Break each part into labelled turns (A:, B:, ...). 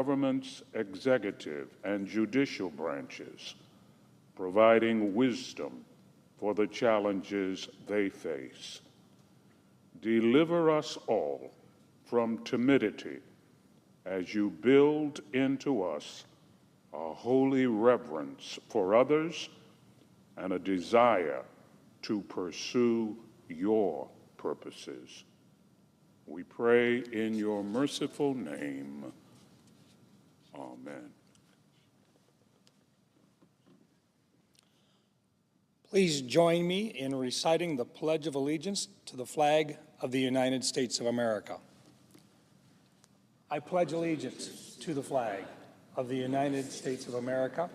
A: government's executive and judicial branches, providing wisdom for the challenges they face. Deliver us all from timidity as you build into us a holy reverence for others and a desire to pursue your purposes. We pray in your merciful name. Amen.
B: Please join me in reciting the Pledge of Allegiance to the flag of the United States of America. I pledge allegiance to the flag of the United States of America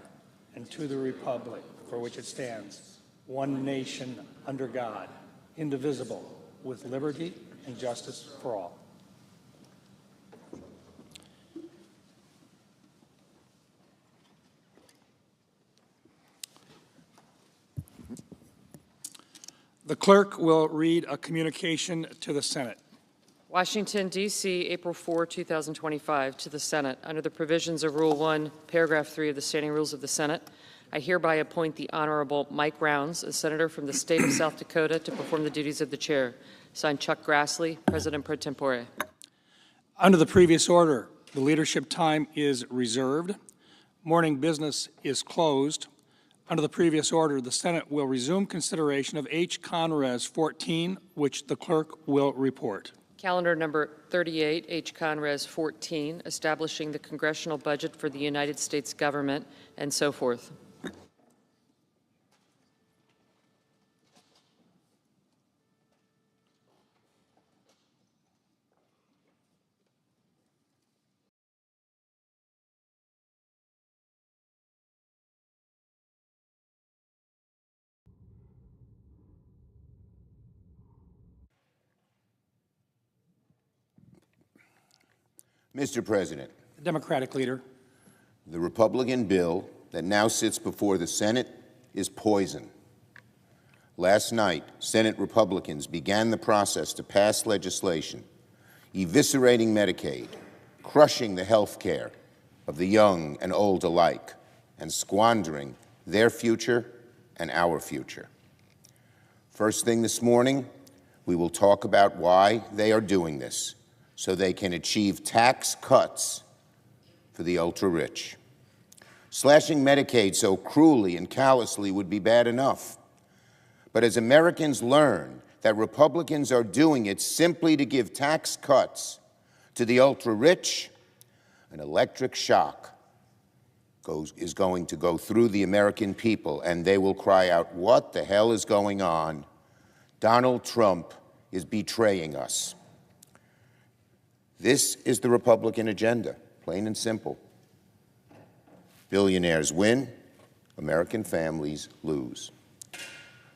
B: and to the republic for which it stands, one nation under God, indivisible, with liberty and justice for all. The clerk will read a communication to the Senate.
C: Washington, D.C., April 4, 2025, to the Senate. Under the provisions of Rule 1, Paragraph 3 of the Standing Rules of the Senate, I hereby appoint the Honorable Mike Rounds, a senator from the state of South Dakota, to perform the duties of the chair. Signed, Chuck Grassley, President pro tempore.
B: Under the previous order, the leadership time is reserved. Morning business is closed. Under the previous order, the Senate will resume consideration of H. Conres 14, which the clerk will report.
C: Calendar number 38, H. Conres 14, establishing the congressional budget for the United States government, and so forth.
D: Mr. President,
B: The Democratic leader.
D: the Republican bill that now sits before the Senate is poison. Last night, Senate Republicans began the process to pass legislation eviscerating Medicaid, crushing the health care of the young and old alike, and squandering their future and our future. First thing this morning, we will talk about why they are doing this, so they can achieve tax cuts for the ultra-rich. Slashing Medicaid so cruelly and callously would be bad enough. But as Americans learn that Republicans are doing it simply to give tax cuts to the ultra-rich, an electric shock is going to go through the American people, and they will cry out, "What the hell is going on? Donald Trump is betraying us." This is the Republican agenda, plain and simple. Billionaires win, American families lose.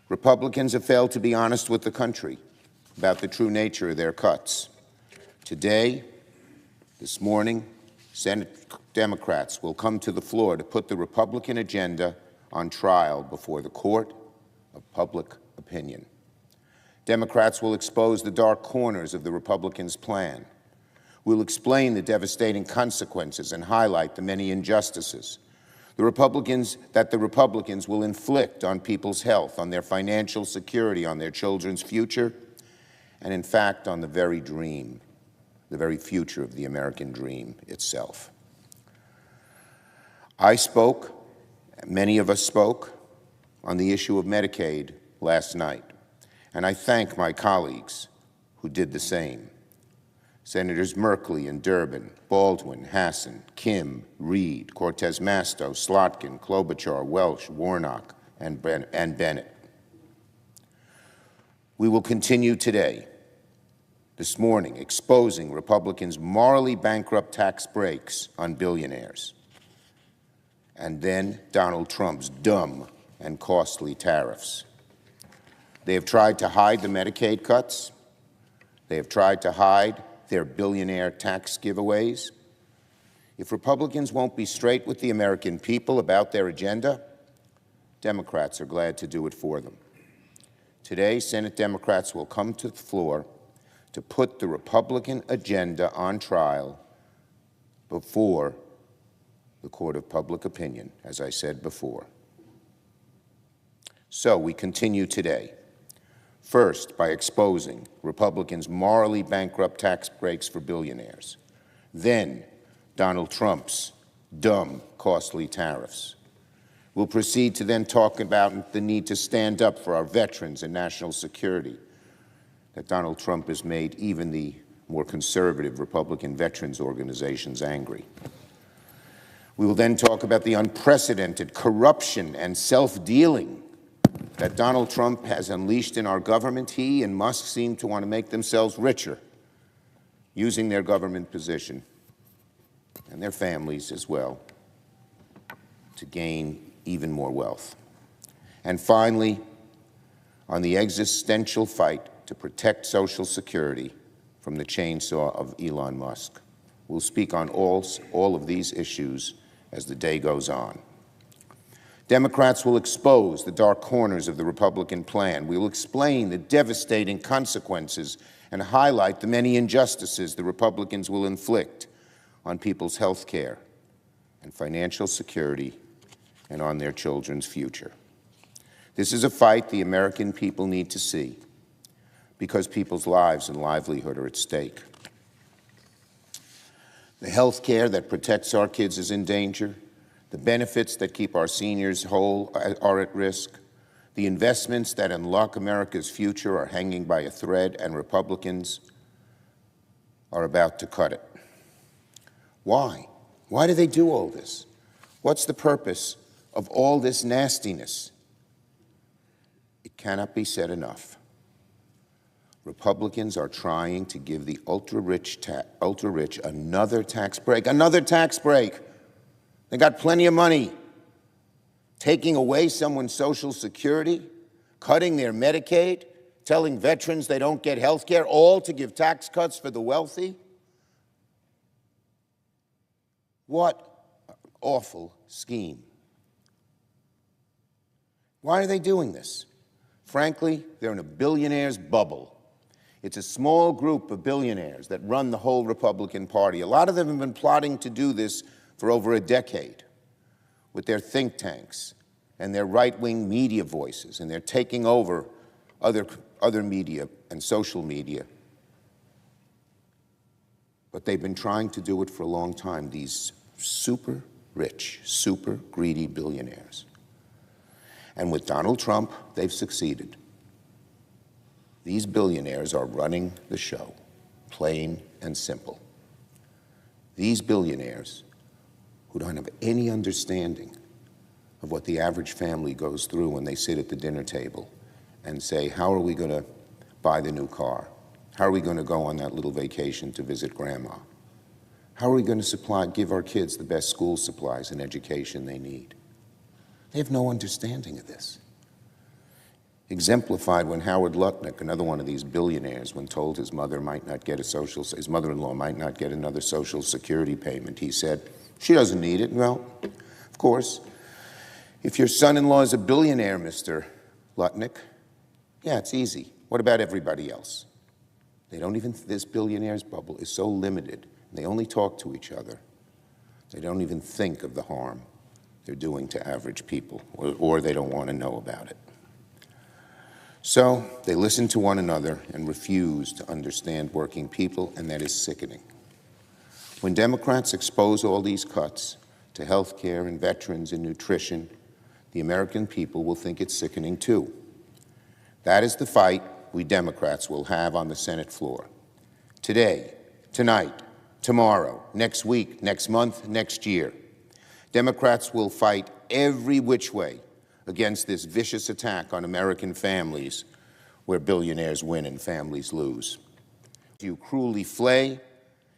D: Republicans have failed to be honest with the country about the true nature of their cuts. Today, this morning, Senate Democrats will come to the floor to put the Republican agenda on trial before the court of public opinion. Democrats will expose the dark corners of the Republicans' plan. We'll explain the devastating consequences and highlight the many injustices the Republicans will inflict on people's health, on their financial security, on their children's future, and in fact on the very dream, the very future of the American dream itself. I spoke, many of us spoke, on the issue of Medicaid last night, and I thank my colleagues who did the same. Senators Merkley and Durbin, Baldwin, Hassan, Kim, Reed, Cortez Masto, Slotkin, Klobuchar, Welch, Warnock, and Bennett. We will continue today, this morning, exposing Republicans' morally bankrupt tax breaks on billionaires, and then Donald Trump's dumb and costly tariffs. They have tried to hide the Medicaid cuts. They have tried to hide their billionaire tax giveaways. If Republicans won't be straight with the American people about their agenda, Democrats are glad to do it for them. Today, Senate Democrats will come to the floor to put the Republican agenda on trial before the court of public opinion, as I said before. So we continue today, first by exposing Republicans' morally bankrupt tax breaks for billionaires, then Donald Trump's dumb, costly tariffs. We'll proceed to then talk about the need to stand up for our veterans and national security, that Donald Trump has made even the more conservative Republican veterans organizations angry. We will then talk about the unprecedented corruption and self-dealing that Donald Trump has unleashed in our government. He and Musk seem to want to make themselves richer, using their government position, and their families as well, to gain even more wealth. And finally, on the existential fight to protect Social Security from the chainsaw of Elon Musk. We'll speak on all of these issues as the day goes on. Democrats will expose the dark corners of the Republican plan. We will explain the devastating consequences and highlight the many injustices the Republicans will inflict on people's health care and financial security and on their children's future. This is a fight the American people need to see, because people's lives and livelihood are at stake. The health care that protects our kids is in danger. The benefits that keep our seniors whole are at risk. The investments that unlock America's future are hanging by a thread, and Republicans are about to cut it. Why? Why do they do all this? What's the purpose of all this nastiness? It cannot be said enough. Republicans are trying to give the ultra-rich another tax break. Another tax break. They got plenty of money. Taking away someone's Social Security, cutting their Medicaid, telling veterans they don't get health care, all to give tax cuts for the wealthy. What an awful scheme. Why are they doing this? Frankly, they're in a billionaire's bubble. It's a small group of billionaires that run the whole Republican Party. A lot of them have been plotting to do this for over a decade with their think tanks and their right-wing media voices, and they're taking over other media and social media. But they've been trying to do it for a long time, these super rich, super greedy billionaires. And with Donald Trump, they've succeeded. These billionaires are running the show, plain and simple. These billionaires, who don't have any understanding of what the average family goes through when they sit at the dinner table and say, how are we going to buy the new car? How are we going to go on that little vacation to visit grandma? How are we going to give our kids the best school supplies and education they need? They have no understanding of this. Exemplified when Howard Lutnick, another one of these billionaires, when told his mother might not get his mother-in-law might not get another Social Security payment, he said, she doesn't need it. Well, of course, if your son-in-law is a billionaire, Mr. Lutnick, yeah, it's easy. What about everybody else? They don't even, this billionaire's bubble is so limited. They only talk to each other. They don't even think of the harm they're doing to average people, or they don't want to know about it. So they listen to one another and refuse to understand working people, and that is sickening. When Democrats expose all these cuts to health care and veterans and nutrition, the American people will think it's sickening too. That is the fight we Democrats will have on the Senate floor. Today, tonight, tomorrow, next week, next month, next year. Democrats will fight every which way against this vicious attack on American families, where billionaires win and families lose. You cruelly flay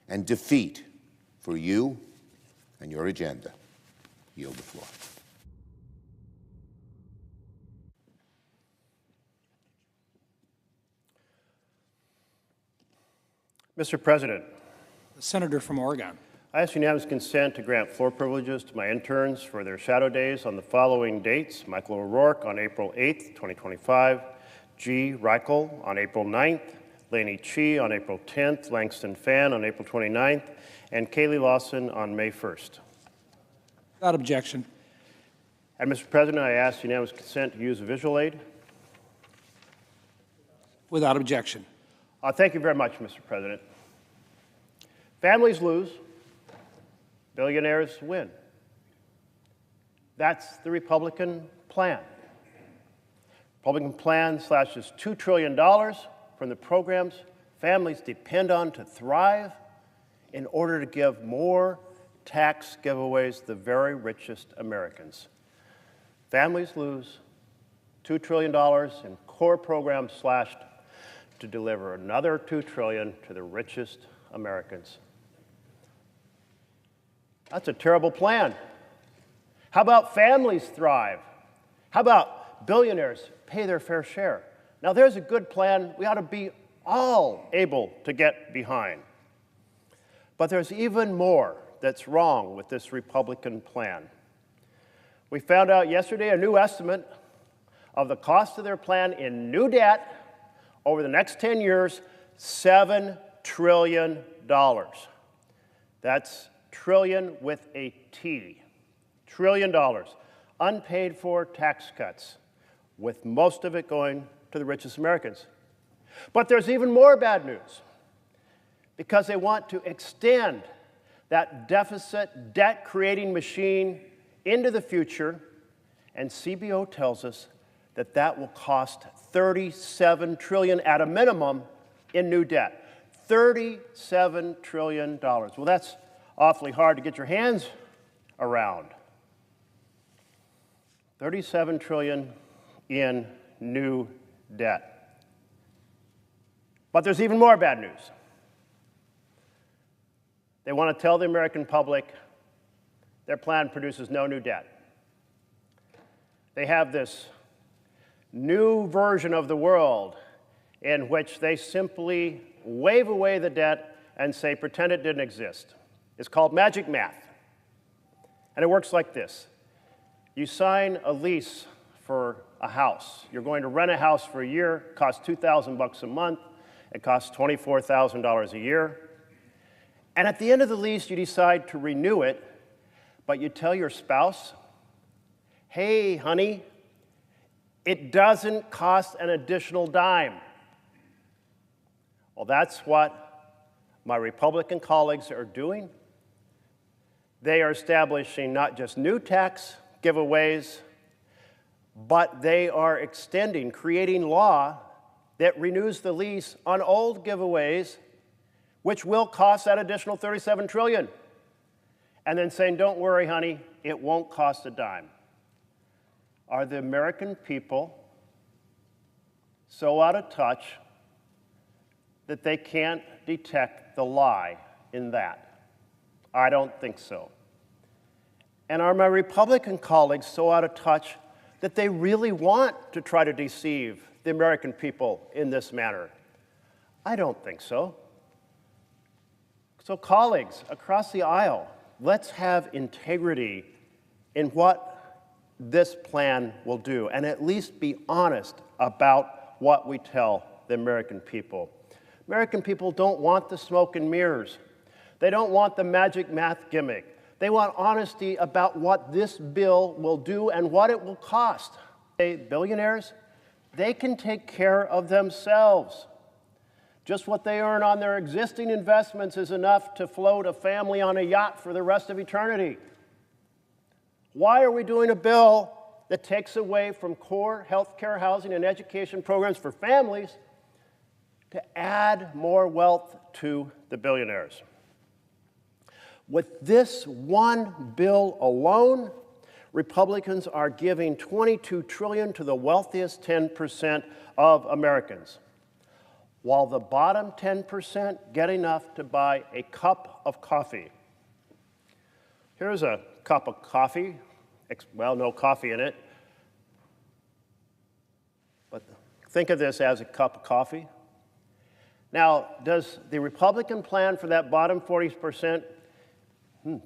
D: and defeat for you and your agenda. Yield the floor.
E: Mr. President,
B: The senator from Oregon.
E: I ask unanimous consent to grant floor privileges to my interns for their shadow days on the following dates: Michael O'Rourke on April 8th, 2025, G. Reichel on April 9th, Laney Chi on April 10th, Langston Fan on April 29th, and Kaylee Lawson on May 1st.
B: Without objection.
E: And Mr. President, I ask unanimous consent to use a visual aid.
B: Without objection.
E: Thank you very much, Mr. President. Families lose, billionaires win. That's the Republican plan. Republican plan slashes $2 trillion from the programs families depend on to thrive in order to give more tax giveaways to the very richest Americans. Families lose $2 trillion in core programs slashed to deliver another $2 trillion to the richest Americans. That's a terrible plan. How about families thrive? How about billionaires pay their fair share? Now there's a good plan we ought to be all able to get behind. But there's even more that's wrong with this Republican plan. We found out yesterday a new estimate of the cost of their plan in new debt over the next 10 years, $7 trillion. That's trillion with a T. $1 trillion. Unpaid for tax cuts, with most of it going to the richest Americans. But there's even more bad news, because they want to extend that deficit debt-creating machine into the future, and CBO tells us that that will cost $37 trillion at a minimum in new debt. $37 trillion. Well, that's awfully hard to get your hands around. $37 trillion in new debt. But there's even more bad news. They want to tell the American public their plan produces no new debt. They have this new version of the world in which they simply wave away the debt and say, pretend it didn't exist. It's called magic math. And it works like this. You sign a lease for a house. You're going to rent a house for a year. It costs $2,000 a month. It costs $24,000 a year. And at the end of the lease, you decide to renew it, but you tell your spouse, hey, honey, it doesn't cost an additional dime. Well, that's what my Republican colleagues are doing. They are establishing not just new tax giveaways, but they are extending, creating law that renews the lease on old giveaways, which will cost that additional $37 trillion. And then saying, don't worry, honey, it won't cost a dime. Are the American people so out of touch that they can't detect the lie in that? I don't think so. And are my Republican colleagues so out of touch that they really want to try to deceive the American people in this manner? I don't think so. So colleagues across the aisle, let's have integrity in what this plan will do, and at least be honest about what we tell the American people. American people don't want the smoke and mirrors. They don't want the magic math gimmick. They want honesty about what this bill will do and what it will cost. Billionaires, they can take care of themselves. Just what they earn on their existing investments is enough to float a family on a yacht for the rest of eternity. Why are we doing a bill that takes away from core health care, housing, and education programs for families to add more wealth to the billionaires? With this one bill alone, Republicans are giving $22 trillion to the wealthiest 10% of Americans, while the bottom 10% get enough to buy a cup of coffee. Here's a cup of coffee. Well, no coffee in it. But think of this as a cup of coffee. Now, does the Republican plan for that bottom 40%,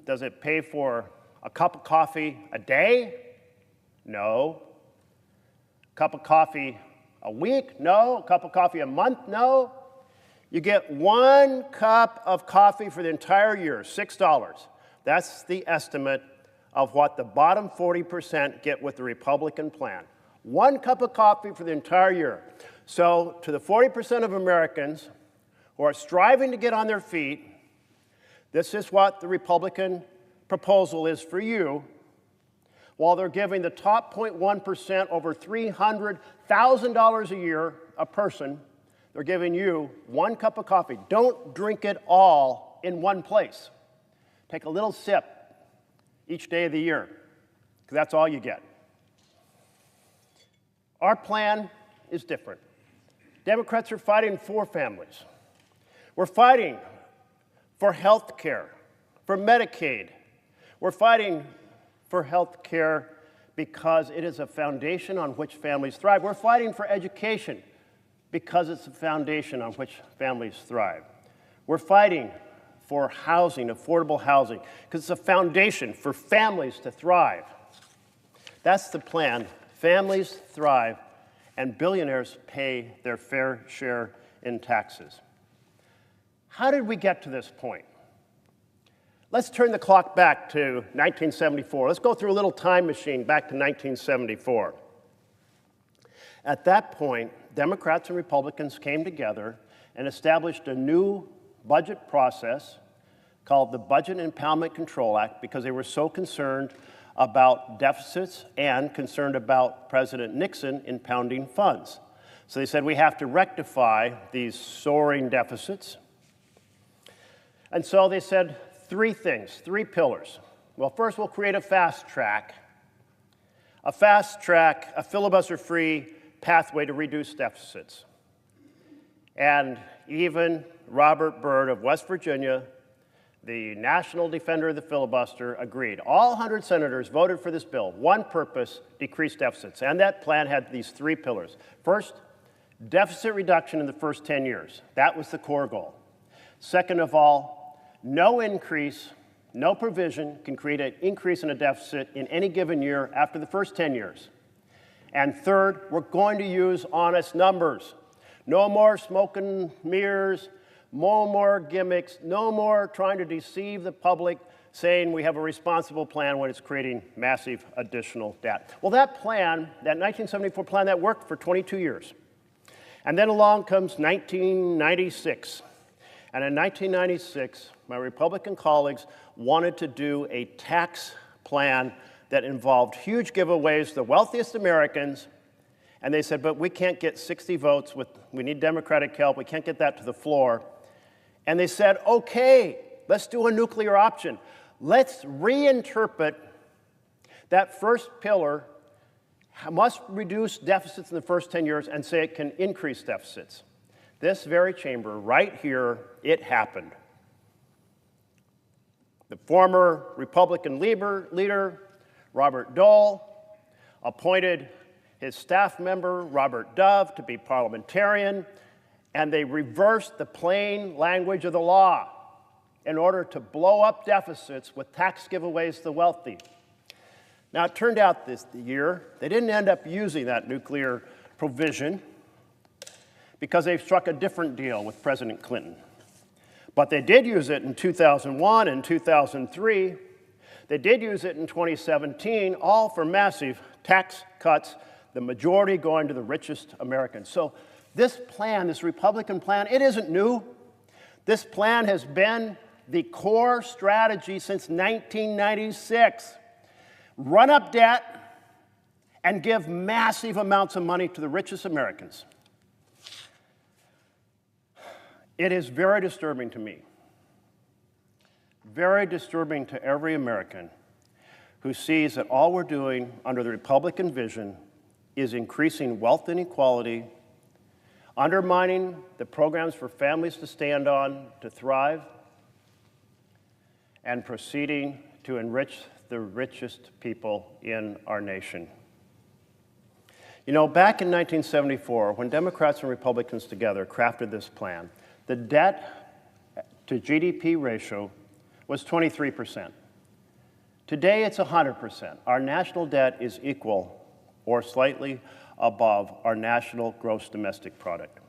E: does it pay for a cup of coffee a day? No. A cup of coffee a week? No. A cup of coffee a month? No. You get 1 cup of coffee for the entire year, $6. That's the estimate of what the bottom 40% get with the Republican plan. 1 cup of coffee for the entire year. So to the 40% of Americans who are striving to get on their feet, this is what the Republican proposal is for you, while they're giving the top 0.1% over $300,000 a year a person, they're giving you 1 cup of coffee. Don't drink it all in one place. Take a little sip each day of the year, because that's all you get. Our plan is different. Democrats are fighting for families. We're fighting for health care, for Medicaid. We're fighting for health care because it is a foundation on which families thrive. We're fighting for education because it's a foundation on which families thrive. We're fighting for housing, affordable housing, because it's a foundation for families to thrive. That's the plan. Families thrive, and billionaires pay their fair share in taxes. How did we get to this point? Let's turn the clock back to 1974. Let's go through a little time machine back to 1974. At that point, Democrats and Republicans came together and established a new budget process called the Budget Impoundment Control Act because they were so concerned about deficits and concerned about President Nixon impounding funds. So they said we have to rectify these soaring deficits. And so they said 3 things, 3 pillars. Well, first we'll create a fast track, a filibuster-free pathway to reduce deficits. And even Robert Byrd of West Virginia, the national defender of the filibuster, agreed. All 100 senators voted for this bill. One purpose, decrease deficits. And that plan had these 3 pillars. First, deficit reduction in the first 10 years. That was the core goal. Second of all, no increase, no provision can create an increase in a deficit in any given year after the first 10 years. And third, we're going to use honest numbers. No more smoke and mirrors, no more gimmicks, no more trying to deceive the public saying we have a responsible plan when it's creating massive additional debt. Well, that plan, that 1974 plan, that worked for 22 years. And then along comes 1996. And in 1996, my Republican colleagues wanted to do a tax plan that involved huge giveaways to the wealthiest Americans. And they said, but we can't get 60 votes. We need Democratic help. We can't get that to the floor. And they said, okay, let's do a nuclear option. Let's reinterpret that first pillar, must reduce deficits in the first 10 years, and say it can increase deficits. This very chamber, right here, it happened. The former Republican leader, Robert Dole, appointed his staff member, Robert Dove, to be parliamentarian, and they reversed the plain language of the law in order to blow up deficits with tax giveaways to the wealthy. Now, it turned out this year they didn't end up using that nuclear provision because they struck a different deal with President Clinton. But they did use it in 2001 and 2003. They did use it in 2017, all for massive tax cuts, the majority going to the richest Americans. So this plan, this Republican plan, it isn't new. This plan has been the core strategy since 1996. Run up debt and give massive amounts of money to the richest Americans. It is very disturbing to me, very disturbing to every American who sees that all we're doing under the Republican vision is increasing wealth inequality, undermining the programs for families to stand on, to thrive, and proceeding to enrich the richest people in our nation. You know, back in 1974, when Democrats and Republicans together crafted this plan, the debt to GDP ratio was 23%. Today, it's 100%. Our national debt is equal or slightly above our national gross domestic product.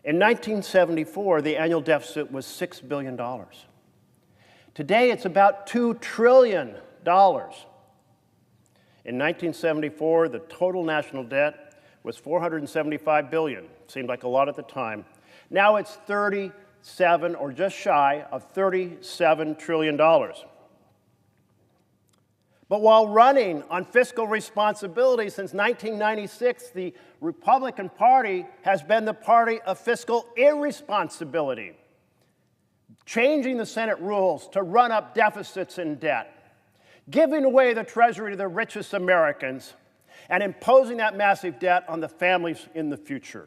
E: In 1974, the annual deficit was $6 billion. Today, it's about $2 trillion. In 1974, the total national debt was $475 billion. Seemed like a lot at the time. Now it's 37, or just shy of $37 trillion. But while running on fiscal responsibility since 1996, the Republican Party has been the party of fiscal irresponsibility, changing the Senate rules to run up deficits and debt, giving away the Treasury to the richest Americans, and imposing that massive debt on the families in the future.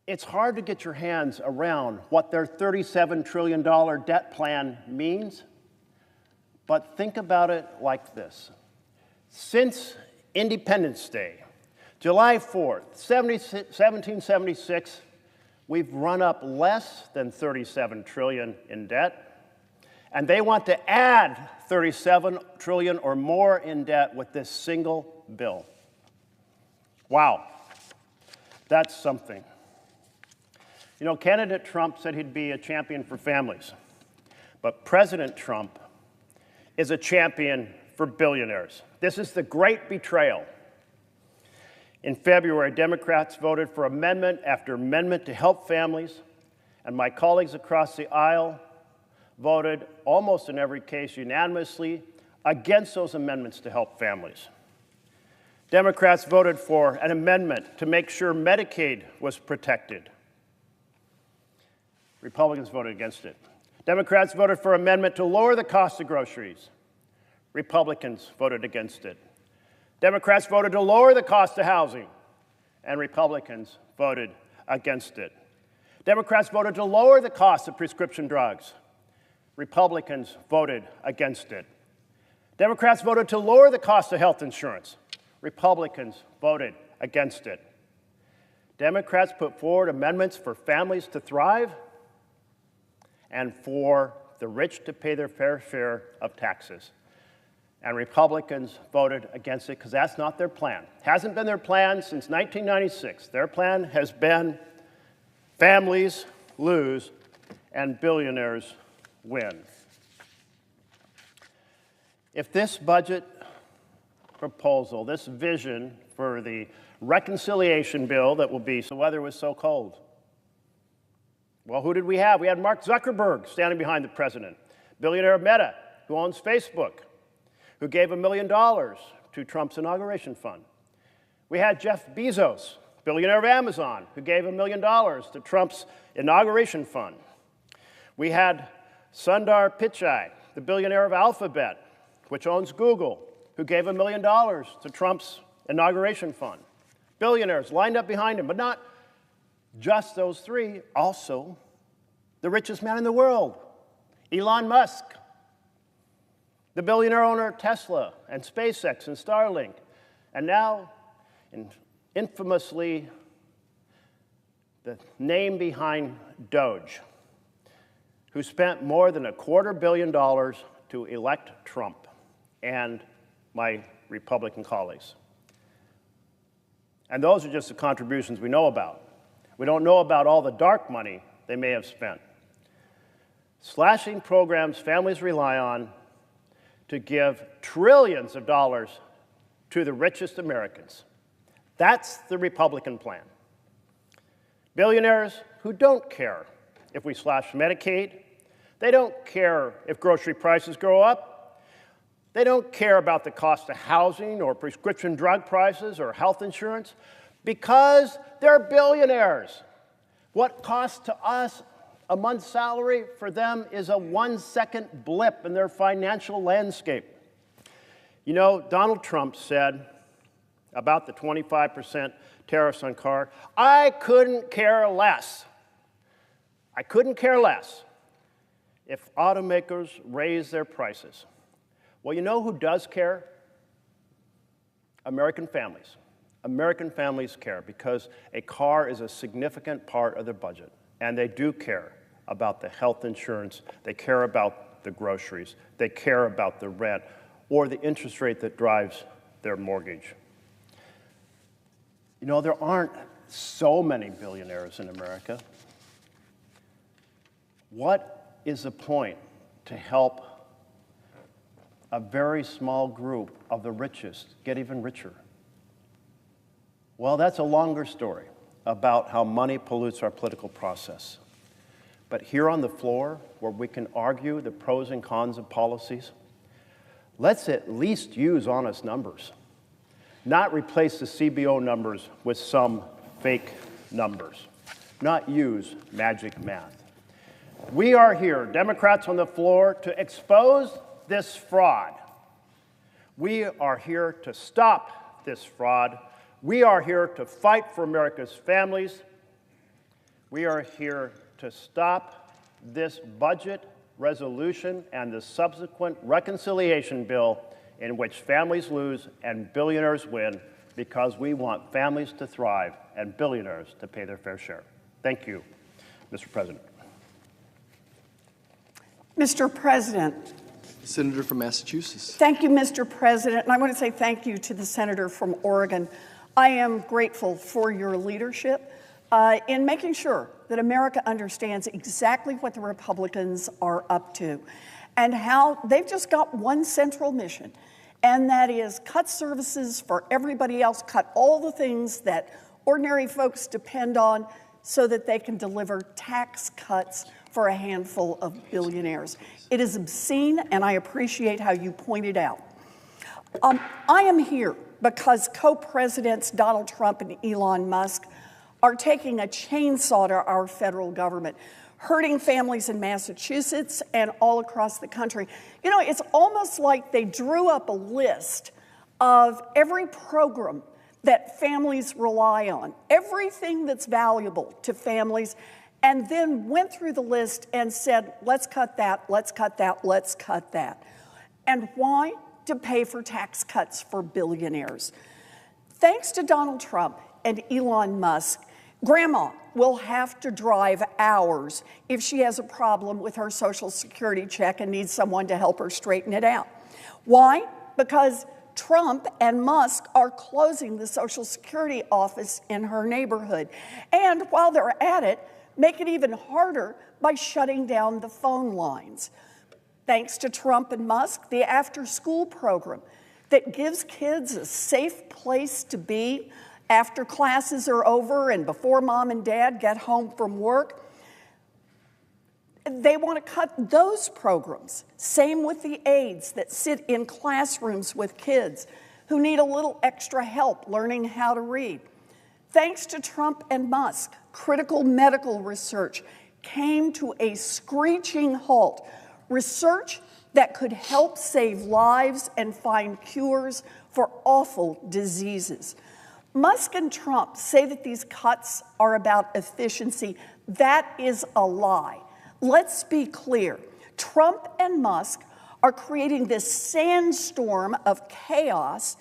E: It's hard to get your hands around what their $37 trillion debt plan means, but think about it like this. Since Independence Day, July 4th, 1776, we've run up less than $37 trillion in debt, and they want to add $37 trillion or more in debt with this single bill. Wow, that's something. You know, candidate Trump said he'd be a champion for families, but President Trump is a champion for billionaires. This is the great betrayal. In February, Democrats voted for amendment after amendment to help families, and my colleagues across the aisle voted, almost in every case unanimously, against those amendments to help families. Democrats voted for an amendment to make sure Medicaid was protected. Republicans voted against it. Democrats voted for an amendment to lower the cost of groceries. Republicans voted against it. Democrats voted to lower the cost of housing, and Republicans voted against it. Democrats voted to lower the cost of prescription drugs. Republicans voted against it. Democrats voted to lower the cost of health insurance. Republicans voted against it. Democrats put forward amendments for families to thrive and for the rich to pay their fair share of taxes. And Republicans voted against it because that's not their plan. Hasn't been their plan since 1996. Their plan has been families lose and billionaires win. If this budget proposal, this vision for the reconciliation bill that will be, so the weather was so cold. Well, who did we have? We had Mark Zuckerberg standing behind the president, billionaire Meta, who owns Facebook, who gave $1 million to Trump's inauguration fund. We had Jeff Bezos, billionaire of Amazon, who gave $1 million to Trump's inauguration fund. We had Sundar Pichai, the billionaire of Alphabet, which owns Google, who gave $1 million to Trump's inauguration fund. Billionaires lined up behind him, but not just those three, also the richest man in the world, Elon Musk, the billionaire owner of Tesla and SpaceX and Starlink, and now, infamously, the name behind Doge, who spent more than $250 million to elect Trump and my Republican colleagues. And those are just the contributions we know about. We don't know about all the dark money they may have spent. Slashing programs families rely on to give trillions of dollars to the richest Americans. That's the Republican plan. Billionaires who don't care if we slash Medicaid. They don't care if grocery prices go up. They don't care about the cost of housing or prescription drug prices or health insurance because they're billionaires. What costs to us a month's salary for them is a 1-second blip in their financial landscape. You know, Donald Trump said about the 25% tariffs on cars, I couldn't care less. I couldn't care less if automakers raise their prices. Well, you know who does care? American families. American families care because a car is a significant part of their budget, and they do care about the health insurance, they care about the groceries, they care about the rent, or the interest rate that drives their mortgage. You know, there aren't so many billionaires in America. What is the point to help a very small group of the richest get even richer? Well, that's a longer story about how money pollutes our political process. But here on the floor, where we can argue the pros and cons of policies, let's at least use honest numbers, not replace the CBO numbers with some fake numbers, not use magic math. We are here, Democrats on the floor, to expose this fraud. We are here to stop this fraud. We are here to fight for America's families. We are here to stop this budget resolution and the subsequent reconciliation bill in which families lose and billionaires win, because we want families to thrive and billionaires to pay their fair share. Thank you, Mr. President.
F: Mr. President.
G: Senator from Massachusetts.
F: Thank you, Mr. President. And I want to say thank you to the senator from Oregon. I am grateful for your leadership in making sure that America understands exactly what the Republicans are up to and how they've just got one central mission, and that is cut services for everybody else, cut all the things that ordinary folks depend on so that they can deliver tax cuts for a handful of billionaires. It is obscene, and I appreciate how you pointed out. I am here because co-presidents Donald Trump and Elon Musk are taking a chainsaw to our federal government, hurting families in Massachusetts and all across the country. You know, it's almost like they drew up a list of every program that families rely on, everything that's valuable to families, and then went through the list and said, let's cut that, let's cut that, let's cut that. And why? To pay for tax cuts for billionaires. Thanks to Donald Trump and Elon Musk, Grandma will have to drive hours if she has a problem with her Social Security check and needs someone to help her straighten it out. Why? Because Trump and Musk are closing the Social Security office in her neighborhood. And while they're at it, make it even harder by shutting down the phone lines. Thanks to Trump and Musk, the after-school program that gives kids a safe place to be after classes are over and before mom and dad get home from work, they want to cut those programs. Same with the aides that sit in classrooms with kids who need a little extra help learning how to read. Thanks to Trump and Musk, critical medical research came to a screeching halt. Research that could help save lives and find cures for awful diseases. Musk and Trump say that these cuts are about efficiency. That is a lie. Let's be clear. Trump and Musk are creating this sandstorm of chaos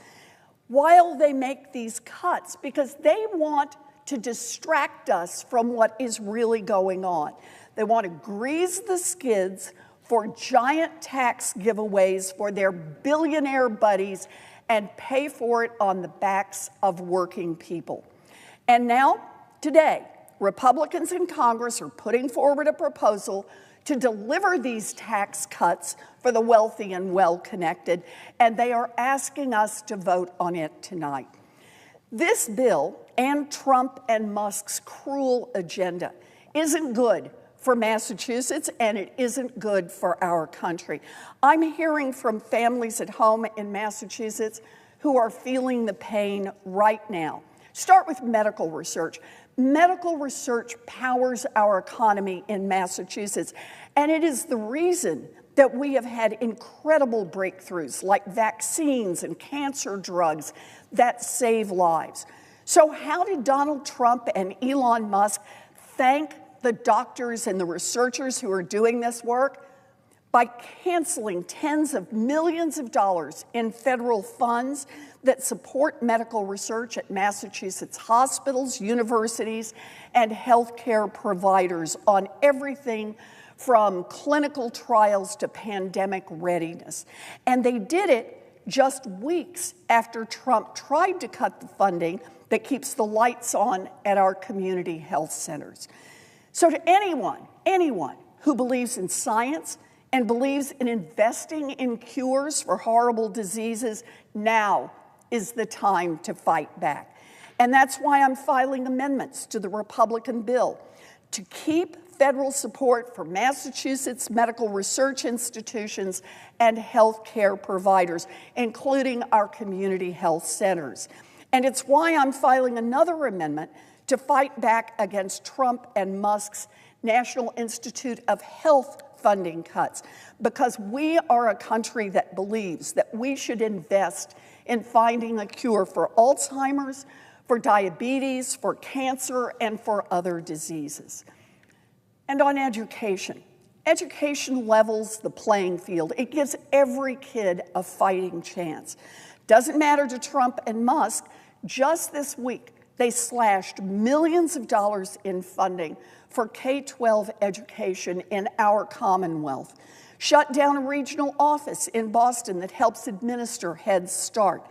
F: while they make these cuts because they want to distract us from what is really going on. They want to grease the skids for giant tax giveaways for their billionaire buddies and pay for it on the backs of working people. And now, today, Republicans in Congress are putting forward a proposal to deliver these tax cuts for the wealthy and well-connected, and they are asking us to vote on it tonight. This bill and Trump and Musk's cruel agenda isn't good for Massachusetts, and it isn't good for our country. I'm hearing from families at home in Massachusetts who are feeling the pain right now. Start with medical research. Medical research powers our economy in Massachusetts, and it is the reason that we have had incredible breakthroughs like vaccines and cancer drugs that save lives. So how did Donald Trump and Elon Musk thank the doctors and the researchers who are doing this work? By canceling tens of millions of dollars in federal funds that support medical research at Massachusetts hospitals, universities, and healthcare providers on everything from clinical trials to pandemic readiness. And they did it just weeks after Trump tried to cut the funding that keeps the lights on at our community health centers. So to anyone who believes in science and believes in investing in cures for horrible diseases, now is the time to fight back. And that's why I'm filing amendments to the Republican bill to keep federal support for Massachusetts medical research institutions and health care providers, including our community health centers. And it's why I'm filing another amendment to fight back against Trump and Musk's National Institute of Health funding cuts, because we are a country that believes that we should invest in finding a cure for Alzheimer's, for diabetes, for cancer, and for other diseases. And on education. Education levels the playing field. It gives every kid a fighting chance. Doesn't matter to Trump and Musk, just this week, they slashed millions of dollars in funding for K-12 education in our Commonwealth, shut down a regional office in Boston that helps administer Head Start,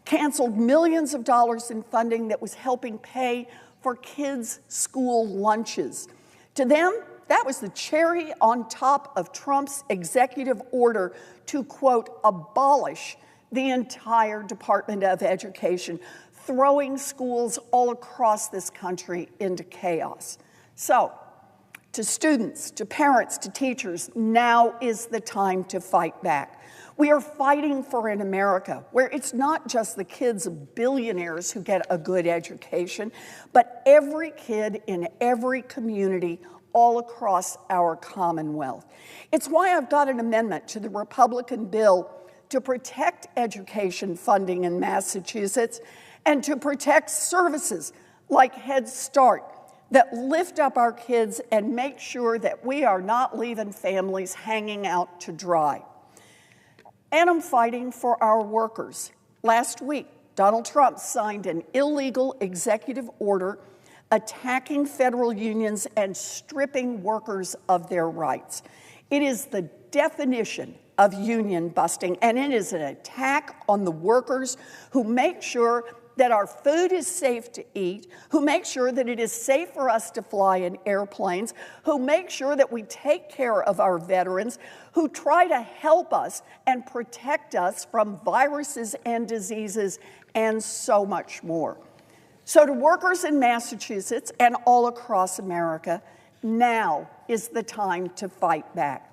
F: canceled millions of dollars in funding that was helping pay for kids' school lunches. To them, that was the cherry on top of Trump's executive order to, quote, abolish the entire Department of Education, throwing schools all across this country into chaos. So, to students, to parents, to teachers, now is the time to fight back. We are fighting for an America where it's not just the kids of billionaires who get a good education, but every kid in every community all across our Commonwealth. It's why I've got an amendment to the Republican bill to protect education funding in Massachusetts and to protect services like Head Start that lift up our kids and make sure that we are not leaving families hanging out to dry. And I'm fighting for our workers. Last week, Donald Trump signed an illegal executive order attacking federal unions and stripping workers of their rights. It is the definition of union busting, and it is an attack on the workers who make sure that our food is safe to eat, who make sure that it is safe for us to fly in airplanes, who make sure that we take care of our veterans, who try to help us and protect us from viruses and diseases and so much more. So to workers in Massachusetts and all across America, now is the time to fight back.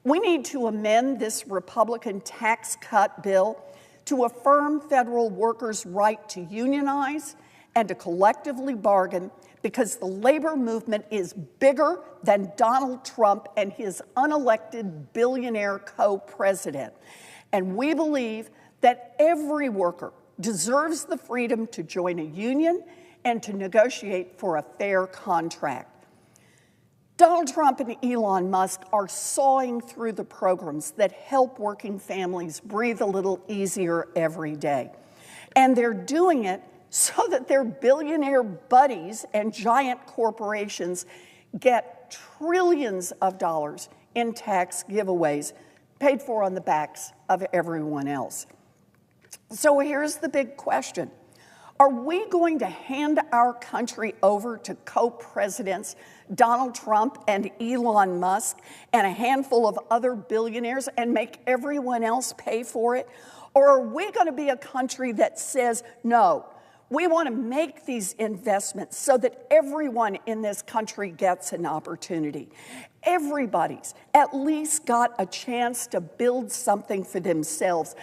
F: We need to amend this Republican tax cut bill to affirm federal workers' right to unionize and to collectively bargain, because the labor movement is bigger than Donald Trump and his unelected billionaire co-president. And we believe that every worker deserves the freedom to join a union and to negotiate for a fair contract. Donald Trump and Elon Musk are sawing through the programs that help working families breathe a little easier every day. And they're doing it so that their billionaire buddies and giant corporations get trillions of dollars in tax giveaways paid for on the backs of everyone else. So here's the big question. Are we going to hand our country over to co-presidents Donald Trump and Elon Musk and a handful of other billionaires and make everyone else pay for it? Or are we going to be a country that says, no, we want to make these investments so that everyone in this country gets an opportunity? Everybody's at least got a chance to build something for themselves.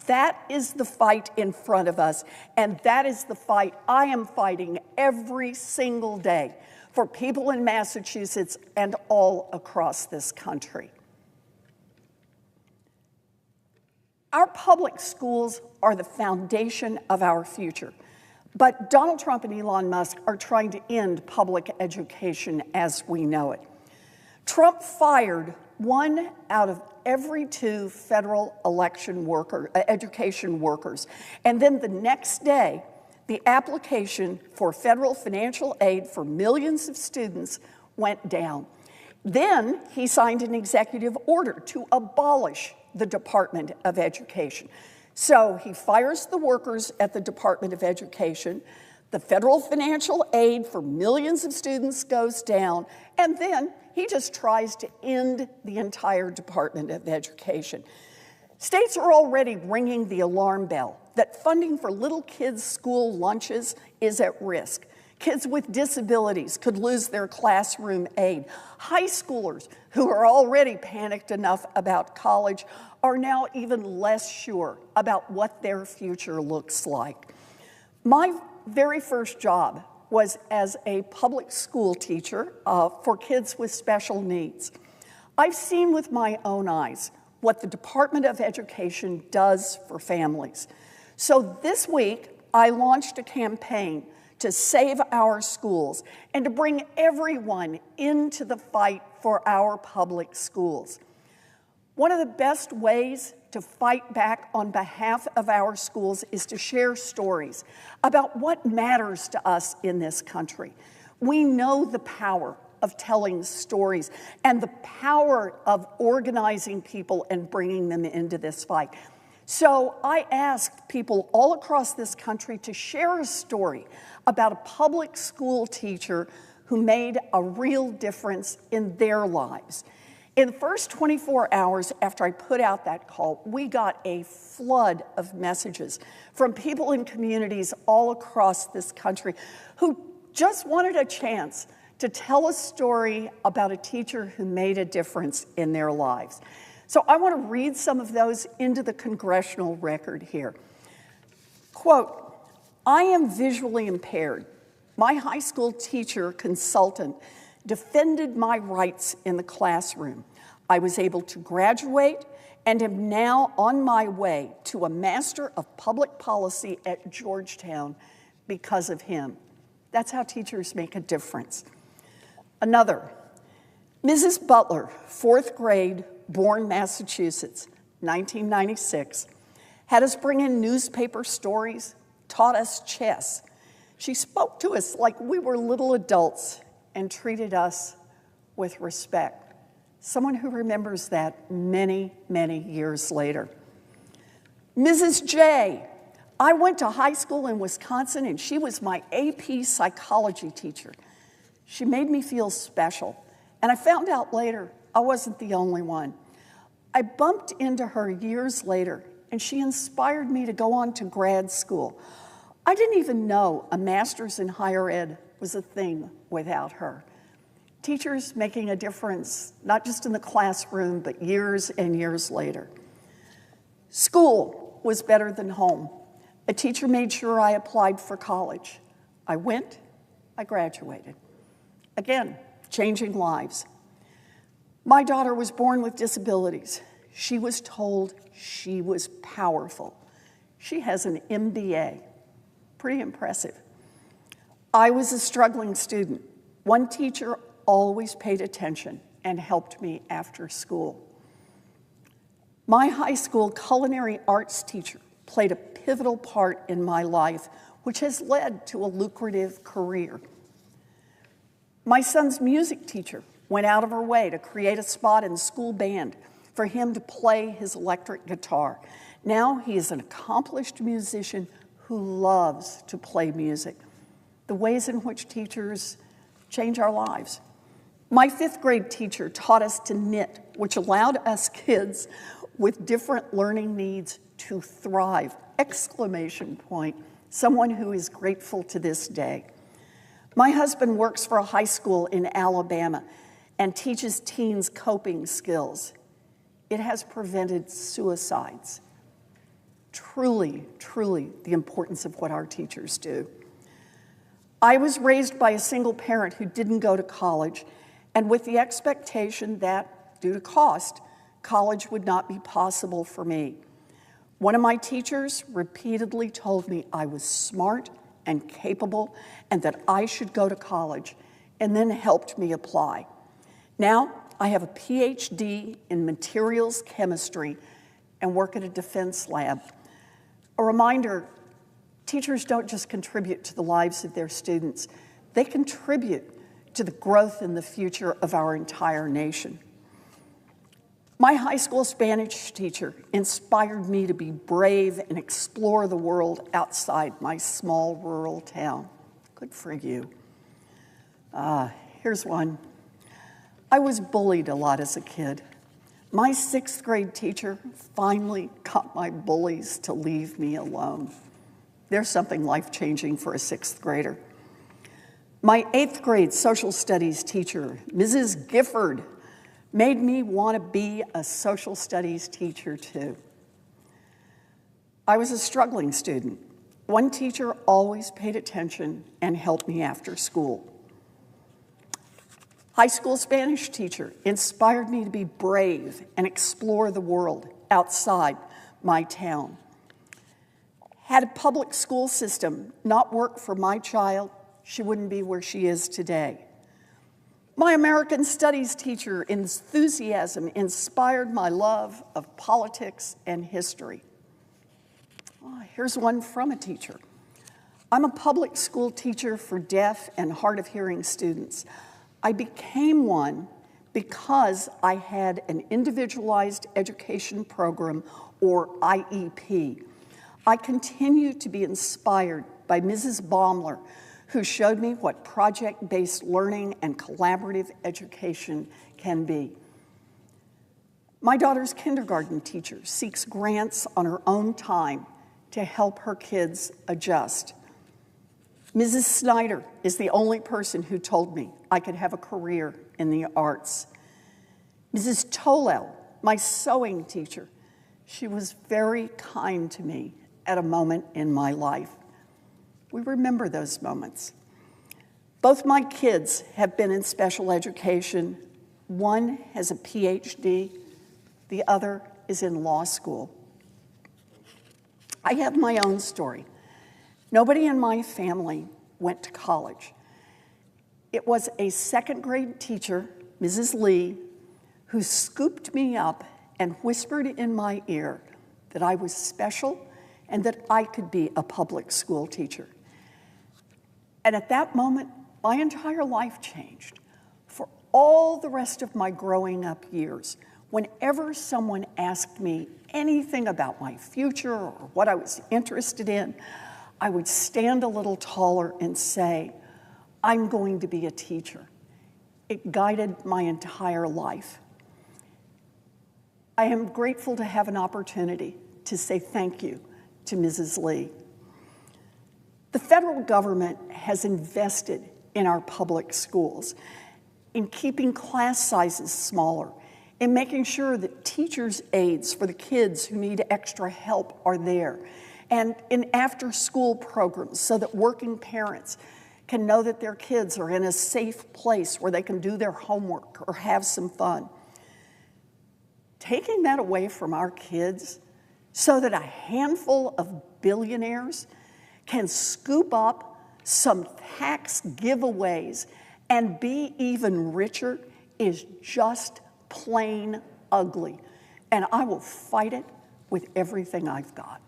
F: That is the fight in front of us, and that is the fight I am fighting every single day for people in Massachusetts and all across this country. Our public schools are the foundation of our future, but Donald Trump and Elon Musk are trying to end public education as we know it. Trump fired 1 out of every 2 federal education workers. And then the next day, the application for federal financial aid for millions of students went down. Then he signed an executive order to abolish the Department of Education. So he fires the workers at the Department of Education. The federal financial aid for millions of students goes down, and then he just tries to end the entire Department of Education. States are already ringing the alarm bell that funding for little kids' school lunches is at risk. Kids with disabilities could lose their classroom aid. High schoolers who are already panicked enough about college are now even less sure about what their future looks like. My very first job was as a public school teacher for kids with special needs. I've seen with my own eyes what the Department of Education does for families. So this week, I launched a campaign to save our schools and to bring everyone into the fight for our public schools. One of the best ways to fight back on behalf of our schools is to share stories about what matters to us in this country. We know the power of telling stories and the power of organizing people and bringing them into this fight. So I asked people all across this country to share a story about a public school teacher who made a real difference in their lives. In the first 24 hours after I put out that call, we got a flood of messages from people in communities all across this country who just wanted a chance to tell a story about a teacher who made a difference in their lives. So I want to read some of those into the congressional record here. Quote, I am visually impaired. My high school teacher consultant defended my rights in the classroom. I was able to graduate and am now on my way to a Master of Public Policy at Georgetown because of him. That's how teachers make a difference. Another, Mrs. Butler, 4th grade, Bourne, Massachusetts, 1996, had us bring in newspaper stories, taught us chess. She spoke to us like we were little adults and treated us with respect. Someone who remembers that many, many years later. Mrs. J. I went to high school in Wisconsin, and she was my AP psychology teacher. She made me feel special, and I found out later I wasn't the only one. I bumped into her years later, and she inspired me to go on to grad school. I didn't even know a master's in higher ed was a thing without her. Teachers making a difference, not just in the classroom, but years and years later. School was better than home. A teacher made sure I applied for college. I went, I graduated. Again, changing lives. My daughter was born with disabilities. She was told she was powerful. She has an MBA. Pretty impressive. I was a struggling student. One teacher always paid attention and helped me after school. My high school culinary arts teacher played a pivotal part in my life, which has led to a lucrative career. My son's music teacher went out of her way to create a spot in school band for him to play his electric guitar. Now he is an accomplished musician who loves to play music. The ways in which teachers change our lives. My 5th grade teacher taught us to knit, which allowed us kids with different learning needs to thrive. Exclamation point. Someone who is grateful to this day. My husband works for a high school in Alabama and teaches teens coping skills. It has prevented suicides. Truly, truly the importance of what our teachers do. I was raised by a single parent who didn't go to college, and with the expectation that, due to cost, college would not be possible for me. One of my teachers repeatedly told me I was smart and capable and that I should go to college, and then helped me apply. Now, I have a PhD in materials chemistry and work at a defense lab. A reminder, teachers don't just contribute to the lives of their students, they contribute to the growth and the future of our entire nation. My high school Spanish teacher inspired me to be brave and explore the world outside my small rural town. Good for you. Here's one. I was bullied a lot as a kid. My 6th grade teacher finally got my bullies to leave me alone. There's something life-changing for a 6th grader. My 8th grade social studies teacher, Mrs. Gifford, made me want to be a social studies teacher too. I was a struggling student. One teacher always paid attention and helped me after school. High school Spanish teacher inspired me to be brave and explore the world outside my town. Had a public school system not worked for my child, she wouldn't be where she is today. My American Studies teacher enthusiasm inspired my love of politics and history. Here's one from a teacher. I'm a public school teacher for deaf and hard of hearing students. I became one because I had an individualized education program, or IEP. I continue to be inspired by Mrs. Baumler, who showed me what project-based learning and collaborative education can be. My daughter's kindergarten teacher seeks grants on her own time to help her kids adjust. Mrs. Snyder is the only person who told me I could have a career in the arts. Mrs. Tolel, my sewing teacher, she was very kind to me at a moment in my life. We remember those moments. Both my kids have been in special education. One has a PhD, the other is in law school. I have my own story. Nobody in my family went to college. It was a 2nd grade teacher, Mrs. Lee, who scooped me up and whispered in my ear that I was special and that I could be a public school teacher. And at that moment, my entire life changed. For all the rest of my growing up years, whenever someone asked me anything about my future or what I was interested in, I would stand a little taller and say, I'm going to be a teacher. It guided my entire life. I am grateful to have an opportunity to say thank you to Mrs. Lee. The federal government has invested in our public schools, in keeping class sizes smaller, in making sure that teachers' aides for the kids who need extra help are there, and in after-school programs so that working parents can know that their kids are in a safe place where they can do their homework or have some fun. Taking that away from our kids so that a handful of billionaires can scoop up some tax giveaways and be even richer is just plain ugly. And I will fight it with everything I've got.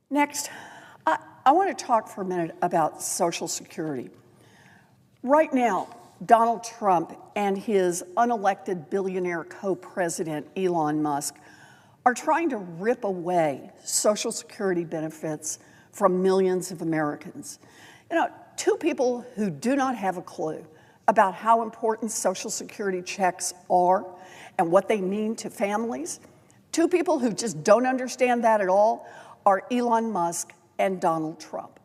F: Next, I want to talk for a minute about Social Security. Right now, Donald Trump and his unelected billionaire co-president, Elon Musk, are trying to rip away Social Security benefits from millions of Americans. You know, two people who do not have a clue about how important Social Security checks are and what they mean to families, two people who just don't understand that at all, are Elon Musk and Donald Trump.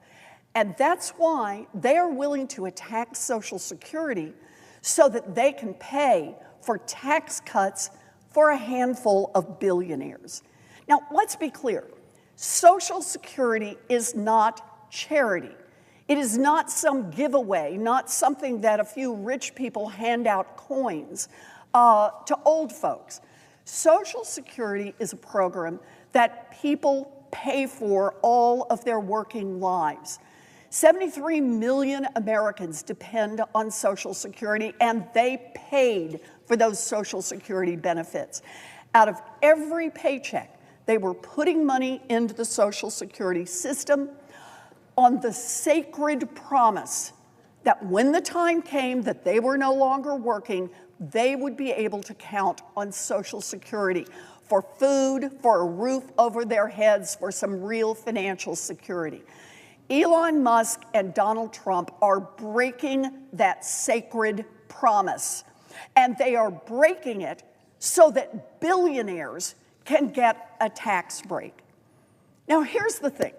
F: And that's why they are willing to attack Social Security so that they can pay for tax cuts for a handful of billionaires. Now, let's be clear. Social Security is not charity. It is not some giveaway, not something that a few rich people hand out coins to old folks. Social Security is a program that people pay for all of their working lives. 73 million Americans depend on Social Security, and they paid for those Social Security benefits. Out of every paycheck, they were putting money into the Social Security system on the sacred promise that when the time came that they were no longer working, they would be able to count on Social Security for food, for a roof over their heads, for some real financial security. Elon Musk and Donald Trump are breaking that sacred promise, and they are breaking it so that billionaires can get a tax break. Now, here's the thing.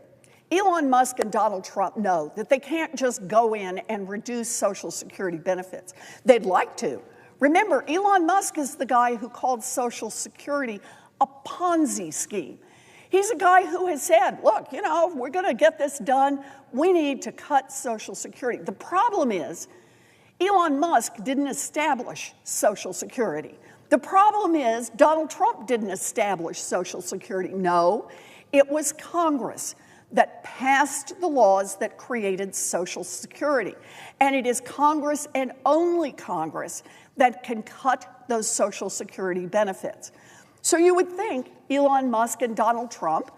F: Elon Musk and Donald Trump know that they can't just go in and reduce Social Security benefits. They'd like to. Remember, Elon Musk is the guy who called Social Security a Ponzi scheme. He's a guy who has said, look, you know, we're going to get this done. We need to cut Social Security. The problem is, Elon Musk didn't establish Social Security. The problem is, Donald Trump didn't establish Social Security. No, it was Congress that passed the laws that created Social Security. And it is Congress and only Congress that can cut those Social Security benefits. So you would think Elon Musk and Donald Trump,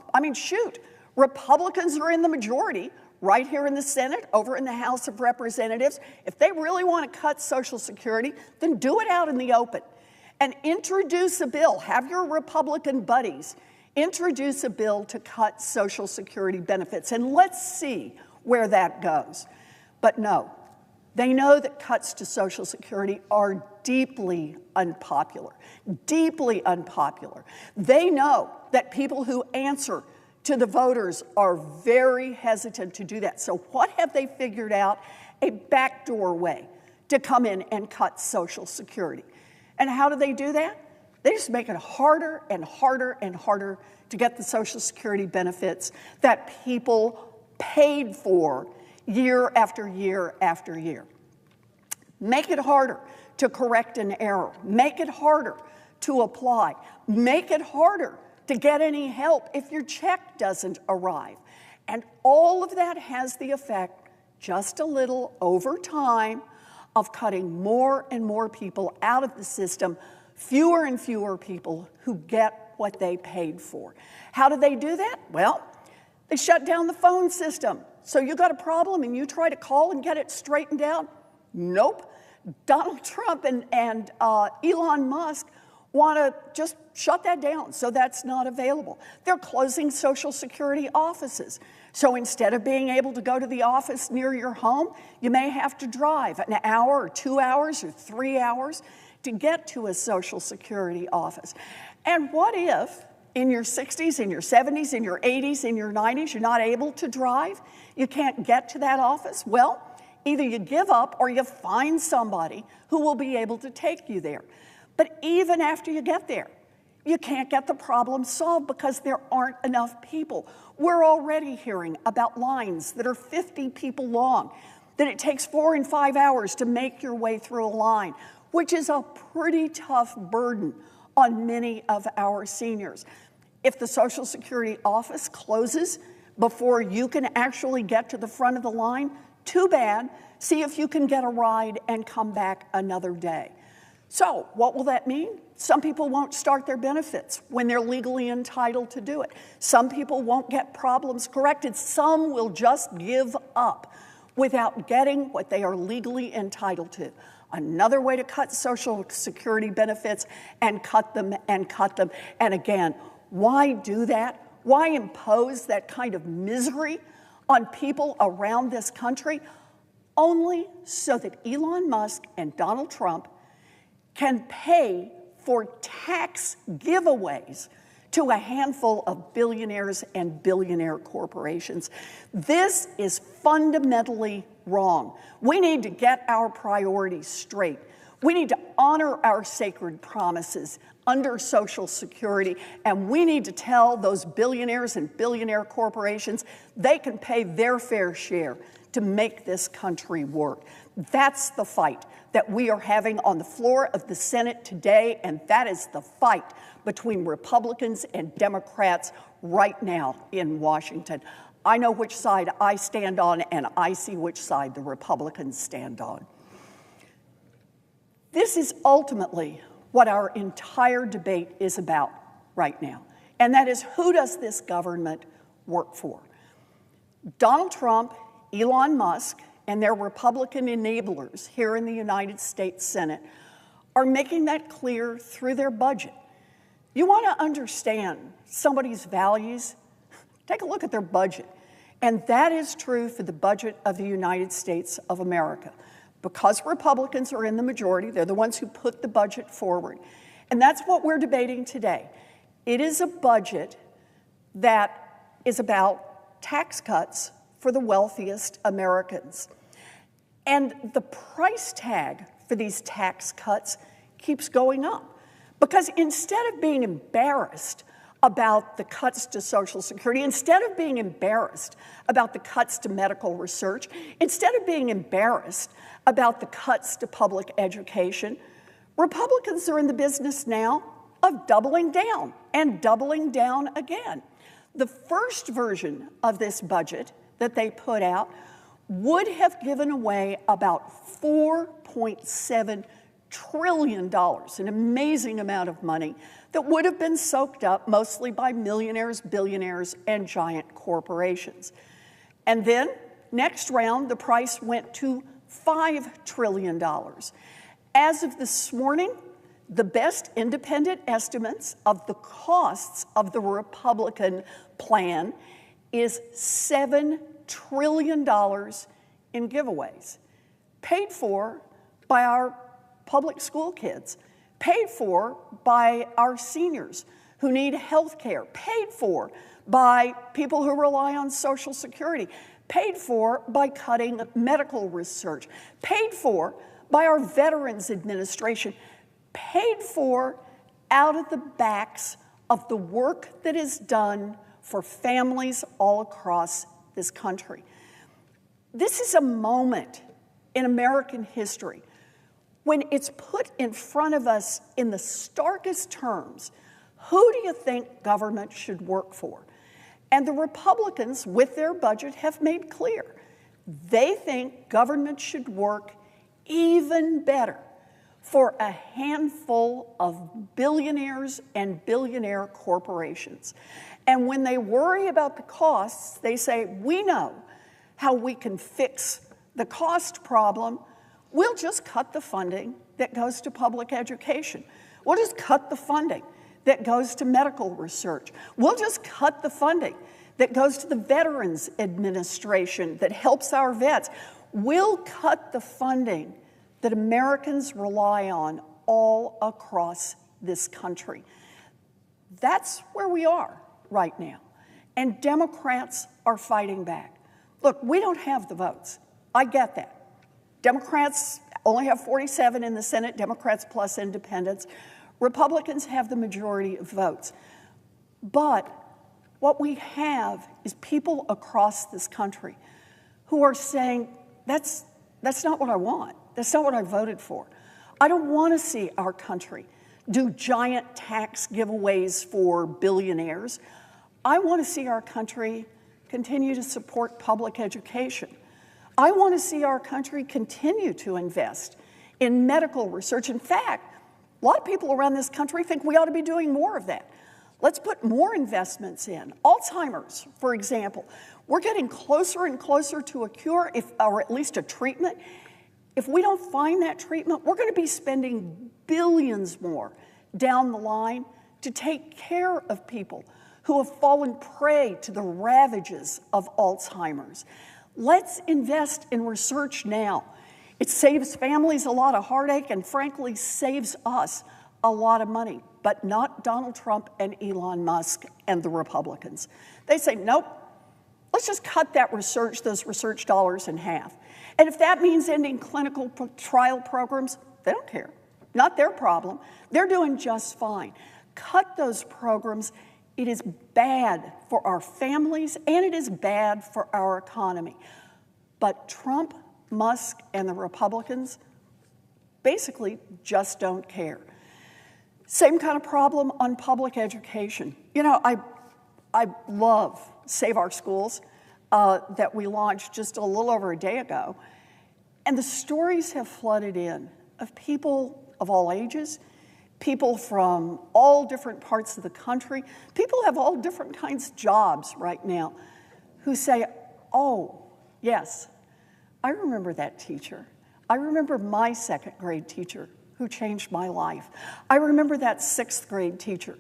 F: Republicans are in the majority right here in the Senate, over in the House of Representatives. If they really want to cut Social Security, then do it out in the open and introduce a bill. Have your Republican buddies introduce a bill to cut Social Security benefits, and let's see where that goes. But no, they know that cuts to Social Security are deeply unpopular, deeply unpopular. They know that people who answer to the voters are very hesitant to do that. So what have they figured out? A backdoor way to come in and cut Social Security. And how do they do that? They just make it harder and harder and harder to get the Social Security benefits that people paid for year after year after year. Make it harder to correct an error. Make it harder to apply. Make it harder to get any help if your check doesn't arrive. And all of that has the effect, just a little over time, of cutting more and more people out of the system, fewer and fewer people who get what they paid for. How do they do that? Well, they shut down the phone system. So you got a problem and you try to call and get it straightened out? Nope. Donald Trump and Elon Musk want to just shut that down, so that's not available. They're closing Social Security offices. So instead of being able to go to the office near your home, you may have to drive an hour or 2 hours or 3 hours to get to a Social Security office. And what if in your 60s, in your 70s, in your 80s, in your 90s, you're not able to drive? You can't get to that office? Well, either you give up or you find somebody who will be able to take you there. But even after you get there, you can't get the problem solved because there aren't enough people. We're already hearing about lines that are 50 people long, that it takes 4 and 5 hours to make your way through a line, which is a pretty tough burden on many of our seniors. If the Social Security office closes before you can actually get to the front of the line, too bad. See if you can get a ride and come back another day. So what will that mean? Some people won't start their benefits when they're legally entitled to do it. Some people won't get problems corrected. Some will just give up without getting what they are legally entitled to. Another way to cut Social Security benefits and cut them and cut them. And again, why do that? Why impose that kind of misery on people around this country? Only so that Elon Musk and Donald Trump can pay for tax giveaways to a handful of billionaires and billionaire corporations. This is fundamentally wrong. We need to get our priorities straight. We need to honor our sacred promises under Social Security, and we need to tell those billionaires and billionaire corporations they can pay their fair share to make this country work. That's the fight that we are having on the floor of the Senate today, and that is the fight between Republicans and Democrats right now in Washington. I know which side I stand on, and I see which side the Republicans stand on. This is ultimately what our entire debate is about right now, and that is, who does this government work for? Donald Trump, Elon Musk, and their Republican enablers here in the United States Senate are making that clear through their budget. You want to understand somebody's values? Take a look at their budget. And that is true for the budget of the United States of America. Because Republicans are in the majority, they're the ones who put the budget forward. And that's what we're debating today. It is a budget that is about tax cuts for the wealthiest Americans. And the price tag for these tax cuts keeps going up. Because instead of being embarrassed about the cuts to Social Security, instead of being embarrassed about the cuts to medical research, instead of being embarrassed about the cuts to public education, Republicans are in the business now of doubling down and doubling down again. The first version of this budget that they put out would have given away about $4.7 trillion, an amazing amount of money that would have been soaked up mostly by millionaires, billionaires, and giant corporations. And then, next round, the price went to $5 trillion. As of this morning, the best independent estimates of the costs of the Republican plan is $7 trillion in giveaways, paid for by our public school kids, paid for by our seniors who need health care, paid for by people who rely on Social Security, paid for by cutting medical research, paid for by our Veterans Administration, paid for out of the backs of the work that is done for families all across this country. This is a moment in American history when it's put in front of us in the starkest terms, who do you think government should work for? And the Republicans, with their budget, have made clear they think government should work even better for a handful of billionaires and billionaire corporations. And when they worry about the costs, they say, we know how we can fix the cost problem. We'll just cut the funding that goes to public education. We'll just cut the funding that goes to medical research. We'll just cut the funding that goes to the Veterans Administration that helps our vets. We'll cut the funding that Americans rely on all across this country. That's where we are right now. And Democrats are fighting back. Look, we don't have the votes. I get that. Democrats only have 47 in the Senate, Democrats plus independents. Republicans have the majority of votes. But what we have is people across this country who are saying, that's not what I want. That's not what I voted for. I don't want to see our country do giant tax giveaways for billionaires. I want to see our country continue to support public education. I want to see our country continue to invest in medical research. In fact, a lot of people around this country think we ought to be doing more of that. Let's put more investments in. Alzheimer's, for example. We're getting closer and closer to a cure, or at least a treatment. If we don't find that treatment, we're going to be spending billions more down the line to take care of people who have fallen prey to the ravages of Alzheimer's. Let's invest in research now. It saves families a lot of heartache and frankly saves us a lot of money, but not Donald Trump and Elon Musk and the Republicans. They say, nope, let's just cut that research, those research dollars in half. And if that means ending clinical trial programs, they don't care. Not their problem. They're doing just fine. Cut those programs. It is bad for our families and it is bad for our economy. But Trump, Musk, and the Republicans basically just don't care. Same kind of problem on public education. You know, I love Save Our Schools that we launched just a little over a day ago. And the stories have flooded in of people of all ages, people from all different parts of the country. People have all different kinds of jobs right now who say, oh, yes, I remember that teacher. I remember my second grade teacher who changed my life. I remember that sixth grade teacher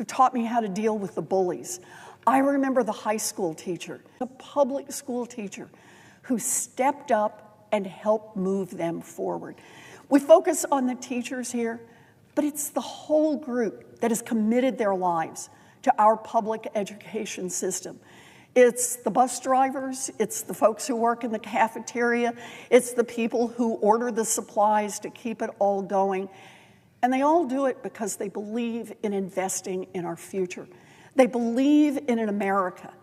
F: who taught me how to deal with the bullies. I remember the high school teacher, the public school teacher, who stepped up and helped move them forward. We focus on the teachers here, but it's the whole group that has committed their lives to our public education system. It's the bus drivers, it's the folks who work in the cafeteria, it's the people who order the supplies to keep it all going. And they all do it because they believe in investing in our future. They believe in an America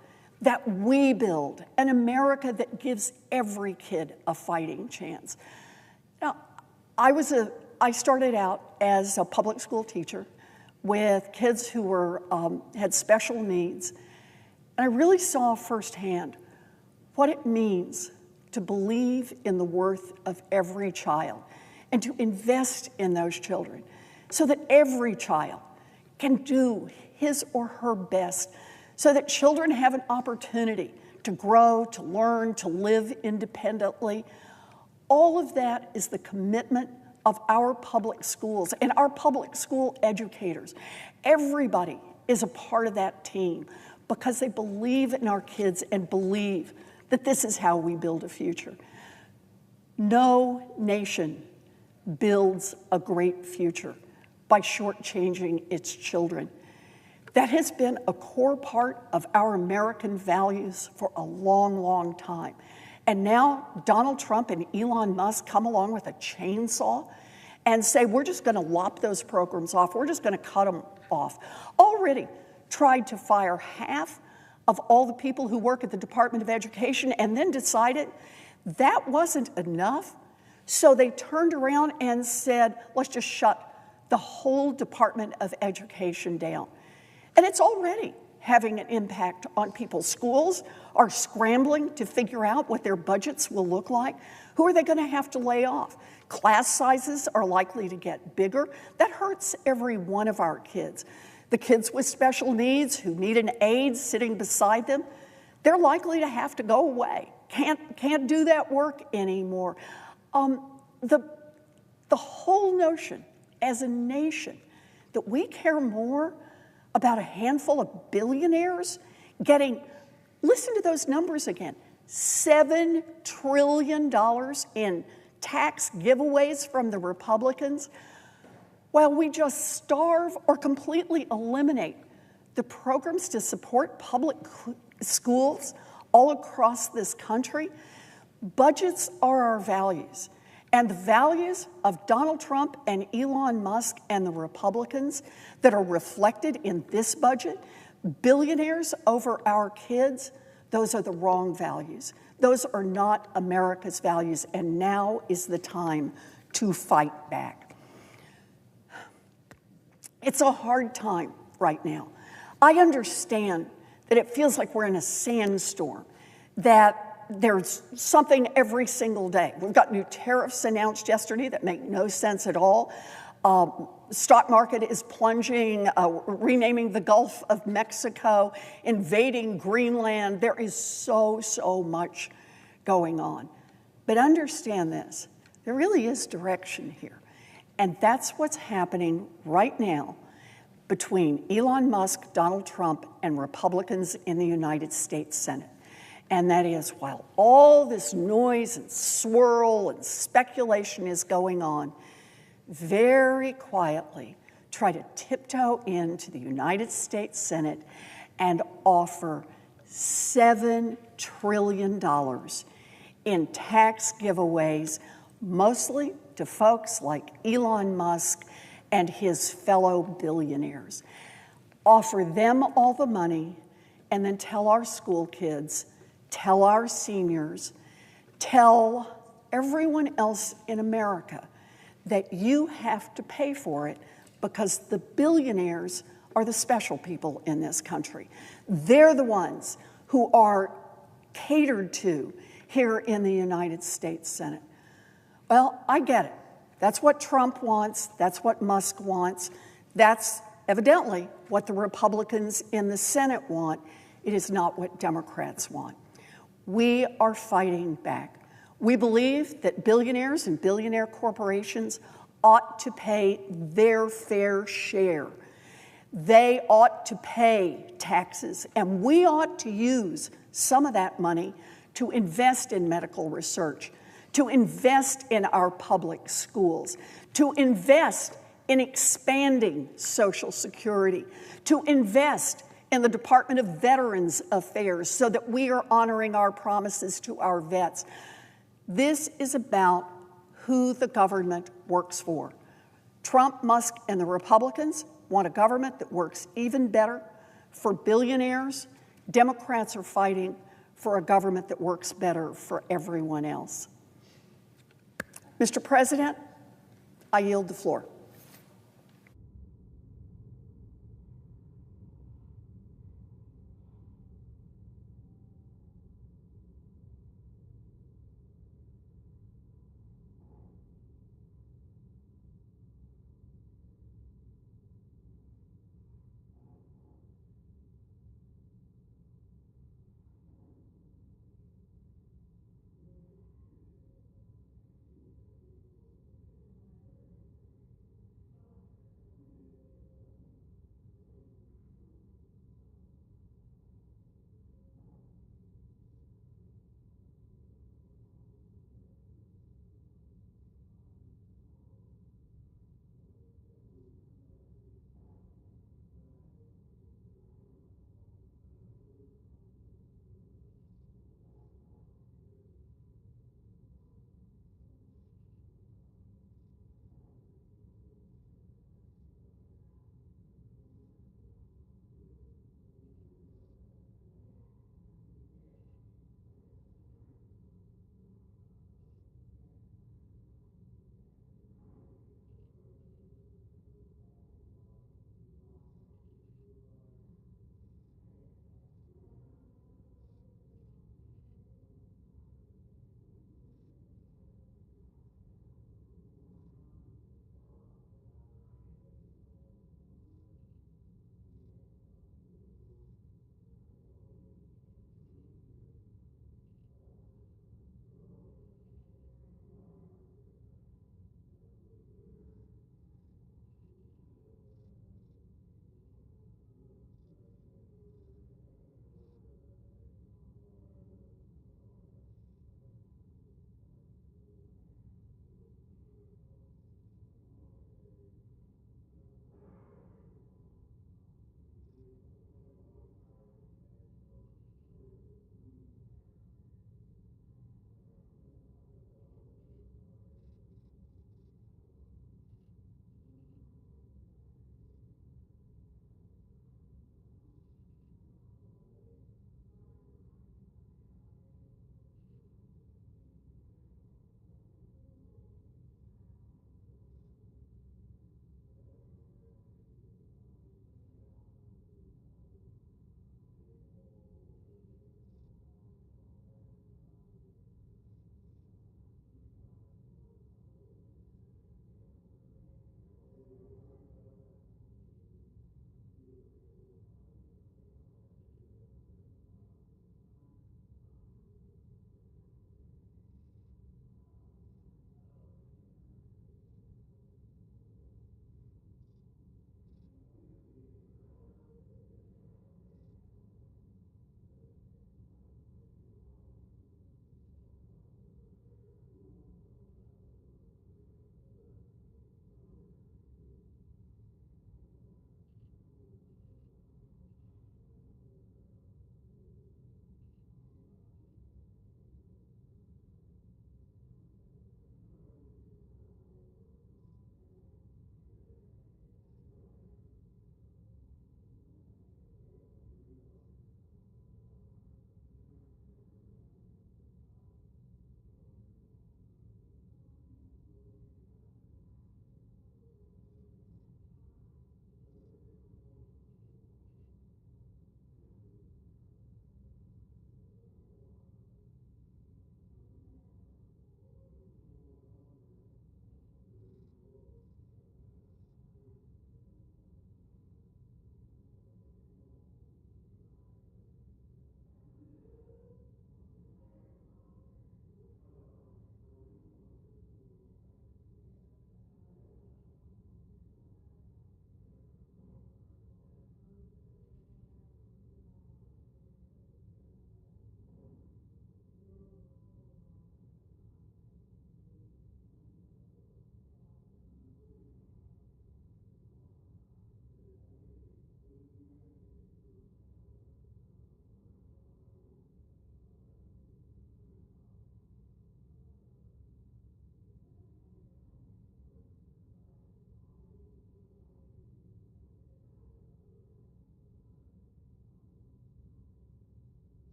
F: that we build, an America that gives every kid a fighting chance. Now, I started out as a public school teacher with kids who had special needs. And I really saw firsthand what it means to believe in the worth of every child and to invest in those children so that every child can do his or her best, so that children have an opportunity to grow, to learn, to live independently. All of that is the commitment of our public schools and our public school educators. Everybody is a part of that team because they believe in our kids and believe that this is how we build a future. No nation builds a great future by shortchanging its children. That has been a core part of our American values for a long, long time. And now Donald Trump and Elon Musk come along with a chainsaw and say, we're just going to lop those programs off. We're just going to cut them off. Already tried to fire half of all the people who work at the Department of Education and then decided that wasn't enough. So they turned around and said, let's just shut the whole Department of Education down. And it's already having an impact on people's schools, are scrambling to figure out what their budgets will look like. Who are they going to have to lay off? Class sizes are likely to get bigger. That hurts every one of our kids. The kids with special needs who need an aide sitting beside them, they're likely to have to go away. Can't do that work anymore. The whole notion as a nation that we care more about a handful of billionaires getting, listen to those numbers again, $7 trillion in tax giveaways from the Republicans, while we just starve or completely eliminate the programs to support public schools all across this country. Budgets are our values. And the values of Donald Trump and Elon Musk and the Republicans that are reflected in this budget, billionaires over our kids, those are the wrong values. Those are not America's values, and now is the time to fight back. It's a hard time right now. I understand that it feels like we're in a sandstorm, that there's something every single day. We've got new tariffs announced yesterday that make no sense at all. Stock market is plunging, renaming the Gulf of Mexico, invading Greenland. There is so much going on. But understand this, there really is direction here. And that's what's happening right now between Elon Musk, Donald Trump, and Republicans in the United States Senate. And that is, while all this noise and swirl and speculation is going on, very quietly try to tiptoe into the United States Senate and offer $7 trillion in tax giveaways, mostly to folks like Elon Musk and his fellow billionaires. Offer them all the money and then tell our school kids, tell our seniors, tell everyone else in America that you have to pay for it because the billionaires are the special people in this country. They're the ones who are catered to here in the United States Senate. Well, I get it. That's what Trump wants. That's what Musk wants. That's evidently what the Republicans in the Senate want. It is not what Democrats want. We are fighting back. We believe that billionaires and billionaire corporations ought to pay their fair share. They ought to pay taxes, and we ought to use some of that money to invest in medical research, to invest in our public schools, to invest in expanding Social Security, to invest in the Department of Veterans Affairs so that we are honoring our promises to our vets. This is about who the government works for. Trump, Musk, and the Republicans want a government that works even better for billionaires. Democrats are fighting for a government that works better for everyone else. Mr. President, I yield the floor.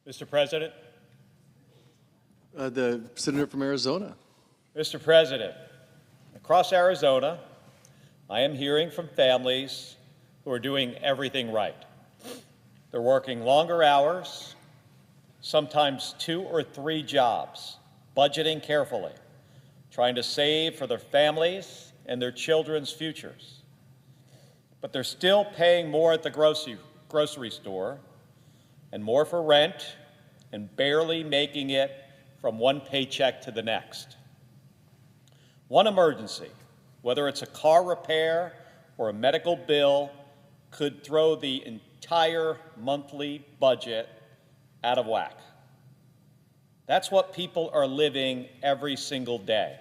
H: Mr. President.
G: The senator from Arizona.
H: Mr. President, across Arizona, I am hearing from families who are doing everything right. They're working longer hours, sometimes 2 or 3 jobs, budgeting carefully, trying to save for their families and their children's futures. But they're still paying more at the grocery store and more for rent and barely making it from one paycheck to the next. One emergency, whether it's a car repair or a medical bill, could throw the entire monthly budget out of whack. That's what people are living every single day.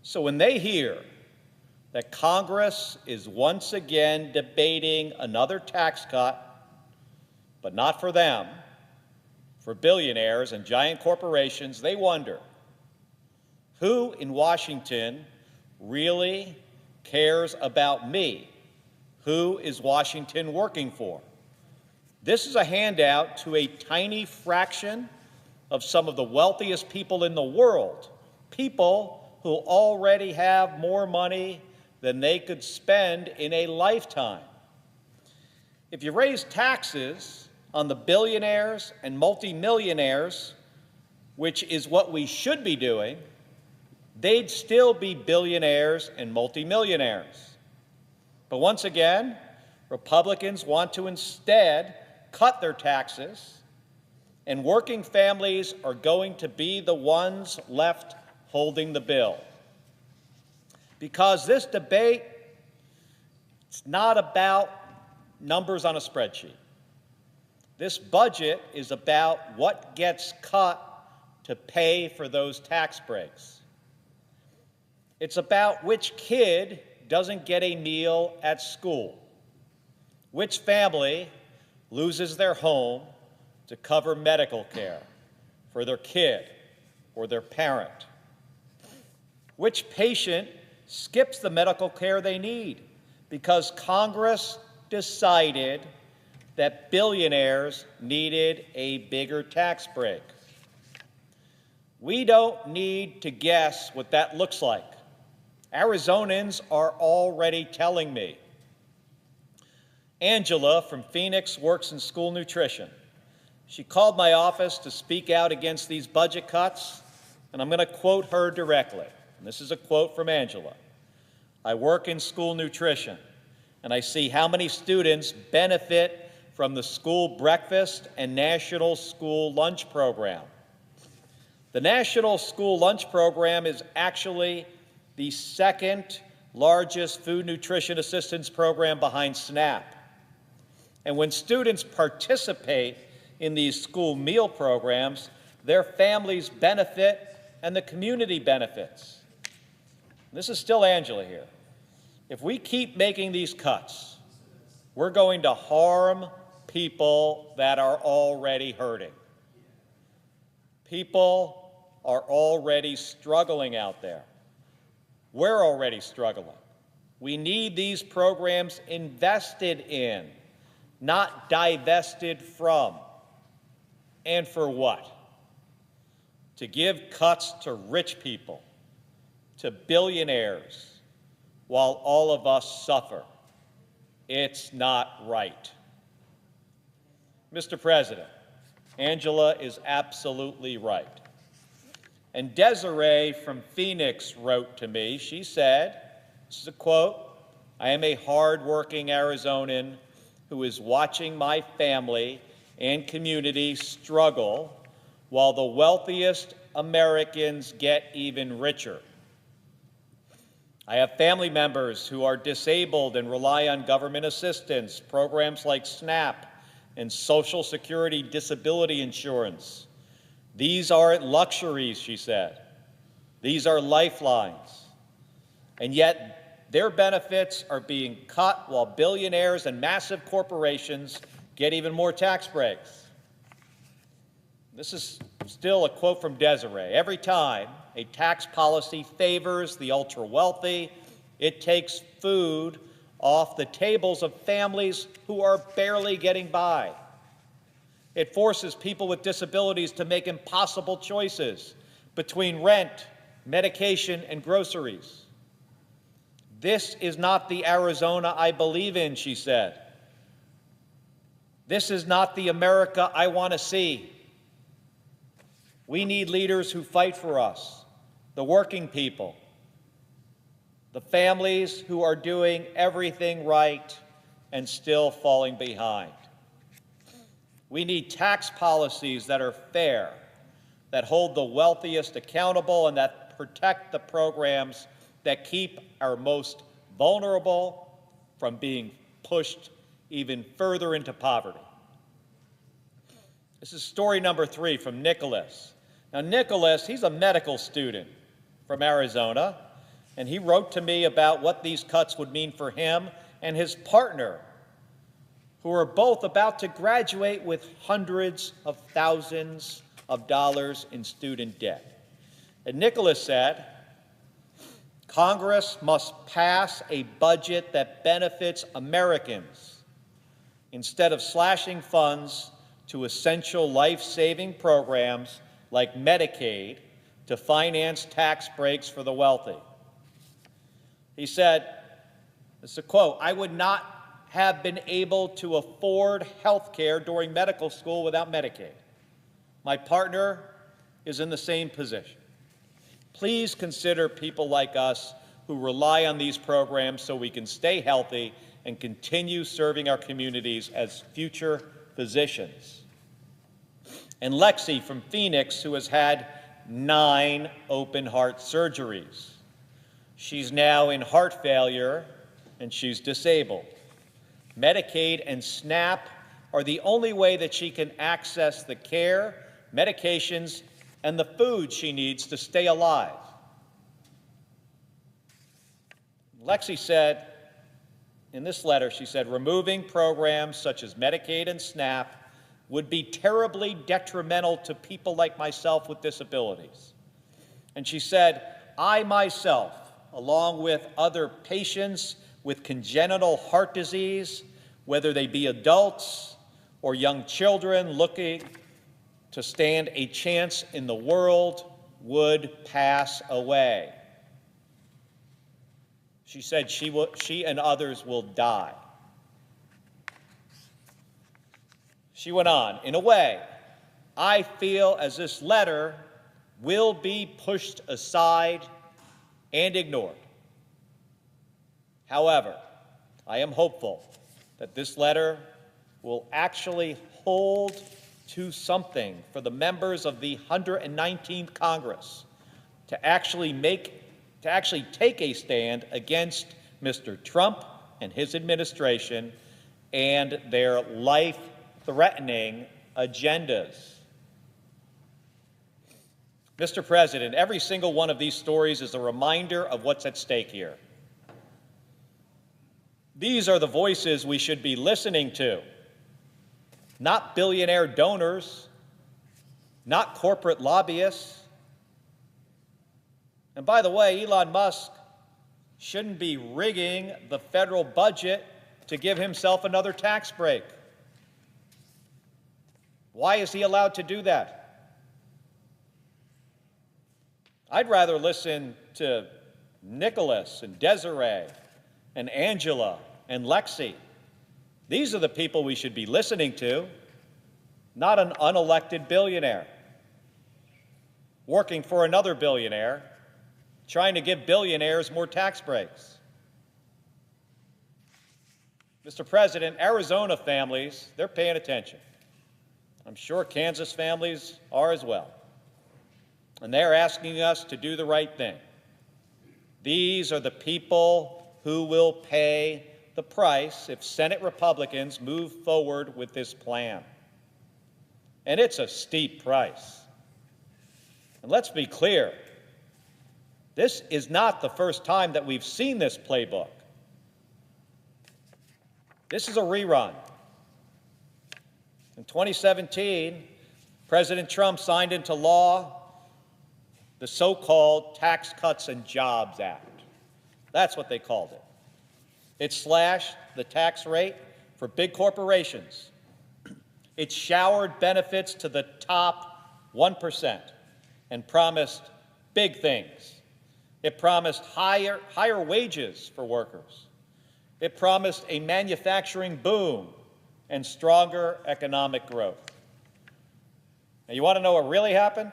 H: So when they hear that Congress is once again debating another tax cut, but not for them, for billionaires and giant corporations, they wonder, who in Washington really cares about me? Who is Washington working for? This is a handout to a tiny fraction of some of the wealthiest people in the world, people who already have more money than they could spend in a lifetime. If you raise taxes on the billionaires and multimillionaires, which is what we should be doing, they'd still be billionaires and multimillionaires. But once again, Republicans want to instead cut their taxes, and working families are going to be the ones left holding the bill. Because this debate, it's not about numbers on a spreadsheet. This budget is about what gets cut to pay for those tax breaks. It's about which kid doesn't get a meal at school, which family loses their home to cover medical care for their kid or their parent, which patient skips the medical care they need because Congress decided that billionaires needed a bigger tax break. We don't need to guess what that looks like. Arizonans are already telling me. Angela from Phoenix works in school nutrition. She called my office to speak out against these budget cuts, and I'm going to quote her directly. And this is a quote from Angela. "I work in school nutrition, and I see how many students benefit from the school breakfast and National School Lunch Program. The National School Lunch Program is actually the second largest food nutrition assistance program behind SNAP. And when students participate in these school meal programs, their families benefit and the community benefits." This is still Angela here. If we keep making these cuts, we're going to harm people that are already hurting. People are already struggling out there. We're already struggling. We need these programs invested in, not divested from. And for what? To give cuts to rich people, to billionaires, while all of us suffer. It's not right. Mr. President, Angela is absolutely right. And Desiree from Phoenix wrote to me. She said, this is a quote, "I am a hardworking Arizonan who is watching my family and community struggle while the wealthiest Americans get even richer. I have family members who are disabled and rely on government assistance, programs like SNAP and Social Security disability insurance. These aren't luxuries," she said. "These are lifelines. And yet their benefits are being cut while billionaires and massive corporations get even more tax breaks." This is still a quote from Desiree. "Every time a tax policy favors the ultra-wealthy, it takes food off the tables of families who are barely getting by. It forces people with disabilities to make impossible choices between rent, medication, and groceries. This is not the Arizona I believe in, she said. This is not the America I want to see. We need leaders who fight for us, the working people, the families who are doing everything right and still falling behind. We need tax policies that are fair, that hold the wealthiest accountable, and that protect the programs that keep our most vulnerable from being pushed even further into poverty. This is story number 3 from Nicholas. Now, Nicholas, he's a medical student from Arizona, and he wrote to me about what these cuts would mean for him and his partner, who are both about to graduate with hundreds of thousands of dollars in student debt. And Nicholas said, Congress must pass a budget that benefits Americans instead of slashing funds to essential life-saving programs like Medicaid to finance tax breaks for the wealthy. He said, this is a quote, "I would not have been able to afford health care during medical school without Medicaid. My partner is in the same position. Please consider people like us who rely on these programs so we can stay healthy and continue serving our communities as future physicians." And Lexi from Phoenix, who has had 9 open heart surgeries. She's now in heart failure and she's disabled. Medicaid and SNAP are the only way that she can access the care, medications, and the food she needs to stay alive. Lexi said, in this letter, she said, removing programs such as Medicaid and SNAP would be terribly detrimental to people like myself with disabilities. And she said, I myself, along with other patients with congenital heart disease, whether they be adults or young children looking to stand a chance in the world, would pass away. She said she and others will die. She went on, in a way, I feel as this letter will be pushed aside and ignored. However, I am hopeful that this letter will actually hold to something for the members of the 119th Congress to actually take a stand against Mr. Trump and his administration and their life-threatening agendas. Mr. President, every single one of these stories is a reminder of what's at stake here. These are the voices we should be listening to, not billionaire donors, not corporate lobbyists. And by the way, Elon Musk shouldn't be rigging the federal budget to give himself another tax break. Why is he allowed to do that? I'd rather listen to Nicholas and Desiree and Angela and Lexi. These are the people we should be listening to, not an unelected billionaire working for another billionaire, trying to give billionaires more tax breaks. Mr. President, Arizona families, they're paying attention. I'm sure Kansas families are as well. And they're asking us to do the right thing. These are the people who will pay the price if Senate Republicans move forward with this plan. And it's a steep price. And let's be clear, this is not the first time that we've seen this playbook. This is a rerun. In 2017, President Trump signed into law the so-called Tax Cuts and Jobs Act. That's what they called it. It slashed the tax rate for big corporations It showered benefits to the top 1% and promised big things. It promised higher wages for workers. It promised a manufacturing boom and stronger economic growth. Now, you want to know what really happened?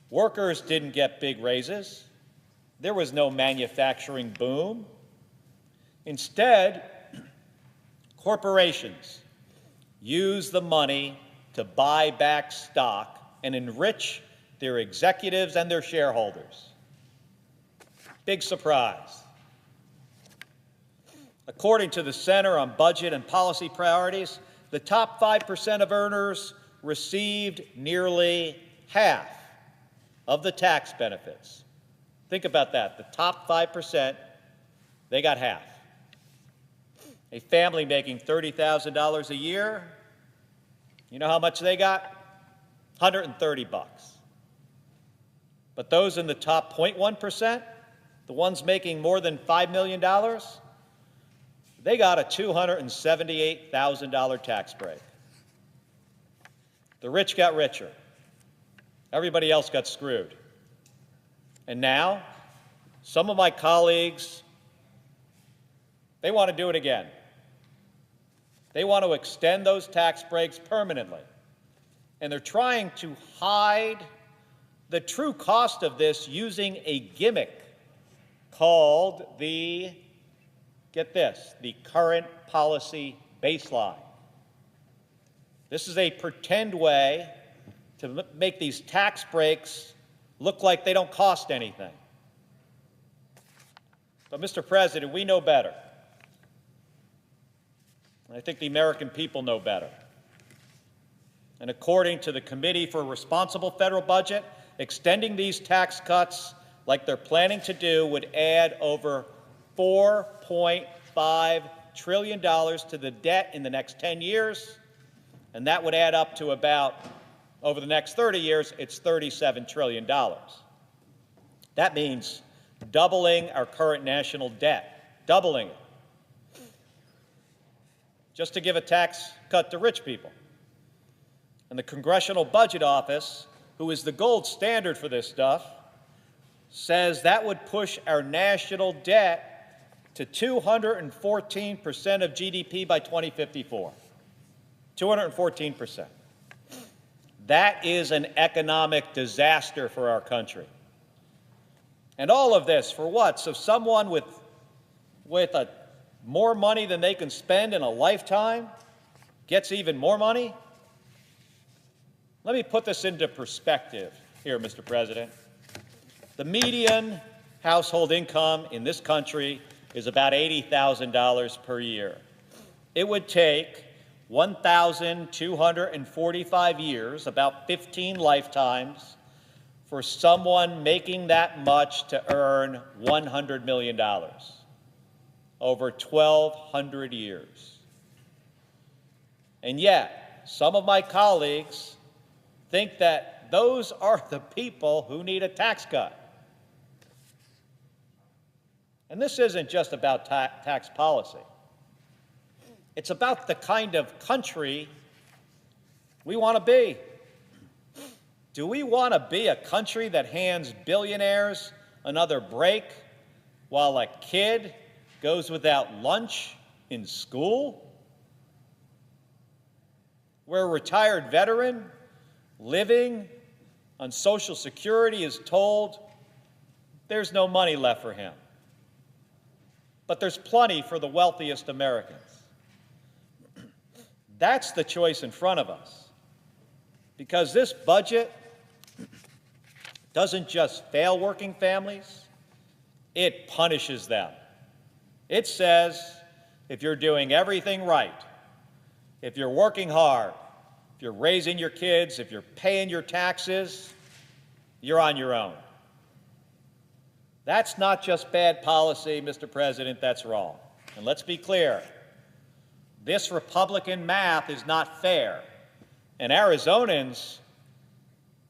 H: Workers didn't get big raises. There was no manufacturing boom. Instead, corporations used the money to buy back stock and enrich their executives and their shareholders. Big surprise. According to the Center on Budget and Policy Priorities, the top 5% of earners received nearly half of the tax benefits. Think about that. The top 5%, they got half. A family making $30,000 a year, you know how much they got? $130. But those in the top 0.1%, the ones making more than $5 million, they got a $278,000 tax break. The rich got richer. Everybody else got screwed. And now, some of my colleagues, they want to do it again. They want to extend those tax breaks permanently. And they're trying to hide the true cost of this using a gimmick called the, get this, the current policy baseline. This is a pretend way to make these tax breaks look like they don't cost anything. But, Mr. President, we know better. And I think the American people know better. And according to the Committee for a Responsible Federal Budget, extending these tax cuts like they're planning to do would add over $4.5 trillion to the debt in the next 10 years, and that would add up to about, over the next 30 years, it's $37 trillion. That means doubling our current national debt, doubling it, just to give a tax cut to rich people. And the Congressional Budget Office, who is the gold standard for this stuff, says that would push our national debt to 214% of GDP by 2054. 214%. That is an economic disaster for our country. And all of this for what? So someone with more money than they can spend in a lifetime gets even more money? Let me put this into perspective here, Mr. President. The median household income in this country is about $80,000 per year. It would take 1,245 years, about 15 lifetimes, for someone making that much to earn $100 million, over 1,200 years. And yet, some of my colleagues think that those are the people who need a tax cut. And this isn't just about tax policy. It's about the kind of country we want to be. Do we want to be a country that hands billionaires another break while a kid goes without lunch in school? Where a retired veteran living on Social Security is told there's no money left for him. But there's plenty for the wealthiest Americans. That's the choice in front of us. Because this budget doesn't just fail working families, it punishes them. It says, if you're doing everything right, if you're working hard, if you're raising your kids, if you're paying your taxes, you're on your own. That's not just bad policy, Mr. President, that's wrong. And let's be clear, this Republican math is not fair. And Arizonans,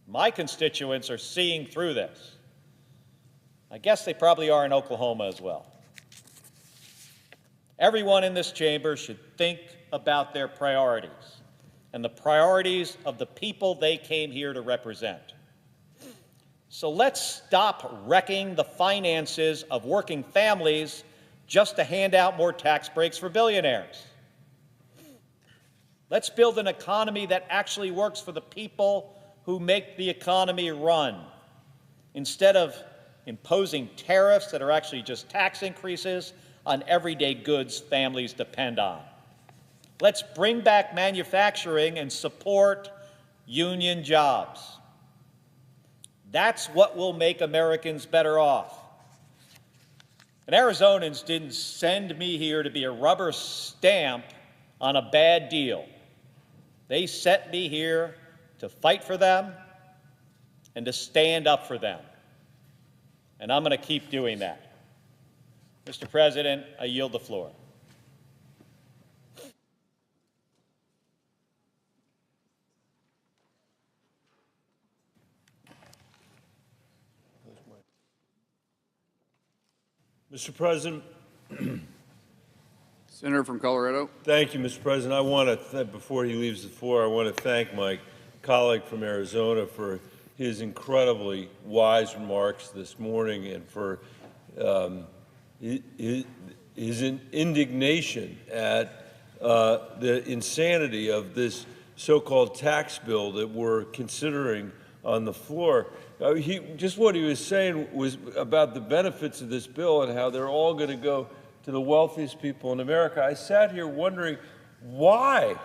H: my constituents, are seeing through this. I guess they probably are in Oklahoma as well. Everyone in this chamber should think about their priorities and the priorities of the people they came here to represent. So let's stop wrecking the finances of working families just to hand out more tax breaks for billionaires. Let's build an economy that actually works for the people who make the economy run, instead of imposing tariffs that are actually just tax increases on everyday goods families depend on. Let's bring back manufacturing and support union jobs. That's what will make Americans better off. And Arizonans didn't send me here to be a rubber stamp on a bad deal. They sent me here to fight for them and to stand up for them. And I'm going to keep doing that. Mr. President, I yield the floor.
I: Mr. President.
G: Senator from Colorado.
I: Thank you, Mr. President. I want to, before he leaves the floor, I want to thank my colleague from Arizona for his incredibly wise remarks this morning and for his indignation at the insanity of this so-called tax bill that we're considering on the floor. Just what he was saying was about the benefits of this bill and how they're all going to go to the wealthiest people in America. I sat here wondering, why?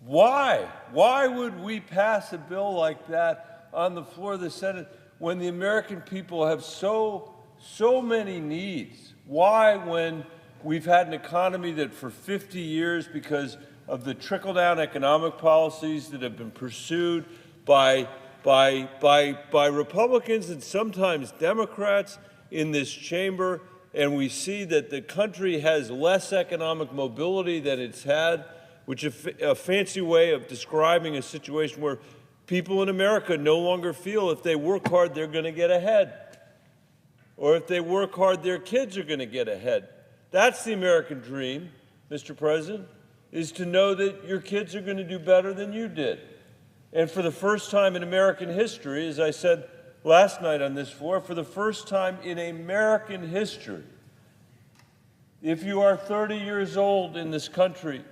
I: Why would we pass a bill like that on the floor of the Senate when the American people have so many needs? Why, when we've had an economy that for 50 years, because of the trickle-down economic policies that have been pursued by Republicans and sometimes Democrats in this chamber, and we see that the country has less economic mobility than it's had, which is a fancy way of describing a situation where people in America no longer feel if they work hard they're going to get ahead, or if they work hard their kids are going to get ahead. That's the American dream, Mr. President, is to know that your kids are going to do better than you did. And for the first time in American history, as I said last night on this floor, for the first time in American history, if you are 30 years old in this country,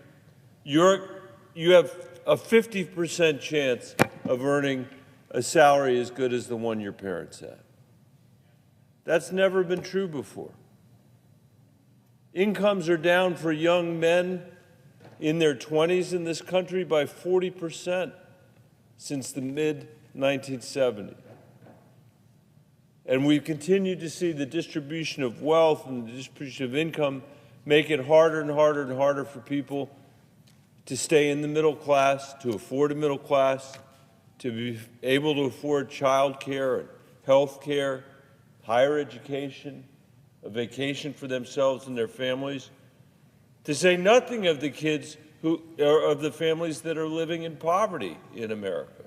I: you have a 50% chance of earning a salary as good as the one your parents had. That's never been true before. Incomes are down for young men in their 20s in this country by 40%. Since the mid-1970s. And we've continued to see the distribution of wealth and the distribution of income make it harder and harder and harder for people to stay in the middle class, to afford a middle class, to be able to afford child care and health care, higher education, a vacation for themselves and their families, to say nothing of the kids of the families that are living in poverty in America.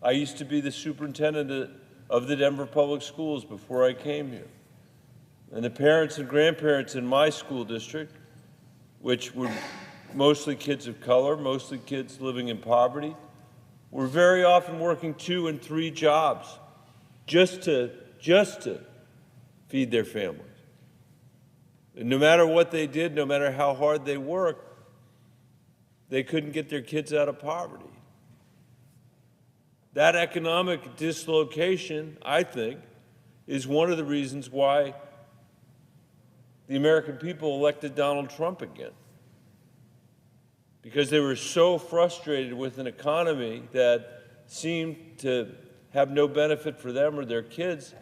I: I used to be the superintendent of the Denver Public Schools before I came here. And the parents and grandparents in my school district, which were mostly kids of color, mostly kids living in poverty, were very often working 2 and 3 jobs just to feed their families. And no matter what they did, no matter how hard they worked, they couldn't get their kids out of poverty. That economic dislocation, I think, is one of the reasons why the American people elected Donald Trump again. Because they were so frustrated with an economy that seemed to have no benefit for them or their kids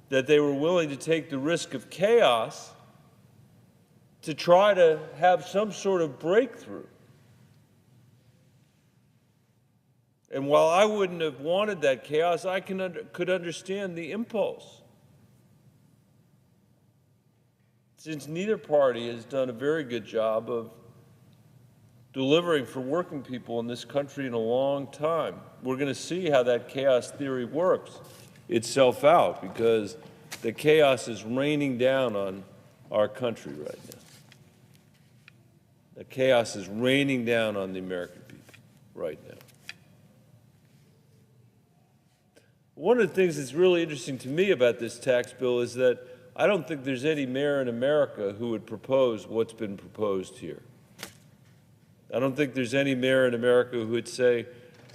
I: that they were willing to take the risk of chaos to try to have some sort of breakthrough. And while I wouldn't have wanted that chaos, I could understand the impulse. Since neither party has done a very good job of delivering for working people in this country in a long time, we're going to see how that chaos theory works itself out, because the chaos is raining down on our country right now. The chaos is raining down on the American people. right now. One of the things that's really interesting to me about this tax bill is that I don't think there's any mayor in America who would propose what's been proposed here. I don't think there's any mayor in America who would say,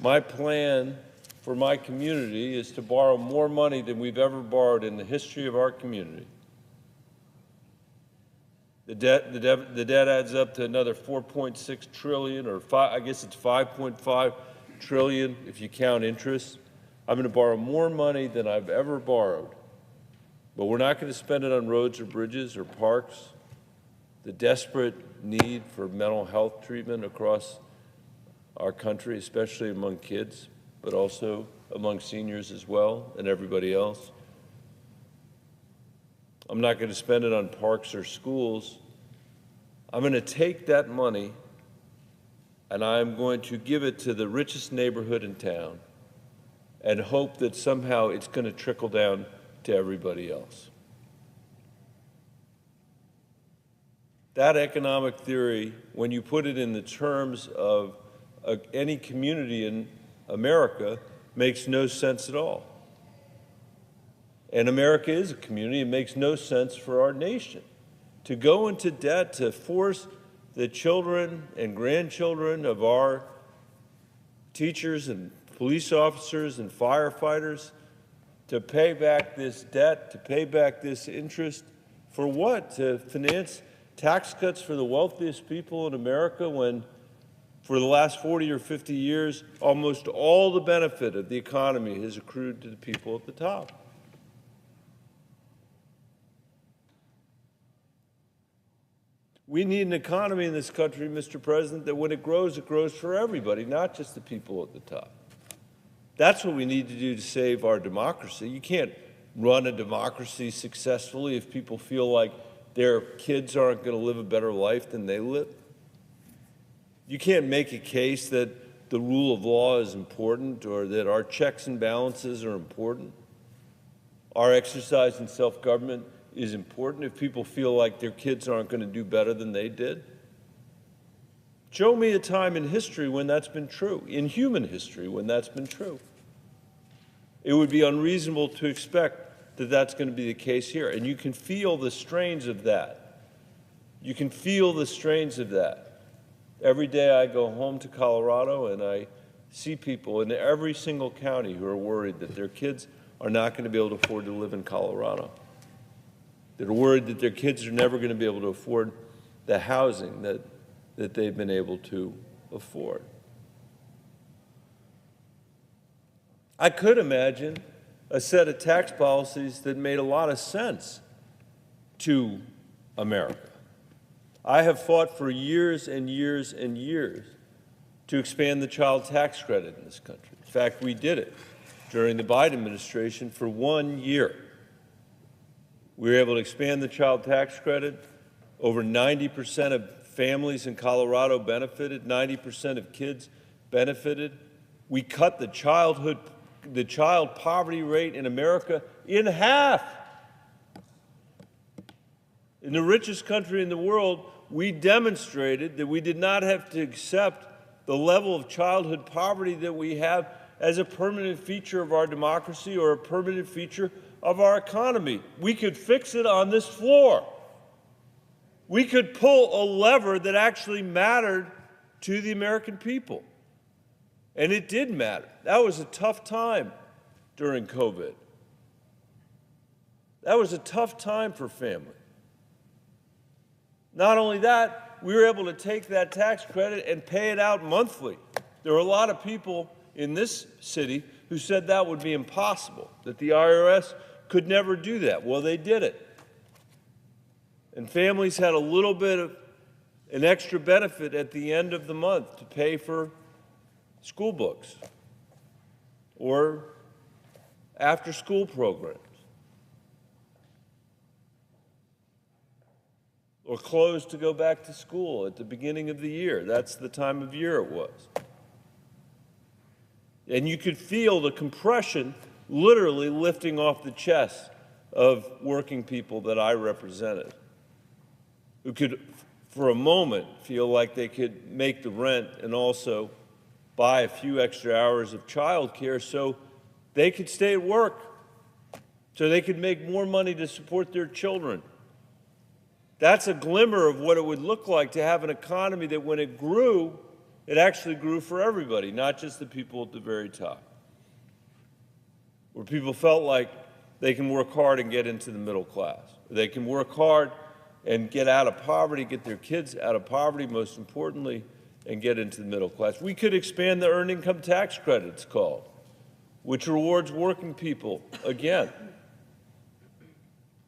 I: my plan for my community is to borrow more money than we've ever borrowed in the history of our community. The debt adds up to another 4.6 trillion, or I guess it's 5.5 trillion if you count interest. I'm going to borrow more money than I've ever borrowed, but we're not going to spend it on roads or bridges or parks. The desperate need for mental health treatment across our country, especially among kids, but also among seniors as well, and everybody else. I'm not going to spend it on parks or schools. I'm going to take that money and I'm going to give it to the richest neighborhood in town and hope that somehow it's going to trickle down to everybody else. That economic theory, when you put it in the terms of any community in America, makes no sense at all. And America is a community. It makes no sense for our nation to go into debt, to force the children and grandchildren of our teachers and police officers and firefighters to pay back this debt, to pay back this interest. For what? To finance tax cuts for the wealthiest people in America when, for the last 40 or 50 years, almost all the benefit of the economy has accrued to the people at the top. We need an economy in this country, Mr. President, that when it grows for everybody, not just the people at the top. That's what we need to do to save our democracy. You can't run a democracy successfully if people feel like their kids aren't going to live a better life than they live. You can't make a case that the rule of law is important or that our checks and balances are important. Our exercise in self-government is important if people feel like their kids aren't going to do better than they did. Show me a time in history when that's been true, in human history when that's been true. It would be unreasonable to expect that that's going to be the case here. And you can feel the strains of that. You can feel the strains of that. Every day I go home to Colorado and I see people in every single county who are worried that their kids are not going to be able to afford to live in Colorado. That are worried that their kids are never going to be able to afford the housing that they've been able to afford. I could imagine a set of tax policies that made a lot of sense to America. I have fought for years and years and years to expand the child tax credit in this country. In fact, we did it during the Biden administration for 1 year. We were able to expand the child tax credit. Over 90% of families in Colorado benefited, 90% of kids benefited. We cut the child poverty rate in America in half. In the richest country in the world, we demonstrated that we did not have to accept the level of childhood poverty that we have as a permanent feature of our democracy or a permanent feature of our economy. We could fix it on this floor. We could pull a lever that actually mattered to the American people. And it did matter. That was a tough time during COVID. That was a tough time for family. Not only that, we were able to take that tax credit and pay it out monthly. There were a lot of people in this city who said that would be impossible, that the IRS could never do that. Well, they did it. And families had a little bit of an extra benefit at the end of the month to pay for school books or after-school programs or clothes to go back to school at the beginning of the year. That's the time of year it was. And you could feel the compression literally lifting off the chests of working people that I represented, who could, for a moment, feel like they could make the rent and also buy a few extra hours of childcare so they could stay at work, so they could make more money to support their children. That's a glimmer of what it would look like to have an economy that when it grew, it actually grew for everybody, not just the people at the very top. Where people felt like they can work hard and get into the middle class. They can work hard and get out of poverty, get their kids out of poverty, most importantly, and get into the middle class. We could expand the earned income tax credit, it's called, which rewards working people again.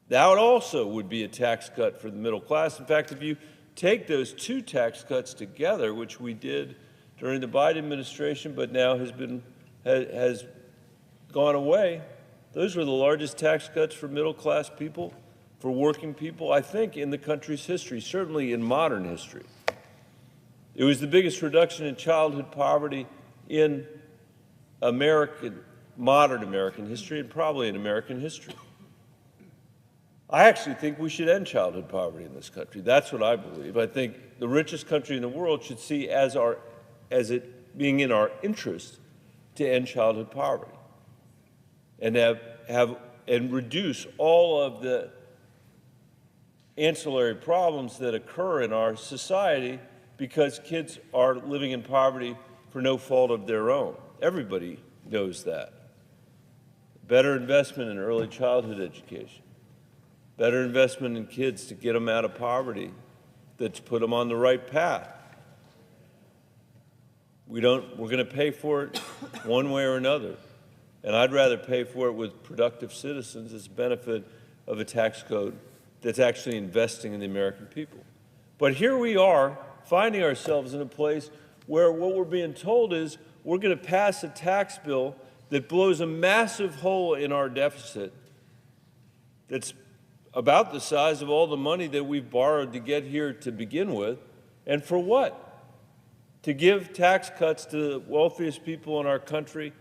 I: That also would be a tax cut for the middle class. In fact, if you take those two tax cuts together, which we did during the Biden administration, but now has gone away, those were the largest tax cuts for middle class people, for working people, I think, in the country's history, certainly in modern history. It was the biggest reduction in childhood poverty in modern American history, and probably in American history. I actually think we should end childhood poverty in this country. That's what I believe. I think the richest country in the world should see as it being in our interest to end childhood poverty and and reduce all of the ancillary problems that occur in our society because kids are living in poverty for no fault of their own. Everybody knows that. Better investment in early childhood education. Better investment in kids to get them out of poverty, that's put them on the right path. We're going to pay for it one way or another. And I'd rather pay for it with productive citizens as a benefit of a tax code that's actually investing in the American people. But here we are finding ourselves in a place where what we're being told is we're going to pass a tax bill that blows a massive hole in our deficit that's about the size of all the money that we've borrowed to get here to begin with. And for what? To give tax cuts to the wealthiest people in our country,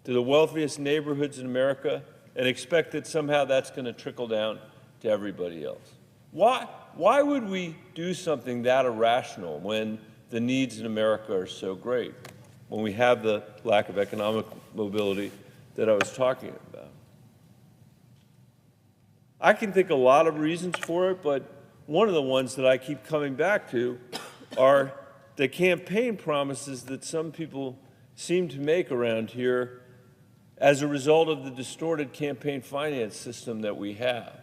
I: to the wealthiest neighborhoods in America, and expect that somehow that's going to trickle down to everybody else. Why would we do something that irrational when the needs in America are so great, when we have the lack of economic mobility that I was talking about? I can think a lot of reasons for it, but one of the ones that I keep coming back to are the campaign promises that some people seem to make around here as a result of the distorted campaign finance system that we have.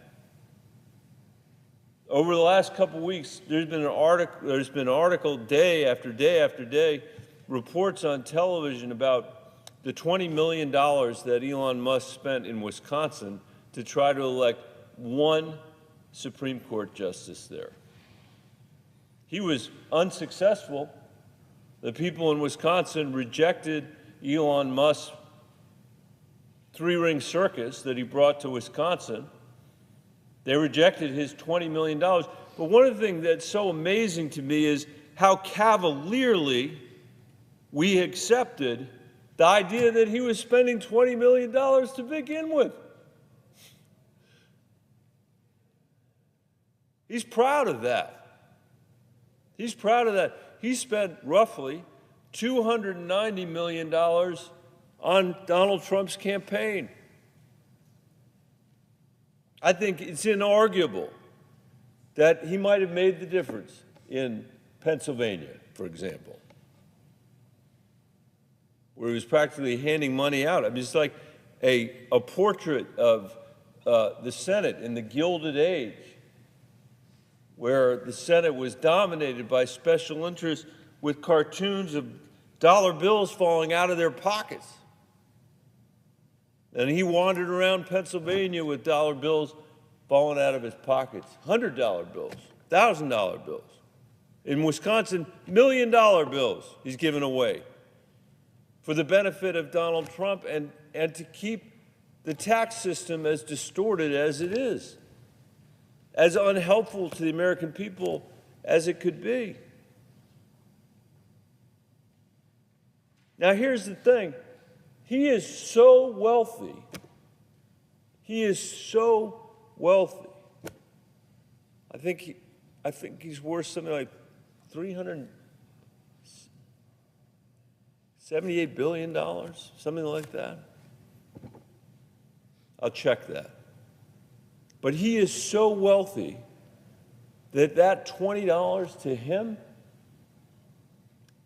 I: Over the last couple of weeks, there's been an article day after day after day, reports on television about the $20 million that Elon Musk spent in Wisconsin to try to elect one Supreme Court justice there. He was unsuccessful. The people in Wisconsin rejected Elon Musk's three-ring circus that he brought to Wisconsin. They rejected his $20 million. But one of the things that's so amazing to me is how cavalierly we accepted the idea that he was spending $20 million to begin with. He's proud of that. He's proud of that. He spent roughly $290 million on Donald Trump's campaign. I think it's inarguable that he might have made the difference in Pennsylvania, for example, where he was practically handing money out. I mean, it's like a portrait of the Senate in the Gilded Age, where the Senate was dominated by special interests with cartoons of dollar bills falling out of their pockets. And he wandered around Pennsylvania with dollar bills falling out of his pockets, $100 bills, $1,000 bills. In Wisconsin, $1 million bills he's given away for the benefit of Donald Trump and to keep the tax system as distorted as it is, as unhelpful to the American people as it could be. Now, here's the thing. He is so wealthy. He is so wealthy. I think he's worth something like $78 billion, something like that. I'll check that. But he is so wealthy that that $20 to him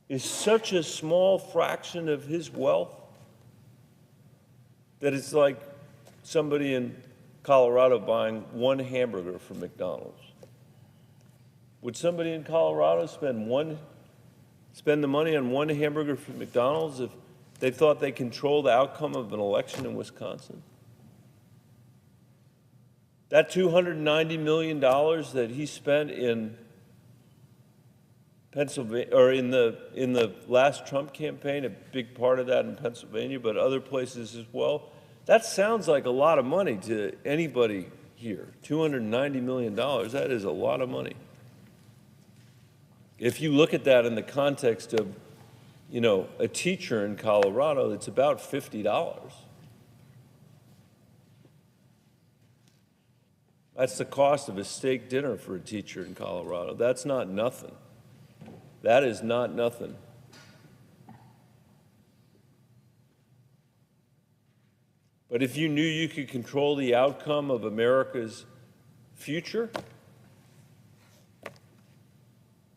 I: is such a small fraction of his wealth that it's like somebody in Colorado buying one hamburger from McDonald's. Would somebody in Colorado spend the money on one hamburger from McDonald's if they thought they controlled the outcome of an election in Wisconsin? That $290 million that he spent in Pennsylvania, or in the last Trump campaign, a big part of that in Pennsylvania, but other places as well, that sounds like a lot of money to anybody here. $290 million, that is a lot of money. If you look at that in the context of, a teacher in Colorado, it's about $50. That's the cost of a steak dinner for a teacher in Colorado. That's not nothing. That is not nothing. But if you knew you could control the outcome of America's future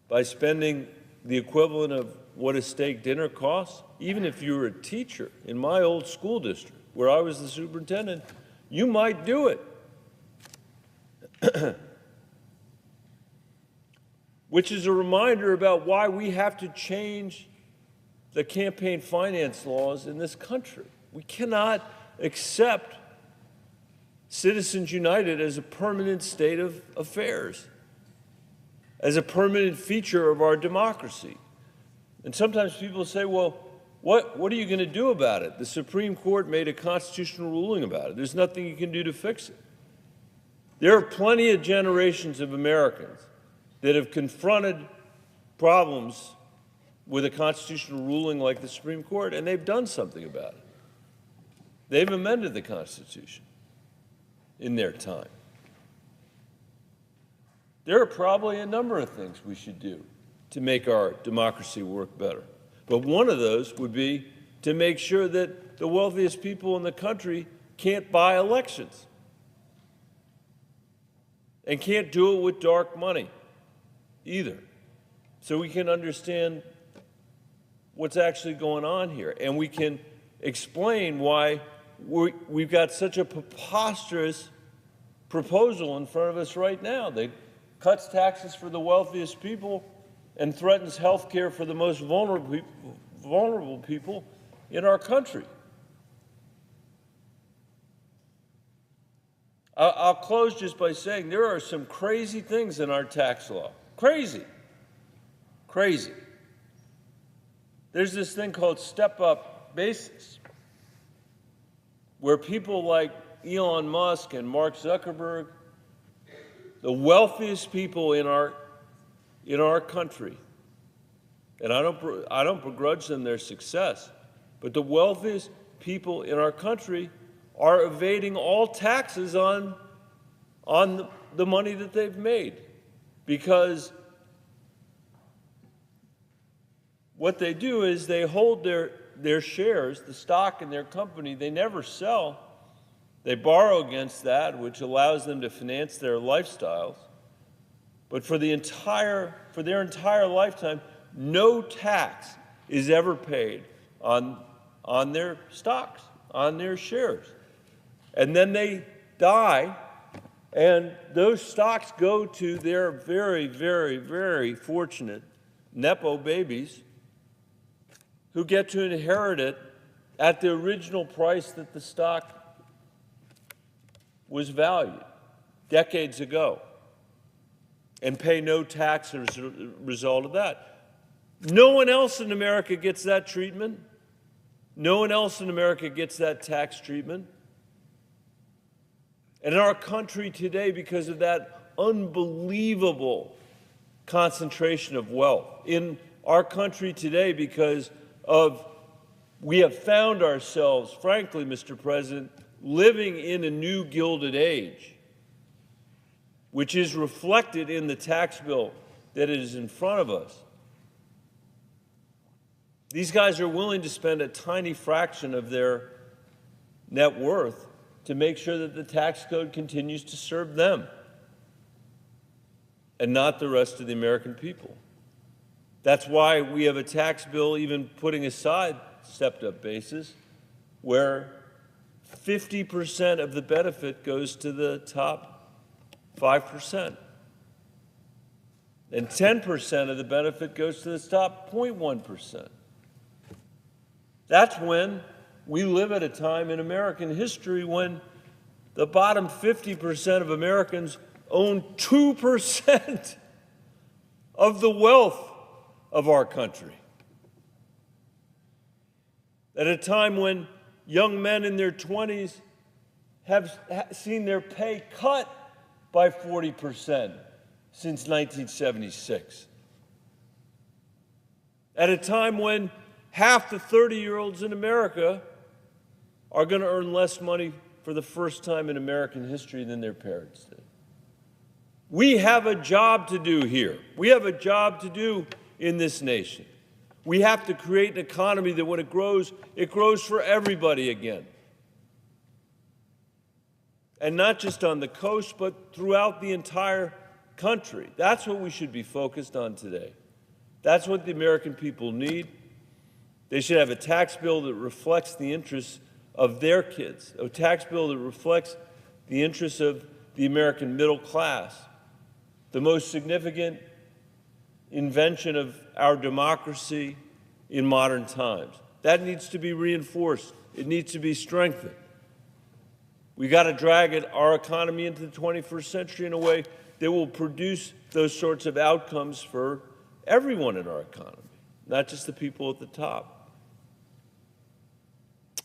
I: by spending the equivalent of what a steak dinner costs, even if you were a teacher in my old school district where I was the superintendent, you might do it. Which is a reminder about why we have to change the campaign finance laws in this country. We cannot accept Citizens United as a permanent state of affairs, as a permanent feature of our democracy. And sometimes people say, well, what are you going to do about it? The Supreme Court made a constitutional ruling about it. There's nothing you can do to fix it. There are plenty of generations of Americans that have confronted problems with a constitutional ruling like the Supreme Court, and they've done something about it. They've amended the Constitution in their time. There are probably a number of things we should do to make our democracy work better. But one of those would be to make sure that the wealthiest people in the country can't buy elections and can't do it with dark money either. So we can understand what's actually going on here, and we can explain why we've got such a preposterous proposal in front of us right now that cuts taxes for the wealthiest people and threatens health care for the most vulnerable people in our country. I'll close just by saying there are some crazy things in our tax law. Crazy. Crazy. There's this thing called step-up basis, where people like Elon Musk and Mark Zuckerberg, the wealthiest people in our country, and I don't begrudge them their success, but the wealthiest people in our country are evading all taxes on the money that they've made, because what they do is they hold their shares, the stock in their company, they never sell. They borrow against that, which allows them to finance their lifestyles. But for their entire lifetime, no tax is ever paid on their stocks, on their shares. And then they die, and those stocks go to their very, very, very fortunate Nepo babies who get to inherit it at the original price that the stock was valued decades ago and pay no tax as a result of that. No one else in America gets that treatment. No one else in America gets that tax treatment. And in our country today, because of that unbelievable concentration of wealth, in our country today, because we have found ourselves, frankly, Mr. President, living in a new Gilded Age, which is reflected in the tax bill that is in front of us. These guys are willing to spend a tiny fraction of their net worth to make sure that the tax code continues to serve them and not the rest of the American people. That's why we have a tax bill, even putting aside stepped-up basis, where 50% of the benefit goes to the top 5%. And 10% of the benefit goes to the top 0.1%. That's when we live at a time in American history when the bottom 50% of Americans own 2% of the wealth of our country. At a time when young men in their 20s have seen their pay cut by 40% since 1976. At a time when half the 30-year-olds in America are going to earn less money for the first time in American history than their parents did. We have a job to do here. We have a job to do in this nation. We have to create an economy that when it grows for everybody again. And not just on the coast, but throughout the entire country. That's what we should be focused on today. That's what the American people need. They should have a tax bill that reflects the interests of their kids, a tax bill that reflects the interests of the American middle class, the most significant invention of our democracy in modern times. That needs to be reinforced. It needs to be strengthened. We got to drag our economy into the 21st century in a way that will produce those sorts of outcomes for everyone in our economy, not just the people at the top.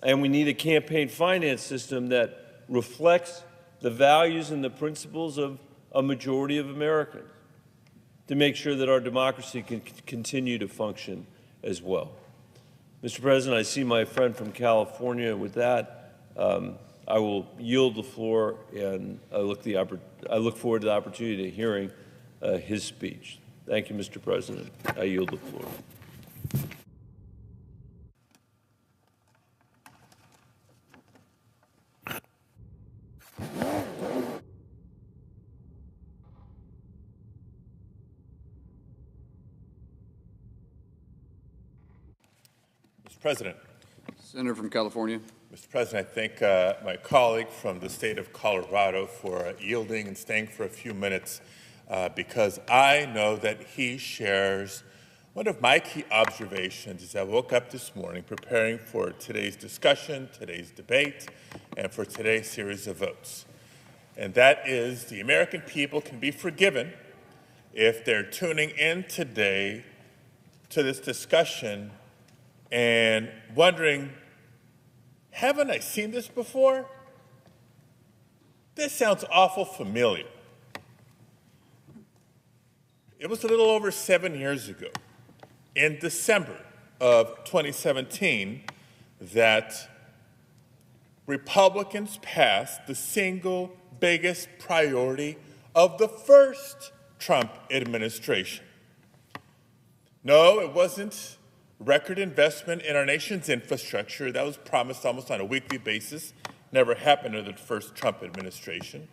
I: And we need a campaign finance system that reflects the values and the principles of a majority of Americans to make sure that our democracy can continue to function as well. Mr. President, I see my friend from California. With that, I will yield the floor, and I look forward to the opportunity of hearing his speech. Thank you, Mr. President. I yield the floor.
J: Mr. President.
G: Senator from California.
J: Mr. President, I thank my colleague from the state of Colorado for yielding and staying for a few minutes because I know that he shares one of my key observations as I woke up this morning preparing for today's discussion, today's debate, and for today's series of votes. And that is the American people can be forgiven if they're tuning in today to this discussion and wondering, haven't I seen this before? This sounds awful familiar. It was a little over 7 years ago, in December of 2017, that Republicans passed the single biggest priority of the first Trump administration. No, it wasn't record investment in our nation's infrastructure. That was promised almost on a weekly basis. Never happened under the first Trump administration.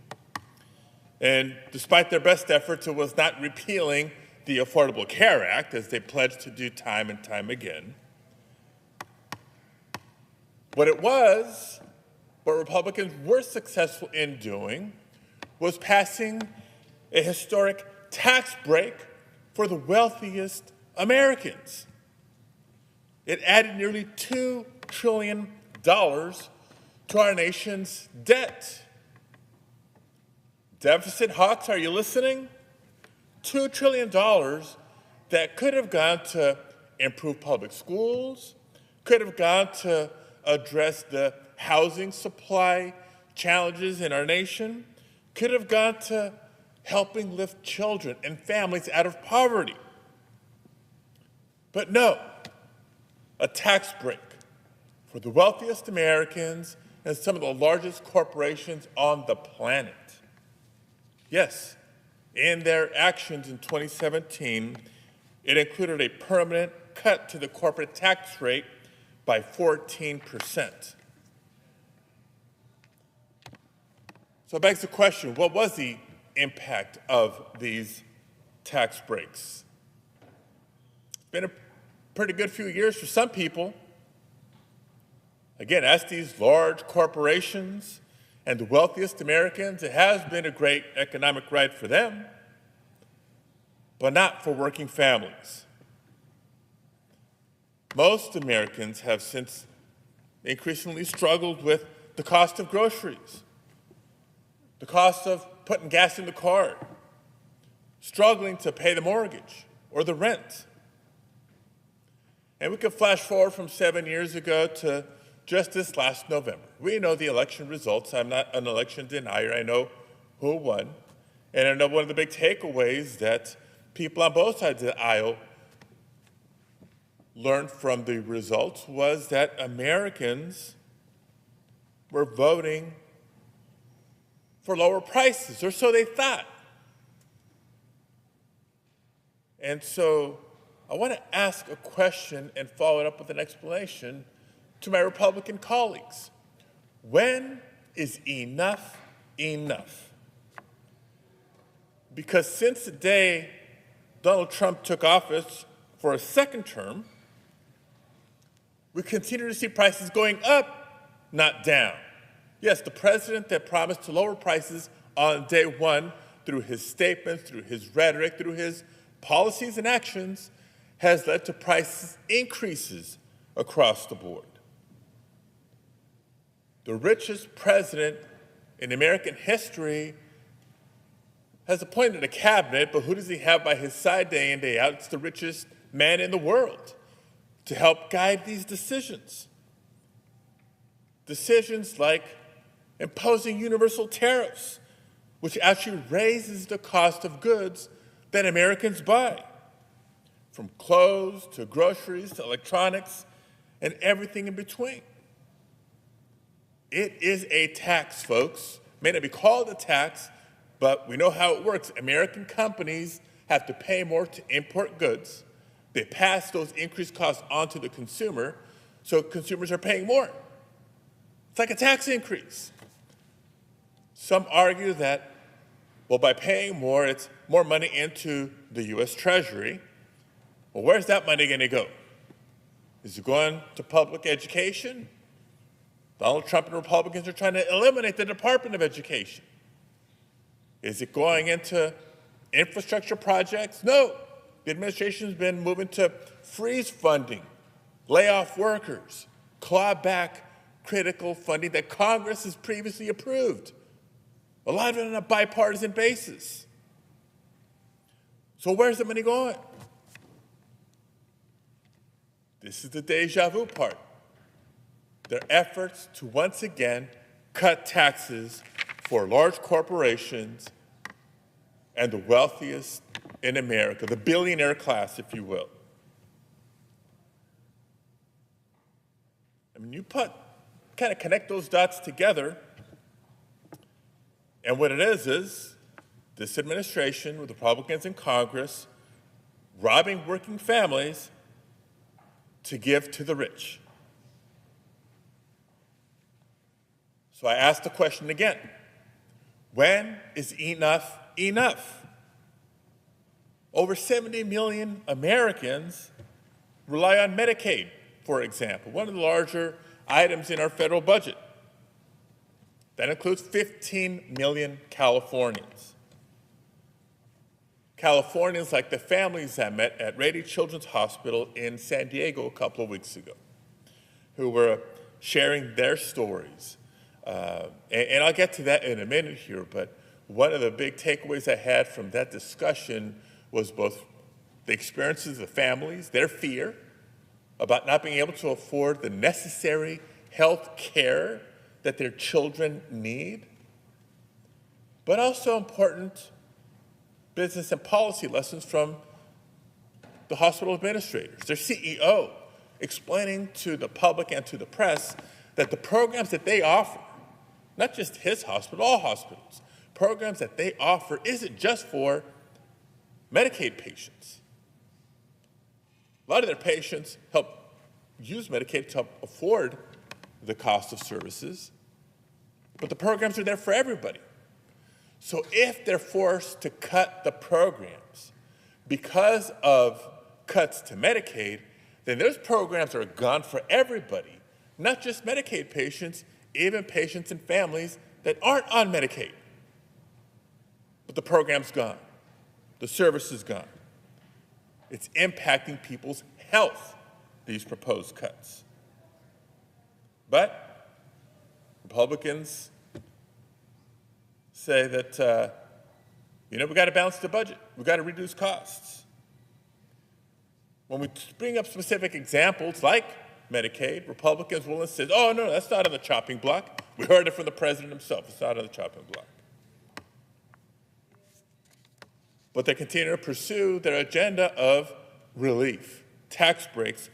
J: And despite their best efforts, it was not repealing the Affordable Care Act, as they pledged to do time and time again. What Republicans were successful in doing was passing a historic tax break for the wealthiest Americans. It added nearly $2 trillion to our nation's debt. Deficit hawks, are you listening? $2 trillion that could have gone to improve public schools, could have gone to address the housing supply challenges in our nation, could have gone to helping lift children and families out of poverty. But no, a tax break for the wealthiest Americans and some of the largest corporations on the planet. Yes, in their actions in 2017, it included a permanent cut to the corporate tax rate by 14%. So it begs the question, what was the impact of these tax breaks? It's been a pretty good few years for some people. Again, as these large corporations and the wealthiest Americans, it has been a great economic ride for them, but not for working families. Most Americans have since increasingly struggled with the cost of groceries, the cost of putting gas in the car, struggling to pay the mortgage or the rent. And we could flash forward from 7 years ago to just this last November. We know the election results. I'm not an election denier. I know who won. And I know one of the big takeaways that people on both sides of the aisle learned from the results was that Americans were voting for lower prices, or so they thought. And so I want to ask a question and follow it up with an explanation to my Republican colleagues. When is enough enough? Because since the day Donald Trump took office for a second term, we continue to see prices going up, not down. Yes, the president that promised to lower prices on day one through his statements, through his rhetoric, through his policies and actions has led to price increases across the board. The richest president in American history has appointed a cabinet, but who does he have by his side day in, day out? It's the richest man in the world to help guide these decisions. Decisions like imposing universal tariffs, which actually raises the cost of goods that Americans buy, from clothes to groceries to electronics and everything in between. It is a tax, folks. It may not be called a tax, but we know how it works. American companies have to pay more to import goods. They pass those increased costs on to the consumer, so consumers are paying more. It's like a tax increase. Some argue that, well, by paying more, it's more money into the U.S. Treasury. Well, where's that money going to go? Is it going to public education? Donald Trump and Republicans are trying to eliminate the Department of Education. Is it going into infrastructure projects? No. The administration's been moving to freeze funding, lay off workers, claw back critical funding that Congress has previously approved, a lot of it on a bipartisan basis. So where's the money going? This is the deja vu part. Their efforts to once again cut taxes for large corporations and the wealthiest in America, the billionaire class, if you will. I mean, you kind of connect those dots together, and what it is this administration with Republicans in Congress robbing working families to give to the rich. So I ask the question again, when is enough enough? Over 70 million Americans rely on Medicaid, for example, one of the larger items in our federal budget. That includes 15 million Californians. Californians like the families I met at Rady Children's Hospital in San Diego a couple of weeks ago, who were sharing their stories. And I'll get to that in a minute here, but one of the big takeaways I had from that discussion was both the experiences of the families, their fear about not being able to afford the necessary health care that their children need, but also important business and policy lessons from the hospital administrators, their CEO, explaining to the public and to the press that the programs that they offer, not just his hospital, all hospitals, programs that they offer isn't just for Medicaid patients. A lot of their patients help use Medicaid to help afford the cost of services, but the programs are there for everybody. So if they're forced to cut the programs because of cuts to Medicaid, then those programs are gone for everybody, not just Medicaid patients, even patients and families that aren't on Medicaid. But the program's gone. The service is gone. It's impacting people's health, these proposed cuts. But Republicans say that, we've got to balance the budget. We've got to reduce costs. When we bring up specific examples like Medicaid, Republicans will insist, oh, no, that's not on the chopping block. We heard it from the president himself. It's not on the chopping block. But they continue to pursue their agenda of relief, tax breaks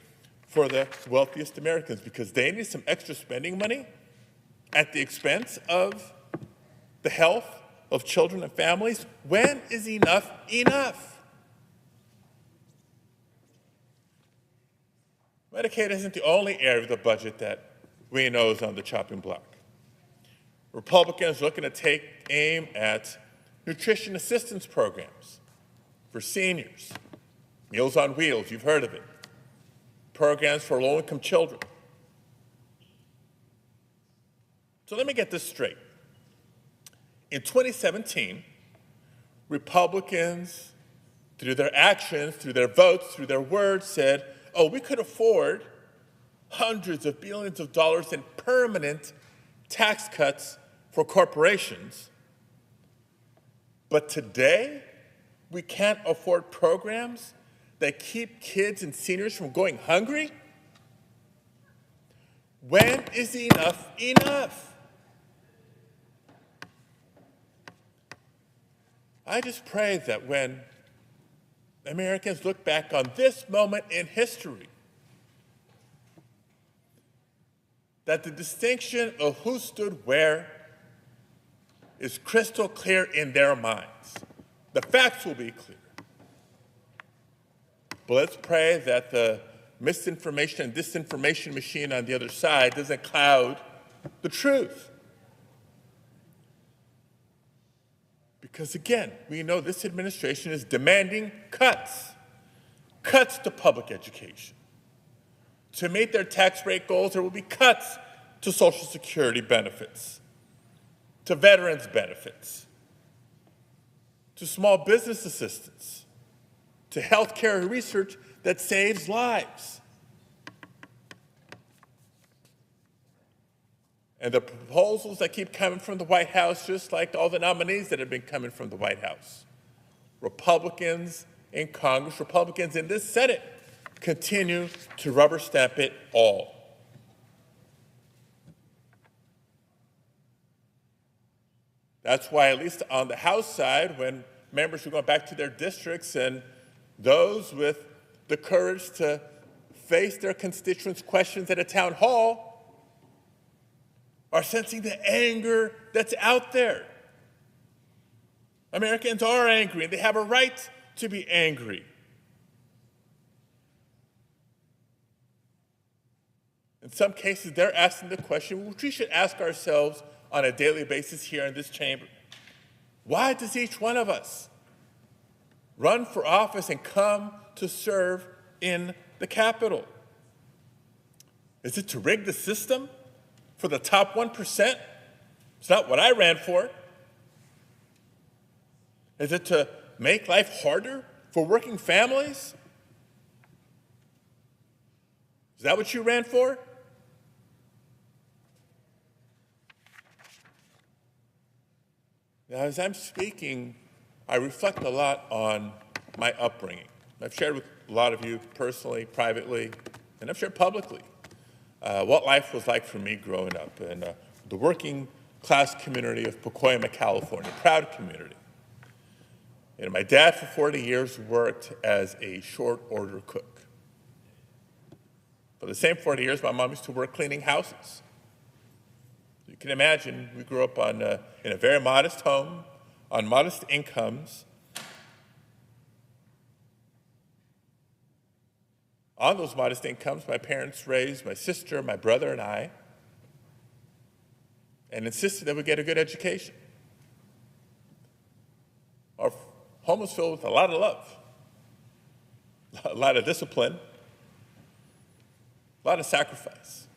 J: for the wealthiest Americans because they need some extra spending money at the expense of the health of children and families. When is enough enough? Medicaid isn't the only area of the budget that we know is on the chopping block. Republicans are looking to take aim at nutrition assistance programs for seniors, Meals on Wheels, you've heard of it, programs for low-income children. So let me get this straight. In 2017, Republicans, through their actions, through their votes, through their words, said, oh, we could afford hundreds of billions of dollars in permanent tax cuts for corporations. But today, we can't afford programs that keep kids and seniors from going hungry? When is enough enough? I just pray that when Americans look back on this moment in history, that the distinction of who stood where is crystal clear in their minds. The facts will be clear. But let's pray that the misinformation and disinformation machine on the other side doesn't cloud the truth. Because again, we know this administration is demanding cuts to public education. To meet their tax rate goals, there will be cuts to Social Security benefits, to veterans benefits, to small business assistance, to health care and research that saves lives. And the proposals that keep coming from the White House, just like all the nominees that have been coming from the White House, Republicans in Congress, Republicans in this Senate, continue to rubber stamp it all. That's why, at least on the House side, when members are going back to their districts and those with the courage to face their constituents' questions at a town hall are sensing the anger that's out there. Americans are angry, and they have a right to be angry. In some cases, they're asking the question, which we should ask ourselves on a daily basis here in this chamber. Why does each one of us run for office and come to serve in the Capitol? Is it to rig the system for the top 1%? It's not what I ran for. Is it to make life harder for working families? Is that what you ran for? Now, as I'm speaking, I reflect a lot on my upbringing. I've shared with a lot of you personally, privately, and I've shared publicly what life was like for me growing up in the working class community of Pacoima, California, proud community. And my dad for 40 years worked as a short order cook. For the same 40 years, my mom used to work cleaning houses. You can imagine we grew up in a very modest home, on modest incomes. on those modest incomes my parents raised my sister, my brother, and I, and insisted that we get a good education. Our home was filled with a lot of love, a lot of discipline, a lot of sacrifice.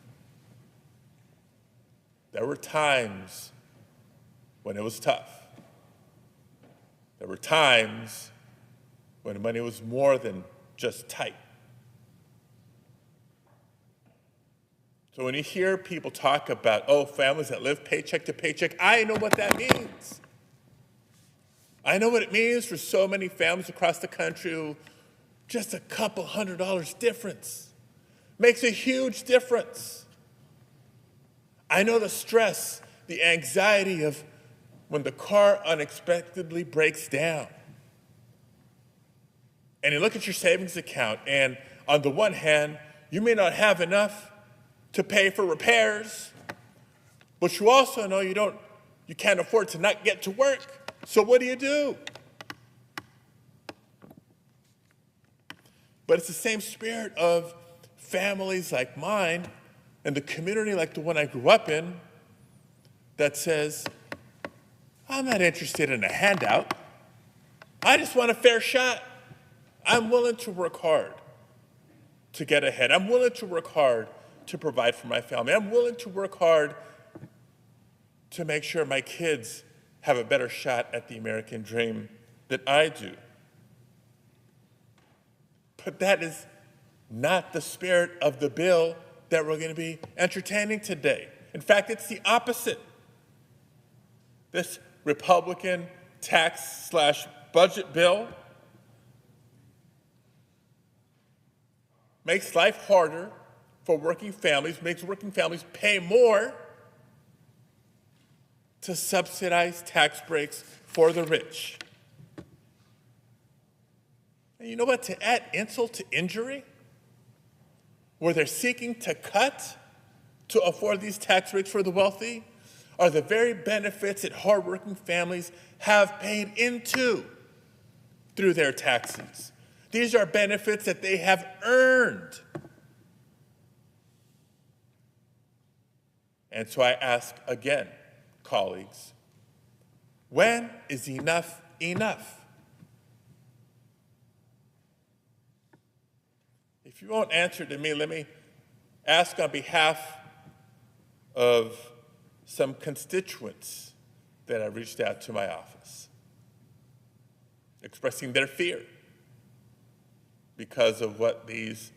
J: There were times when it was tough. There were times when money was more than just tight. So when you hear people talk about, oh, families that live paycheck to paycheck, I know what that means. I know what it means for so many families across the country who just a couple $100 difference makes a huge difference. I know the stress, the anxiety of when the car unexpectedly breaks down. And you look at your savings account, and on the one hand, you may not have enough to pay for repairs, but you also know you can't afford to not get to work. So what do? But it's the same spirit of families like mine and the community like the one I grew up in that says, I'm not interested in a handout. I just want a fair shot. I'm willing to work hard to get ahead. I'm willing to work hard to provide for my family. I'm willing to work hard to make sure my kids have a better shot at the American dream than I do. But that is not the spirit of the bill that we're going to be entertaining today. In fact, it's the opposite. This Republican tax/budget bill makes life harder for working families, makes working families pay more to subsidize tax breaks for the rich. And you know what? To add insult to injury, where they're seeking to cut to afford these tax breaks for the wealthy, are the very benefits that hardworking families have paid into through their taxes. These are benefits that they have earned. And so I ask again, colleagues, when is enough enough? If you won't answer to me, let me ask on behalf of some constituents that have reached out to my office, expressing their fear because of what these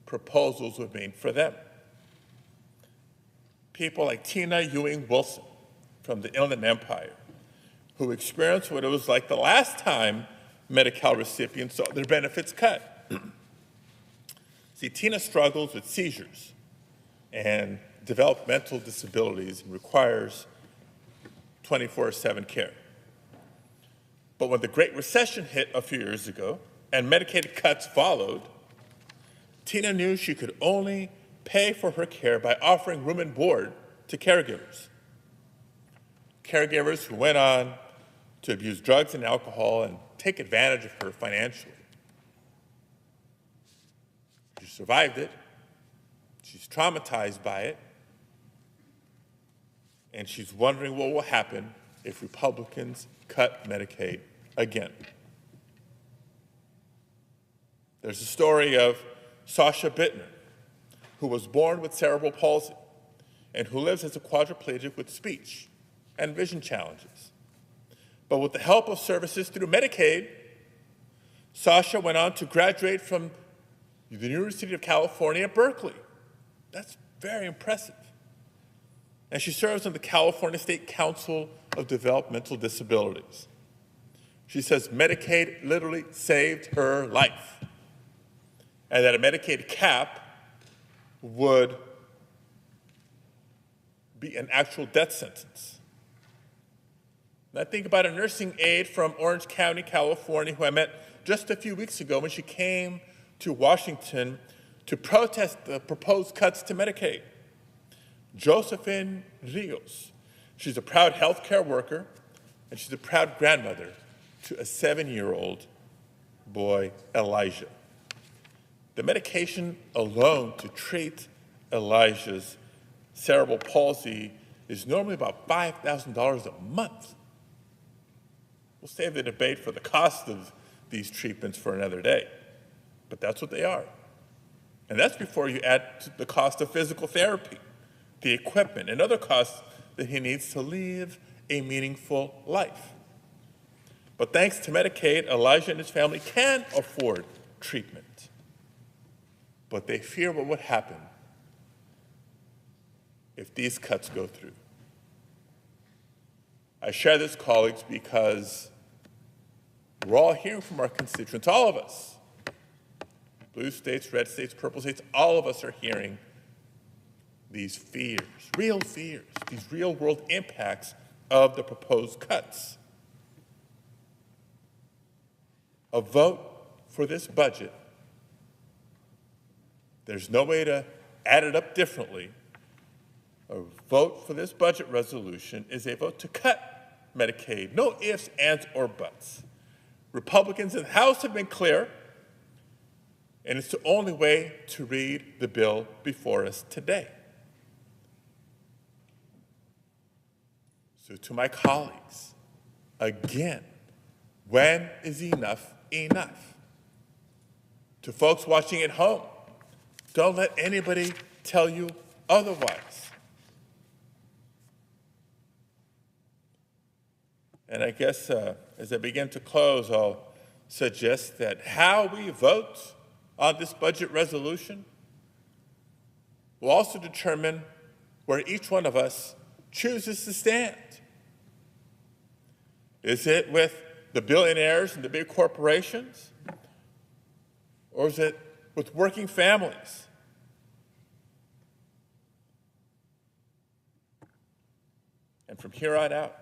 J: proposals would mean for them. People like Tina Ewing Wilson from the Inland Empire, who experienced what it was like the last time Medi-Cal recipients saw their benefits cut. See, Tina struggles with seizures and developmental disabilities and requires 24/7 care. But when the Great Recession hit a few years ago and Medicaid cuts followed, Tina knew she could only pay for her care by offering room and board to caregivers. Caregivers who went on to abuse drugs and alcohol and take advantage of her financially. She survived it. She's traumatized by it. And she's wondering what will happen if Republicans cut Medicaid again. There's a story of Sasha Bittner, who was born with cerebral palsy and who lives as a quadriplegic with speech and vision challenges. But with the help of services through Medicaid, Sasha went on to graduate from the University of California at Berkeley. That's very impressive. And she serves on the California State Council of Developmental Disabilities. She says Medicaid literally saved her life, and that a Medicaid cap would be an actual death sentence. And I think about a nursing aide from Orange County, California, who I met just a few weeks ago when she came to Washington to protest the proposed cuts to Medicaid. Josephine Rios. She's a proud healthcare worker, and she's a proud grandmother to a 7-year-old boy, Elijah. The medication alone to treat Elijah's cerebral palsy is normally about $5,000 a month. We'll save the debate for the cost of these treatments for another day, but that's what they are. And that's before you add the cost of physical therapy, the equipment, and other costs that he needs to live a meaningful life. But thanks to Medicaid, Elijah and his family can afford treatment. But they fear what would happen if these cuts go through. I share this, colleagues, because we're all hearing from our constituents, all of us, blue states, red states, purple states, all of us are hearing these fears, these real-world impacts of the proposed cuts. A vote for this budget, there's no way to add it up differently. A vote for this budget resolution is a vote to cut Medicaid. No ifs, ands, or buts. Republicans in the House have been clear, and it's the only way to read the bill before us today. So to my colleagues, again, when is enough enough? To folks watching at home, don't let anybody tell you otherwise. And I guess as I begin to close, I'll suggest that how we vote on this budget resolution will also determine where each one of us chooses to stand. Is it with the billionaires and the big corporations? Or is it with working families? And from here on out,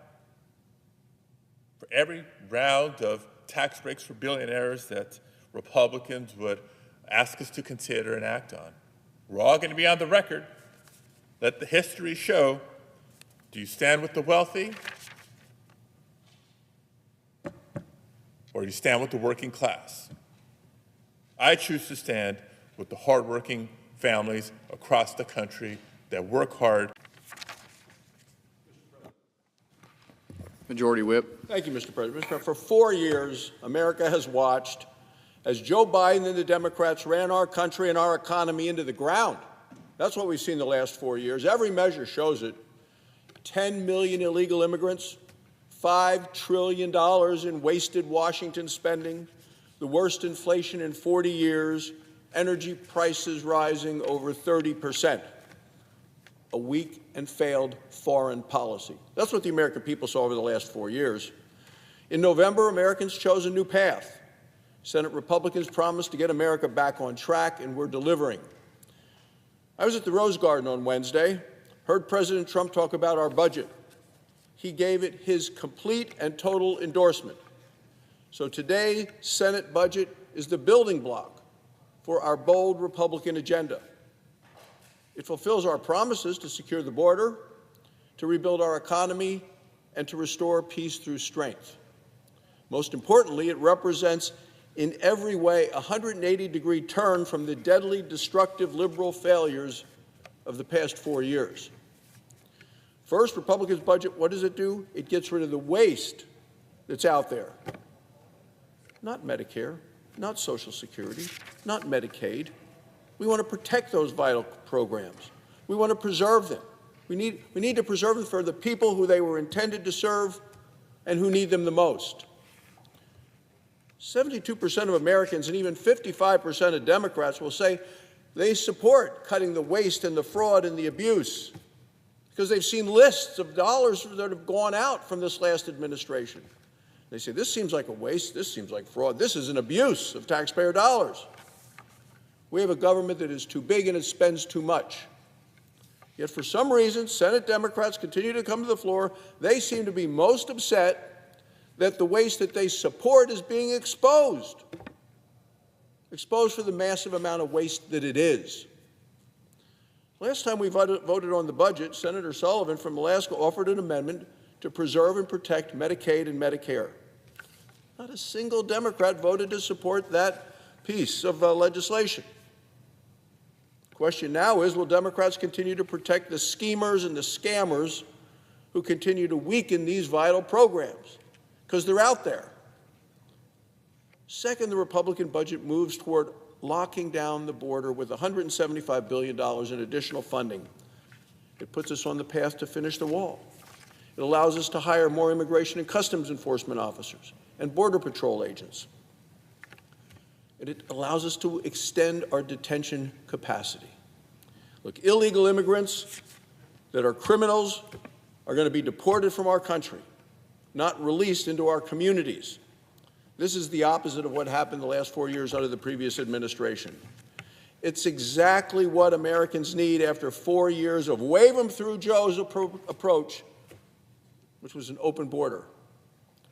J: for every round of tax breaks for billionaires that Republicans would ask us to consider and act on, we're all going to be on the record. Let the history show, do you stand with the wealthy or do you stand with the working class? I choose to stand with the hardworking families across the country that work hard.
G: Majority Whip.
K: Thank you, Mr. President. For 4 years, America has watched as Joe Biden and the Democrats ran our country and our economy into the ground. That's what we've seen the last 4 years. Every measure shows it. 10 million illegal immigrants, $5 trillion in wasted Washington spending, the worst inflation in 40 years, energy prices rising over 30%. A weak and failed foreign policy. That's what the American people saw over the last 4 years. In November, Americans chose a new path. Senate Republicans promised to get America back on track, and we're delivering. I was at the Rose Garden on Wednesday, heard President Trump talk about our budget. He gave it his complete and total endorsement. So today, Senate budget is the building block for our bold Republican agenda. It fulfills our promises to secure the border, to rebuild our economy, and to restore peace through strength. Most importantly, it represents in every way a 180-degree turn from the deadly, destructive liberal failures of the past 4 years. First, Republicans' budget, what does it do? It gets rid of the waste that's out there. Not Medicare, not Social Security, not Medicaid. We want to protect those vital programs. We want to preserve them. We need to preserve them for the people who they were intended to serve and who need them the most. 72% of Americans and even 55% of Democrats will say they support cutting the waste and the fraud and the abuse because they've seen lists of dollars that have gone out from this last administration. They say, this seems like a waste, this seems like fraud, this is an abuse of taxpayer dollars. We have a government that is too big and it spends too much. Yet for some reason, Senate Democrats continue to come to the floor. They seem to be most upset that the waste that they support is being exposed for the massive amount of waste that it is. Last time we voted on the budget, Senator Sullivan from Alaska offered an amendment to preserve and protect Medicaid and Medicare. Not a single Democrat voted to support that piece of legislation. Question now is, will Democrats continue to protect the schemers and the scammers who continue to weaken these vital programs? Because they're out there. Second, the Republican budget moves toward locking down the border with $175 billion in additional funding. It puts us on the path to finish the wall. It allows us to hire more immigration and customs enforcement officers and border patrol agents. And it allows us to extend our detention capacity. Look, illegal immigrants that are criminals are going to be deported from our country, not released into our communities. This is the opposite of what happened the last 4 years under the previous administration. It's exactly what Americans need after 4 years of wave them through Joe's approach, which was an open border.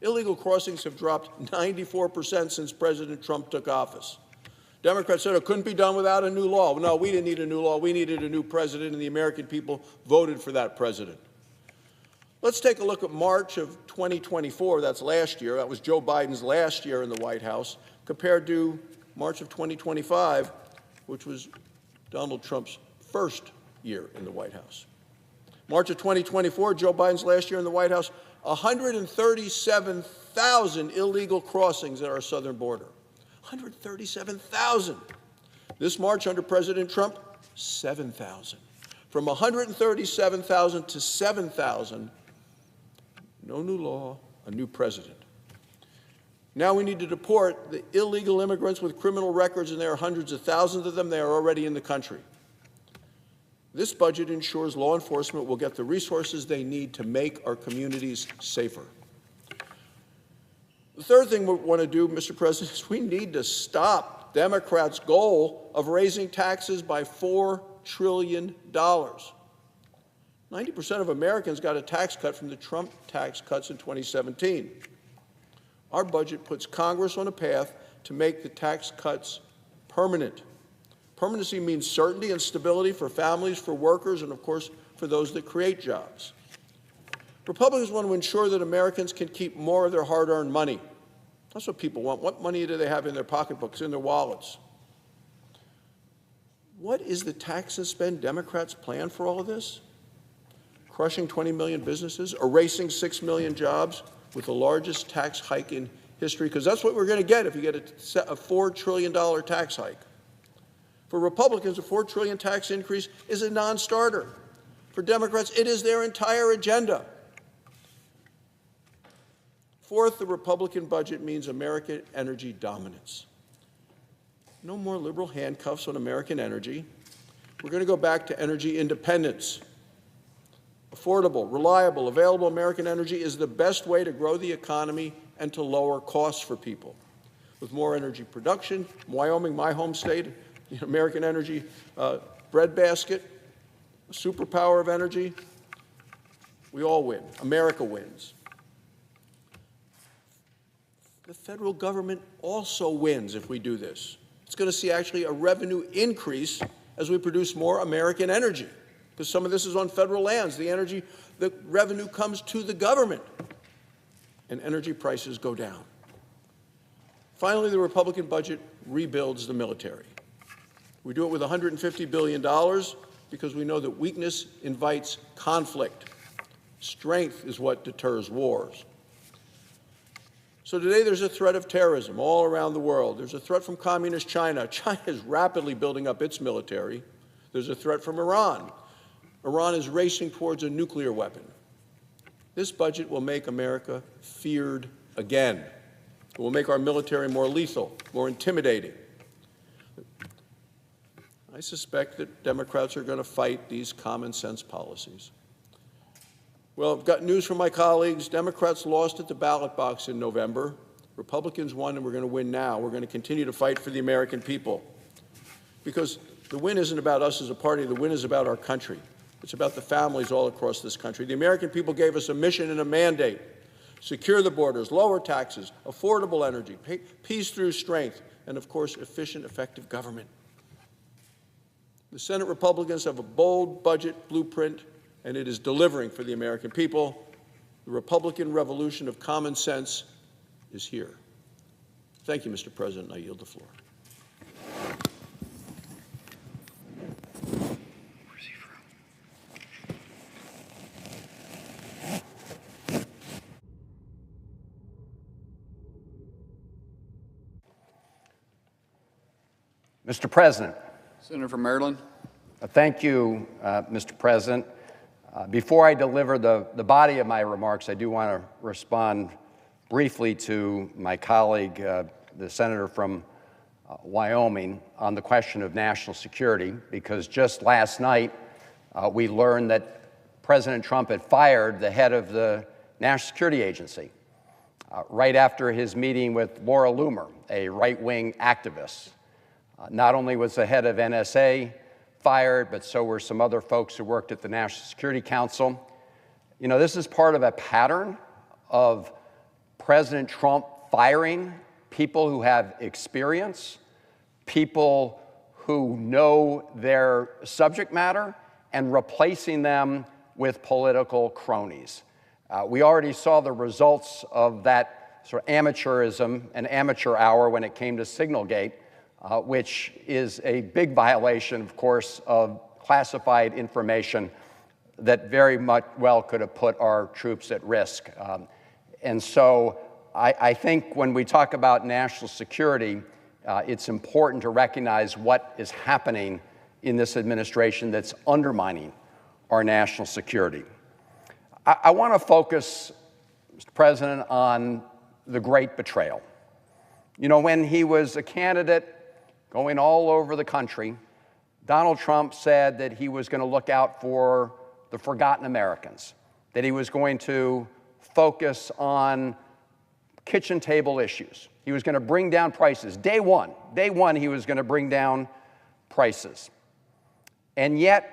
K: Illegal crossings have dropped 94% since President Trump took office. Democrats said it couldn't be done without a new law. No, we didn't need a new law. We needed a new president, and the American people voted for that president. Let's take a look at March of 2024. That's last year. That was Joe Biden's last year in the White House, compared to March of 2025, which was Donald Trump's first year in the White House. March of 2024, Joe Biden's last year in the White House, 137,000 illegal crossings at our southern border. 137,000. This March under President Trump, 7,000. From 137,000 to 7,000, no new law, a new president. Now we need to deport the illegal immigrants with criminal records, and there are hundreds of thousands of them. They are already in the country. This budget ensures law enforcement will get the resources they need to make our communities safer. The third thing we want to do, Mr. President, is we need to stop Democrats' goal of raising taxes by $4 trillion. 90% of Americans got a tax cut from the Trump tax cuts in 2017. Our budget puts Congress on a path to make the tax cuts permanent. Permanency means certainty and stability for families, for workers, and of course, for those that create jobs. Republicans want to ensure that Americans can keep more of their hard-earned money. That's what people want. What money do they have in their pocketbooks, in their wallets? What is the tax and spend Democrats' plan for all of this? Crushing 20 million businesses, erasing 6 million jobs with the largest tax hike in history, because that's what we're going to get if you get a $4 trillion tax hike. For Republicans, a $4 trillion tax increase is a non-starter. For Democrats, it is their entire agenda. Fourth, the Republican budget means American energy dominance. No more liberal handcuffs on American energy. We're going to go back to energy independence. Affordable, reliable, available American energy is the best way to grow the economy and to lower costs for people. With more energy production, Wyoming, my home state, the American energy breadbasket, a superpower of energy, we all win. America wins. The federal government also wins if we do this. It's going to see actually a revenue increase as we produce more American energy, because some of this is on federal lands. The revenue comes to the government, and energy prices go down. Finally, the Republican budget rebuilds the military. We do it with $150 billion because we know that weakness invites conflict. Strength is what deters wars. So today there's a threat of terrorism all around the world. There's a threat from communist China. China is rapidly building up its military. There's a threat from Iran. Iran is racing towards a nuclear weapon. This budget will make America feared again. It will make our military more lethal, more intimidating. I suspect that Democrats are going to fight these common sense policies. Well, I've got news from my colleagues. Democrats lost at the ballot box in November. Republicans won, and we're going to win now. We're going to continue to fight for the American people. Because the win isn't about us as a party. The win is about our country. It's about the families all across this country. The American people gave us a mission and a mandate. Secure the borders, lower taxes, affordable energy, peace through strength, and, of course, efficient, effective government. The Senate Republicans have a bold budget blueprint, and it is delivering for the American people. The Republican revolution of common sense is here. Thank you, Mr. President. I yield the floor.
L: Mr. President.
G: Senator from Maryland.
L: Thank you, Mr. President. Before I deliver the body of my remarks, I do want to respond briefly to my colleague, the senator from Wyoming, on the question of national security, because just last night we learned that President Trump had fired the head of the National Security Agency right after his meeting with Laura Loomer, a right-wing activist. Not only was the head of NSA fired, but so were some other folks who worked at the National Security Council. You know, this is part of a pattern of President Trump firing people who have experience, people who know their subject matter, and replacing them with political cronies. We already saw the results of that sort of amateurism and amateur hour when it came to Signalgate, which is a big violation, of course, of classified information that very much well could have put our troops at risk. And so I think when we talk about national security, it's important to recognize what is happening in this administration that's undermining our national security. I want to focus, Mr. President, on the great betrayal. You know, when he was a candidate going all over the country, Donald Trump said that he was going to look out for the forgotten Americans, that he was going to focus on kitchen table issues. He was going to bring down prices. Day one, he was going to bring down prices. And yet,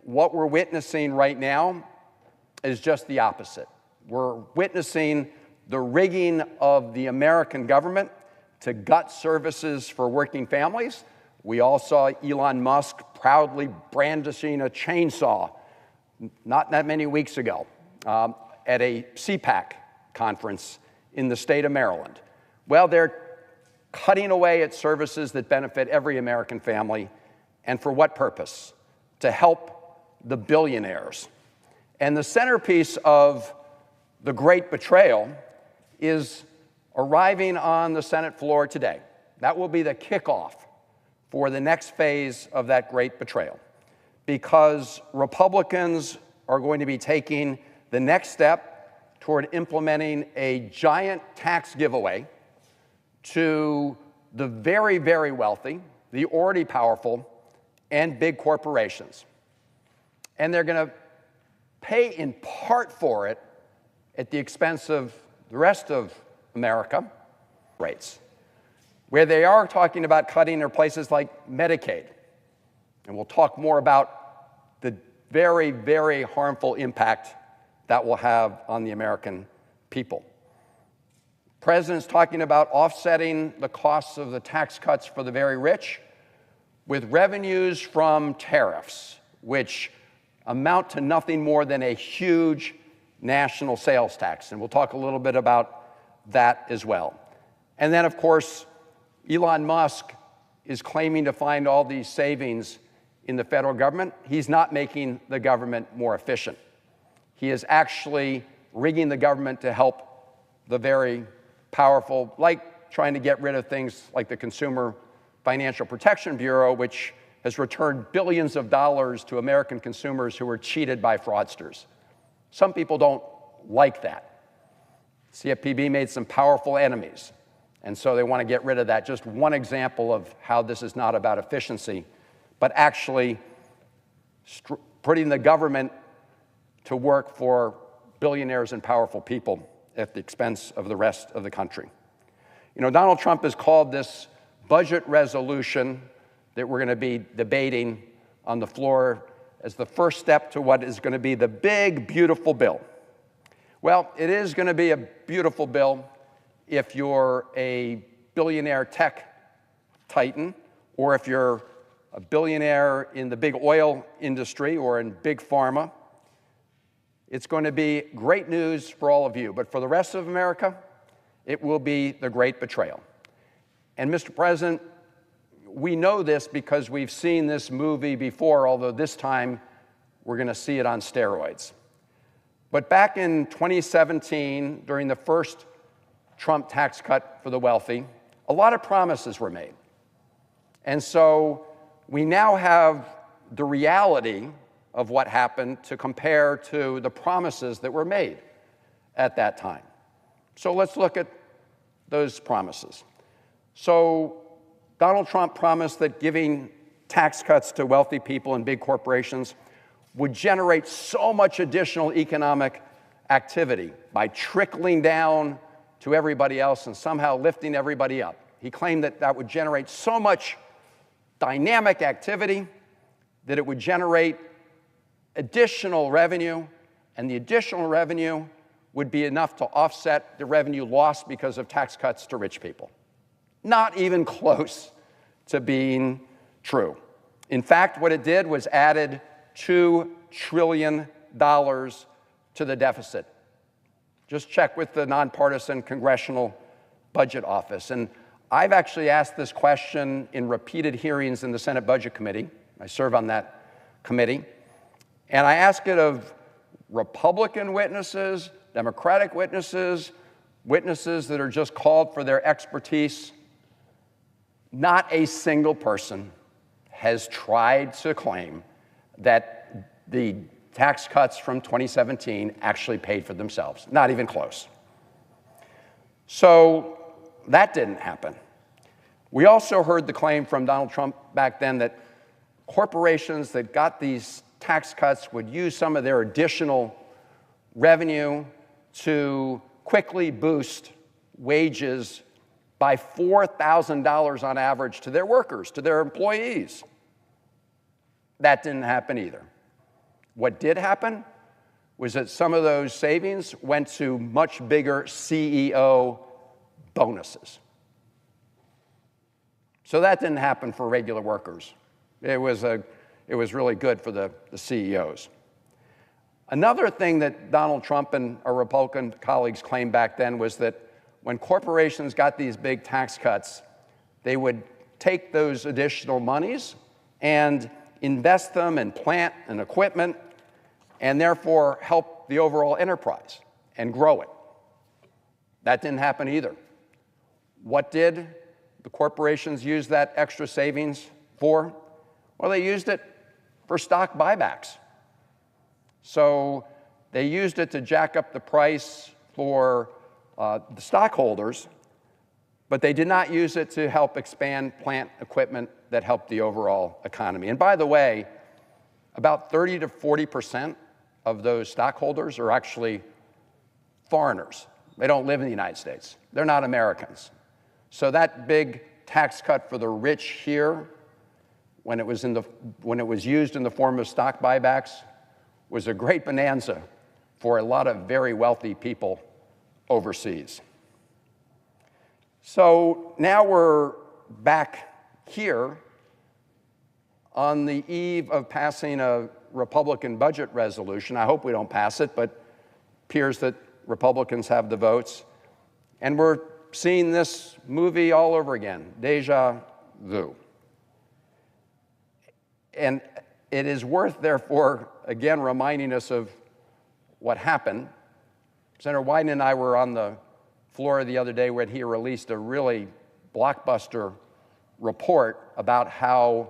L: what we're witnessing right now is just the opposite. We're witnessing the rigging of the American government to gut services for working families. We all saw Elon Musk proudly brandishing a chainsaw not that many weeks ago at a CPAC conference in the state of Maryland. Well, they're cutting away at services that benefit every American family. And for what purpose? To help the billionaires. And the centerpiece of the great betrayal is arriving on the Senate floor today. That will be the kickoff for the next phase of that great betrayal, because Republicans are going to be taking the next step toward implementing a giant tax giveaway to the very, very wealthy, the already powerful, and big corporations. And they're going to pay in part for it at the expense of the rest of America rates, where they are talking about cutting in places like Medicaid. And we'll talk more about the very, very harmful impact that will have on the American people. The President's talking about offsetting the costs of the tax cuts for the very rich with revenues from tariffs, which amount to nothing more than a huge national sales tax. And we'll talk a little bit about that as well. And then, of course, Elon Musk is claiming to find all these savings in the federal government. He's not making the government more efficient. He is actually rigging the government to help the very powerful, like trying to get rid of things like the Consumer Financial Protection Bureau, which has returned billions of dollars to American consumers who were cheated by fraudsters. Some people don't like that. CFPB made some powerful enemies, and so they want to get rid of that. Just one example of how this is not about efficiency, but actually putting the government to work for billionaires and powerful people at the expense of the rest of the country. You know, Donald Trump has called this budget resolution that we're going to be debating on the floor as the first step to what is going to be the big, beautiful bill. Well, it is going to be a beautiful bill if you're a billionaire tech titan, or if you're a billionaire in the big oil industry or in big pharma. It's going to be great news for all of you. But for the rest of America, it will be the great betrayal. And Mr. President, we know this because we've seen this movie before, although this time we're going to see it on steroids. But back in 2017, during the first Trump tax cut for the wealthy, a lot of promises were made. And so we now have the reality of what happened to compare to the promises that were made at that time. So let's look at those promises. So Donald Trump promised that giving tax cuts to wealthy people and big corporations would generate so much additional economic activity by trickling down to everybody else and somehow lifting everybody up. He claimed that that would generate so much dynamic activity that it would generate additional revenue, and the additional revenue would be enough to offset the revenue lost because of tax cuts to rich people. Not even close to being true. In fact, what it did was added $2 trillion to the deficit. Just check with the nonpartisan Congressional Budget Office. And I've actually asked this question in repeated hearings in the Senate Budget Committee. I serve on that committee. And I ask it of Republican witnesses, Democratic witnesses, witnesses that are just called for their expertise. Not a single person has tried to claim that the tax cuts from 2017 actually paid for themselves. Not even close. So that didn't happen. We also heard the claim from Donald Trump back then that corporations that got these tax cuts would use some of their additional revenue to quickly boost wages by $4,000 on average to their workers, to their employees. That didn't happen either. What did happen was that some of those savings went to much bigger CEO bonuses. So that didn't happen for regular workers. It was really good for the CEOs. Another thing that Donald Trump and our Republican colleagues claimed back then was that when corporations got these big tax cuts, they would take those additional monies and invest them in plant and equipment, and therefore help the overall enterprise and grow it. That didn't happen either. What did the corporations use that extra savings for? Well, they used it for stock buybacks. So they used it to jack up the price for the stockholders, but they did not use it to help expand plant equipment that helped the overall economy. And by the way, about 30 to 40% of those stockholders are actually foreigners. They don't live in the United States. They're not Americans. So that big tax cut for the rich here, when it was used in the form of stock buybacks, was a great bonanza for a lot of very wealthy people overseas. So now we're back here on the eve of passing a Republican budget resolution. I hope we don't pass it, but it appears that Republicans have the votes. And we're seeing this movie all over again, déjà vu. And it is worth, therefore, again, reminding us of what happened. Senator Wyden and I were on the floor the other day when he released a really blockbuster report about how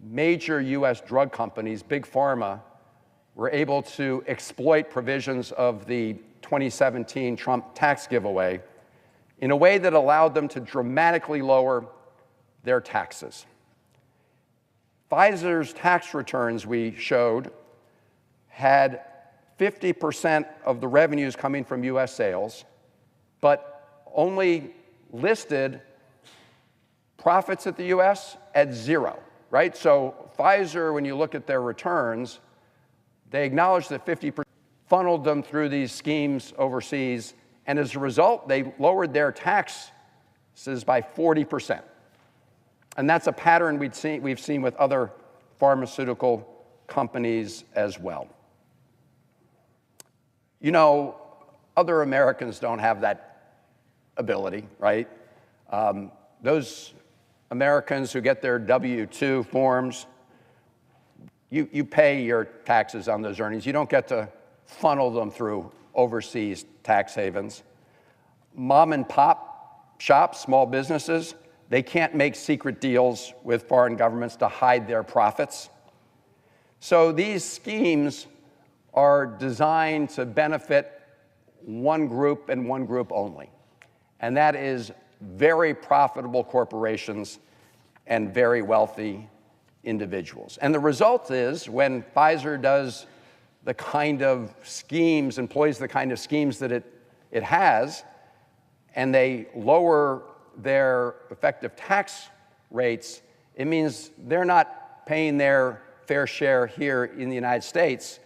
L: major U.S. drug companies, big pharma, were able to exploit provisions of the 2017 Trump tax giveaway in a way that allowed them to dramatically lower their taxes. Pfizer's tax returns, we showed, had 50% of the revenues coming from U.S. sales, but only listed profits at the U.S. at zero, right? So Pfizer, when you look at their returns, they acknowledge that 50% funneled them through these schemes overseas, and as a result, they lowered their taxes by 40%. And that's a pattern we've seen with other pharmaceutical companies as well. You know, other Americans don't have that ability, right? Those Americans who get their W-2 forms, you pay your taxes on those earnings. You don't get to funnel them through overseas tax havens. Mom and pop shops, small businesses, They can't make secret deals with foreign governments to hide their profits. So these schemes are designed to benefit one group and one group only, and that is very profitable corporations and very wealthy individuals. And the result is, when Pfizer does the kind of schemes, employs the kind of schemes that it has, and they lower their effective tax rates, it means they're not paying their fair share here in the United States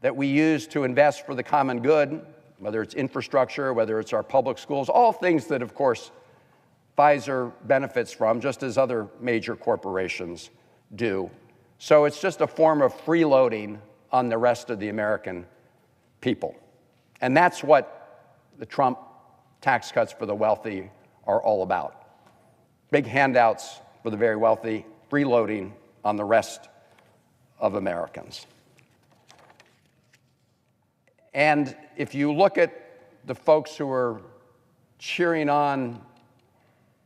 L: that we use to invest for the common good, whether it's infrastructure, whether it's our public schools, all things that, of course, Pfizer benefits from, just as other major corporations do. So it's just a form of freeloading on the rest of the American people. And that's what the Trump tax cuts for the wealthy are all about. Big handouts for the very wealthy, freeloading on the rest of Americans. And if you look at the folks who are cheering on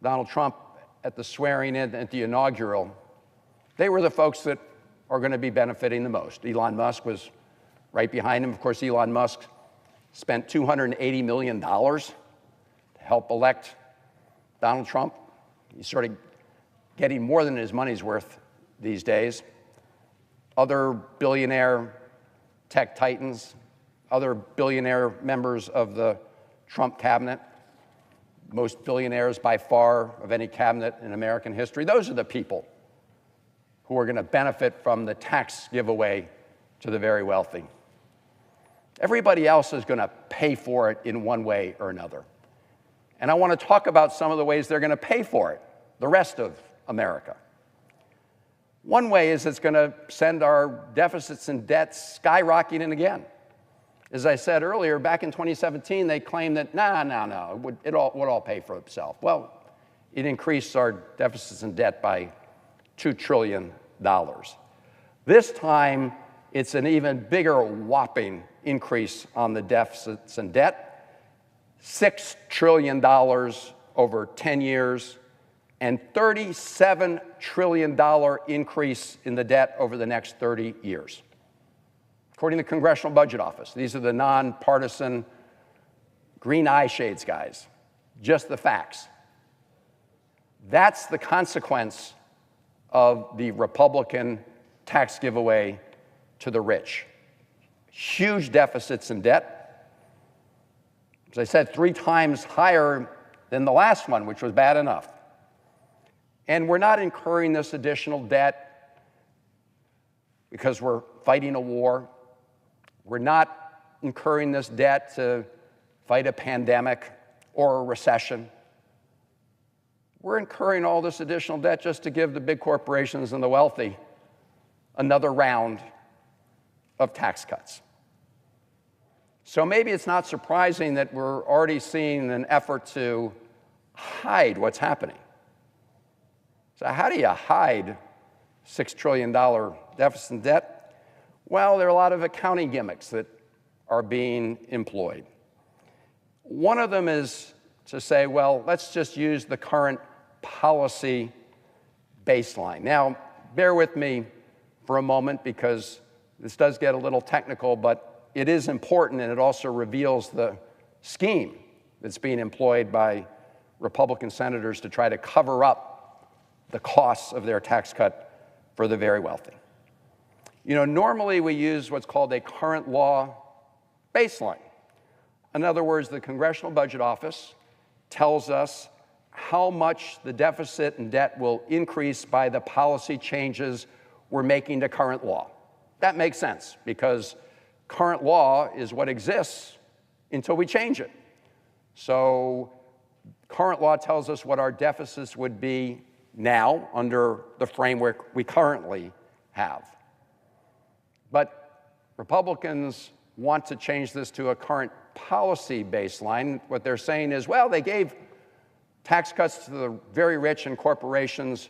L: Donald Trump at the swearing in at the inaugural, they were the folks that are going to be benefiting the most. Elon Musk was right behind him. Of course, Elon Musk spent $280 million to help elect Donald Trump. He's sort of getting more than his money's worth these days. Other billionaire tech titans, other billionaire members of the Trump cabinet, most billionaires by far of any cabinet in American history, those are the people who are going to benefit from the tax giveaway to the very wealthy. Everybody else is going to pay for it in one way or another. And I want to talk about some of the ways they're going to pay for it, the rest of America. One way is it's going to send our deficits and debts skyrocketing again. As I said earlier, back in 2017, they claimed that, it would all pay for itself. Well, it increased our deficits and debt by $2 trillion. This time, it's an even bigger whopping increase on the deficits and debt, $6 trillion over 10 years, and $37 trillion increase in the debt over the next 30 years. According to the Congressional Budget Office, these are the nonpartisan green eye shades guys, just the facts. That's the consequence of the Republican tax giveaway to the rich. Huge deficits in debt. As I said, 3 times higher than the last one, which was bad enough. And we're not incurring this additional debt because we're fighting a war. We're not incurring this debt to fight a pandemic or a recession. We're incurring all this additional debt just to give the big corporations and the wealthy another round of tax cuts. So maybe it's not surprising that we're already seeing an effort to hide what's happening. So how do you hide $6 trillion deficit and debt? Well, there are a lot of accounting gimmicks that are being employed. One of them is to say, well, let's just use the current policy baseline. Now, bear with me for a moment because this does get a little technical, but it is important and it also reveals the scheme that's being employed by Republican senators to try to cover up the costs of their tax cut for the very wealthy. You know, normally we use what's called a current law baseline. In other words, the Congressional Budget Office tells us how much the deficit and debt will increase by the policy changes we're making to current law. That makes sense because current law is what exists until we change it. So current law tells us what our deficits would be now under the framework we currently have. But Republicans want to change this to a current policy baseline. What they're saying is, well, they gave tax cuts to the very rich and corporations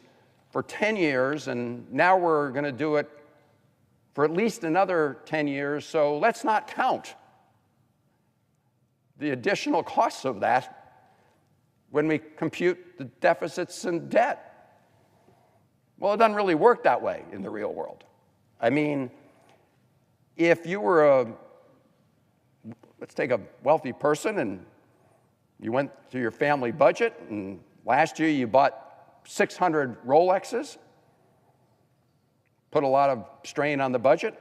L: for 10 years, and now we're going to do it for at least another 10 years, so let's not count the additional costs of that when we compute the deficits and debt. Well, it doesn't really work that way in the real world. I mean, if you were let's take a wealthy person and you went through your family budget and last year you bought 600 Rolexes, put a lot of strain on the budget,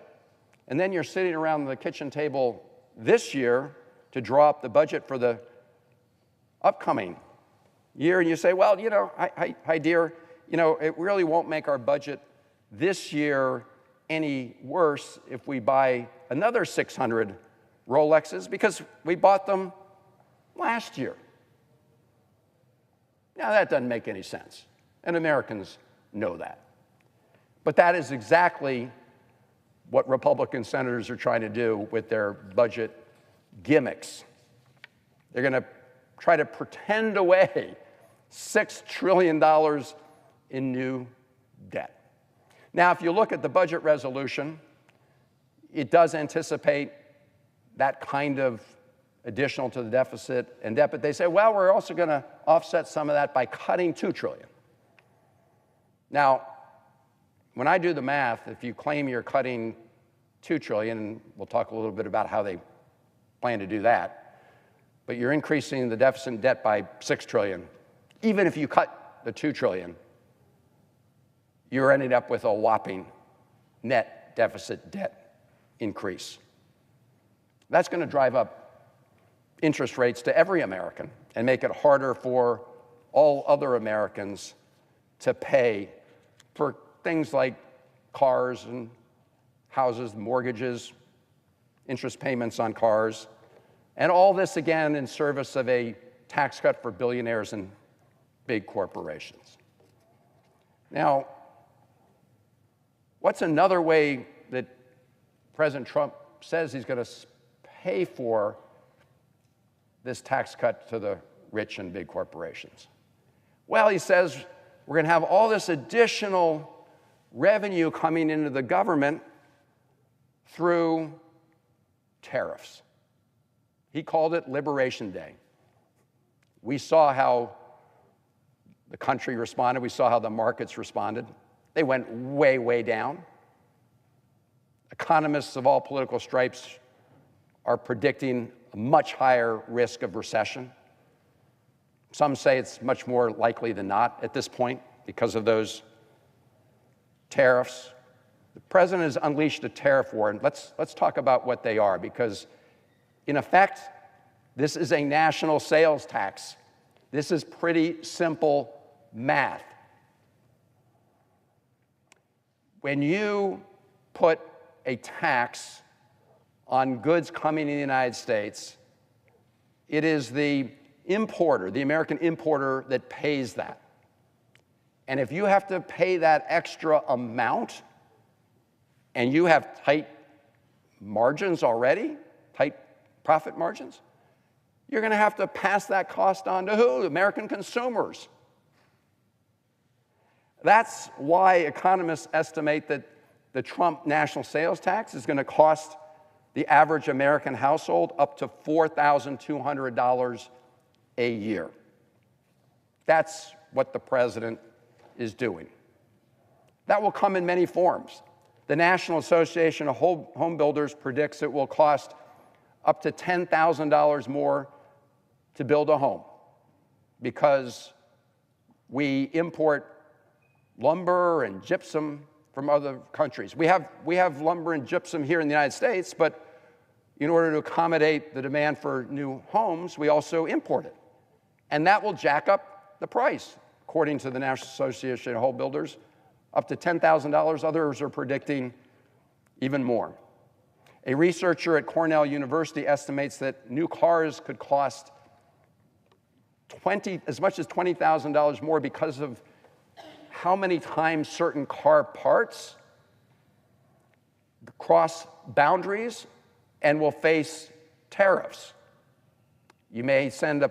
L: and then you're sitting around the kitchen table this year to draw up the budget for the upcoming year, and you say, well, you know, hi dear, you know, it really won't make our budget this year any worse if we buy another 600 Rolexes because we bought them last year. Now, that doesn't make any sense, and Americans know that. But that is exactly what Republican senators are trying to do with their budget gimmicks. They're going to try to pretend away $6 trillion in new debt. Now, if you look at the budget resolution, it does anticipate that kind of additional to the deficit and debt, but they say, well, we're also going to offset some of that by cutting $2 trillion. Now, when I do the math, if you claim you're cutting $2 trillion, and we'll talk a little bit about how they plan to do that, but you're increasing the deficit and debt by $6 trillion, even if you cut the $2 trillion, you're ending up with a whopping net deficit debt increase. That's going to drive up interest rates to every American and make it harder for all other Americans to pay for things like cars and houses, mortgages, interest payments on cars, and all this again in service of a tax cut for billionaires and big corporations. Now, what's another way that President Trump says he's going to pay for this tax cut to the rich and big corporations? Well, he says we're going to have all this additional revenue coming into the government through tariffs. He called it Liberation Day. We saw how the country responded. We saw how the markets responded. They went way, way down. Economists of all political stripes are predicting a much higher risk of recession. Some say it's much more likely than not at this point because of those tariffs. The president has unleashed a tariff war, and let's talk about what they are, because in effect, this is a national sales tax. This is pretty simple math. When you put a tax on goods coming in the United States, it is the importer, the American importer, that pays that. And if you have to pay that extra amount, and you have tight margins already, tight profit margins, you're going to have to pass that cost on to who? American consumers. That's why economists estimate that the Trump national sales tax is going to cost the average American household up to $4,200 a year. That's what the president is doing. That will come in many forms. The National Association of Home Builders predicts it will cost up to $10,000 more to build a home because we import lumber and gypsum from other countries. We have lumber and gypsum here in the United States, but in order to accommodate the demand for new homes, we also import it. And that will jack up the price, according to the National Association of Home Builders, up to $10,000. Others are predicting even more. A researcher at Cornell University estimates that new cars could cost as much as $20,000 more because of how many times certain car parts cross boundaries and will face tariffs. You may send a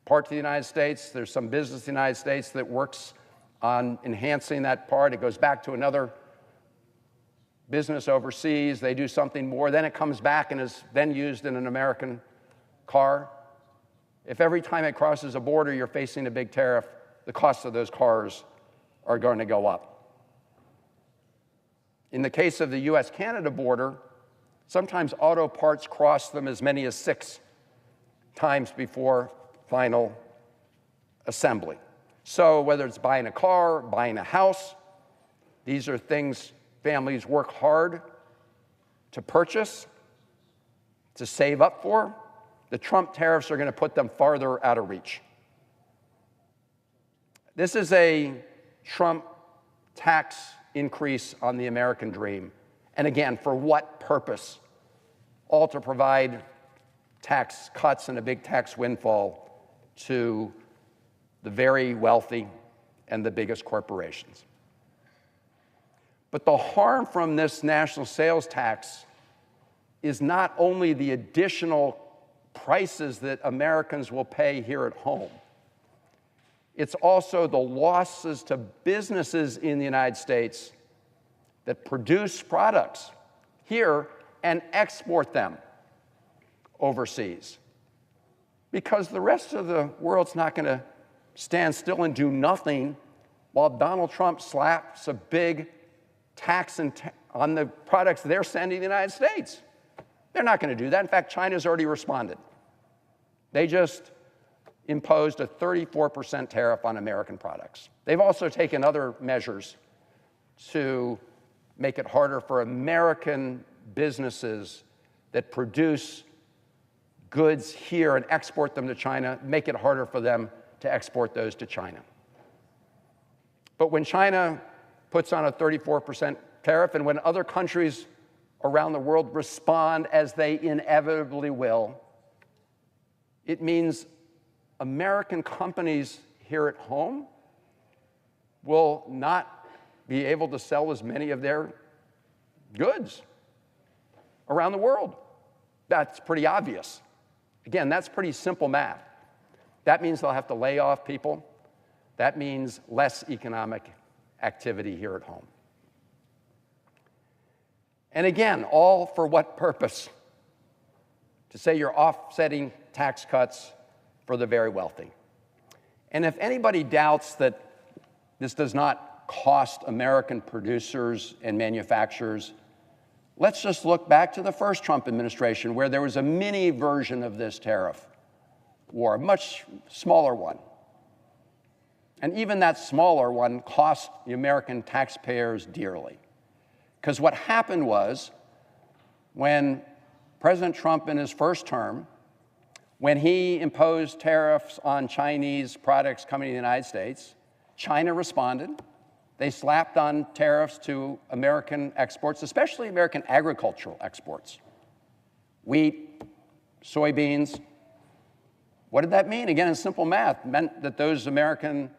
L: part to the United States. There's some business in the United States that works on enhancing that part. It goes back to another business overseas. They do something more. Then it comes back and is then used in an American car. if every time it crosses a border you're facing a big tariff, the cost of those cars are going to go up. In the case of the US-Canada border, sometimes auto parts cross them as many as 6 times before final assembly. So whether it's buying a car, buying a house, these are things families work hard to purchase, to save up for. The Trump tariffs are going to put them farther out of reach. This is a Trump tax increase on the American dream. And again, for what purpose? All to provide tax cuts and a big tax windfall to the very wealthy and the biggest corporations. But the harm from this national sales tax is not only the additional prices that Americans will pay here at home. It's also the losses to businesses in the United States that produce products here and export them overseas. Because the rest of the world's not going to stand still and do nothing while Donald Trump slaps a big tax on the products they're sending to the United States. They're not going to do that. In fact, China's already responded. They just imposed a 34% tariff on American products. They've also taken other measures to make it harder for American businesses that produce goods here and export them to China, make it harder for them to export those to China. But when China puts on a 34% tariff, and when other countries around the world respond, as they inevitably will, it means American companies here at home will not be able to sell as many of their goods around the world. That's pretty obvious. Again, that's pretty simple math. That means they'll have to lay off people. That means less economic activity here at home. And again, all for what purpose? To say you're offsetting tax cuts for the very wealthy. And if anybody doubts that this does not cost American producers and manufacturers, let's just look back to the first Trump administration, where there was a mini version of this tariff war, a much smaller one. And even that smaller one cost the American taxpayers dearly. Because what happened was, when President Trump in his first term, when he imposed tariffs on Chinese products coming to the United States, China responded. They slapped on tariffs to American exports, especially American agricultural exports. Wheat, soybeans. What did that mean? Again, in simple math, it meant that those American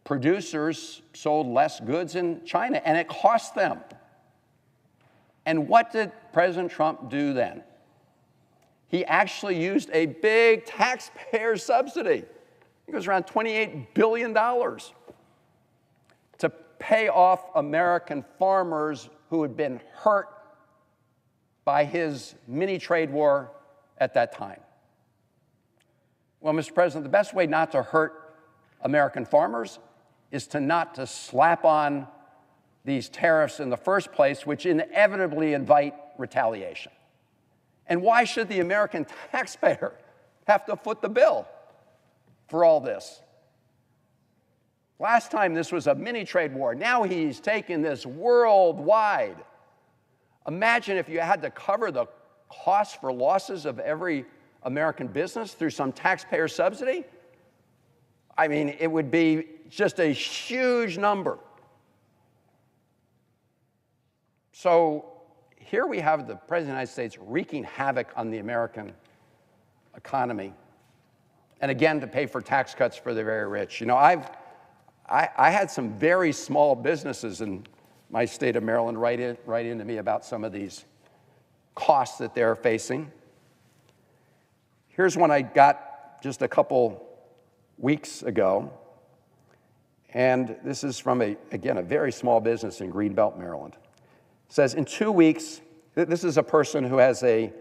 L: producers sold less goods in China, and it cost them. And what did President Trump do then? He actually used a big taxpayer subsidy. It was around $28 billion to pay off American farmers who had been hurt by his mini trade war at that time. Well, Mr. President, the best way not to hurt American farmers is not to slap on these tariffs in the first place, which inevitably invite retaliation. And why should the American taxpayer have to foot the bill for all this? Last time this was a mini trade war. Now he's taken this worldwide. Imagine if you had to cover the costs for losses of every American business through some taxpayer subsidy. I mean, it would be just a huge number. So here we have the President of the United States wreaking havoc on the American economy, and again, to pay for tax cuts for the very rich. You know, I had some very small businesses in my state of Maryland write into me about some of these costs that they're facing. Here's one I got just a couple weeks ago, and this is from, again, a very small business in Greenbelt, Maryland. It says, in 2 weeks, this is a person who has a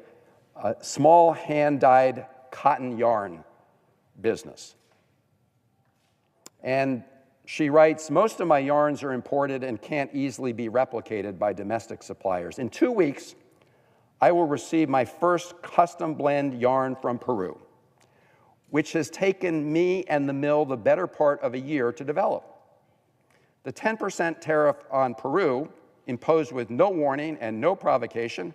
L: small hand-dyed cotton yarn business. And she writes, most of my yarns are imported and can't easily be replicated by domestic suppliers. In 2 weeks, I will receive my first custom blend yarn from Peru, which has taken me and the mill the better part of a year to develop. The 10% tariff on Peru, imposed with no warning and no provocation,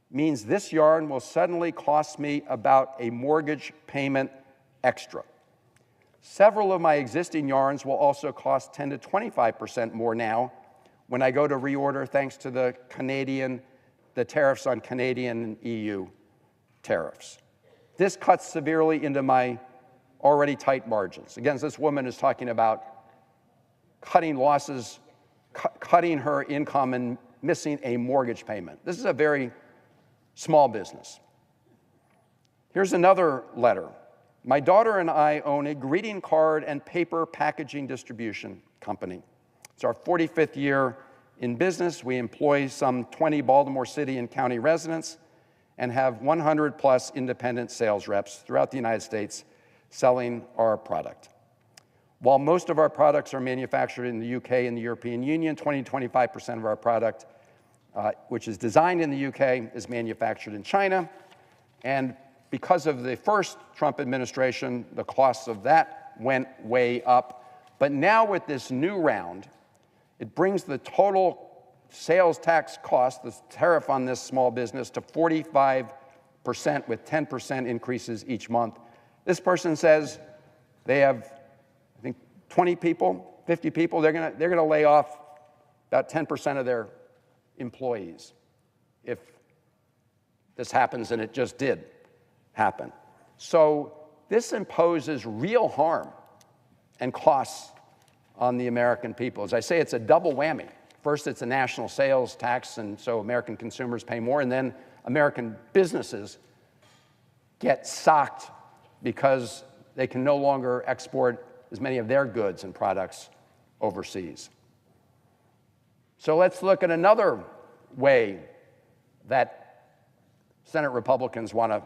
L: means this yarn will suddenly cost me about a mortgage payment extra. Several of my existing yarns will also cost 10 to 25% more now when I go to reorder, thanks to the tariffs on Canadian and EU tariffs. This cuts severely into my already tight margins. Again, this woman is talking about cutting losses, cutting her income and missing a mortgage payment. This is a very small business. Here's another letter. My daughter and I own a greeting card and paper packaging distribution company. It's our 45th year in business. We employ some 20 Baltimore City and County residents and have 100 plus independent sales reps throughout the United States selling our product. While most of our products are manufactured in the UK and the European Union, 20 to 25% of our product, which is designed in the UK, is manufactured in China. And because of the first Trump administration, the costs of that went way up. But now with this new round, it brings the total sales tax cost, the tariff on this small business, to 45% with 10% increases each month. This person says they have, I think, 20 people, 50 people. They're gonna lay off about 10% of their employees if this happens, and it just did happen. So this imposes real harm and costs on the American people. As I say, it's a double whammy. First, it's a national sales tax, and so American consumers pay more, and then American businesses get socked because they can no longer export as many of their goods and products overseas. So let's look at another way that Senate Republicans want to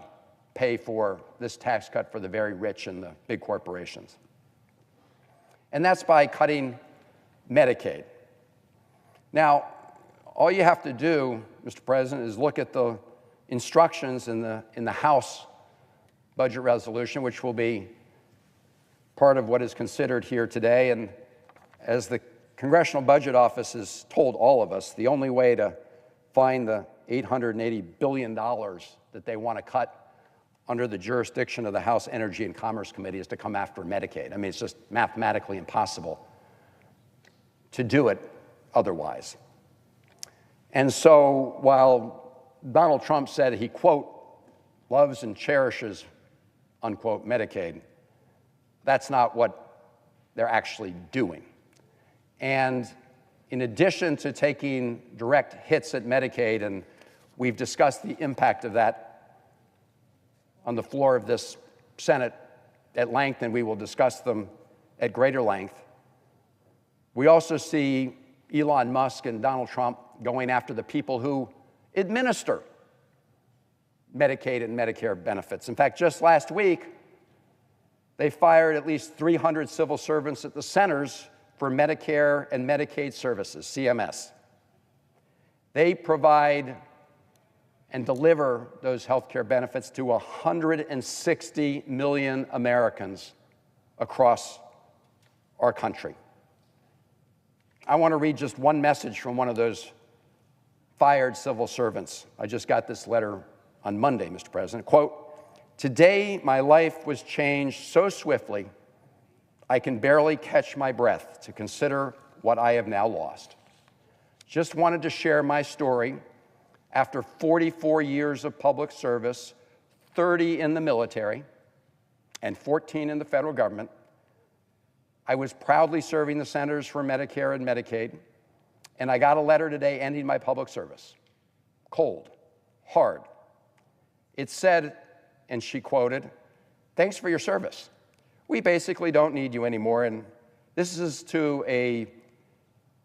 L: pay for this tax cut for the very rich and the big corporations. And that's by cutting Medicaid. Now, all you have to do, Mr. President, is look at the instructions in the House budget resolution, which will be part of what is considered here today. And as the Congressional Budget Office has told all of us, the only way to find the $880 billion that they want to cut under the jurisdiction of the House Energy and Commerce Committee is to come after Medicaid. I mean, it's just mathematically impossible to do it otherwise. And so while Donald Trump said he, quote, loves and cherishes, unquote, Medicaid, that's not what they're actually doing. And in addition to taking direct hits at Medicaid, and we've discussed the impact of that on the floor of this Senate at length, and we will discuss them at greater length, we also see Elon Musk and Donald Trump going after the people who administer Medicaid and Medicare benefits. In fact, just last week, they fired at least 300 civil servants at the Centers for Medicare and Medicaid Services, CMS. They provide and deliver those health care benefits to 160 million Americans across our country. I want to read just one message from one of those fired civil servants. I just got this letter on Monday, Mr. President. Quote, "Today my life was changed so swiftly, I can barely catch my breath to consider what I have now lost. Just wanted to share my story. After 44 years of public service, 30 in the military, and 14 in the federal government, I was proudly serving the Centers for Medicare and Medicaid, and I got a letter today ending my public service. Cold, hard. It said, and she quoted, 'Thanks for your service. We basically don't need you anymore.' And this is to a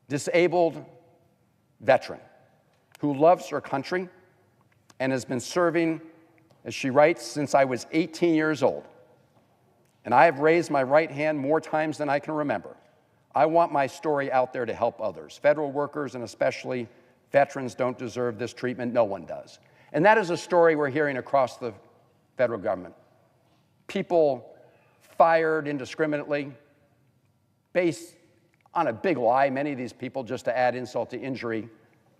L: disabled veteran who loves her country and has been serving, as she writes, since I was 18 years old. and I have raised my right hand more times than I can remember. I want my story out there to help others. Federal workers and especially veterans don't deserve this treatment. No one does. And that is a story we're hearing across the federal government. People fired indiscriminately based on a big lie. Many of these people, just to add insult to injury,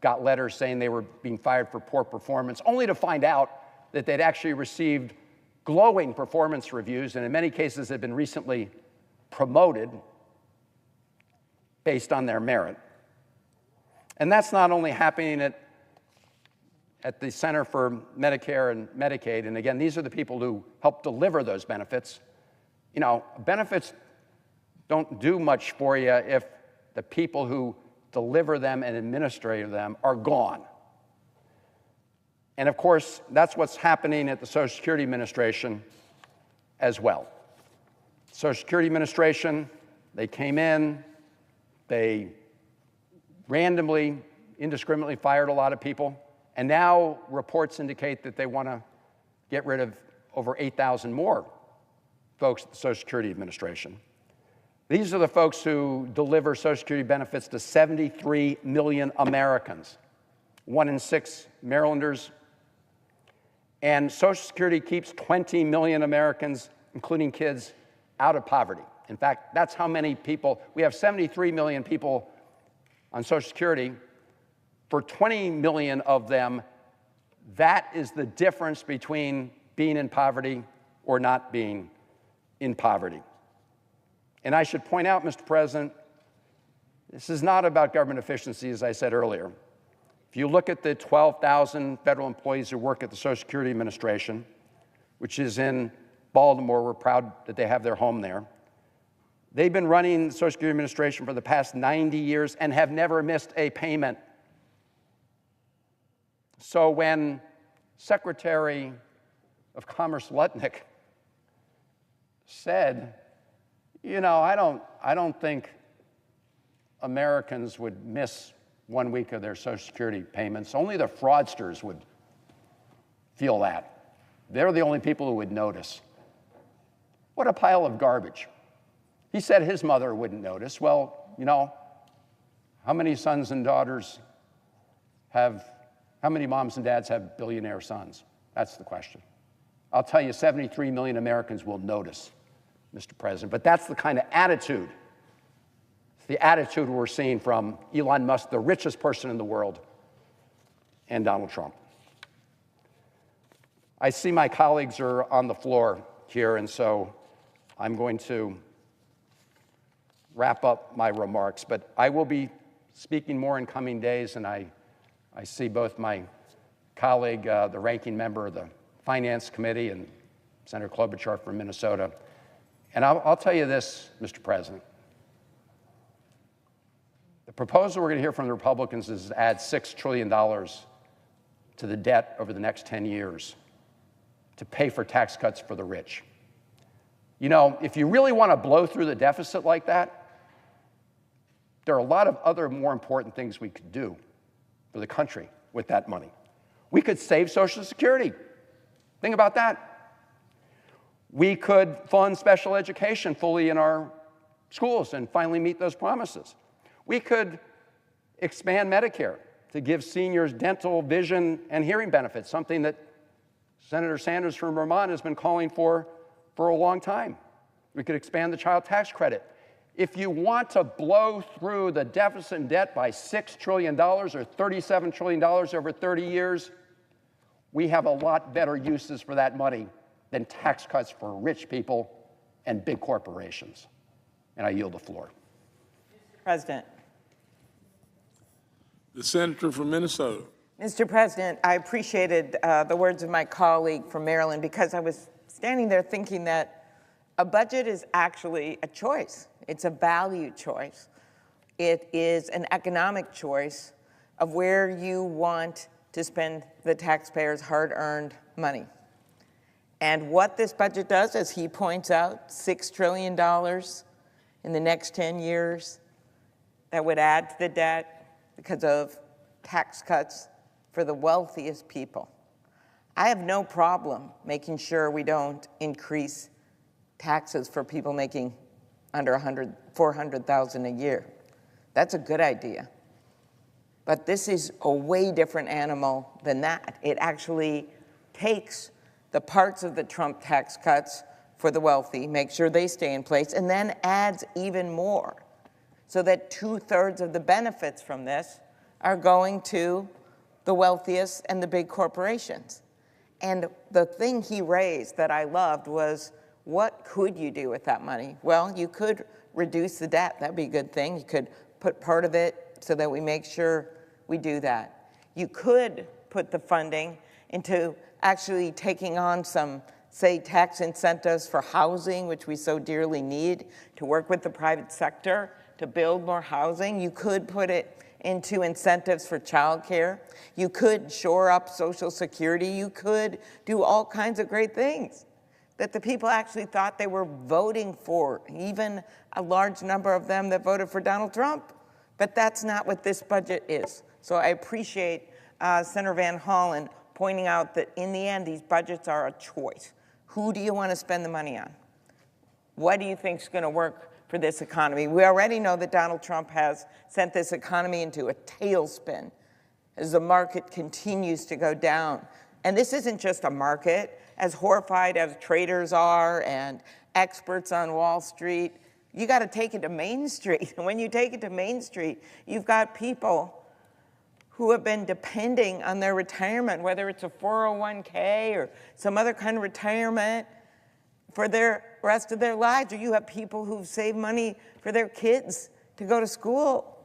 L: got letters saying they were being fired for poor performance, only to find out that they'd actually received glowing performance reviews, and in many cases had been recently promoted based on their merit. And that's not only happening at the Center for Medicare and Medicaid, and again, these are the people who help deliver those benefits. You know, benefits don't do much for you if the people who deliver them and administer them are gone. And of course, that's what's happening at the Social Security Administration as well. Social Security Administration, they came in, they randomly, indiscriminately fired a lot of people, and now reports indicate that they want to get rid of over 8,000 more folks at the Social Security Administration. These are the folks who deliver Social Security benefits to 73 million Americans, 1 in 6 Marylanders. And Social Security keeps 20 million Americans, including kids, out of poverty. In fact, that's how many people, we have 73 million people on Social Security. For 20 million of them, that is the difference between being in poverty or not being in poverty. And I should point out, Mr. President, this is not about government efficiency, as I said earlier. If you look at the 12,000 federal employees who work at the Social Security Administration, which is in Baltimore, we're proud that they have their home there. They've been running the Social Security Administration for the past 90 years and have never missed a payment. So when Secretary of Commerce Lutnick said, you know, I don't think Americans would miss 1 week of their Social Security payments. Only the fraudsters would feel that. They're the only people who would notice. What a pile of garbage. He said his mother wouldn't notice. Well, you know, how many sons and daughters how many moms and dads have billionaire sons? That's the question. I'll tell you, 73 million Americans will notice, Mr. President. But that's the kind of attitude, the attitude we're seeing from Elon Musk, the richest person in the world, and Donald Trump. I see my colleagues are on the floor here, and so I'm going to wrap up my remarks. But I will be speaking more in coming days, and I see both my colleague, the ranking member of the Finance Committee, and Senator Klobuchar from Minnesota. And I'll tell you this, Mr. President. The proposal we're going to hear from the Republicans is to add $6 trillion to the debt over the next 10 years to pay for tax cuts for the rich. You know, if you really want to blow through the deficit like that, there are a lot of other more important things we could do for the country with that money. We could save Social Security. Think about that. We could fund special education fully in our schools and finally meet those promises. We could expand Medicare to give seniors dental, vision, and hearing benefits, something that Senator Sanders from Vermont has been calling for a long time. We could expand the child tax credit. If you want to blow through the deficit and debt by $6 trillion or $37 trillion over 30 years, we have a lot better uses for that money than tax cuts for rich people and big corporations. And I yield the floor.
M: President.
N: The senator from Minnesota.
M: Mr. President, I appreciated the words of my colleague from Maryland, because I was standing there thinking that a budget is actually a choice. It's a value choice. It is an economic choice of where you want to spend the taxpayers' hard-earned money. And what this budget does, as he points out, $6 trillion in the next 10 years that would add to the debt because of tax cuts for the wealthiest people. I have no problem making sure we don't increase taxes for people making under $400,000 a year. That's a good idea. But this is a way different animal than that. It actually takes the parts of the Trump tax cuts for the wealthy, makes sure they stay in place, and then adds even more so that 2/3 of the benefits from this are going to the wealthiest and the big corporations. And the thing he raised that I loved was, what could you do with that money? Well, you could reduce the debt. That'd be a good thing. You could put part of it so that we make sure we do that. You could put the funding into actually taking on some, say, tax incentives for housing, which we so dearly need, to work with the private sector to build more housing. You could put it into incentives for childcare. You could shore up Social Security. You could do all kinds of great things that the people actually thought they were voting for, even a large number of them that voted for Donald Trump. But that's not what this budget is. So I appreciate Senator Van Hollen pointing out that in the end, these budgets are a choice. Who do you want to spend the money on? What do you think is going to work for this economy? We already know that Donald Trump has sent this economy into a tailspin as the market continues to go down. And this isn't just a market. As horrified as traders are and experts on Wall Street, you got to take it to Main Street. And when you take it to Main Street, you've got people who have been depending on their retirement, whether it's a 401k or some other kind of retirement, for their rest of their lives. Or you have people who've saved money for their kids to go to school.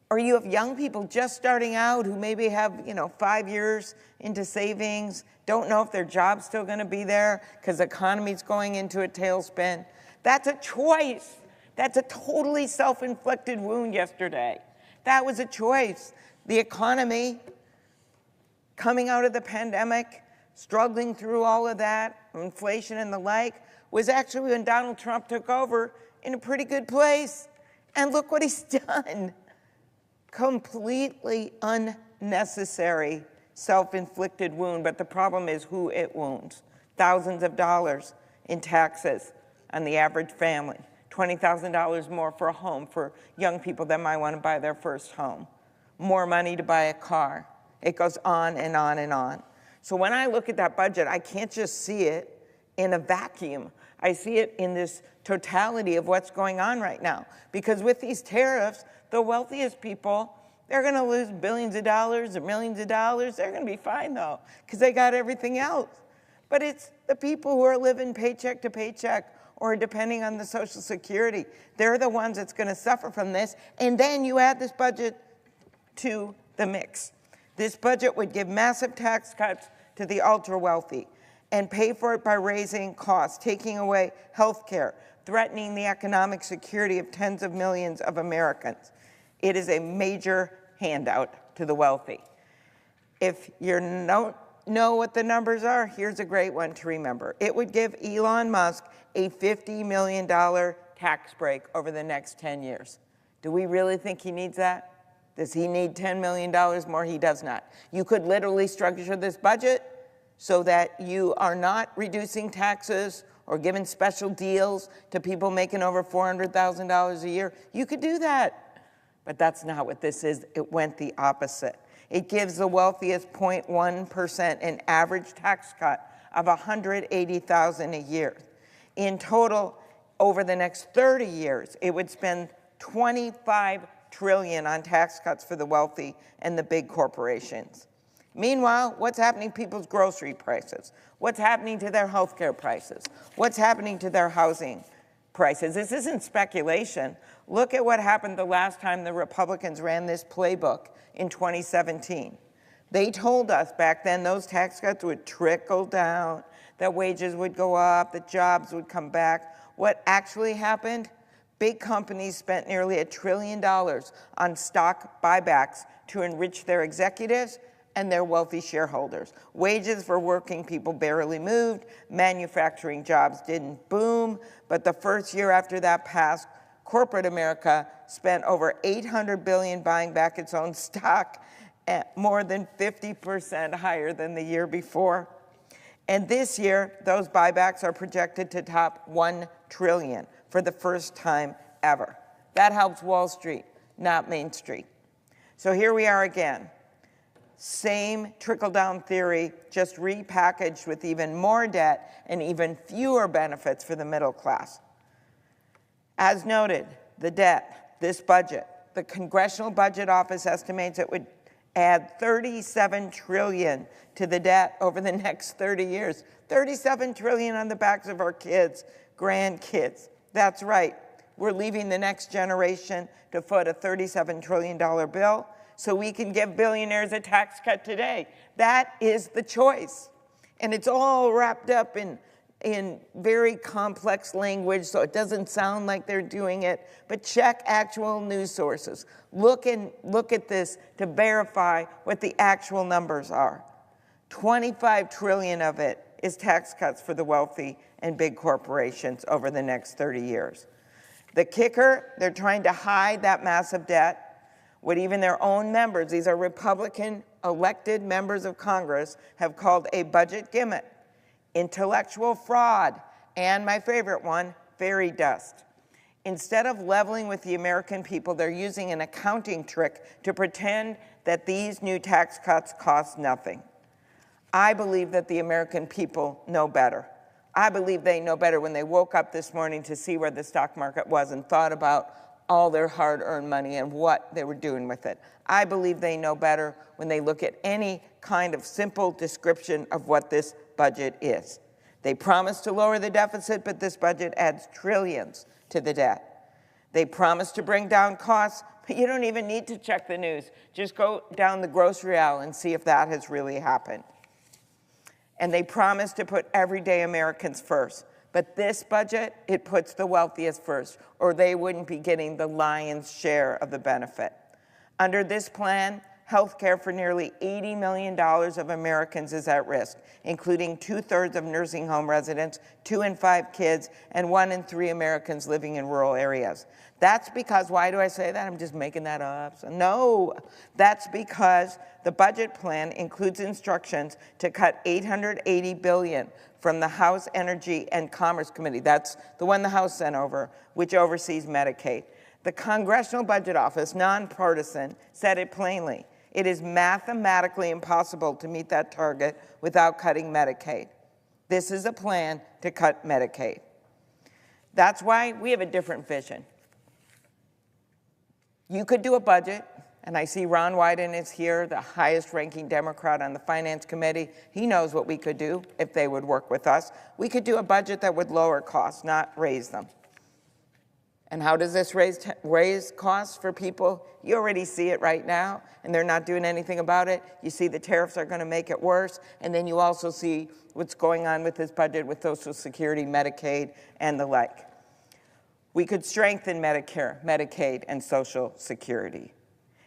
M: Or you have young people just starting out who maybe have, 5 years into savings, don't know if their job's still going to be there because the economy's going into a tailspin. That's a choice. That's a totally self-inflicted wound yesterday. That was a choice. The economy, coming out of the pandemic, struggling through all of that, inflation and the like, was actually, when Donald Trump took over, in a pretty good place. And look what he's done. Completely unnecessary self-inflicted wound, but the problem is who it wounds. Thousands of dollars in taxes on the average family, $20,000 more for a home for young people that might want to buy their first home, more money to buy a car. It goes on and on and on. So when I look at that budget, I can't just see it in a vacuum. I see it in this totality of what's going on right now. Because with these tariffs, the wealthiest people, they're going to lose billions of dollars or millions of dollars. They're going to be fine, though, because they got everything else. But it's the people who are living paycheck to paycheck or depending on the Social Security. They're the ones that's going to suffer from this. And then you add this budget to the mix. This budget would give massive tax cuts to the ultra-wealthy and pay for it by raising costs, taking away health care, threatening the economic security of tens of millions of Americans. It is a major handout to the wealthy. If you don't know what the numbers are, here's a great one to remember. It would give Elon Musk a $50 million tax break over the next 10 years. Do we really think he needs that? Does he need $10 million more? He does not. You could literally structure this budget so that you are not reducing taxes or giving special deals to people making over $400,000 a year. You could do that. But that's not what this is. It went the opposite. It gives the wealthiest 0.1% an average tax cut of $180,000 a year. In total, over the next 30 years, it would spend $25 trillion on tax cuts for the wealthy and the big corporations. Meanwhile, what's happening to people's grocery prices? What's happening to their health care prices? What's happening to their housing prices? This isn't speculation. Look at what happened the last time the Republicans ran this playbook in 2017. They told us back then those tax cuts would trickle down, that wages would go up, that jobs would come back. What actually happened? Big companies spent nearly $1 trillion on stock buybacks to enrich their executives and their wealthy shareholders. Wages for working people barely moved. Manufacturing jobs didn't boom. But the first year after that passed, corporate America spent over $800 billion buying back its own stock, at more than 50% higher than the year before. And this year, those buybacks are projected to top $1 trillion for the first time ever. That helps Wall Street, not Main Street. So here we are again. Same trickle-down theory, just repackaged with even more debt and even fewer benefits for the middle class. As noted, the debt, this budget, the Congressional Budget Office estimates it would add $37 trillion to the debt over the next 30 years. $37 trillion on the backs of our kids, grandkids. That's right. We're leaving the next generation to foot a $37 trillion bill so we can give billionaires a tax cut today. That is the choice. And it's all wrapped up in very complex language, so it doesn't sound like they're doing it, but check actual news sources. Look at this to verify what the actual numbers are. $25 trillion of it is tax cuts for the wealthy and big corporations over the next 30 years. The kicker, they're trying to hide that massive debt. What even their own members, these are Republican elected members of Congress, have called a budget gimmick, intellectual fraud, and my favorite one, fairy dust. Instead of leveling with the American people, they're using an accounting trick to pretend that these new tax cuts cost nothing. I believe that the American people know better. I believe they know better when they woke up this morning to see where the stock market was and thought about all their hard-earned money and what they were doing with it. I believe they know better when they look at any kind of simple description of what this budget is. They promised to lower the deficit, but this budget adds trillions to the debt. They promised to bring down costs, but you don't even need to check the news. Just go down the grocery aisle and see if that has really happened. And they promised to put everyday Americans first. But this budget, it puts the wealthiest first, or they wouldn't be getting the lion's share of the benefit. Under this plan, health care for nearly $80 million of Americans is at risk, including 2/3 of nursing home residents, 2 in 5 kids, and 1 in 3 Americans living in rural areas. That's because, why do I say that? I'm just making that up. So no, that's because the budget plan includes instructions to cut $880 billion from the House Energy and Commerce Committee. That's the one the House sent over, which oversees Medicaid. The Congressional Budget Office, nonpartisan, said it plainly. It is mathematically impossible to meet that target without cutting Medicaid. This is a plan to cut Medicaid. That's why we have a different vision. You could do a budget, and I see Ron Wyden is here, the highest-ranking Democrat on the Finance Committee. He knows what we could do if they would work with us. We could do a budget that would lower costs, not raise them. And how does this raise costs for people? You already see it right now, and they're not doing anything about it. You see the tariffs are going to make it worse, and then you also see what's going on with this budget with Social Security, Medicaid, and the like. We could strengthen Medicare, Medicaid, and Social Security.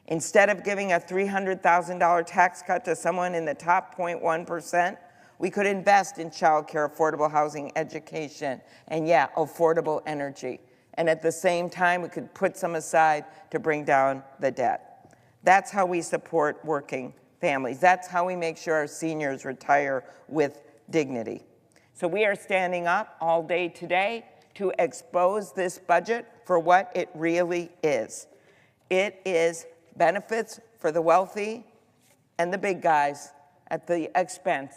M: Instead of giving a $300,000 tax cut to someone in the top 0.1%, we could invest in child care, affordable housing, education, and yeah, affordable energy. And at the same time, we could put some aside to bring down the debt. That's how we support working families. That's how we make sure our seniors retire with dignity. So we are standing up all day today to expose this budget for what it really is. It is benefits for the wealthy and the big guys at the expense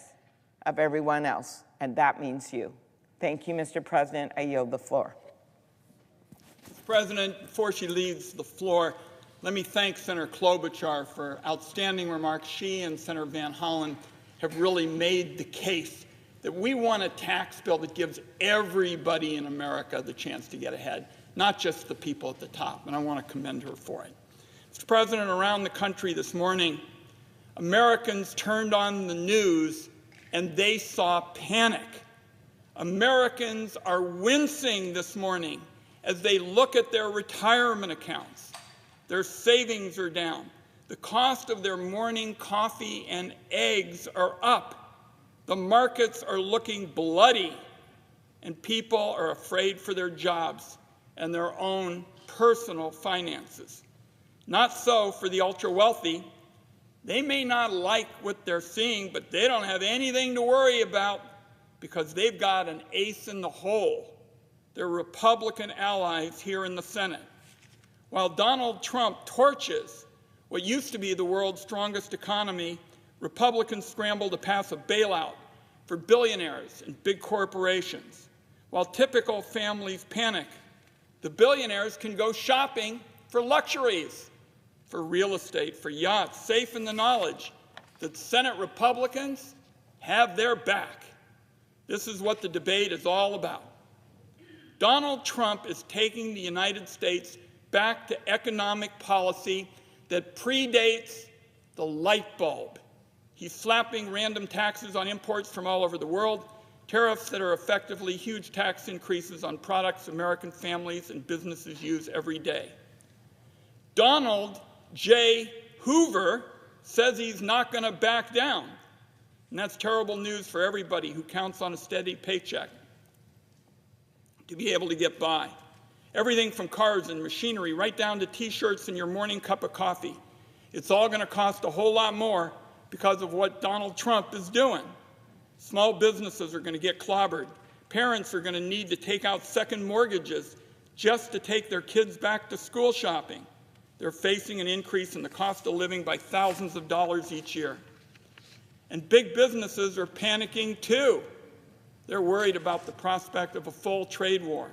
M: of everyone else, and that means you. Thank you, Mr. President. I yield the floor.
O: Mr. President, before she leaves the floor, let me thank Senator Klobuchar for outstanding remarks. She and Senator Van Hollen have really made the case that we want a tax bill that gives everybody in America the chance to get ahead, not just the people at the top, and I want to commend her for it. Mr. President, around the country this morning, Americans turned on the news and they saw panic. Americans are wincing this morning as they look at their retirement accounts. Their savings are down. The cost of their morning coffee and eggs are up. The markets are looking bloody, and people are afraid for their jobs and their own personal finances. Not so for the ultra-wealthy. They may not like what they're seeing, but they don't have anything to worry about. because they've got an ace in the hole. They're Republican allies here in the Senate. While Donald Trump torches what used to be the world's strongest economy, Republicans scramble to pass a bailout for billionaires and big corporations. While typical families panic, the billionaires can go shopping for luxuries, for real estate, for yachts, safe in the knowledge that Senate Republicans have their back. This is what the debate is all about. Donald Trump is taking the United States back to economic policy that predates the light bulb. He's slapping random taxes on imports from all over the world, tariffs that are effectively huge tax increases on products American families and businesses use every day. Donald J. Hoover says he's not going to back down. And that's terrible news for everybody who counts on a steady paycheck to be able to get by. Everything from cars and machinery right down to T-shirts and your morning cup of coffee. It's all going to cost a whole lot more because of what Donald Trump is doing. Small businesses are going to get clobbered. Parents are going to need to take out second mortgages just to take their kids back to school shopping. They're facing an increase in the cost of living by thousands of dollars each year. And big businesses are panicking too. They're worried about the prospect of a full trade war.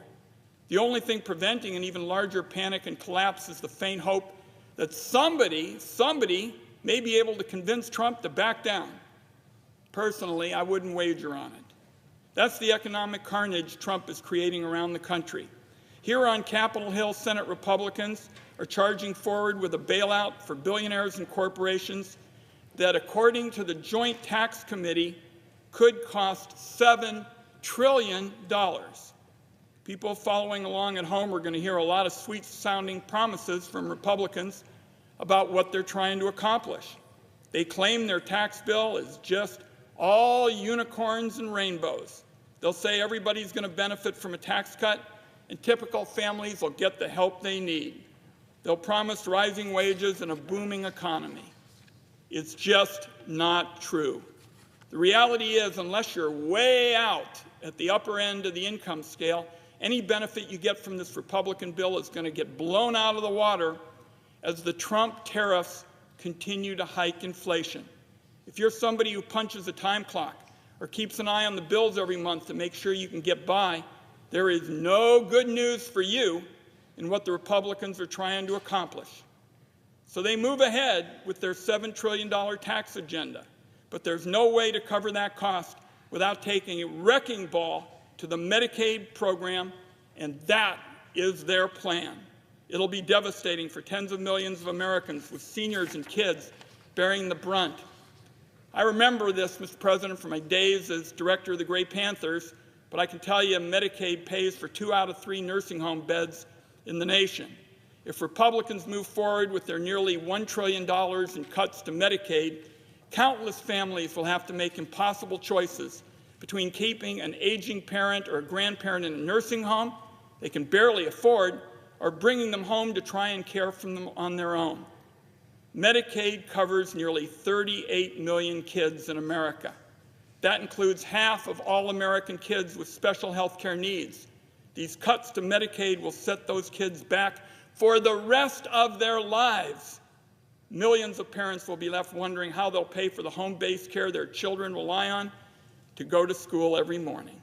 O: The only thing preventing an even larger panic and collapse is the faint hope that somebody may be able to convince Trump to back down. Personally, I wouldn't wager on it. That's the economic carnage Trump is creating around the country. Here on Capitol Hill, Senate Republicans are charging forward with a bailout for billionaires and corporations that, according to the Joint Tax Committee, could cost $7 trillion. People following along at home are going to hear a lot of sweet-sounding promises from Republicans about what they're trying to accomplish. They claim their tax bill is just all unicorns and rainbows. They'll say everybody's going to benefit from a tax cut, and typical families will get the help they need. They'll promise rising wages and a booming economy. It's just not true. The reality is, unless you're way out at the upper end of the income scale, any benefit you get from this Republican bill is going to get blown out of the water as the Trump tariffs continue to hike inflation. If you're somebody who punches a time clock or keeps an eye on the bills every month to make sure you can get by, there is no good news for you in what the Republicans are trying to accomplish. So they move ahead with their $7 trillion tax agenda, but there's no way to cover that cost without taking a wrecking ball to the Medicaid program, and that is their plan. It'll be devastating for tens of millions of Americans, with seniors and kids bearing the brunt. I remember this, Mr. President, from my days as director of the Gray Panthers, but I can tell you Medicaid pays for 2 out of 3 nursing home beds in the nation. If Republicans move forward with their nearly $1 trillion in cuts to Medicaid, countless families will have to make impossible choices between keeping an aging parent or a grandparent in a nursing home they can barely afford, or bringing them home to try and care for them on their own. Medicaid covers nearly 38 million kids in America. That includes half of all American kids with special health care needs. These cuts to Medicaid will set those kids back for the rest of their lives. Millions of parents will be left wondering how they'll pay for the home-based care their children rely on to go to school every morning.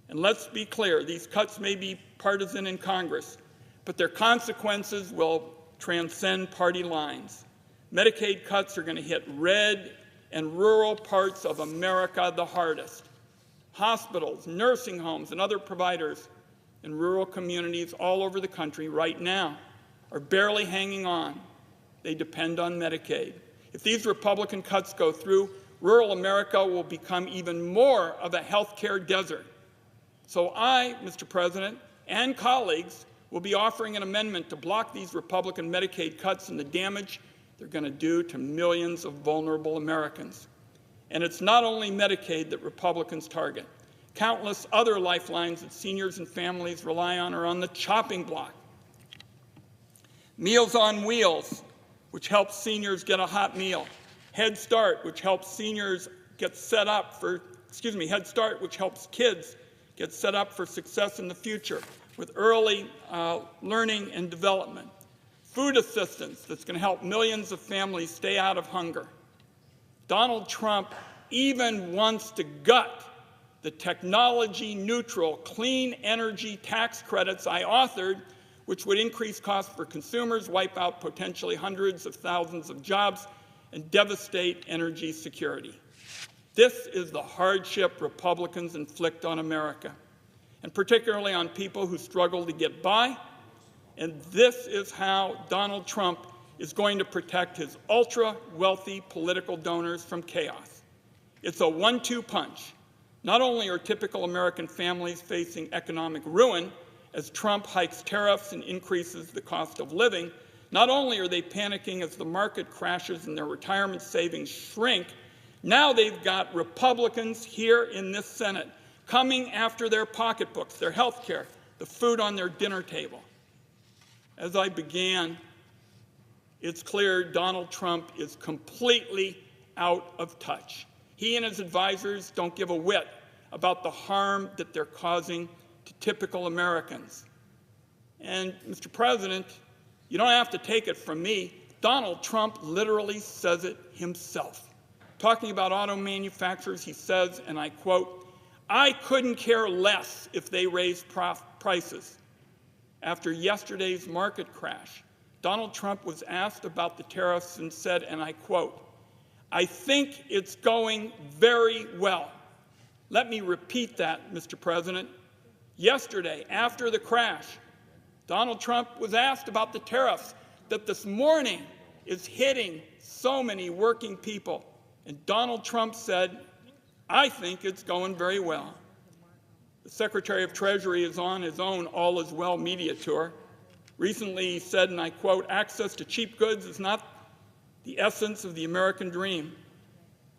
O: And let's be clear, these cuts may be partisan in Congress, but their consequences will transcend party lines. Medicaid cuts are going to hit red and rural parts of America the hardest. Hospitals, nursing homes, and other providers in rural communities all over the country right now are barely hanging on. They depend on Medicaid. If these Republican cuts go through, rural America will become even more of a health care desert. So I, Mr. President, and colleagues will be offering an amendment to block these Republican Medicaid cuts and the damage they're going to do to millions of vulnerable Americans. And it's not only Medicaid that Republicans target. Countless other lifelines that seniors and families rely on are on the chopping block. Meals on Wheels, which helps seniors get a hot meal. Head Start, which helps seniors get set up for Head Start, which helps kids get set up for success in the future with early learning and development. Food assistance that's going to help millions of families stay out of hunger. Donald Trump even wants to gut the technology-neutral clean energy tax credits I authored, which would increase costs for consumers, wipe out potentially hundreds of thousands of jobs, and devastate energy security. This is the hardship Republicans inflict on America, and particularly on people who struggle to get by. And this is how Donald Trump is going to protect his ultra-wealthy political donors from chaos. It's a 1-2 punch. Not only are typical American families facing economic ruin as Trump hikes tariffs and increases the cost of living, not only are they panicking as the market crashes and their retirement savings shrink, now they've got Republicans here in this Senate coming after their pocketbooks, their health care, the food on their dinner table. As I began, it's clear Donald Trump is completely out of touch. He and his advisors don't give a whit about the harm that they're causing to typical Americans. And, Mr. President, you don't have to take it from me. Donald Trump literally says it himself. Talking about auto manufacturers, he says, and I quote, "I couldn't care less if they raised prices." After yesterday's market crash, Donald Trump was asked about the tariffs and said, and I quote, "I think it's going very well." Let me repeat that, Mr. President. Yesterday, after the crash, Donald Trump was asked about the tariffs that this morning is hitting so many working people. And Donald Trump said, "I think it's going very well." The Secretary of Treasury is on his own All Is Well media tour. Recently he said, and I quote, "Access to cheap goods is not the essence of the American dream."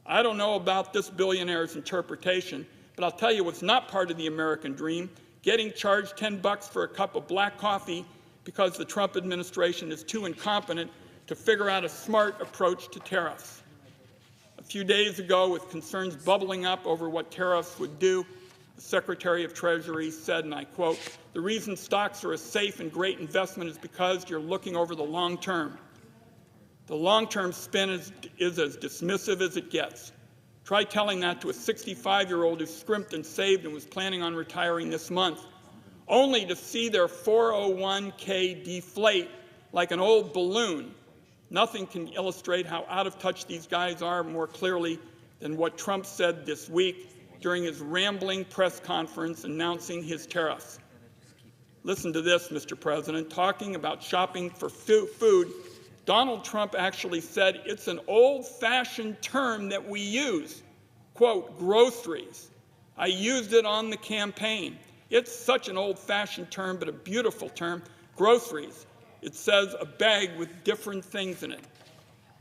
O: I don't know about this billionaire's interpretation, but I'll tell you what's not part of the American dream: getting charged $10 for a cup of black coffee because the Trump administration is too incompetent to figure out a smart approach to tariffs. A few days ago, with concerns bubbling up over what tariffs would do, the Secretary of Treasury said, and I quote, "The reason stocks are a safe and great investment is because you're looking over the long term." The long-term spin is as dismissive as it gets. Try telling that to a 65-year-old who scrimped and saved and was planning on retiring this month, only to see their 401k deflate like an old balloon. Nothing can illustrate how out of touch these guys are more clearly than what Trump said this week during his rambling press conference announcing his tariffs. Listen to this, Mr. President. Talking about shopping for food, Donald Trump actually said it's an old-fashioned term that we use, quote, "groceries." I used it on the campaign. It's such an old-fashioned term, but a beautiful term, groceries. It says a bag with different things in it,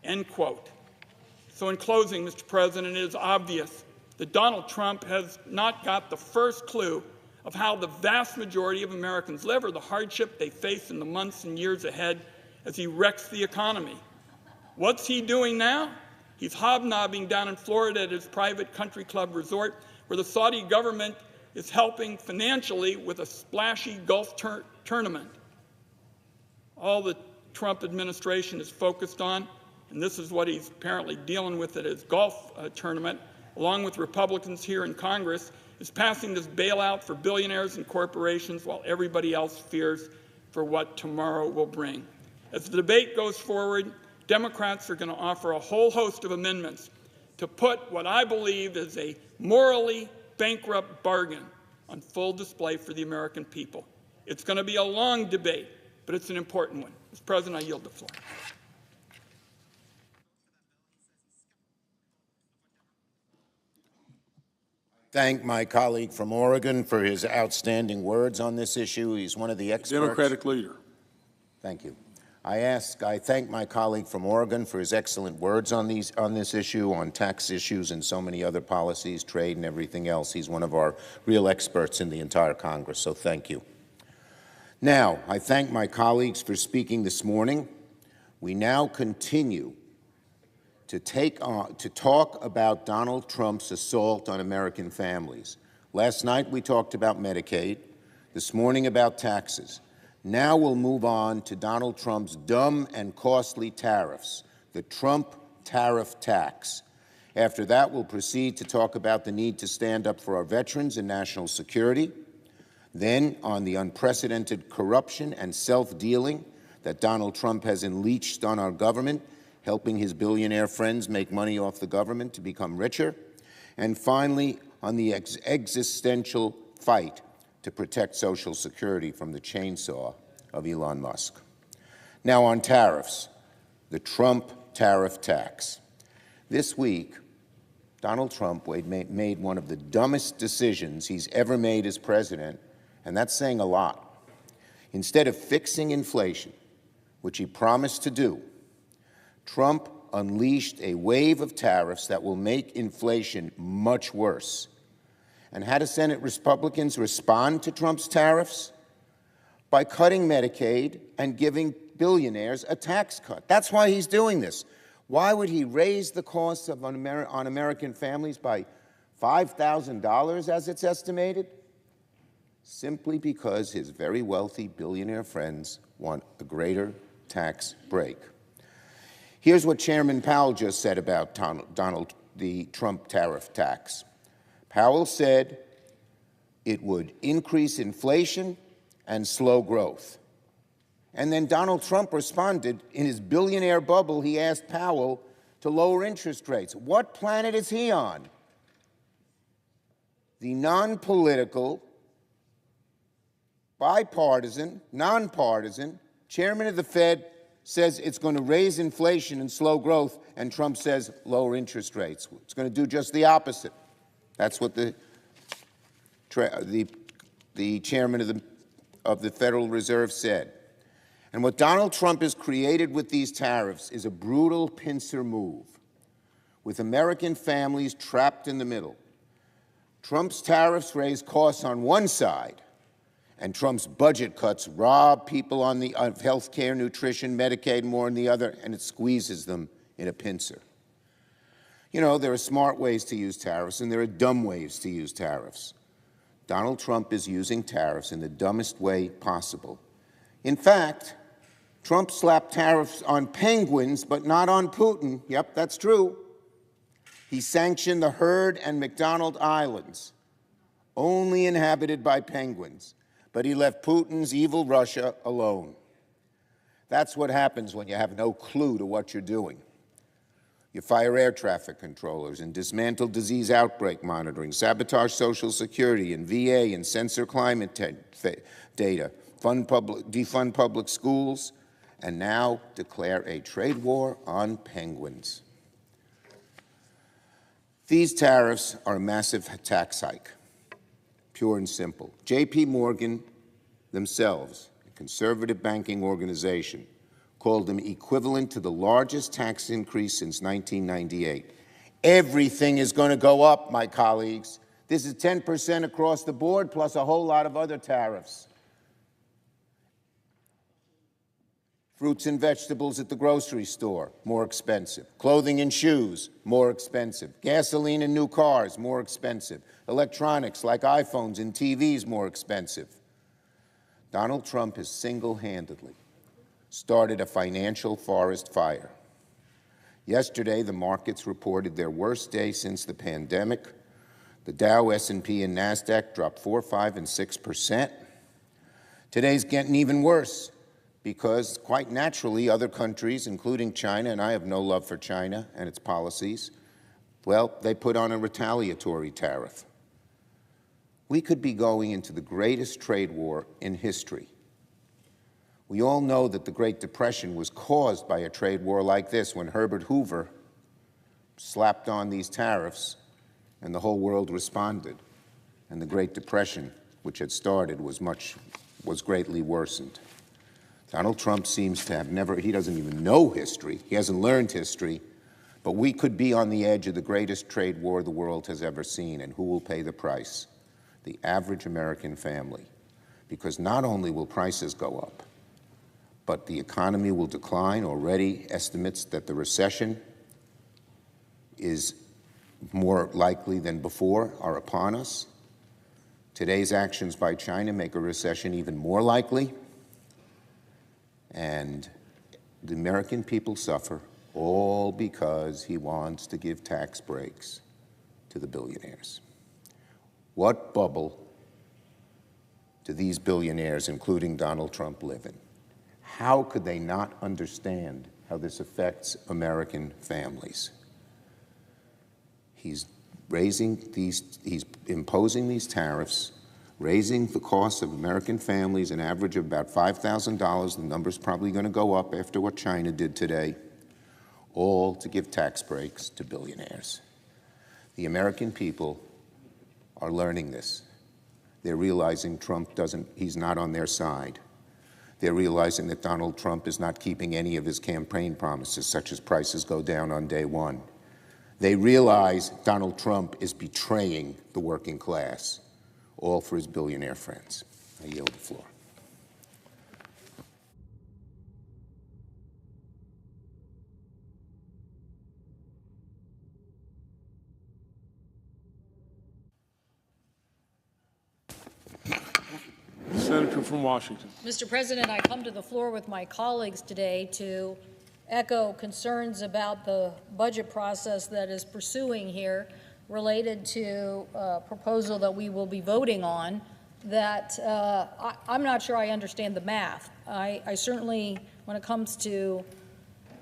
O: end quote. So in closing, Mr. President, it is obvious that Donald Trump has not got the first clue of how the vast majority of Americans live or the hardship they face in the months and years ahead as he wrecks the economy. What's he doing now? He's hobnobbing down in Florida at his private country club resort where the Saudi government is helping financially with a splashy golf tournament. All the Trump administration is focused on, and this is what he's apparently dealing with at his golf tournament, along with Republicans here in Congress, is passing this bailout for billionaires and corporations while everybody else fears for what tomorrow will bring. As the debate goes forward, Democrats are going to offer a whole host of amendments to put what I believe is a morally bankrupt bargain on full display for the American people. It's going to be a long debate, but it's an important one. Mr. President, I yield the floor.
D: Thank my colleague from Oregon for his outstanding words on this issue. He's one of the experts.
N: Democratic leader.
D: Thank you. I thank my colleague from Oregon for his excellent words on this issue, on tax issues and so many other policies, trade and everything else. He's one of our real experts in the entire Congress, so thank you. Now, I thank my colleagues for speaking this morning. We now continue to talk about Donald Trump's assault on American families. Last night we talked about Medicaid, this morning about taxes. Now we'll move on to Donald Trump's dumb and costly tariffs, the Trump tariff tax. After that, we'll proceed to talk about the need to stand up for our veterans and national security, then on the unprecedented corruption and self-dealing that Donald Trump has unleashed on our government, helping his billionaire friends make money off the government to become richer, and finally on the existential fight to protect Social Security from the chainsaw of Elon Musk. Now on tariffs, the Trump tariff tax. This week, Donald Trump made one of the dumbest decisions he's ever made as president, and that's saying a lot. Instead of fixing inflation, which he promised to do, Trump unleashed a wave of tariffs that will make inflation much worse. And how do Senate Republicans respond to Trump's tariffs? By cutting Medicaid and giving billionaires a tax cut. That's why he's doing this. Why would he raise the costs on American families by $5,000, as it's estimated? Simply because his very wealthy billionaire friends want a greater tax break. Here's what Chairman Powell just said about the Trump tariff tax. Powell said it would increase inflation and slow growth. And then Donald Trump responded in his billionaire bubble. He asked Powell to lower interest rates. What planet is he on? The non-political, bipartisan, nonpartisan chairman of the Fed says it's going to raise inflation and slow growth, and Trump says lower interest rates. It's going to do just the opposite. That's what the chairman of the Federal Reserve said. And what Donald Trump has created with these tariffs is a brutal pincer move, with American families trapped in the middle. Trump's tariffs raise costs on one side, and Trump's budget cuts rob people of health care, nutrition, Medicaid, more on the other, and it squeezes them in a pincer. You know, there are smart ways to use tariffs, and there are dumb ways to use tariffs. Donald Trump is using tariffs in the dumbest way possible. In fact, Trump slapped tariffs on penguins, but not on Putin. Yep, that's true. He sanctioned the Heard and McDonald Islands, only inhabited by penguins, but he left Putin's evil Russia alone. That's what happens when you have no clue to what you're doing. You fire air traffic controllers and dismantle disease outbreak monitoring, sabotage Social Security and VA and censor climate data, defund public schools, and now declare a trade war on penguins. These tariffs are a massive tax hike, pure and simple. J.P. Morgan themselves, a conservative banking organization, called them equivalent to the largest tax increase since 1998. Everything is going to go up, my colleagues. This is 10% across the board, plus a whole lot of other tariffs. Fruits and vegetables at the grocery store, more expensive. Clothing and shoes, more expensive. Gasoline and new cars, more expensive. Electronics like iPhones and TVs, more expensive. Donald Trump has single-handedly started a financial forest fire. Yesterday, the markets reported their worst day since the pandemic. The Dow, S&P, and NASDAQ dropped 4%, 5%, and 6%. Today's getting even worse because, quite naturally, other countries, including China, and I have no love for China and its policies, well, they put on a retaliatory tariff. We could be going into the greatest trade war in history. We all know that the Great Depression was caused by a trade war like this, when Herbert Hoover slapped on these tariffs and the whole world responded. And the Great Depression, which had started, was greatly worsened. Donald Trump seems to have he doesn't even know history. He hasn't learned history. But we could be on the edge of the greatest trade war the world has ever seen. And who will pay the price? The average American family. Because not only will prices go up, but the economy will decline. Already estimates that the recession is more likely than before are upon us. Today's actions by China make a recession even more likely, and the American people suffer, all because he wants to give tax breaks to the billionaires. What bubble do these billionaires, including Donald Trump, live in? How could they not understand how this affects American families? He's imposing these tariffs, raising the cost of American families an average of about $5,000. The number's probably going to go up after what China did today, all to give tax breaks to billionaires. The American people are learning this. They're realizing he's not on their side. They're realizing that Donald Trump is not keeping any of his campaign promises, such as prices go down on day one. They realize Donald Trump is betraying the working class, all for his billionaire friends. I yield the floor.
N: Senator from Washington.
P: Mr. President, I come to the floor with my colleagues today to echo concerns about the budget process that is pursuing here related to a proposal that we will be voting on that I'm not sure I understand the math. I certainly, when it comes to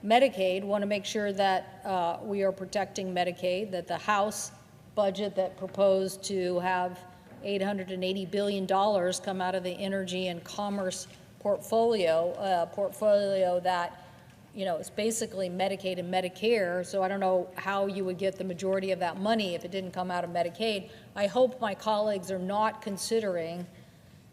P: Medicaid, want to make sure that we are protecting Medicaid, that the House budget that proposed to have $880 billion come out of the energy and commerce portfolio, a portfolio that, you know, it's basically Medicaid and Medicare, so I don't know how you would get the majority of that money if it didn't come out of Medicaid. I hope my colleagues are not considering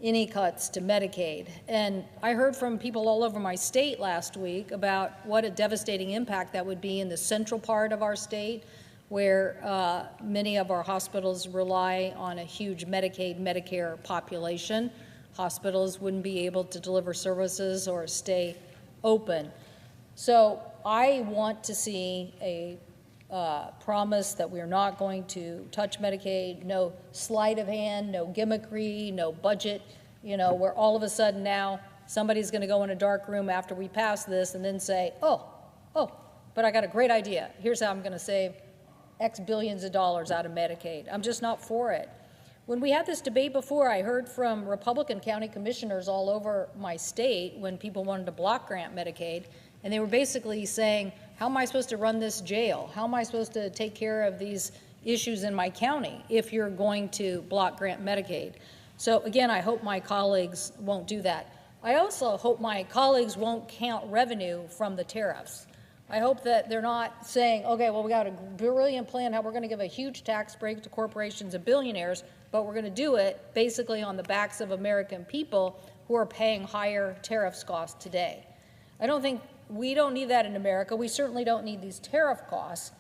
P: any cuts to Medicaid. And I heard from people all over my state last week about what a devastating impact that would be in the central part of our state, where many of our hospitals rely on a huge Medicaid, Medicare population. Hospitals wouldn't be able to deliver services or stay open. So I want to see a promise that we are not going to touch Medicaid, no sleight of hand, no gimmickry, no budget, you know, where all of a sudden now somebody's going to go in a dark room after we pass this and then say, oh, but I got a great idea. Here's how I'm going to save X billions of dollars out of Medicaid. I'm just not for it. When we had this debate before, I heard from Republican county commissioners all over my state when people wanted to block grant Medicaid, and they were basically saying, how am I supposed to run this jail? How am I supposed to take care of these issues in my county if you're going to block grant Medicaid? So again, I hope my colleagues won't do that. I also hope my colleagues won't count revenue from the tariffs. I hope that they're not saying, okay, well, we got a brilliant plan how we're going to give a huge tax break to corporations and billionaires, but we're going to do it basically on the backs of American people who are paying higher tariffs costs today. We don't need that in America. We certainly don't need these tariff costs.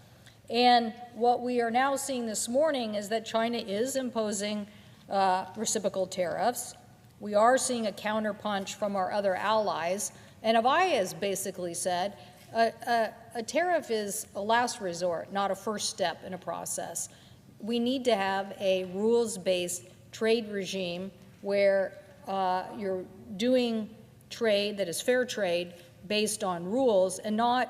P: And what we are now seeing this morning is that China is imposing reciprocal tariffs. We are seeing a counterpunch from our other allies. And Avaya has basically said, a tariff is a last resort, not a first step in a process. We need to have a rules-based trade regime where you're doing trade that is fair trade based on rules and not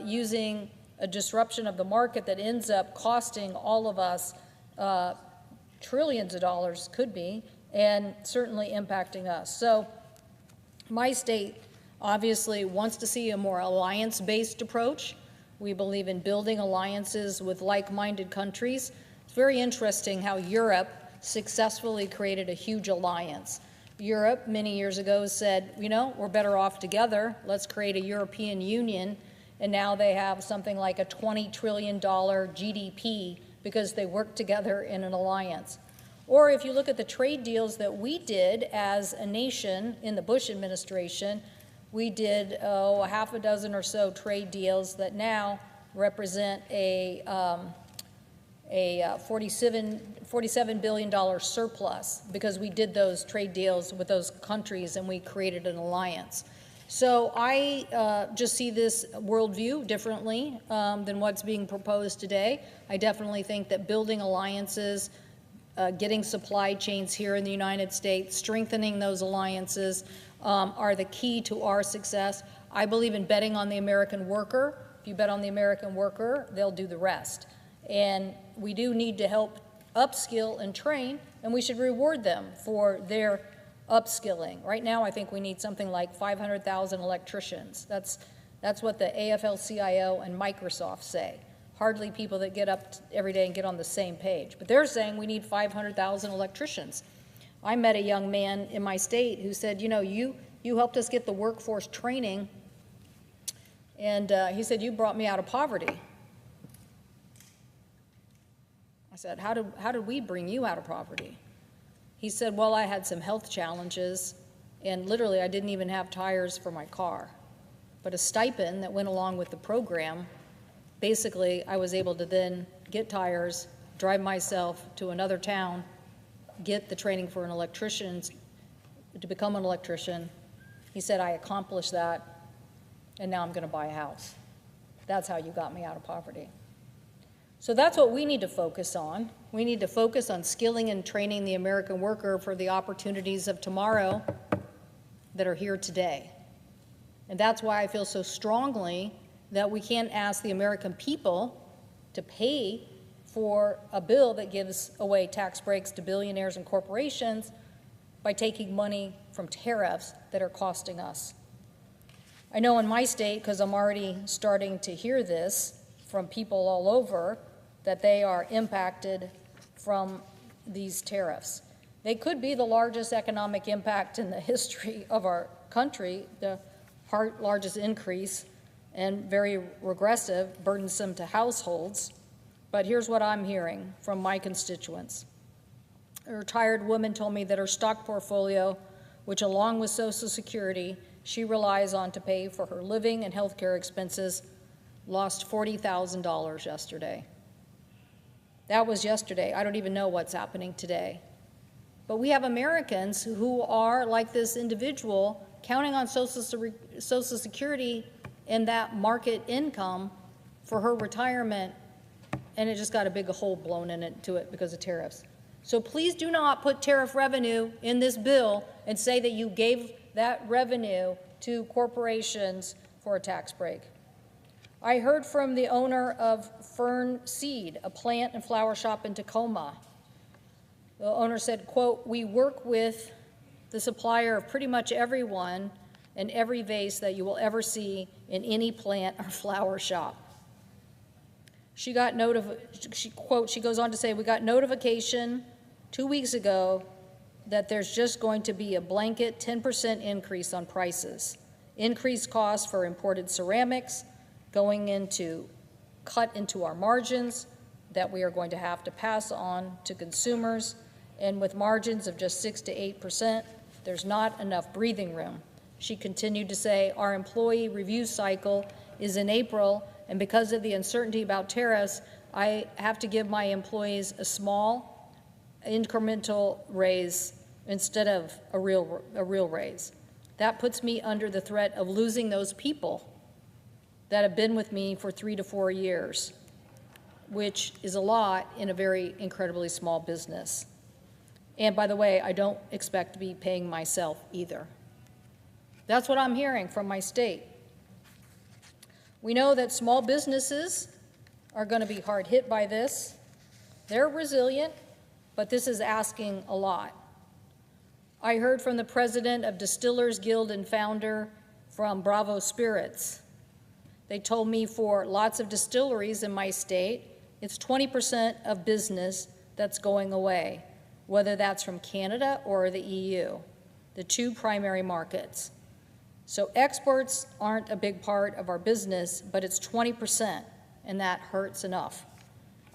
P: using a disruption of the market that ends up costing all of us trillions of dollars, could be, and certainly impacting us. So my state obviously wants to see a more alliance-based approach. We believe in building alliances with like-minded countries. It's very interesting how Europe successfully created a huge alliance. Europe, many years ago, said, you know, we're better off together. Let's create a European Union. And now they have something like a $20 trillion GDP because they work together in an alliance. Or if you look at the trade deals that we did as a nation in the Bush administration, we did a half a dozen or so trade deals that now represent a $47 billion surplus because we did those trade deals with those countries and we created an alliance. So I just see this worldview differently than what's being proposed today. I definitely think that building alliances, getting supply chains here in the United States, strengthening those alliances are the key to our success. I believe in betting on the American worker. If you bet on the American worker, they'll do the rest. And we do need to help upskill and train, and we should reward them for their upskilling. Right now, I think we need something like 500,000 electricians. That's what the AFL-CIO and Microsoft say. Hardly people that get up every day and get on the same page. But they're saying we need 500,000 electricians. I met a young man in my state who said, you know, you helped us get the workforce training, and he said, you brought me out of poverty. I said, how did we bring you out of poverty? He said, well, I had some health challenges, and literally I didn't even have tires for my car. But a stipend that went along with the program, basically I was able to then get tires, drive myself to another town, get the training for an electrician, to become an electrician. He said, I accomplished that, and now I'm going to buy a house. That's how you got me out of poverty. So that's what we need to focus on. We need to focus on skilling and training the American worker for the opportunities of tomorrow that are here today. And that's why I feel so strongly that we can't ask the American people to pay for a bill that gives away tax breaks to billionaires and corporations by taking money from tariffs that are costing us. I know in my state, because I'm already starting to hear this from people all over, that they are impacted from these tariffs. They could be the largest economic impact in the history of our country, the largest increase, and very regressive, burdensome to households. But here's what I'm hearing from my constituents. A retired woman told me that her stock portfolio, which along with Social Security, she relies on to pay for her living and health care expenses, lost $40,000 yesterday. That was yesterday. I don't even know what's happening today. But we have Americans who are, like this individual, counting on Social Security and that market income for her retirement, and it just got a big hole blown into it because of tariffs. So please do not put tariff revenue in this bill and say that you gave that revenue to corporations for a tax break. I heard from the owner of Fern Seed, a plant and flower shop in Tacoma. The owner said, quote, we work with the supplier of pretty much everyone and every vase that you will ever see in any plant or flower shop. She got she goes on to say, we got notification 2 weeks ago that there's just going to be a blanket 10% increase on prices. Increased costs for imported ceramics, going into cut into our margins that we are going to have to pass on to consumers, and with margins of just 6 to 8%, there's not enough breathing room. She continued to say, our employee review cycle is in April, and because of the uncertainty about tariffs, I have to give my employees a small incremental raise instead of a real raise. That puts me under the threat of losing those people that have been with me for 3 to 4 years, which is a lot in a very incredibly small business. And by the way, I don't expect to be paying myself either. That's what I'm hearing from my state. We know that small businesses are going to be hard hit by this. They're resilient, but this is asking a lot. I heard from the president of Distillers Guild and founder from Bravo Spirits. They told me for lots of distilleries in my state, it's 20% of business that's going away, whether that's from Canada or the EU, the two primary markets. So exports aren't a big part of our business, but it's 20%, and that hurts enough.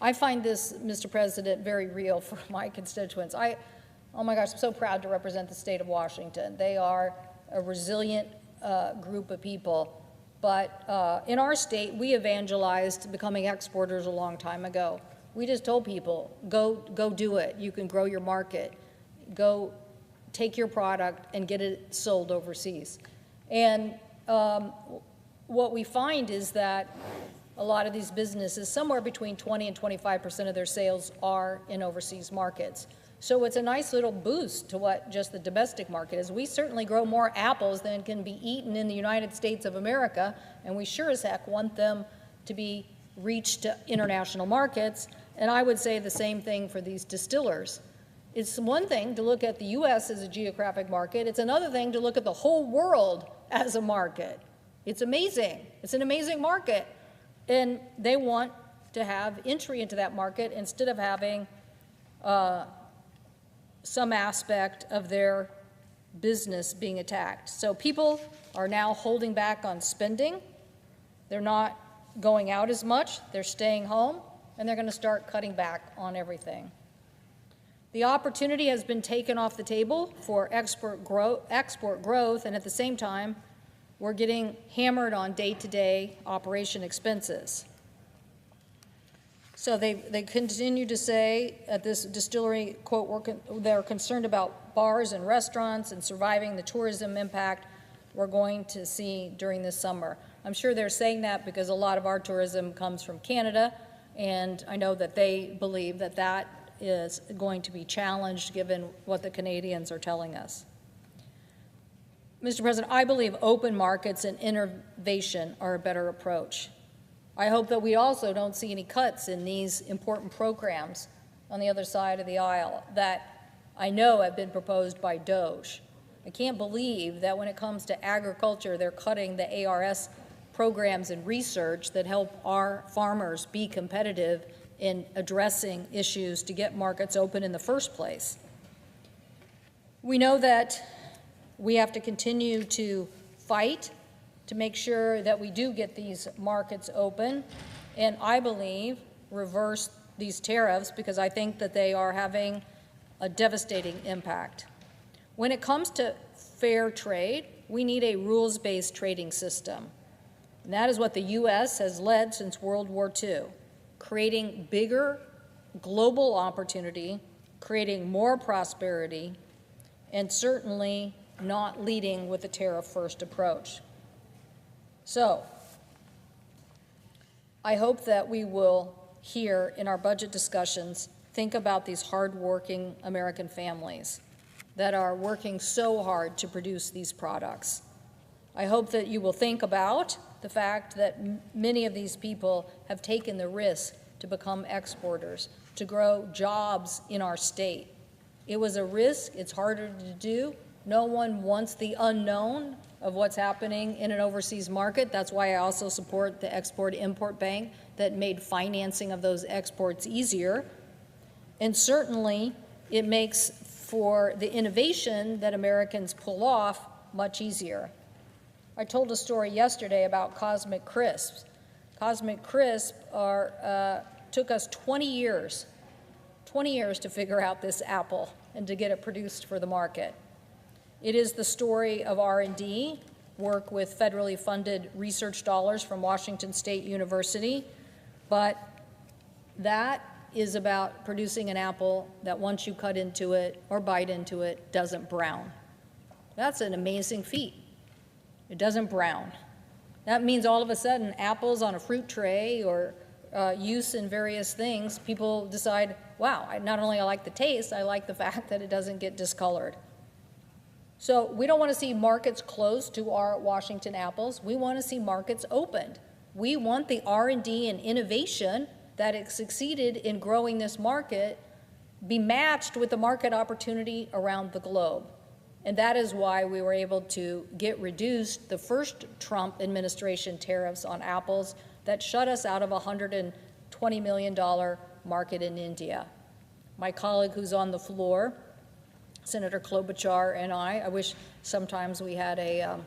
P: I find this, Mr. President, very real for my constituents. Oh my gosh, I'm so proud to represent the state of Washington. They are a resilient group of people. But in our state, we evangelized becoming exporters a long time ago. We just told people, go do it. You can grow your market. Go take your product and get it sold overseas. And what we find is that a lot of these businesses, somewhere between 20 and 25% of their sales are in overseas markets. So it's a nice little boost to what just the domestic market is. We certainly grow more apples than can be eaten in the United States of America, and we sure as heck want them to be reached to international markets. And I would say the same thing for these distillers. It's one thing to look at the U.S. as a geographic market. It's another thing to look at the whole world as a market. It's amazing. It's an amazing market. And they want to have entry into that market instead of having some aspect of their business being attacked. So people are now holding back on spending. They're not going out as much. They're staying home, and they're going to start cutting back on everything. The opportunity has been taken off the table for export growth, and at the same time, we're getting hammered on day-to-day operation expenses. So they continue to say at this distillery, quote, they're concerned about bars and restaurants and surviving the tourism impact we're going to see during this summer. I'm sure they're saying that because a lot of our tourism comes from Canada, and I know that they believe that that is going to be challenged given what the Canadians are telling us. Mr. President, I believe open markets and innovation are a better approach. I hope that we also don't see any cuts in these important programs on the other side of the aisle that I know have been proposed by DOGE. I can't believe that when it comes to agriculture, they're cutting the ARS programs and research that help our farmers be competitive in addressing issues to get markets open in the first place. We know that we have to continue to fight to make sure that we do get these markets open, and I believe reverse these tariffs because I think that they are having a devastating impact. When it comes to fair trade, we need a rules-based trading system. And that is what the U.S. has led since World War II, creating bigger global opportunity, creating more prosperity, and certainly not leading with a tariff-first approach. So I hope that we will here in our budget discussions think about these hardworking American families that are working so hard to produce these products. I hope that you will think about the fact that many of these people have taken the risk to become exporters, to grow jobs in our state. It was a risk. It's harder to do. No one wants the unknown of what's happening in an overseas market. That's why I also support the Export-Import Bank that made financing of those exports easier. And certainly, it makes for the innovation that Americans pull off much easier. I told a story yesterday about Cosmic Crisps. Cosmic Crisp took us 20 years to figure out this apple and to get it produced for the market. It is the story of R&D, work with federally funded research dollars from Washington State University, but that is about producing an apple that once you cut into it or bite into it, doesn't brown. That's an amazing feat. It doesn't brown. That means all of a sudden apples on a fruit tray or use in various things, people decide, wow, not only I like the taste, I like the fact that it doesn't get discolored. So we don't want to see markets closed to our Washington apples. We want to see markets opened. We want the R&D and innovation that has succeeded in growing this market be matched with the market opportunity around the globe. And that is why we were able to get reduced the first Trump administration tariffs on apples that shut us out of a $120 million market in India. My colleague who's on the floor, Senator Klobuchar, and I wish sometimes we had a,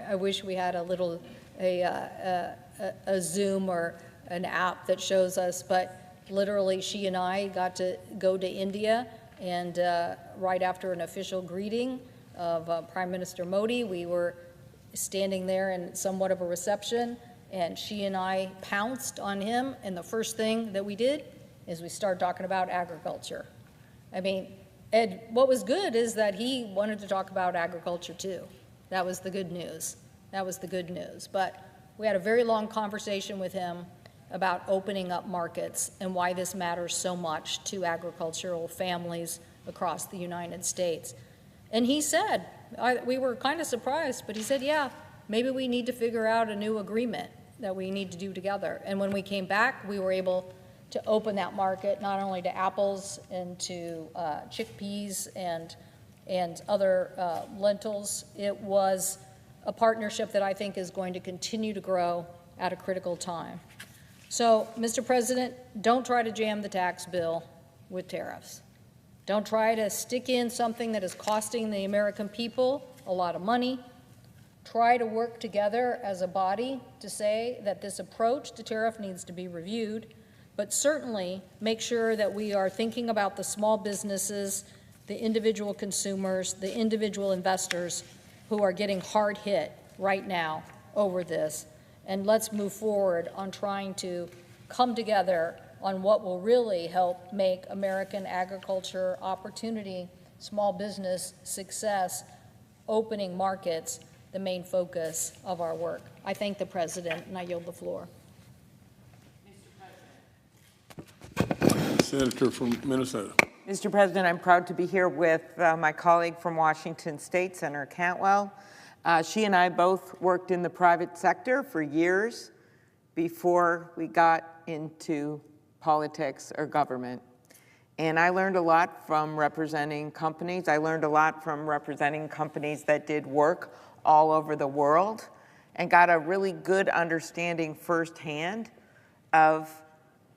P: I wish we had a little, a Zoom or an app that shows us, but literally she and I got to go to India, and right after an official greeting of Prime Minister Modi, we were standing there in somewhat of a reception, and she and I pounced on him, and the first thing that we did is we started talking about agriculture. I mean, Ed, what was good is that he wanted to talk about agriculture too. That was the good news. That was the good news. But we had a very long conversation with him about opening up markets and why this matters so much to agricultural families across the United States. And he said, we were kind of surprised, but he said, yeah, maybe we need to figure out a new agreement that we need to do together. And when we came back, we were able to open that market not only to apples and to chickpeas and other lentils. It was a partnership that I think is going to continue to grow at a critical time. So, Mr. President, don't try to jam the tax bill with tariffs. Don't try to stick in something that is costing the American people a lot of money. Try to work together as a body to say that this approach to tariff needs to be reviewed, but certainly make sure that we are thinking about the small businesses, the individual consumers, the individual investors who are getting hard hit right now over this. And let's move forward on trying to come together on what will really help make American agriculture opportunity, small business success, opening markets, the main focus of our work. I thank the President, and I yield the floor.
N: Senator from Minnesota.
M: Mr. President, I'm proud to be here with my colleague from Washington State, Senator Cantwell. She and I both worked in the private sector for years before we got into politics or government. And I learned a lot from representing companies. I learned a lot from representing companies that did work all over the world and got a really good understanding firsthand of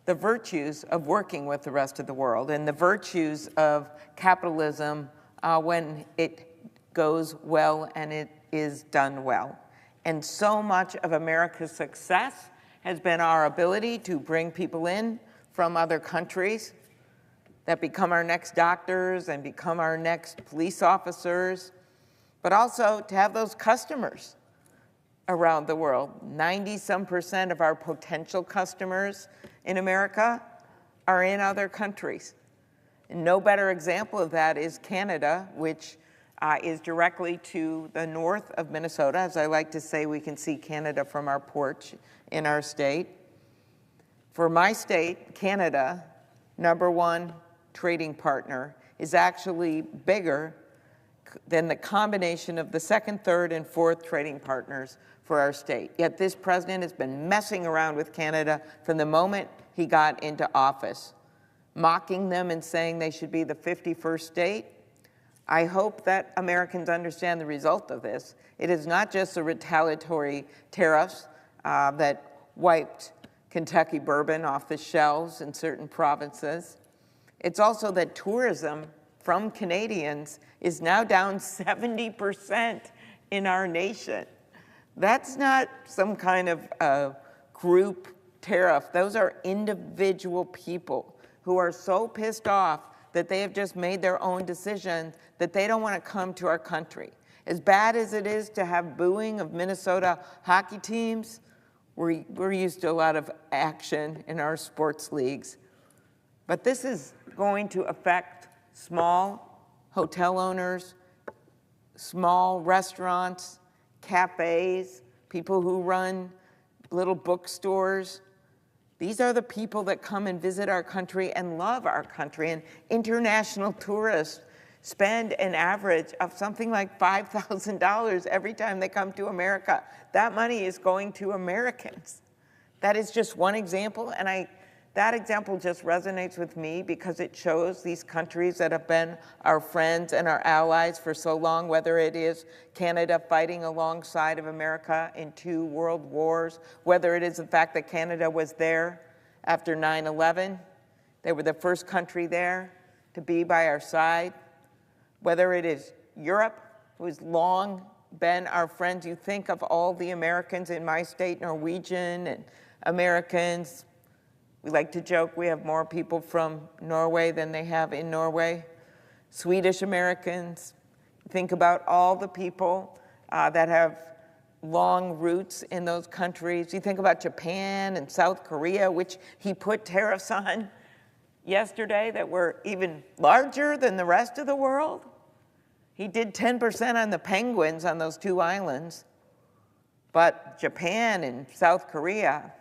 M: the virtues of working with the rest of the world and the virtues of capitalism when it goes well and it is done well. And so much of America's success has been our ability to bring people in from other countries that become our next doctors and become our next police officers, but also to have those customers around the world. 90-some% of our potential customers in America are in other countries. And no better example of that is Canada, which is directly to the north of Minnesota. As I like to say, we can see Canada from our porch in our state. For my state, Canada, #1 trading partner, is actually bigger than the combination of the second, third, and fourth trading partners for our state. Yet this president has been messing around with Canada from the moment he got into office, mocking them and saying they should be the 51st state. I hope that Americans understand the result of this. It is not just the retaliatory tariffs that wiped Kentucky bourbon off the shelves in certain provinces. It's also that tourism from Canadians is now down 70% in our nation. That's not some kind of group tariff. Those are individual people who are so pissed off that they have just made their own decision that they don't want to come to our country. As bad as it is to have booing of Minnesota hockey teams, we're used to a lot of action in our sports leagues. But this is going to affect small hotel owners, small restaurants, cafes, people who run little bookstores. These are the people that come and visit our country and love our country. And international tourists spend an average of something like $5,000 every time they come to America. That money is going to Americans. That is just one example, and that example just resonates with me because it shows these countries that have been our friends and our allies for so long, whether it is Canada fighting alongside of America in 2 world wars, whether it is the fact that Canada was there after 9/11. They were the first country there to be by our side. Whether it is Europe, who has long been our friends. You think of all the Americans in my state, Norwegian and Americans. We like to joke we have more people from Norway than they have in Norway. Swedish Americans. Think about all the people that have long roots in those countries. You think about Japan and South Korea, which he put tariffs on yesterday that were even larger than the rest of the world. He did 10% on the penguins on those 2 islands. But Japan and South Korea,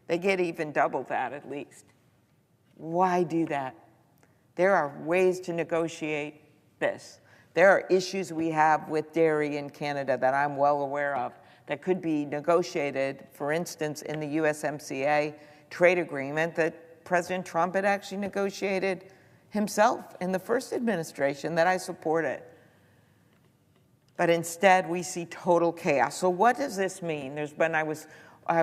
M: they get even double that at least. Why do that? There are ways to negotiate this. There are issues we have with dairy in Canada that I'm well aware of that could be negotiated, for instance, in the USMCA trade agreement that President Trump had actually negotiated himself in the first administration that I supported. But instead, we see total chaos. So what does this mean? I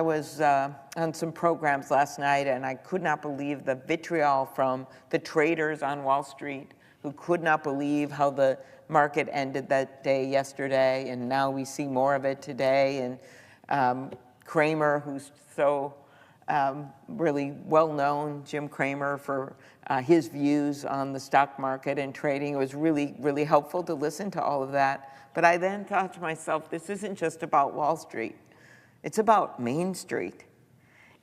M: was on some programs last night, and I could not believe the vitriol from the traders on Wall Street who could not believe how the market ended that day yesterday, and now we see more of it today. And Cramer, who's so really well-known, Jim Cramer, for his views on the stock market and trading. It was really, really helpful to listen to all of that. But I then thought to myself, this isn't just about Wall Street. It's about Main Street.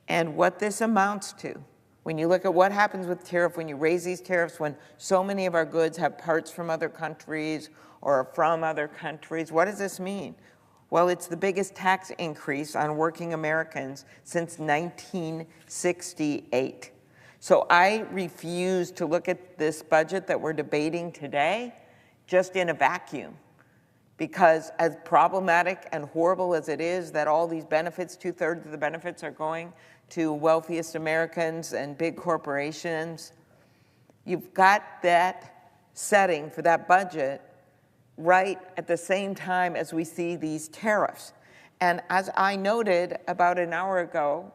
M: And what this amounts to, when you look at what happens with tariff, when you raise these tariffs, when so many of our goods have parts from other countries or are from other countries, what does this mean? Well, it's the biggest tax increase on working Americans since 1968. So I refuse to look at this budget that we're debating today just in a vacuum. Because as problematic and horrible as it is that all these benefits, 2/3 of the benefits are going to wealthiest Americans and big corporations, you've got that setting for that budget right at the same time as we see these tariffs. And as I noted about an hour ago,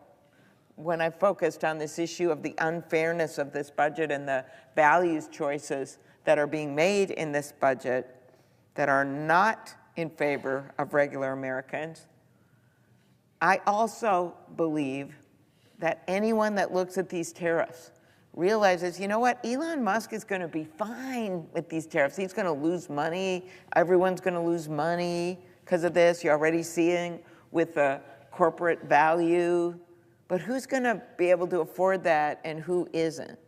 M: when I focused on this issue of the unfairness of this budget and the values choices that are being made in this budget that are not in favor of regular Americans, I also believe that anyone that looks at these tariffs realizes, you know what, Elon Musk is going to be fine with these tariffs. He's going to lose money. Everyone's going to lose money because of this. You're already seeing with the corporate value. But who's going to be able to afford that and who isn't?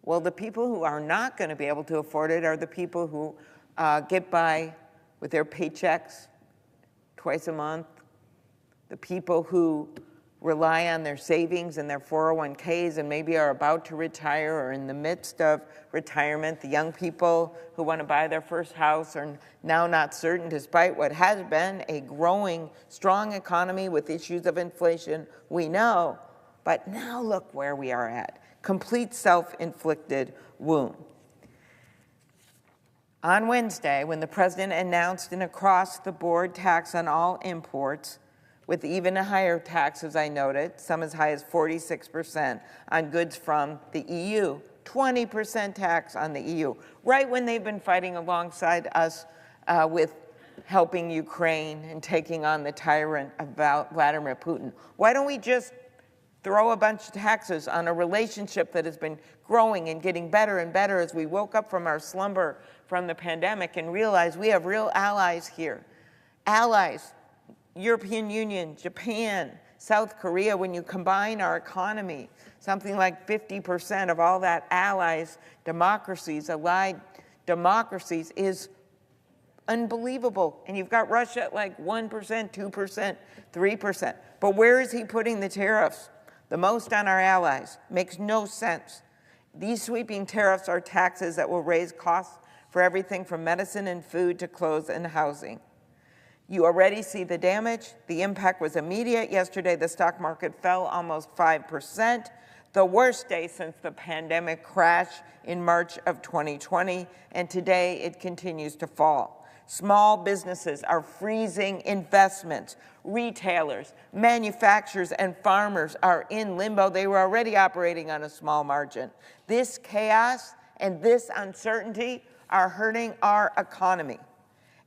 M: Well, the people who are not going to be able to afford it are the people who get by with their paychecks twice a month, the people who rely on their savings and their 401ks and maybe are about to retire or in the midst of retirement, the young people who want to buy their first house are now not certain, despite what has been a growing, strong economy with issues of inflation, we know. But now look where we are at. Complete self-inflicted wound. On Wednesday, when the president announced an across-the-board tax on all imports, with even a higher tax, as I noted, some as high as 46% on goods from the EU, 20% tax on the EU, right when they've been fighting alongside us with helping Ukraine and taking on the tyrant of Vladimir Putin. Why don't we just throw a bunch of taxes on a relationship that has been growing and getting better and better as we woke up from our slumber from the pandemic and realized we have real allies here. Allies, European Union, Japan, South Korea, when you combine our economy, something like 50% of all that allies, democracies, allied democracies is unbelievable. And you've got Russia at like 1%, 2%, 3%. But where is he putting the tariffs? The most on our allies. Makes no sense. These sweeping tariffs are taxes that will raise costs for everything from medicine and food to clothes and housing. You already see the damage. The impact was immediate. Yesterday, the stock market fell almost 5%, the worst day since the pandemic crash in March of 2020, and today it continues to fall. Small businesses are freezing investments. Retailers, manufacturers, and farmers are in limbo. They were already operating on a small margin. This chaos and this uncertainty are hurting our economy.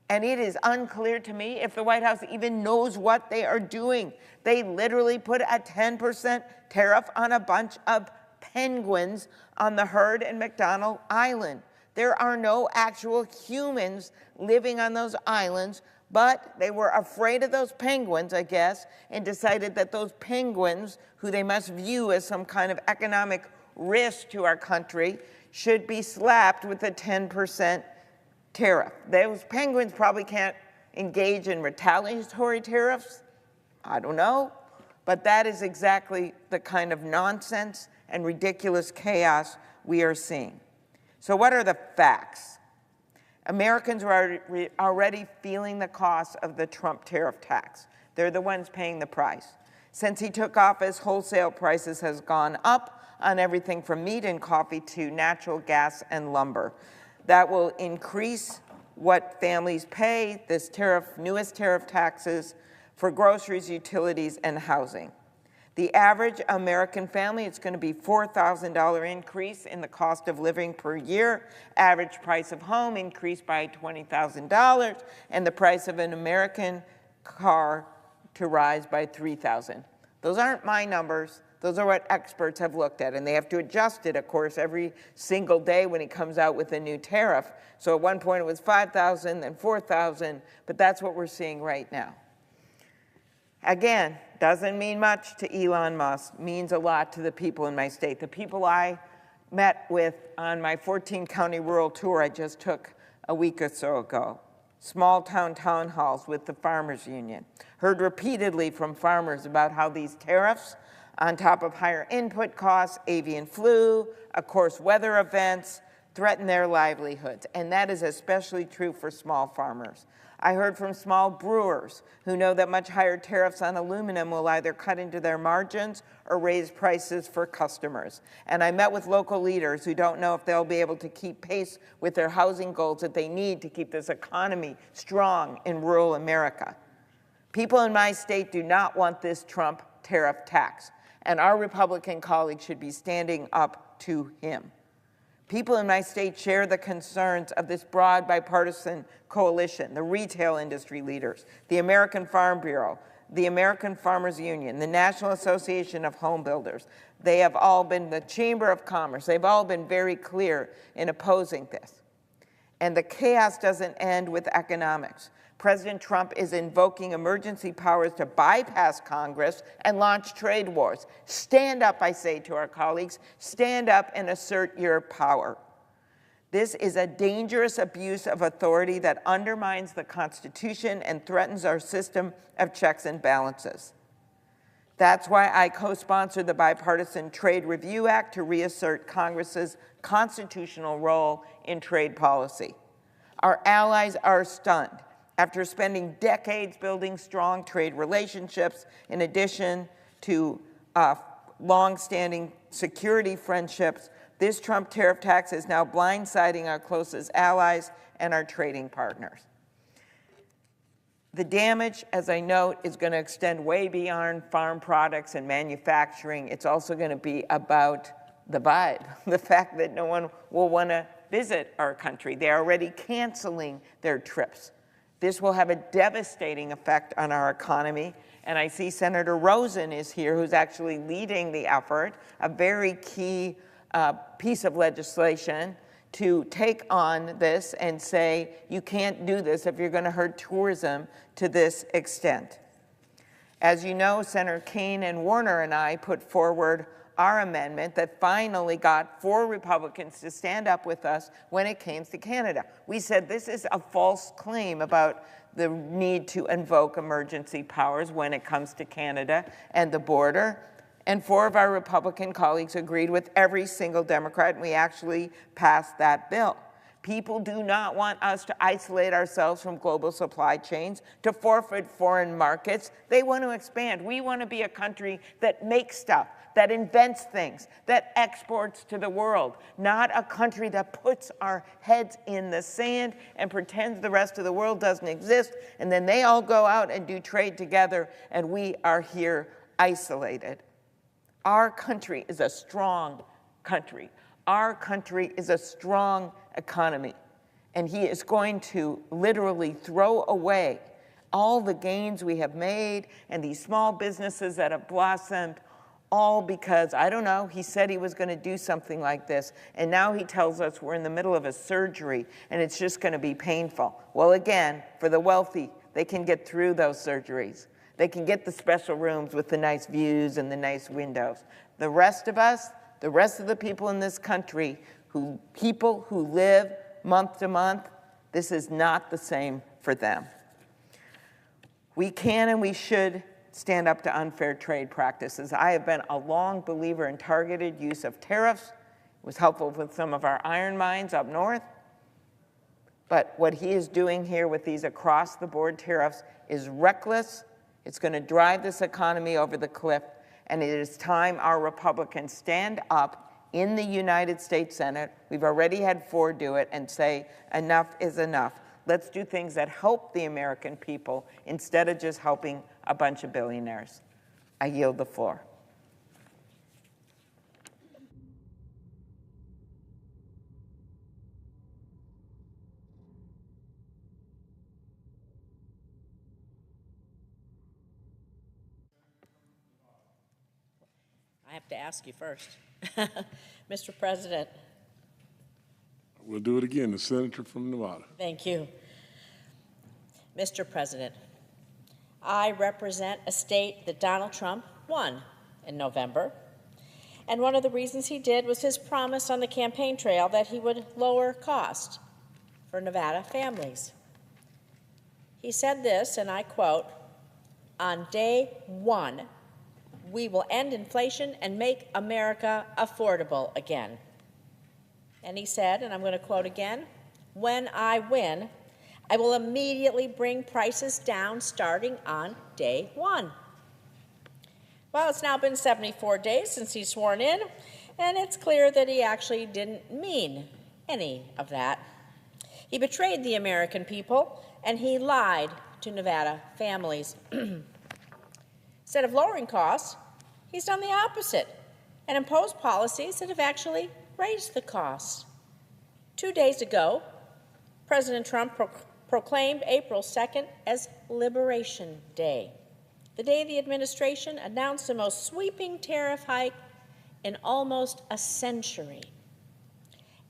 M: And it is unclear to me if the White House even knows what they are doing. They literally put a 10% tariff on a bunch of penguins on the herd in McDonald Island. There are no actual humans living on those islands, but they were afraid of those penguins, I guess, and decided that those penguins, who they must view as some kind of economic risk to our country, should be slapped with a 10% tariff. Those penguins probably can't engage in retaliatory tariffs. I don't know. But that is exactly the kind of nonsense and ridiculous chaos we are seeing. So what are the facts? Americans are already feeling the cost of the Trump tariff tax. They're the ones paying the price. Since he took office, wholesale prices has gone up on everything from meat and coffee to natural gas and lumber. That will increase what families pay, this newest tariff taxes, for groceries, utilities, and housing. The average American family, it's going to be $4,000 increase in the cost of living per year. Average price of home increased by $20,000, and the price of an American car to rise by $3,000. Those aren't my numbers. Those are what experts have looked at, and they have to adjust it, of course, every single day when he comes out with a new tariff. So at one point it was $5,000, then $4,000, but that's what we're seeing right now. Again, doesn't mean much to Elon Musk, means a lot to the people in my state. The people I met with on my 14-county rural tour I just took a week or so ago. Small town halls with the farmers union. Heard repeatedly from farmers about how these tariffs, on top of higher input costs, avian flu, of course weather events, threaten their livelihoods. And that is especially true for small farmers. I heard from small brewers who know that much higher tariffs on aluminum will either cut into their margins or raise prices for customers. And I met with local leaders who don't know if they'll be able to keep pace with their housing goals that they need to keep this economy strong in rural America. People in my state do not want this Trump tariff tax, and our Republican colleagues should be standing up to him. People in my state share the concerns of this broad bipartisan coalition, the retail industry leaders, the American Farm Bureau, the American Farmers Union, the National Association of Home Builders. They have all been, the Chamber of Commerce, they've all been very clear in opposing this. And the chaos doesn't end with economics. President Trump is invoking emergency powers to bypass Congress and launch trade wars. Stand up, I say to our colleagues, stand up and assert your power. This is a dangerous abuse of authority that undermines the Constitution and threatens our system of checks and balances. That's why I co-sponsored the Bipartisan Trade Review Act to reassert Congress's constitutional role in trade policy. Our allies are stunned. After spending decades building strong trade relationships, in addition to long-standing security friendships, this Trump tariff tax is now blindsiding our closest allies and our trading partners. The damage, as I note, is going to extend way beyond farm products and manufacturing. It's also going to be about the vibe, the fact that no one will want to visit our country. They're already canceling their trips. This will have a devastating effect on our economy. And I see Senator Rosen is here, who's actually leading the effort, a very key piece of legislation to take on this and say, you can't do this if you're going to hurt tourism to this extent. As you know, Senator Kaine and Warner and I put forward our amendment that finally got 4 Republicans to stand up with us when it came to Canada. We said this is a false claim about the need to invoke emergency powers when it comes to Canada and the border. And 4 of our Republican colleagues agreed with every single Democrat, and we actually passed that bill. People do not want us to isolate ourselves from global supply chains, to forfeit foreign markets. They want to expand. We want to be a country that makes stuff, that invents things, that exports to the world, not a country that puts our heads in the sand and pretends the rest of the world doesn't exist, and then they all go out and do trade together, and we are here isolated. Our country is a strong country. Our country is a strong economy, and he is going to literally throw away all the gains we have made and these small businesses that have blossomed, all because, I don't know, he said he was going to do something like this, and now he tells us we're in the middle of a surgery and it's just going to be painful. Well, again, for the wealthy, they can get through those surgeries. They can get the special rooms with the nice views and the nice windows. The rest of us, the rest of the people in this country, people who live month to month, This is not the same for them. We can and we should stand up to unfair trade practices. I have been a long believer in targeted use of tariffs. It was helpful with some of our iron mines up north. But what he is doing here with these across-the-board tariffs is reckless. It's going to drive this economy over the cliff. And it is time our Republicans stand up in the United States Senate. We've already had 4 do it and say enough is enough. Let's do things that help the American people instead of just helping a bunch of billionaires. I yield the floor.
Q: I have to ask you first. Mr. President.
N: We'll do it again. The senator from Nevada.
Q: Thank you. Mr. President, I represent a state that Donald Trump won in November. And one of the reasons he did was his promise on the campaign trail that he would lower costs for Nevada families. He said this, and I quote, "On day 1, we will end inflation and make America affordable again." And he said, and I'm going to quote again, "When I win, I will immediately bring prices down starting on day 1. Well, it's now been 74 days since he's sworn in, and it's clear that he actually didn't mean any of that. He betrayed the American people, and he lied to Nevada families. Instead of lowering costs, he's done the opposite and imposed policies that have actually raised the costs. 2 days ago, President Trump proclaimed April 2nd as Liberation Day, the day the administration announced the most sweeping tariff hike in almost a century.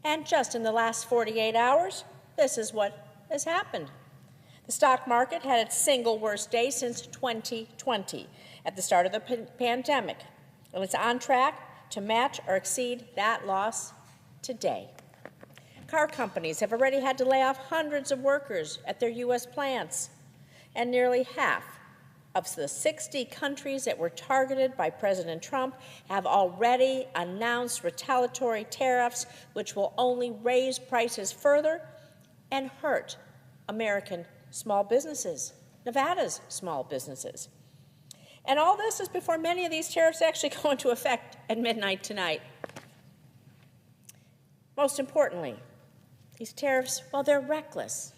Q: And just in the last 48 hours, this is what has happened. The stock market had its single worst day since 2020, at the start of the pandemic, and it's on track to match or exceed that loss today. Car companies have already had to lay off hundreds of workers at their U.S. plants, and nearly half of the 60 countries that were targeted by President Trump have already announced retaliatory tariffs, which will only raise prices further and hurt American small businesses, Nevada's small businesses. And all this is before many of these tariffs actually go into effect at midnight tonight. Most importantly, these tariffs, well, they're reckless,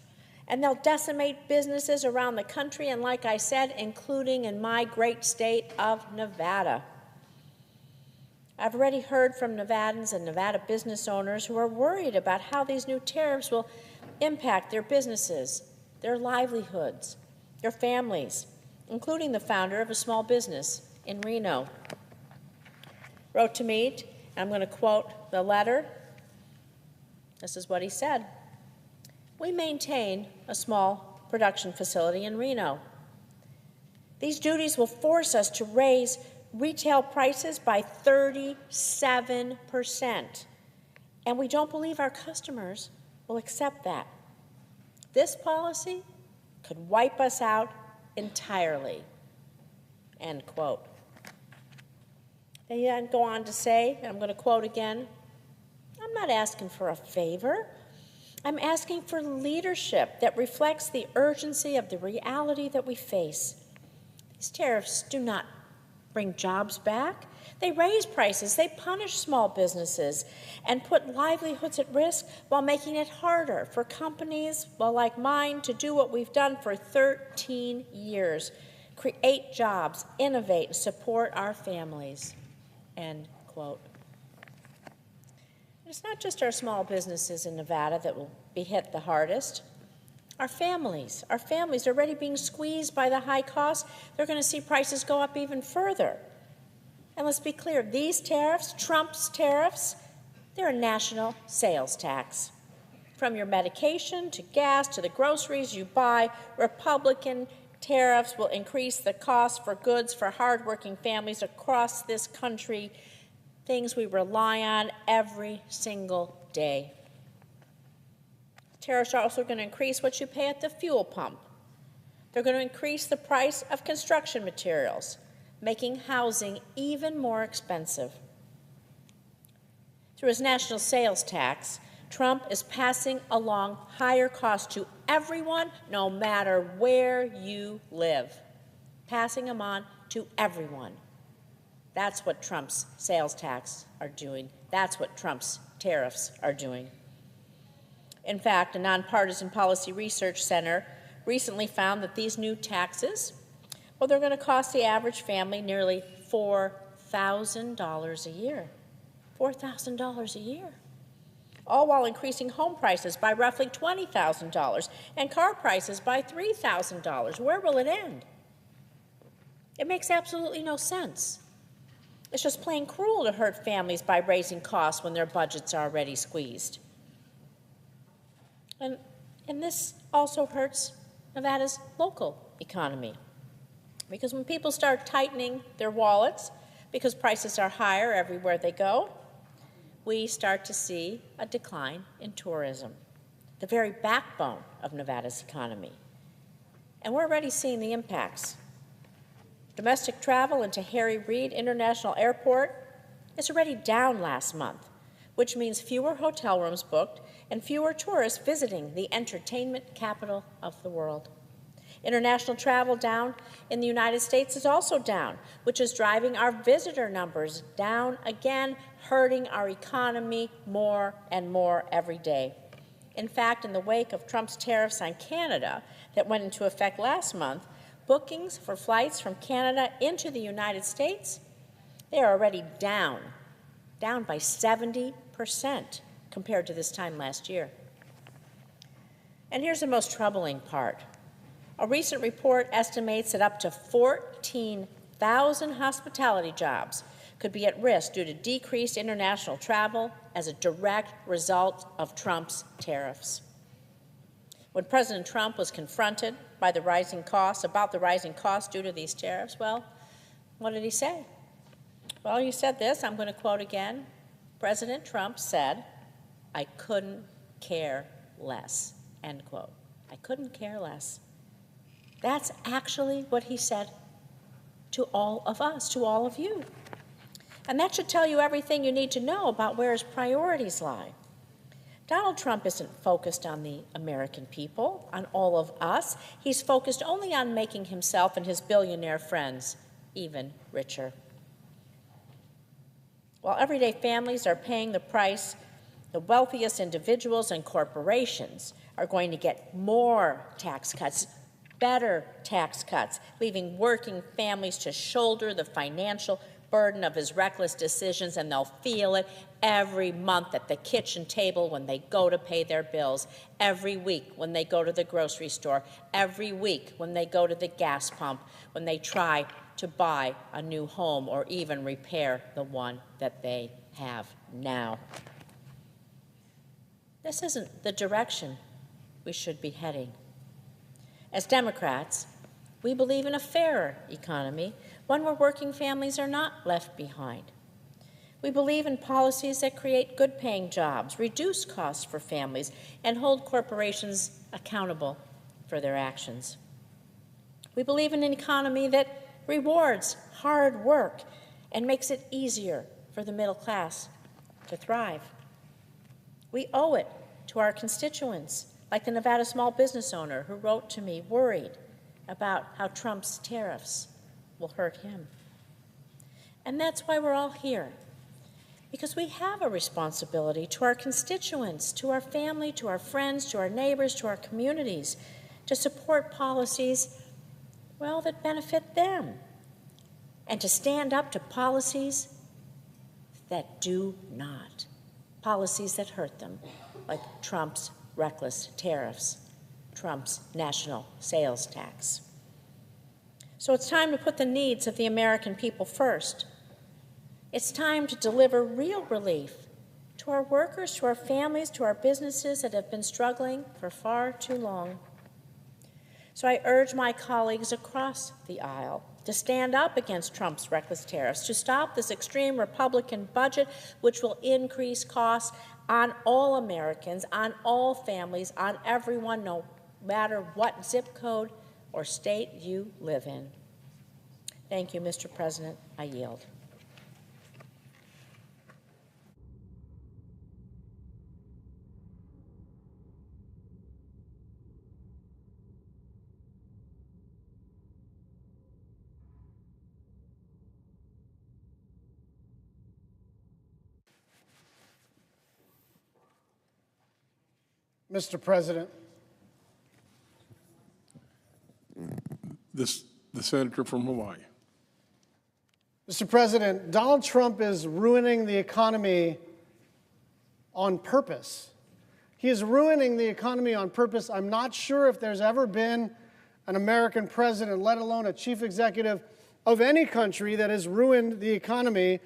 Q: and they'll decimate businesses around the country, and like I said, including in my great state of Nevada. I've already heard from Nevadans and Nevada business owners who are worried about how these new tariffs will impact their businesses, their livelihoods, their families, including the founder of a small business in Reno. Wrote to me, and I'm going to quote the letter. This is what he said. "We maintain a small production facility in Reno. These duties will force us to raise retail prices by 37%, and we don't believe our customers will accept that. This policy could wipe us out entirely," end quote. They then go on to say, and I'm going to quote again, "I'm not asking for a favor. I'm asking for leadership that reflects the urgency of the reality that we face. These tariffs do not bring jobs back. They raise prices, they punish small businesses, and put livelihoods at risk while making it harder for companies, well, like mine, to do what we've done for 13 years, create jobs, innovate, and support our families," end quote. It's not just our small businesses in Nevada that will be hit the hardest. Our families are already being squeezed by the high costs. They're going to see prices go up even further. And let's be clear, these tariffs, Trump's tariffs, they're a national sales tax. From your medication to gas to the groceries you buy, Republican tariffs will increase the cost for goods for hardworking families across this country, things we rely on every single day. Tariffs are also going to increase what you pay at the fuel pump. They're going to increase the price of construction materials, making housing even more expensive. Through his national sales tax, Trump is passing along higher costs to everyone, no matter where you live. Passing them on to everyone. That's what Trump's sales tax are doing. That's what Trump's tariffs are doing. In fact, a nonpartisan policy research center recently found that these new taxes, well, they're going to cost the average family nearly $4,000 a year. $4,000 a year. All while increasing home prices by roughly $20,000 and car prices by $3,000. Where will it end? It makes absolutely no sense. It's just plain cruel to hurt families by raising costs when their budgets are already squeezed. And this also hurts Nevada's local economy. Because when people start tightening their wallets because prices are higher everywhere they go, we start to see a decline in tourism, the very backbone of Nevada's economy. And we're already seeing the impacts. Domestic travel into Harry Reid International Airport is already down last month, which means fewer hotel rooms booked and fewer tourists visiting the entertainment capital of the world. International travel down in the United States is also down, which is driving our visitor numbers down again, hurting our economy more and more every day. In fact, in the wake of Trump's tariffs on Canada that went into effect last month, bookings for flights from Canada into the United States, they are already down by 70% compared to this time last year. And here's the most troubling part. A recent report estimates that up to 14,000 hospitality jobs could be at risk due to decreased international travel as a direct result of Trump's tariffs. When President Trump was confronted by the rising costs, about the rising costs due to these tariffs, well, what did he say? Well, he said this, I'm going to quote again. President Trump said, "I couldn't care less," end quote. I couldn't care less. That's actually what he said to all of us, to all of you. And that should tell you everything you need to know about where his priorities lie. Donald Trump isn't focused on the American people, on all of us. He's focused only on making himself and his billionaire friends even richer. While everyday families are paying the price, the wealthiest individuals and corporations are going to get more tax cuts, better tax cuts, leaving working families to shoulder the financial burden of his reckless decisions, and they'll feel it every month at the kitchen table when they go to pay their bills, every week when they go to the grocery store, every week when they go to the gas pump, when they try to buy a new home or even repair the one that they have now. This isn't the direction we should be heading. As Democrats, we believe in a fairer economy, one where working families are not left behind. We believe in policies that create good-paying jobs, reduce costs for families, and hold corporations accountable for their actions. We believe in an economy that rewards hard work and makes it easier for the middle class to thrive. We owe it to our constituents, like the Nevada small business owner who wrote to me worried about how Trump's tariffs will hurt him. And that's why we're all here, because we have a responsibility to our constituents, to our family, to our friends, to our neighbors, to our communities, to support policies, well, that benefit them, and to stand up to policies that do not, policies that hurt them, like Trump's reckless tariffs, Trump's national sales tax. So it's time to put the needs of the American people first. It's time to deliver real relief to our workers, to our families, to our businesses that have been struggling for far too long. So I urge my colleagues across the aisle to stand up against Trump's reckless tariffs, to stop this extreme Republican budget, which will increase costs on all Americans, on all families, on everyone, no matter what zip code or state you live in. Thank you, Mr. President. I yield.
R: Mr. President.
N: The senator from Hawaii.
R: Mr. President, Donald Trump is ruining the economy on purpose. He is ruining the economy on purpose. I'm not sure if there's ever been an American president, let alone a chief executive of any country, that has ruined the economy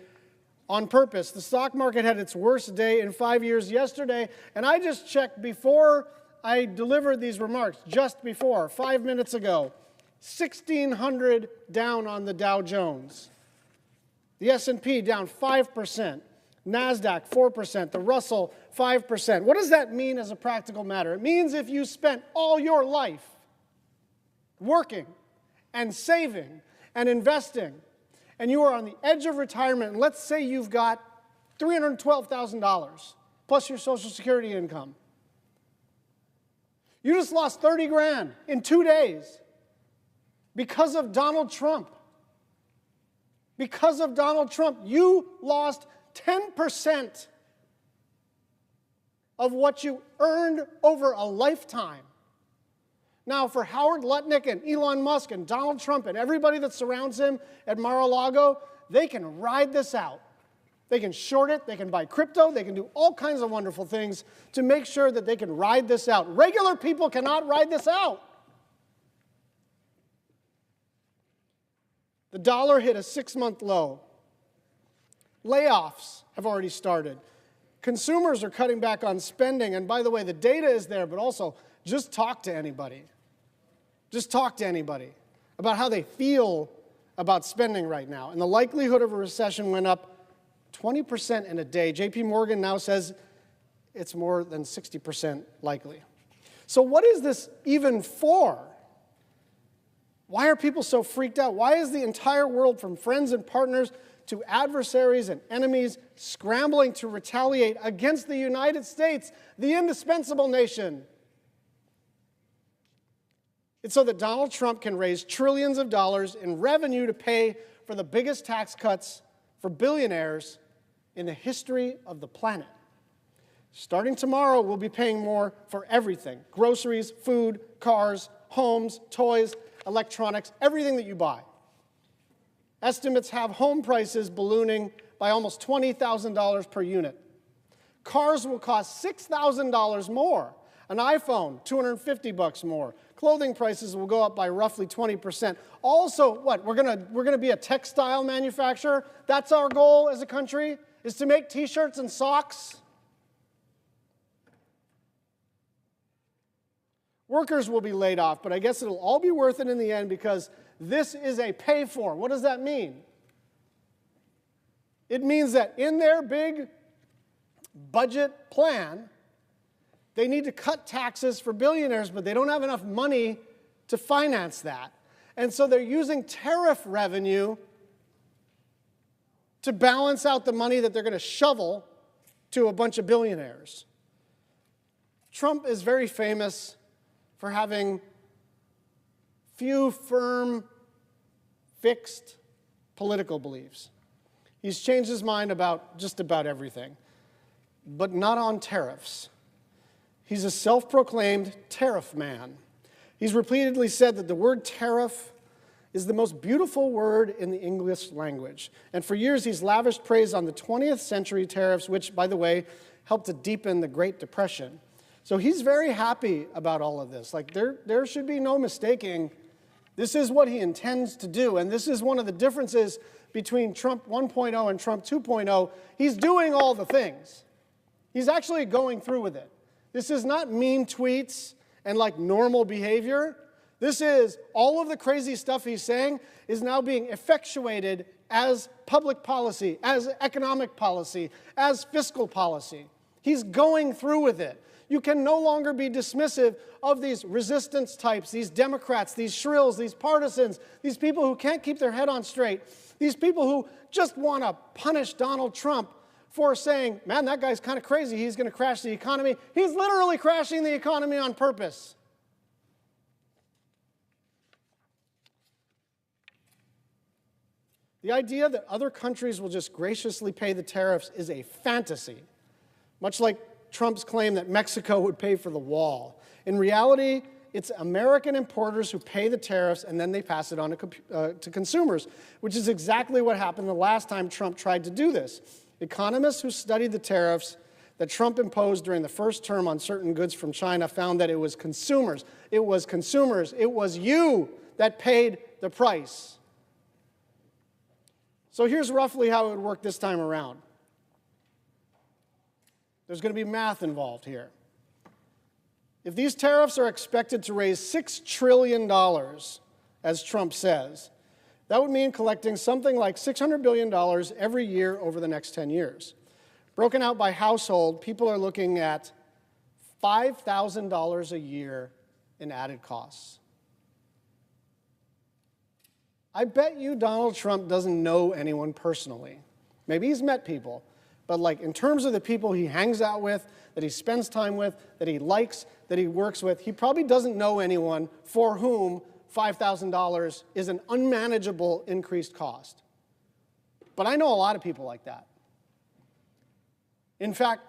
R: on purpose. The stock market had its worst day in 5 years yesterday, and I just checked before I delivered these remarks, just before, 5 minutes ago, 1,600 down on the Dow Jones. The S&P down 5%, NASDAQ 4%, the Russell 5%. What does that mean as a practical matter? It means if you spent all your life working and saving and investing, and you are on the edge of retirement, and let's say you've got $312,000 plus your Social Security income. You just lost 30 grand in 2 days because of Donald Trump. Because of Donald Trump, you lost 10% of what you earned over a lifetime. Now, for Howard Lutnick and Elon Musk and Donald Trump and everybody that surrounds him at Mar-a-Lago, they can ride this out. They can short it, they can buy crypto, they can do all kinds of wonderful things to make sure that they can ride this out. Regular people cannot ride this out. The dollar hit a 6-month low. Layoffs have already started. Consumers are cutting back on spending, and by the way, the data is there, but also just talk to anybody. Just talk to anybody about how they feel about spending right now. And the likelihood of a recession went up 20% in a day. JP Morgan now says it's more than 60% likely. So what is this even for? Why are people so freaked out? Why is the entire world, from friends and partners to adversaries and enemies, scrambling to retaliate against the United States, the indispensable nation? It's so that Donald Trump can raise trillions of dollars in revenue to pay for the biggest tax cuts for billionaires in the history of the planet. Starting tomorrow, we'll be paying more for everything: groceries, food, cars, homes, toys, electronics, everything that you buy. Estimates have home prices ballooning by almost $20,000 per unit. Cars will cost $6,000 more. An iPhone, $250 more. Clothing prices will go up by roughly 20%. Also, what? We're gonna be a textile manufacturer? That's our goal as a country, is to make t-shirts and socks? Workers will be laid off, but I guess it'll all be worth it in the end, because this is a pay for. What does that mean? It means that in their big budget plan, they need to cut taxes for billionaires, but they don't have enough money to finance that. And so they're using tariff revenue to balance out the money that they're going to shovel to a bunch of billionaires. Trump is very famous for having few firm, fixed political beliefs. He's changed his mind about just about everything, but not on tariffs. He's a self-proclaimed tariff man. He's repeatedly said that the word tariff is the most beautiful word in the English language. And for years, he's lavished praise on the 20th century tariffs, which, by the way, helped to deepen the Great Depression. So he's very happy about all of this. Like, there should be no mistaking, this is what he intends to do. And this is one of the differences between Trump 1.0 and Trump 2.0. He's doing all the things. He's actually going through with it. This is not mean tweets and like normal behavior. This is all of the crazy stuff he's saying is now being effectuated as public policy, as economic policy, as fiscal policy. He's going through with it. You can no longer be dismissive of these resistance types, these Democrats, these shrills, these partisans, these people who can't keep their head on straight, these people who just want to punish Donald Trump for saying, man, that guy's kind of crazy, he's going to crash the economy. He's literally crashing the economy on purpose. The idea that other countries will just graciously pay the tariffs is a fantasy, much like Trump's claim that Mexico would pay for the wall. In reality, it's American importers who pay the tariffs and then they pass it on to consumers, which is exactly what happened the last time Trump tried to do this. Economists who studied the tariffs that Trump imposed during the first term on certain goods from China found that it was consumers. It was consumers. It was you that paid the price. So here's roughly how it would work this time around. There's going to be math involved here. If these tariffs are expected to raise $6 trillion, as Trump says, that would mean collecting something like $600 billion every year over the next 10 years. Broken out by household, people are looking at $5,000 a year in added costs. I bet you Donald Trump doesn't know anyone personally. Maybe he's met people, but like in terms of the people he hangs out with, that he spends time with, that he likes, that he works with, he probably doesn't know anyone for whom $5,000 is an unmanageable increased cost. But I know a lot of people like that. In fact,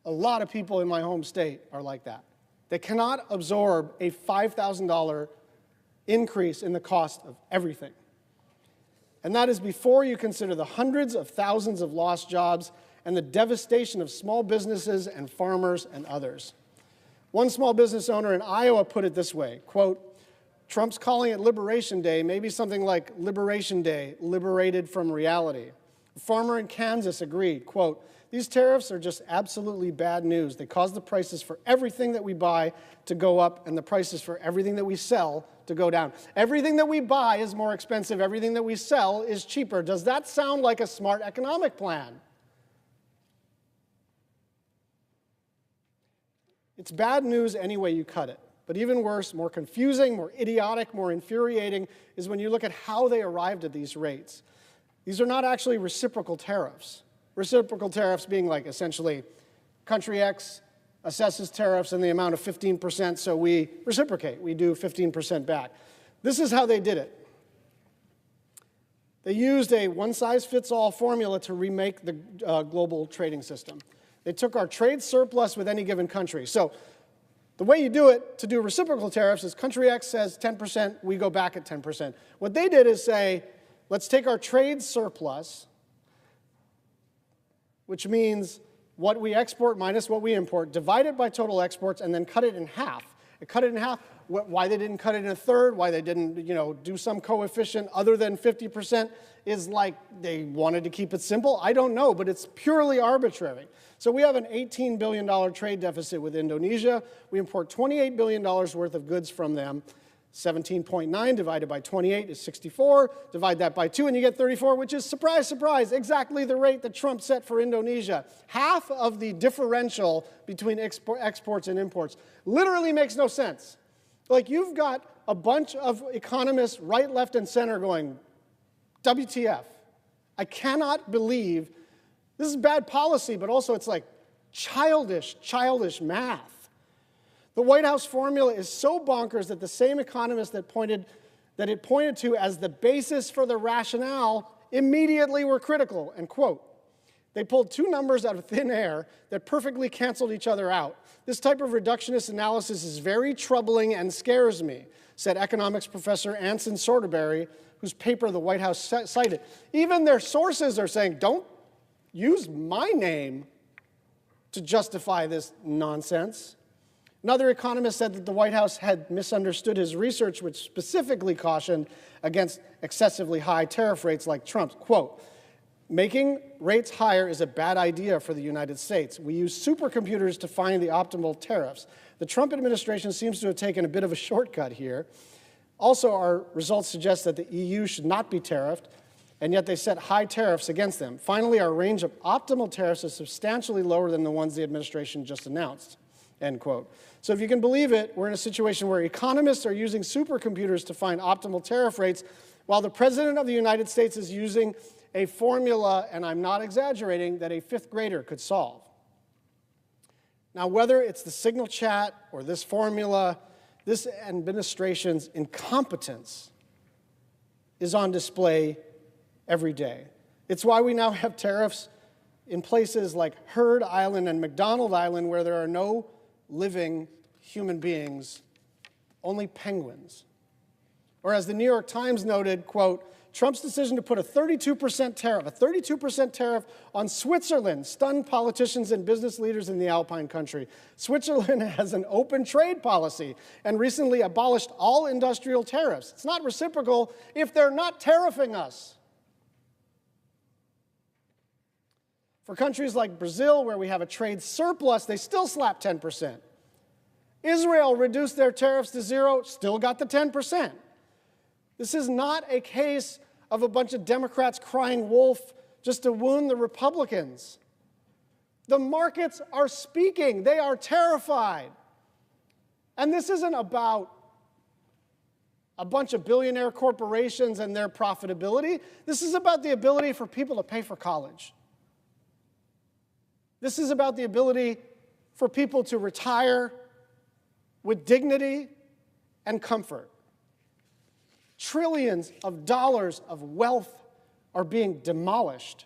R: a lot of people in my home state are like that. They cannot absorb a $5,000 increase in the cost of everything. And that is before you consider the hundreds of thousands of lost jobs and the devastation of small businesses and farmers and others. One small business owner in Iowa put it this way, quote, Trump's calling it Liberation Day, maybe something like Liberation Day, liberated from reality. A farmer in Kansas agreed, quote, these tariffs are just absolutely bad news. They cause the prices for everything that we buy to go up and the prices for everything that we sell to go down. Everything that we buy is more expensive. Everything that we sell is cheaper. Does that sound like a smart economic plan? It's bad news any way you cut it. But even worse, more confusing, more idiotic, more infuriating is when you look at how they arrived at these rates. These are not actually reciprocal tariffs. Reciprocal tariffs being like essentially country X assesses tariffs in the amount of 15%, so we reciprocate. We do 15% back. This is how they did it. They used a one-size-fits-all formula to remake the global trading system. They took our trade surplus with any given country. So the way you do it to do reciprocal tariffs is country X says 10%, we go back at 10%. What they did is say, let's take our trade surplus, which means what we export minus what we import, divide it by total exports, and then cut it in half. It cut it in half. Why they didn't cut it in a third, why they didn't, do some coefficient other than 50% is like they wanted to keep it simple. I don't know, but it's purely arbitrary. So we have an $18 billion trade deficit with Indonesia. We import $28 billion worth of goods from them. 17.9 divided by 28 is 64. Divide that by 2 and you get 34, which is, surprise, surprise, exactly the rate that Trump set for Indonesia. Half of the differential between exports and imports literally makes no sense. Like, you've got a bunch of economists, right, left, and center going, WTF. I cannot believe, this is bad policy, but also it's like childish math. The White House formula is so bonkers that the same economists that it pointed to as the basis for the rationale immediately were critical, and quote, they pulled two numbers out of thin air that perfectly canceled each other out. This type of reductionist analysis is very troubling and scares me, said economics professor Anson Sorterberry, whose paper the White House cited. Even their sources are saying, don't use my name to justify this nonsense. Another economist said that the White House had misunderstood his research, which specifically cautioned against excessively high tariff rates like Trump's. Quote, making rates higher is a bad idea for the United States. We use supercomputers to find the optimal tariffs. The Trump administration seems to have taken a bit of a shortcut here. Also, our results suggest that the EU should not be tariffed, and yet they set high tariffs against them. Finally, our range of optimal tariffs is substantially lower than the ones the administration just announced, end quote. So if you can believe it, we're in a situation where economists are using supercomputers to find optimal tariff rates, while the President of the United States is using a formula, and I'm not exaggerating, that a fifth grader could solve. Now, whether it's the signal chat or this formula, this administration's incompetence is on display every day. It's why we now have tariffs in places like Heard Island and McDonald Island, where there are no living human beings, only penguins. Or as the New York Times noted, quote, Trump's decision to put a 32% tariff on Switzerland stunned politicians and business leaders in the Alpine country. Switzerland has an open trade policy and recently abolished all industrial tariffs. It's not reciprocal if they're not tariffing us. For countries like Brazil, where we have a trade surplus, they still slap 10%. Israel reduced their tariffs to 0, still got the 10%. This is not a case of a bunch of Democrats crying wolf just to wound the Republicans. The markets are speaking. They are terrified. And this isn't about a bunch of billionaire corporations and their profitability. This is about the ability for people to pay for college. This is about the ability for people to retire with dignity and comfort. Trillions of dollars of wealth are being demolished.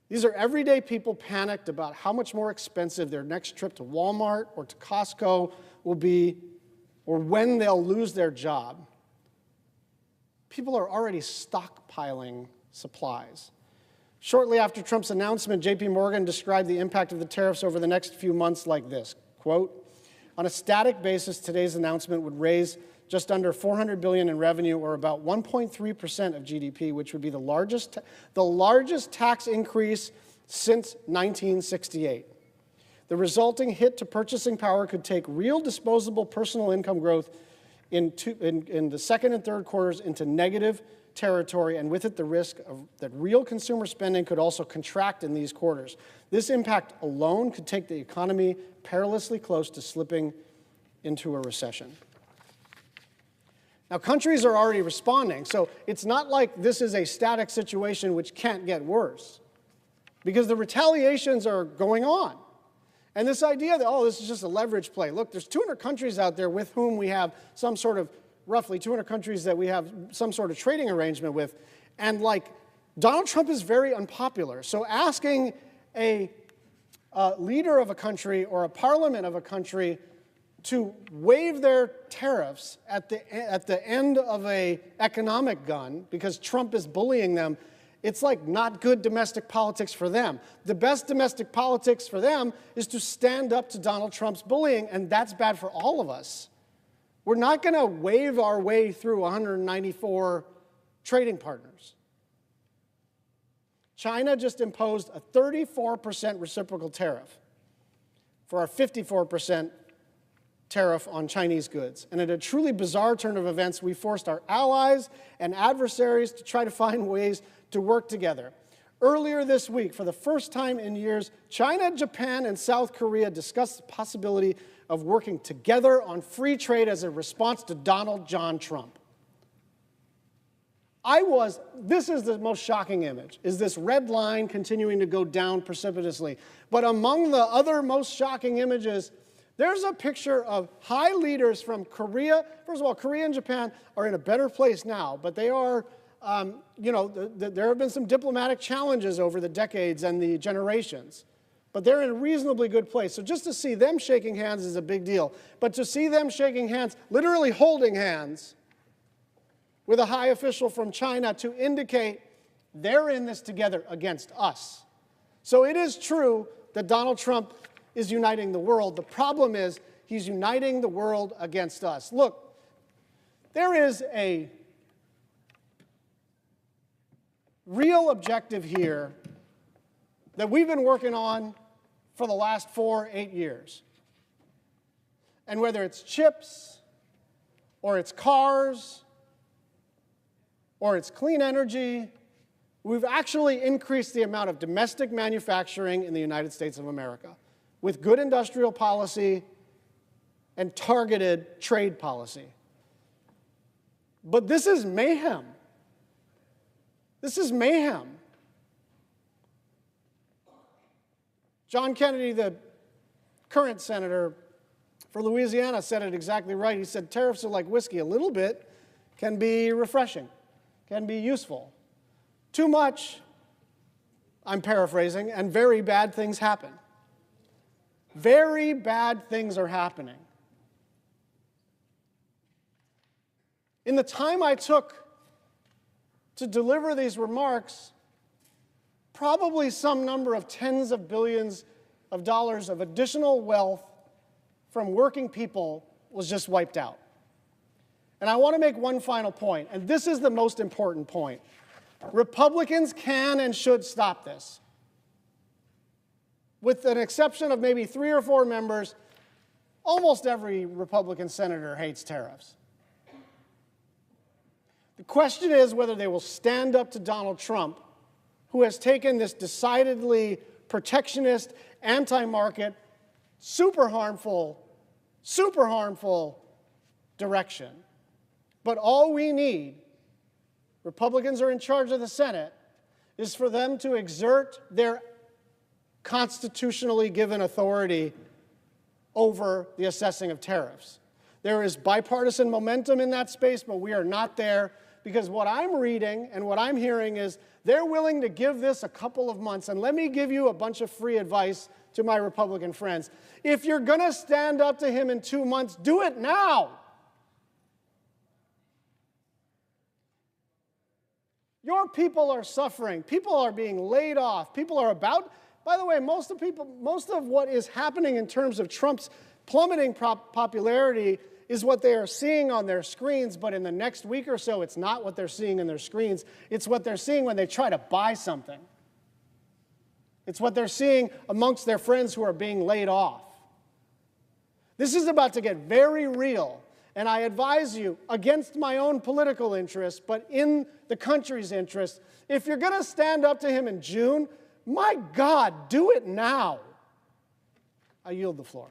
R: These are everyday people panicked about how much more expensive their next trip to Walmart or to Costco will be, or when they'll lose their job. People are already stockpiling supplies. Shortly after Trump's announcement, JP Morgan described the impact of the tariffs over the next few months like this, quote, on a static basis, today's announcement would raise just under $400 billion in revenue, or about 1.3% of GDP, which would be the largest tax increase since 1968. The resulting hit to purchasing power could take real disposable personal income growth in the second and third quarters into negative territory, and with it the risk that real consumer spending could also contract in these quarters. This impact alone could take the economy perilously close to slipping into a recession. Now, countries are already responding, so it's not like this is a static situation which can't get worse, because the retaliations are going on. And this idea that, oh, this is just a leverage play. Look, there's 200 countries out there with whom we have some sort of, roughly 200 countries that we have some sort of trading arrangement with, and like, Donald Trump is very unpopular. So asking a leader of a country or a parliament of a country to waive their tariffs at the end of an economic gun because Trump is bullying them, it's like not good domestic politics for them. The best domestic politics for them is to stand up to Donald Trump's bullying, and that's bad for all of us. We're not going to wave our way through 194 trading partners. China just imposed a 34% reciprocal tariff for our 54% tariff on Chinese goods. And in a truly bizarre turn of events, we forced our allies and adversaries to try to find ways to work together. Earlier this week, for the first time in years, China, Japan, and South Korea discussed the possibility of working together on free trade as a response to Donald John Trump. This is the most shocking image, is this red line continuing to go down precipitously. But among the other most shocking images, there's a picture of high leaders from Korea. First of all, Korea and Japan are in a better place now, but they are, there have been some diplomatic challenges over the decades and the generations. But they're in a reasonably good place. So just to see them shaking hands is a big deal. But to see them shaking hands, literally holding hands, with a high official from China to indicate they're in this together against us. So it is true that Donald Trump is uniting the world. The problem is he's uniting the world against us. Look, there is a real objective here that we've been working on for the last 8 years. And whether it's chips or it's cars or it's clean energy. We've actually increased the amount of domestic manufacturing in the United States of America with good industrial policy and targeted trade policy. But this is mayhem. This is mayhem. John Kennedy, the current senator for Louisiana, said it exactly right. He said tariffs are like whiskey. A little bit can be refreshing, can be useful. Too much, I'm paraphrasing, and very bad things happen. Very bad things are happening. In the time I took to deliver these remarks, probably some number of tens of billions of dollars of additional wealth from working people was just wiped out. And I want to make one final point, and this is the most important point. Republicans can and should stop this. With an exception of maybe 3 or 4 members, almost every Republican senator hates tariffs. The question is whether they will stand up to Donald Trump, who has taken this decidedly protectionist, anti-market, super harmful direction. But all we need, Republicans are in charge of the Senate, is for them to exert their constitutionally given authority over the assessing of tariffs. There is bipartisan momentum in that space, but we are not there, because what I'm reading and what I'm hearing is they're willing to give this a couple of months. And let me give you a bunch of free advice to my Republican friends. If you're going to stand up to him in 2 months, do it now. Your people are suffering. People are being laid off. People are about, by the way, most of what is happening in terms of Trump's plummeting popularity is what they are seeing on their screens, but in the next week or so, it's not what they're seeing in their screens. It's what they're seeing when they try to buy something. It's what they're seeing amongst their friends who are being laid off. This is about to get very real, and I advise you, against my own political interests, but in the country's interest, if you're going to stand up to him in June, my God, do it now. I yield the floor.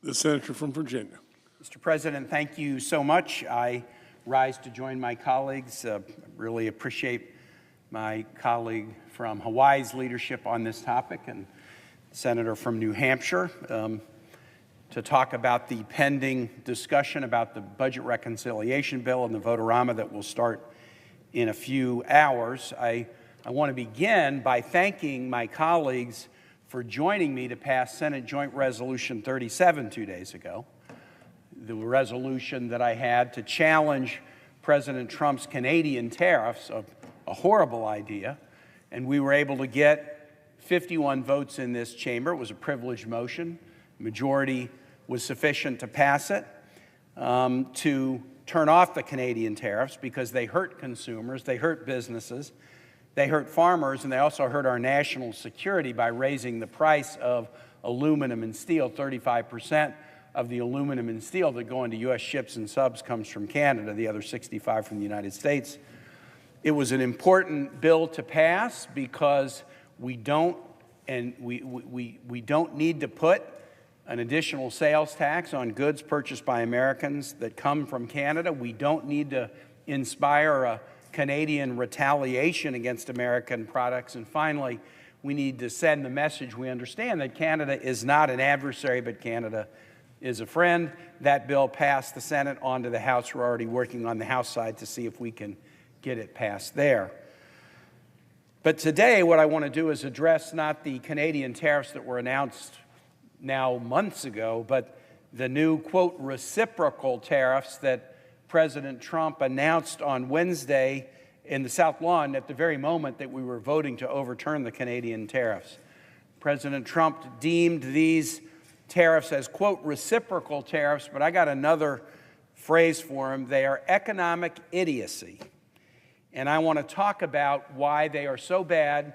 N: The senator from Virginia.
S: Mr. President, thank you so much. I rise to join my colleagues. Really appreciate my colleague from Hawaii's leadership on this topic and the senator from New Hampshire to talk about the pending discussion about the budget reconciliation bill and the vote-a-rama that will start in a few hours. I want to begin by thanking my colleagues for joining me to pass Senate Joint Resolution 37 2 days ago, the resolution that I had to challenge President Trump's Canadian tariffs, a horrible idea, and we were able to get 51 votes in this chamber. It was a privileged motion. Majority was sufficient to pass it, to turn off the Canadian tariffs because they hurt consumers, they hurt businesses, they hurt farmers, and they also hurt our national security by raising the price of aluminum and steel. 35% of the aluminum and steel that go into U.S. ships and subs comes from Canada, the other 65% from the United States. It was an important bill to pass because we don't need to put an additional sales tax on goods purchased by Americans that come from Canada. We don't need to inspire a Canadian retaliation against American products. And finally, we need to send the message we understand that Canada is not an adversary, but Canada is a friend. That bill passed the Senate on to the House. We're already working on the House side to see if we can get it passed there. But today, what I want to do is address not the Canadian tariffs that were announced now months ago, but the new, quote, reciprocal tariffs that President Trump announced on Wednesday in the South Lawn at the very moment that we were voting to overturn the Canadian tariffs. President Trump deemed these tariffs as, quote, reciprocal tariffs, but I got another phrase for them. They are economic idiocy. And I want to talk about why they are so bad,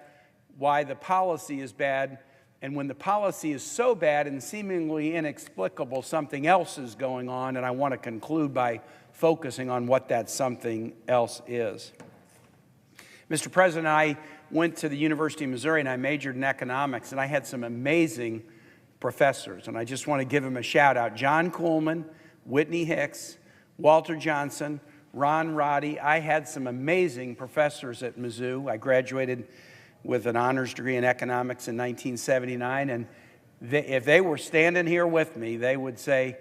S: why the policy is bad, and when the policy is so bad and seemingly inexplicable, something else is going on, and I want to conclude by focusing on what that something else is. Mr. President, I went to the University of Missouri and I majored in economics, and I had some amazing professors, and I just want to give them a shout out. John Kuhlman, Whitney Hicks, Walter Johnson, Ron Roddy. I had some amazing professors at Mizzou. I graduated with an honors degree in economics in 1979, and if they were standing here with me, they would say,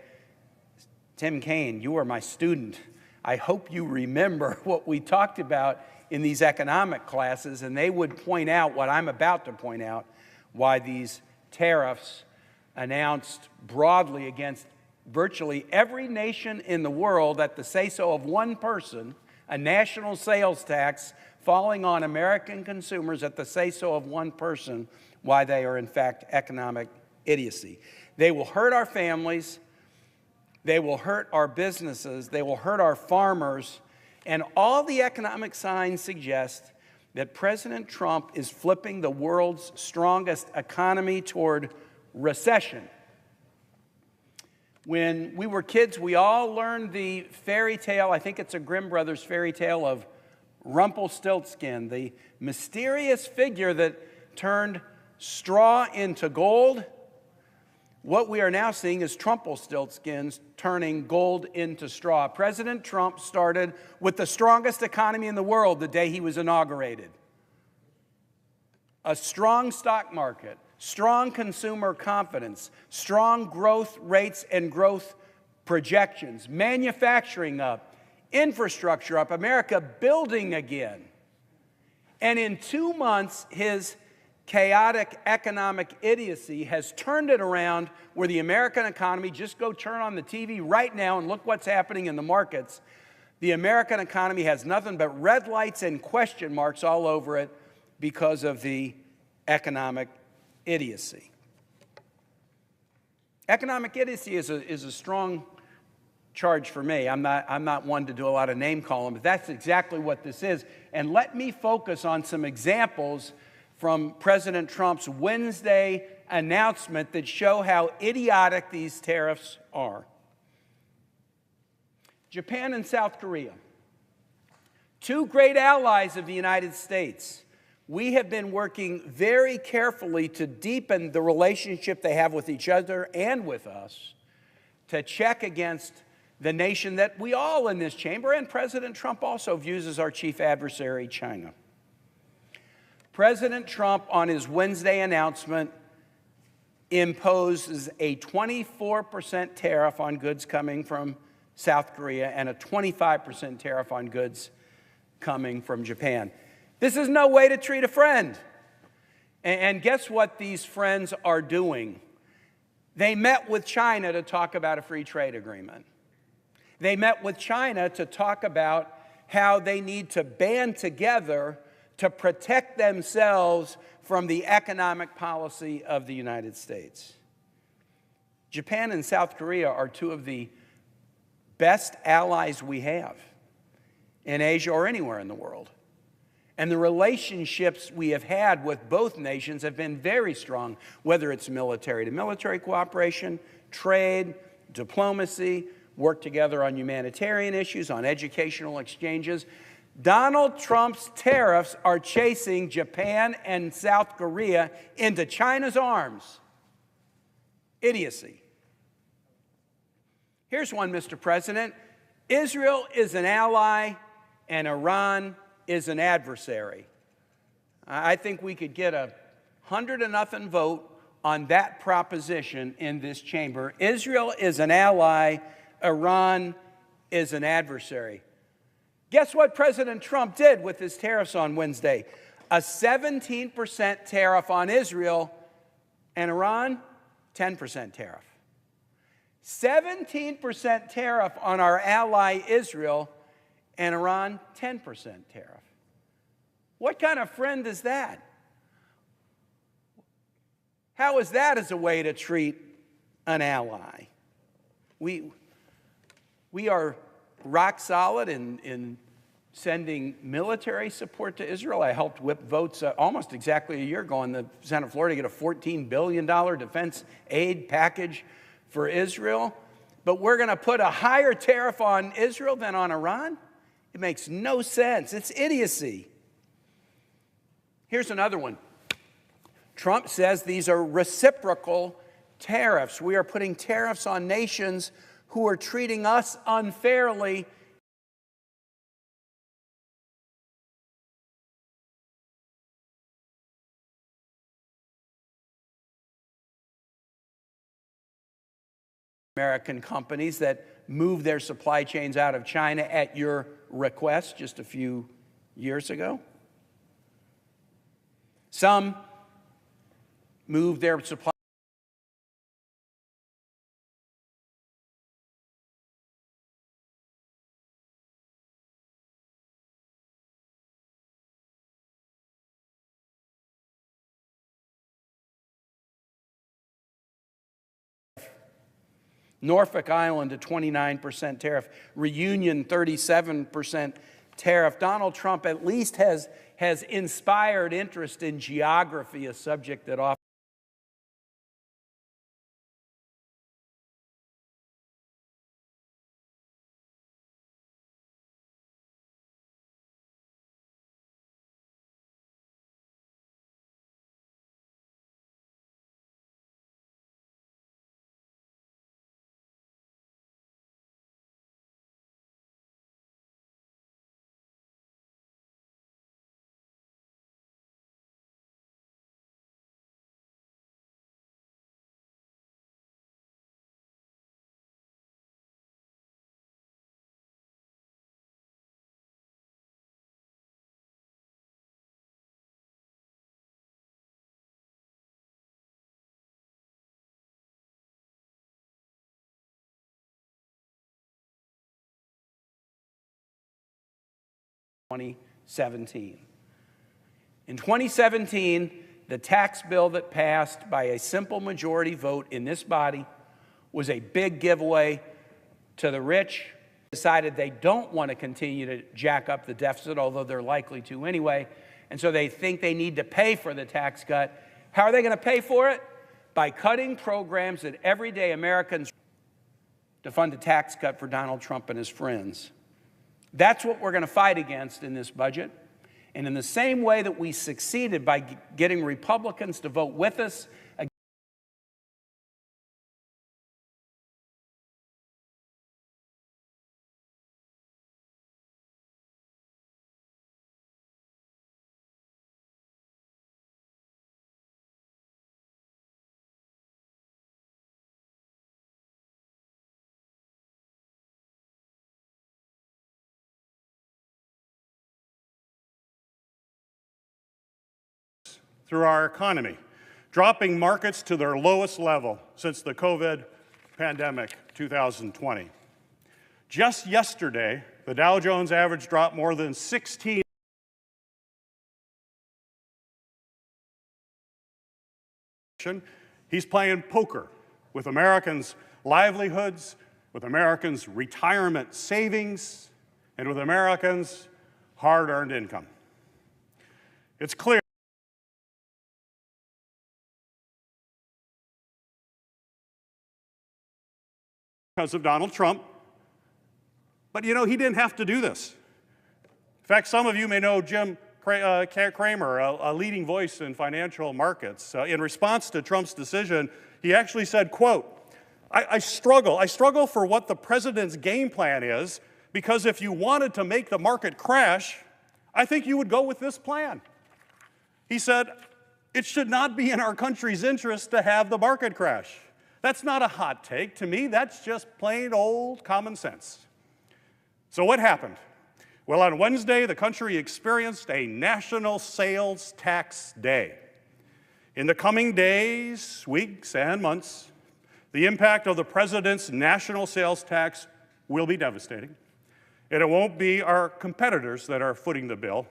S: Tim Kaine, you are my student. I hope you remember what we talked about in these economic classes, and they would point out what I'm about to point out, why these tariffs announced broadly against virtually every nation in the world at the say-so of one person, a national sales tax falling on American consumers at the say-so of one person, why they are in fact economic idiocy. They will hurt our families, they will hurt our businesses, they will hurt our farmers, and all the economic signs suggest that President Trump is flipping the world's strongest economy toward recession. When we were kids, we all learned the fairy tale, I think it's a Grimm Brothers fairy tale of Rumpelstiltskin, the mysterious figure that turned straw into gold. What we are now seeing is Trumpelstiltskins turning gold into straw. President Trump started with the strongest economy in the world the day he was inaugurated. A strong stock market, strong consumer confidence, strong growth rates and growth projections, manufacturing up, infrastructure up, America building again. And in 2 months, his chaotic economic idiocy has turned it around where the American economy, just go turn on the TV right now and look what's happening in the markets. The American economy has nothing but red lights and question marks all over it because of the economic idiocy. Economic idiocy is a strong charge for me. I'm not one to do a lot of name calling, but that's exactly what this is. And let me focus on some examples from President Trump's Wednesday announcement that show how idiotic these tariffs are. Japan and South Korea, two great allies of the United States. We have been working very carefully to deepen the relationship they have with each other and with us, to check against the nation that we all in this chamber and President Trump also views as our chief adversary, China. President Trump, on his Wednesday announcement, imposes a 24% tariff on goods coming from South Korea and a 25% tariff on goods coming from Japan. This is no way to treat a friend. And guess what these friends are doing? They met with China to talk about a free trade agreement. They met with China to talk about how they need to band together to protect themselves from the economic policy of the United States. Japan and South Korea are two of the best allies we have in Asia or anywhere in the world. And the relationships we have had with both nations have been very strong, whether it's military to military cooperation, trade, diplomacy, work together on humanitarian issues, on educational exchanges. Donald Trump's tariffs are chasing Japan and South Korea into China's arms. Idiocy. Here's one, Mr. President. Israel is an ally and Iran is an adversary. I think we could get a 100-0 vote on that proposition in this chamber. Israel is an ally, Iran is an adversary. Guess what President Trump did with his tariffs on Wednesday? A 17% tariff on Israel, and Iran, 10% tariff. 17% tariff on our ally Israel, and Iran, 10% tariff. What kind of friend is that? How is that as a way to treat an ally? We are rock solid in sending military support to Israel. I helped whip votes almost exactly a year ago in the Senate floor to get a $14 billion defense aid package for Israel. But we're going to put a higher tariff on Israel than on Iran? It makes no sense. It's idiocy. Here's another one. Trump says these are reciprocal tariffs. We are putting tariffs on nations who are treating us unfairly. American companies that moved their supply chains out of China at your request just a few years ago. Some moved their supply Norfolk Island, a 29% tariff. Reunion, 37% tariff. Donald Trump at least has inspired interest in geography, a subject that often in 2017. In 2017, the tax bill that passed by a simple majority vote in this body was a big giveaway to the rich. Decided they don't want to continue to jack up the deficit, although they're likely to anyway, and so they think they need to pay for the tax cut. How are they going to pay for it? By cutting programs that everyday Americans to fund a tax cut for Donald Trump and his friends. That's what we're going to fight against in this budget. And in the same way that we succeeded by getting Republicans to vote with us
T: through our economy, dropping markets to their lowest level since the COVID pandemic, 2020. Just yesterday, the Dow Jones average dropped more than 16 He's playing poker with Americans' livelihoods, with Americans' retirement savings, and with Americans' hard-earned income. It's clear because of Donald Trump, but you know, he didn't have to do this. In fact, some of you may know Jim Cramer, a leading voice in financial markets. In response to Trump's decision, he actually said, quote, I struggle for what the president's game plan is, because if you wanted to make the market crash, I think you would go with this plan. He said, it should not be in our country's interest to have the market crash. That's not a hot take. To me, that's just plain old common sense. So what happened? Well, on Wednesday, the country experienced a national sales tax day. In the coming days, weeks, and months, the impact of the president's national sales tax will be devastating. And it won't be our competitors that are footing the bill.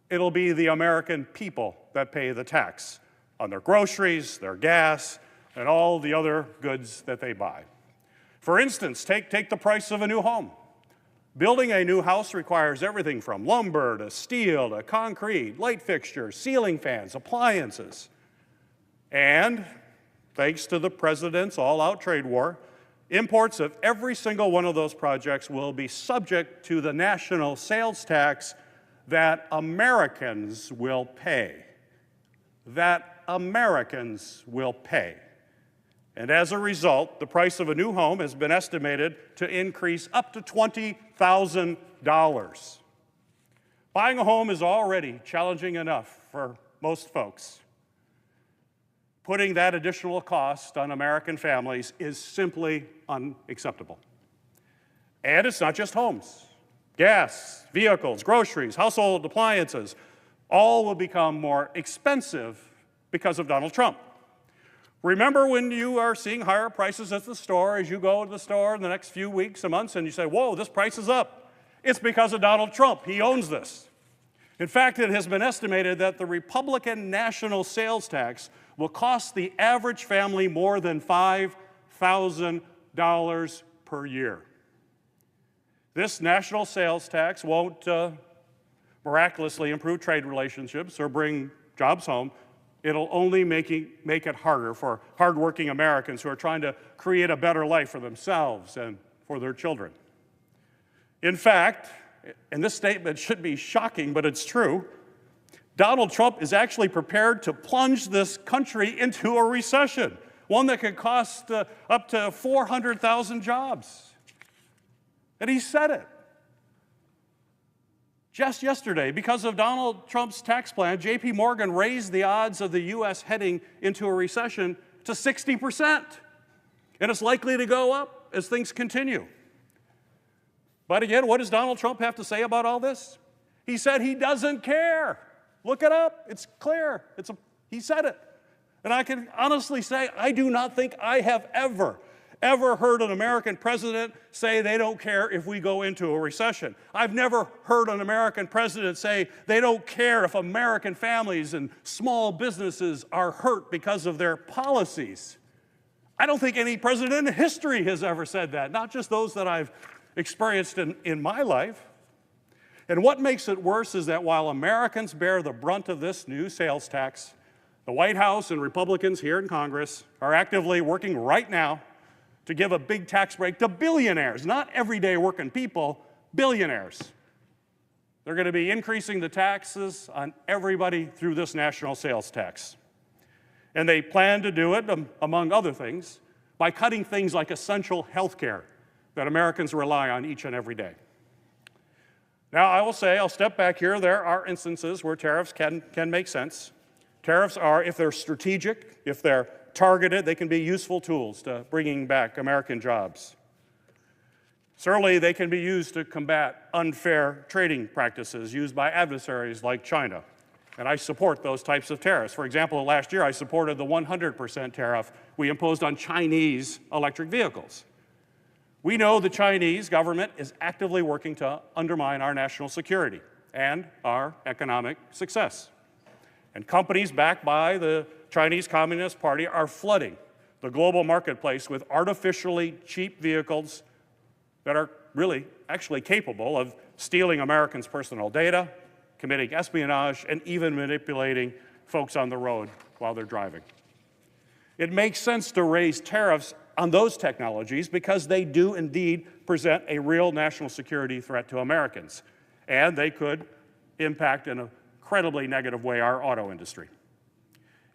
T: It'll be the American people that pay the tax on their groceries, their gas, and all the other goods that they buy. For instance, take the price of a new home. Building a new house requires everything from lumber to steel to concrete, light fixtures, ceiling fans, appliances. And thanks to the president's all-out trade war, imports of every single one of those projects will be subject to the national sales tax that Americans will pay. That Americans will pay. And as a result, the price of a new home has been estimated to increase up to $20,000. Buying a home is already challenging enough for most folks. Putting that additional cost on American families is simply unacceptable. And it's not just homes. Gas, vehicles, groceries, household appliances, all will become more expensive because of Donald Trump. Remember when you are seeing higher prices at the store, as you go to the store in the next few weeks and months, and you say, whoa, this price is up. It's because of Donald Trump. He owns this. In fact, it has been estimated that the Republican national sales tax will cost the average family more than $5,000 per year. This national sales tax won't miraculously improve trade relationships or bring jobs home. It'll only make it harder for hardworking Americans who are trying to create a better life for themselves and for their children. In fact, and this statement should be shocking, but it's true, Donald Trump is actually prepared to plunge this country into a recession, one that could cost up to 400,000 jobs. And he said it. Just yesterday, because of Donald Trump's tax plan, J.P. Morgan raised the odds of the U.S. heading into a recession to 60%. And it's likely to go up as things continue. But again, what does Donald Trump have to say about all this? He said he doesn't care. Look it up. It's clear. He said it. And I can honestly say I do not think I have ever heard an American president say they don't care if we go into a recession. I've never heard an American president say they don't care if American families and small businesses are hurt because of their policies. I don't think any president in history has ever said that, not just those that I've experienced in my life. And what makes it worse is that while Americans bear the brunt of this new sales tax, the White House and Republicans here in Congress are actively working right now to give a big tax break to billionaires, not everyday working people, billionaires. They're going to be increasing the taxes on everybody through this national sales tax. And they plan to do it, among other things, by cutting things like essential health care that Americans rely on each and every day. Now, I will say, I'll step back here, there are instances where tariffs can make sense. Tariffs are, if they're strategic, if they're targeted, they can be useful tools to bringing back American jobs. Certainly, they can be used to combat unfair trading practices used by adversaries like China. And I support those types of tariffs. For example, last year I supported the 100% tariff we imposed on Chinese electric vehicles. We know the Chinese government is actively working to undermine our national security and our economic success. And companies backed by the Chinese Communist Party are flooding the global marketplace with artificially cheap vehicles that are really actually capable of stealing Americans' personal data, committing espionage, and even manipulating folks on the road while they're driving. It makes sense to raise tariffs on those technologies because they do indeed present a real national security threat to Americans, and they could impact in an incredibly negative way our auto industry.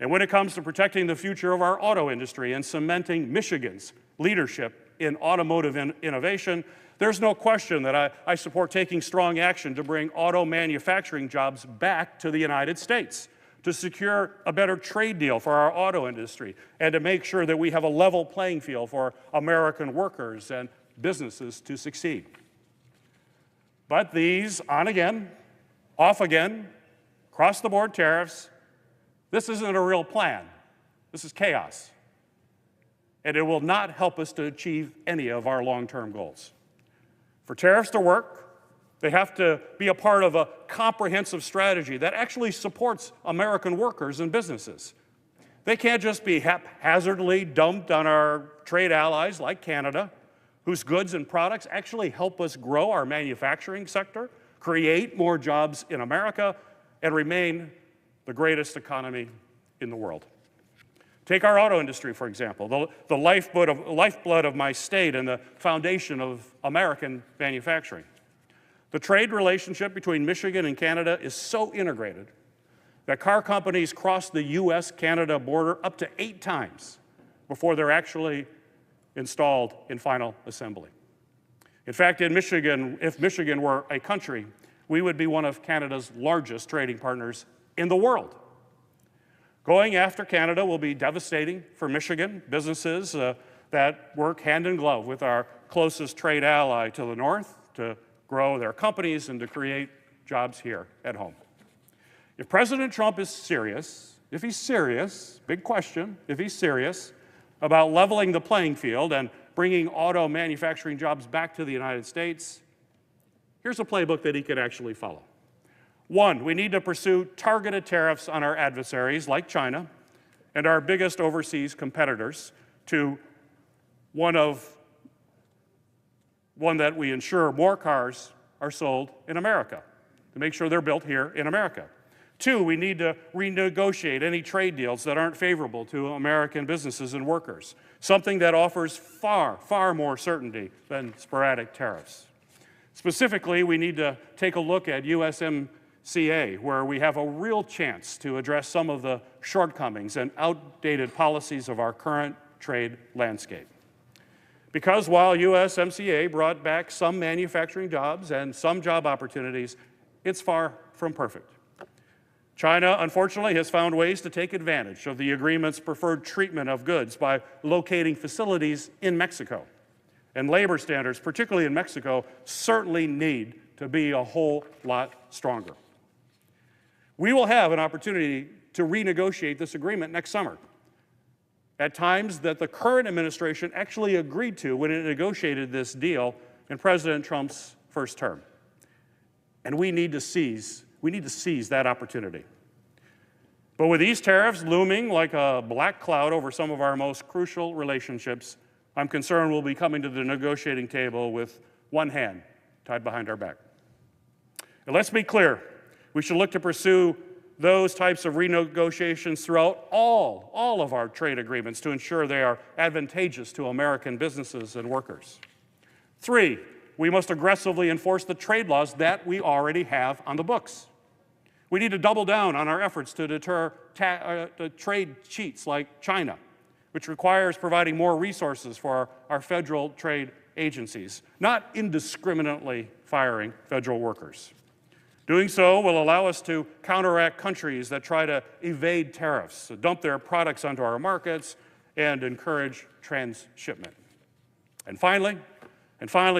T: And when it comes to protecting the future of our auto industry and cementing Michigan's leadership in automotive innovation, there's no question that I support taking strong action to bring auto manufacturing jobs back to the United States, to secure a better trade deal for our auto industry, and to make sure that we have a level playing field for American workers and businesses to succeed. But these on again, off again, across-the-board tariffs, this isn't a real plan. This is chaos. And it will not help us to achieve any of our long-term goals. For tariffs to work, they have to be a part of a comprehensive strategy that actually supports American workers and businesses. They can't just be haphazardly dumped on our trade allies like Canada, whose goods and products actually help us grow our manufacturing sector, create more jobs in America, and remain the greatest economy in the world. Take our auto industry, for example, the lifeblood of my state and the foundation of American manufacturing. The trade relationship between Michigan and Canada is so integrated that car companies cross the US-Canada border up to 8 times before they're actually installed in final assembly. In fact, in Michigan, if Michigan were a country, we would be one of Canada's largest trading partners in the world. Going after Canada will be devastating for Michigan businesses that work hand in glove with our closest trade ally to the north to grow their companies and to create jobs here at home. If President Trump is serious, if he's serious, big question, if he's serious about leveling the playing field and bringing auto manufacturing jobs back to the United States, here's a playbook that he could actually follow. 1, we need to pursue targeted tariffs on our adversaries like China and our biggest overseas competitors to one that we ensure more cars are sold in America, to make sure they're built here in America. 2, we need to renegotiate any trade deals that aren't favorable to American businesses and workers, something that offers far, far more certainty than sporadic tariffs. Specifically, we need to take a look at USMCA, where we have a real chance to address some of the shortcomings and outdated policies of our current trade landscape. Because while USMCA brought back some manufacturing jobs and some job opportunities, it's far from perfect. China, unfortunately, has found ways to take advantage of the agreement's preferred treatment of goods by locating facilities in Mexico. And labor standards, particularly in Mexico, certainly need to be a whole lot stronger. We will have an opportunity to renegotiate this agreement next summer, at times that the current administration actually agreed to when it negotiated this deal in President Trump's first term. And we need to seize that opportunity. But with these tariffs looming like a black cloud over some of our most crucial relationships, I'm concerned we'll be coming to the negotiating table with one hand tied behind our back. And let's be clear, we should look to pursue those types of renegotiations throughout all of our trade agreements to ensure they are advantageous to American businesses and workers. 3, we must aggressively enforce the trade laws that we already have on the books. We need to double down on our efforts to deter trade cheats like China, which requires providing more resources for our federal trade agencies, not indiscriminately firing federal workers. Doing so will allow us to counteract countries that try to evade tariffs, dump their products onto our markets, and encourage transshipment. And finally,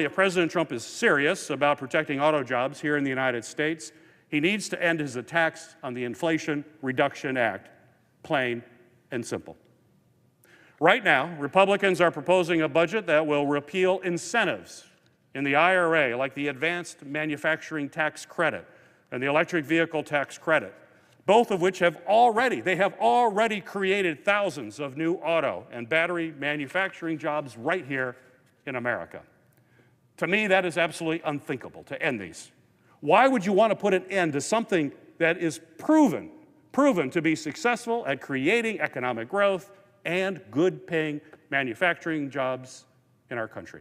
T: if President Trump is serious about protecting auto jobs here in the United States, he needs to end his attacks on the Inflation Reduction Act, plain and simple. Right now, Republicans are proposing a budget that will repeal incentives in the IRA, like the Advanced Manufacturing Tax Credit and the Electric Vehicle Tax Credit, both of which have already created thousands of new auto and battery manufacturing jobs right here in America. To me, that is absolutely unthinkable to end these. Why would you want to put an end to something that is proven to be successful at creating economic growth and good-paying manufacturing jobs in our country?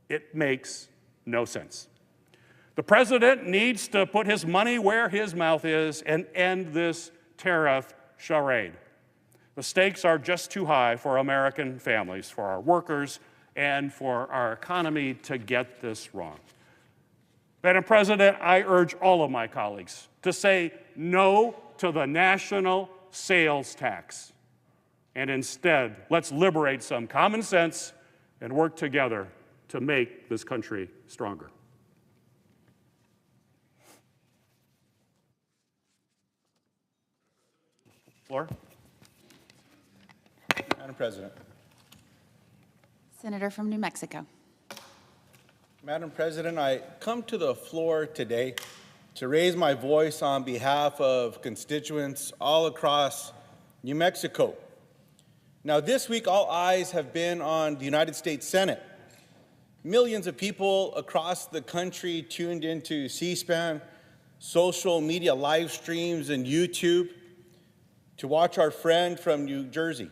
T: It makes no sense. The president needs to put his money where his mouth is and end this tariff charade. The stakes are just too high for American families, for our workers, and for our economy to get this wrong. Madam President, I urge all of my colleagues to say no to the national sales tax. And instead, let's liberate some common sense and work together to make this country stronger. Floor.
U: Madam President.
V: Senator from New Mexico.
U: Madam President, I come to the floor today to raise my voice on behalf of constituents all across New Mexico. Now, this week, all eyes have been on the United States Senate. Millions of people across the country tuned into C-SPAN, social media live streams, and YouTube to watch our friend from New Jersey.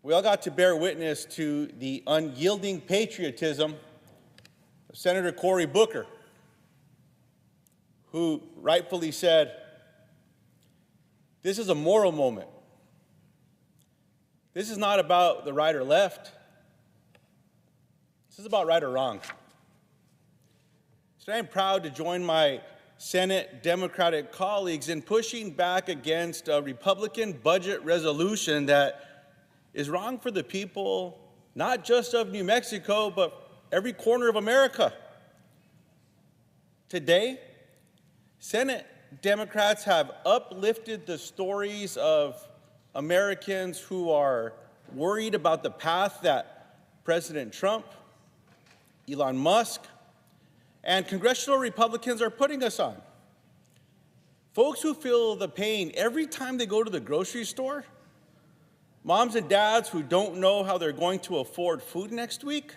U: We all got to bear witness to the unyielding patriotism of Senator Cory Booker, who rightfully said, "This is a moral moment. This is not about the right or left. This is about right or wrong." So I'm proud to join my Senate Democratic colleagues in pushing back against a Republican budget resolution that is wrong for the people, not just of New Mexico, but every corner of America. Today, Senate Democrats have uplifted the stories of Americans who are worried about the path that President Trump, Elon Musk, and congressional Republicans are putting us on. Folks who feel the pain every time they go to the grocery store, moms and dads who don't know how they're going to afford food next week,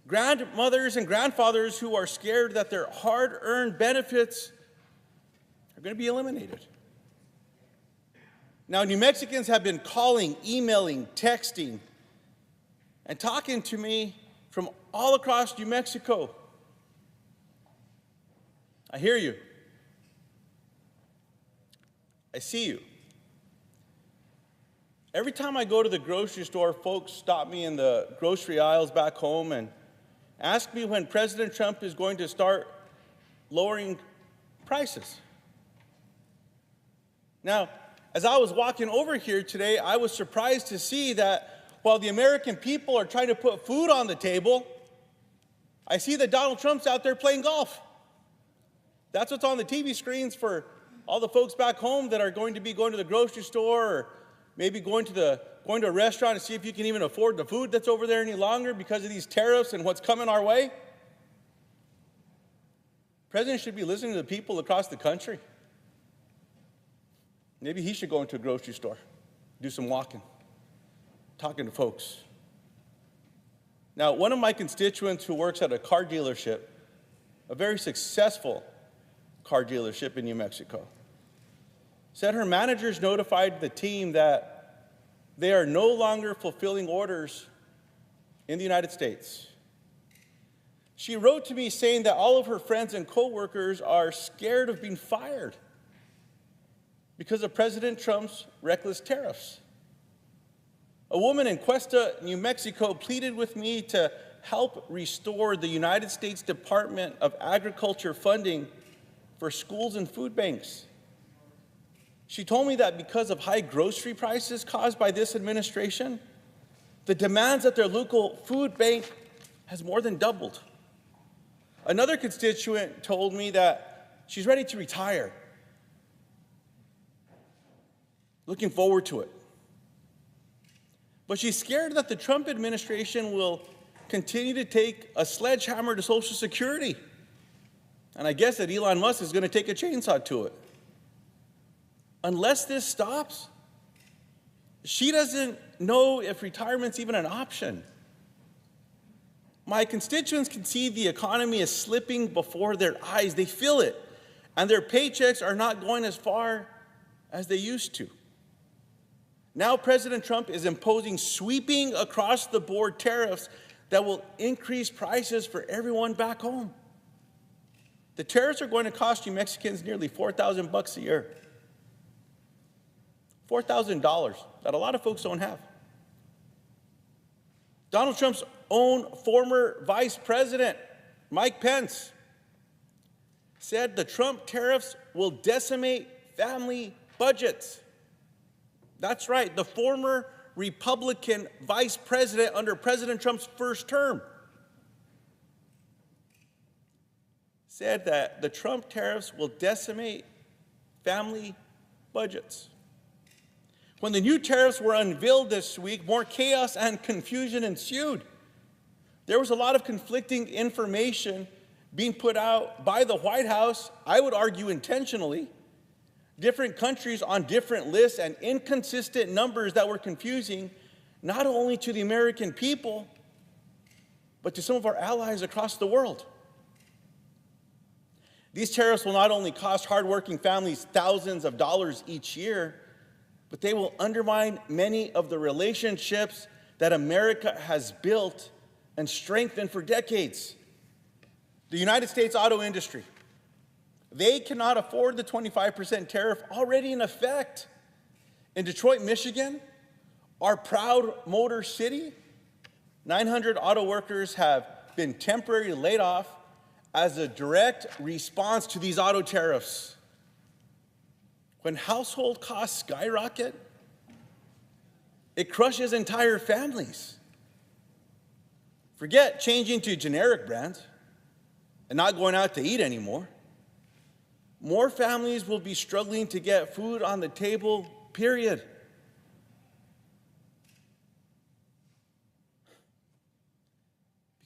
U: grandmothers and grandfathers who are scared that their hard-earned benefits are going to be eliminated. Now, New Mexicans have been calling, emailing, texting, and talking to me from all across New Mexico. I hear you. I see you. Every time I go to the grocery store, folks stop me in the grocery aisles back home and ask me when President Trump is going to start lowering prices. Now, as I was walking over here today, I was surprised to see that while the American people are trying to put food on the table, I see that Donald Trump's out there playing golf. That's what's on the TV screens for all the folks back home that are going to be going to the grocery store or maybe going to a restaurant to see if you can even afford the food that's over there any longer because of these tariffs and what's coming our way. The president should be listening to the people across the country. Maybe he should go into a grocery store, do some walking, talking to folks. Now, one of my constituents who works at a car dealership, a very successful car dealership in New Mexico, said her managers notified the team that they are no longer fulfilling orders in the United States. She wrote to me saying that all of her friends and coworkers are scared of being fired because of President Trump's reckless tariffs. A woman in Cuesta, New Mexico, pleaded with me to help restore the United States Department of Agriculture funding for schools and food banks. She told me that because of high grocery prices caused by this administration, the demands at their local food bank has more than doubled. Another constituent told me that she's ready to retire, looking forward to it. But she's scared that the Trump administration will continue to take a sledgehammer to Social Security And I guess that Elon Musk is going to take a chainsaw to it. Unless this stops, she doesn't know if retirement's even an option. My constituents can see the economy is slipping before their eyes. They feel it. And their paychecks are not going as far as they used to. Now President Trump is imposing sweeping across-the-board tariffs that will increase prices for everyone back home. The tariffs are going to cost you Mexicans nearly $4,000 a year. $4,000 that a lot of folks don't have. Donald Trump's own former vice president, Mike Pence, said the Trump tariffs will decimate family budgets. That's right, the former Republican vice president under President Trump's first term said that the Trump tariffs will decimate family budgets. When the new tariffs were unveiled this week, more chaos and confusion ensued. There was a lot of conflicting information being put out by the White House, I would argue intentionally, different countries on different lists and inconsistent numbers that were confusing not only to the American people, but to some of our allies across the world. These tariffs will not only cost hardworking families thousands of dollars each year, but they will undermine many of the relationships that America has built and strengthened for decades. The United States auto industry, they cannot afford the 25% tariff already in effect. In Detroit, Michigan, our proud motor city, 900 auto workers have been temporarily laid off as a direct response to these auto tariffs. When household costs skyrocket, it crushes entire families. Forget changing to generic brands and not going out to eat anymore. More families will be struggling to get food on the table, period.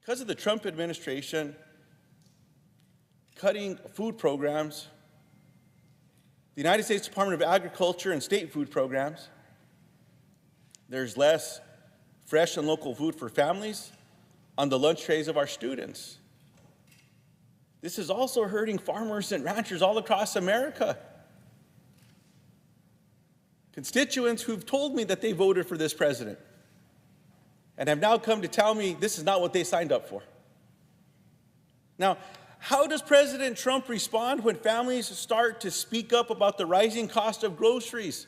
U: Because of the Trump administration cutting food programs, the United States Department of Agriculture and state food programs, there's less fresh and local food for families on the lunch trays of our students. This is also hurting farmers and ranchers all across America. Constituents who've told me that they voted for this president and have now come to tell me this is not what they signed up for. Now, how does President Trump respond when families start to speak up about the rising cost of groceries?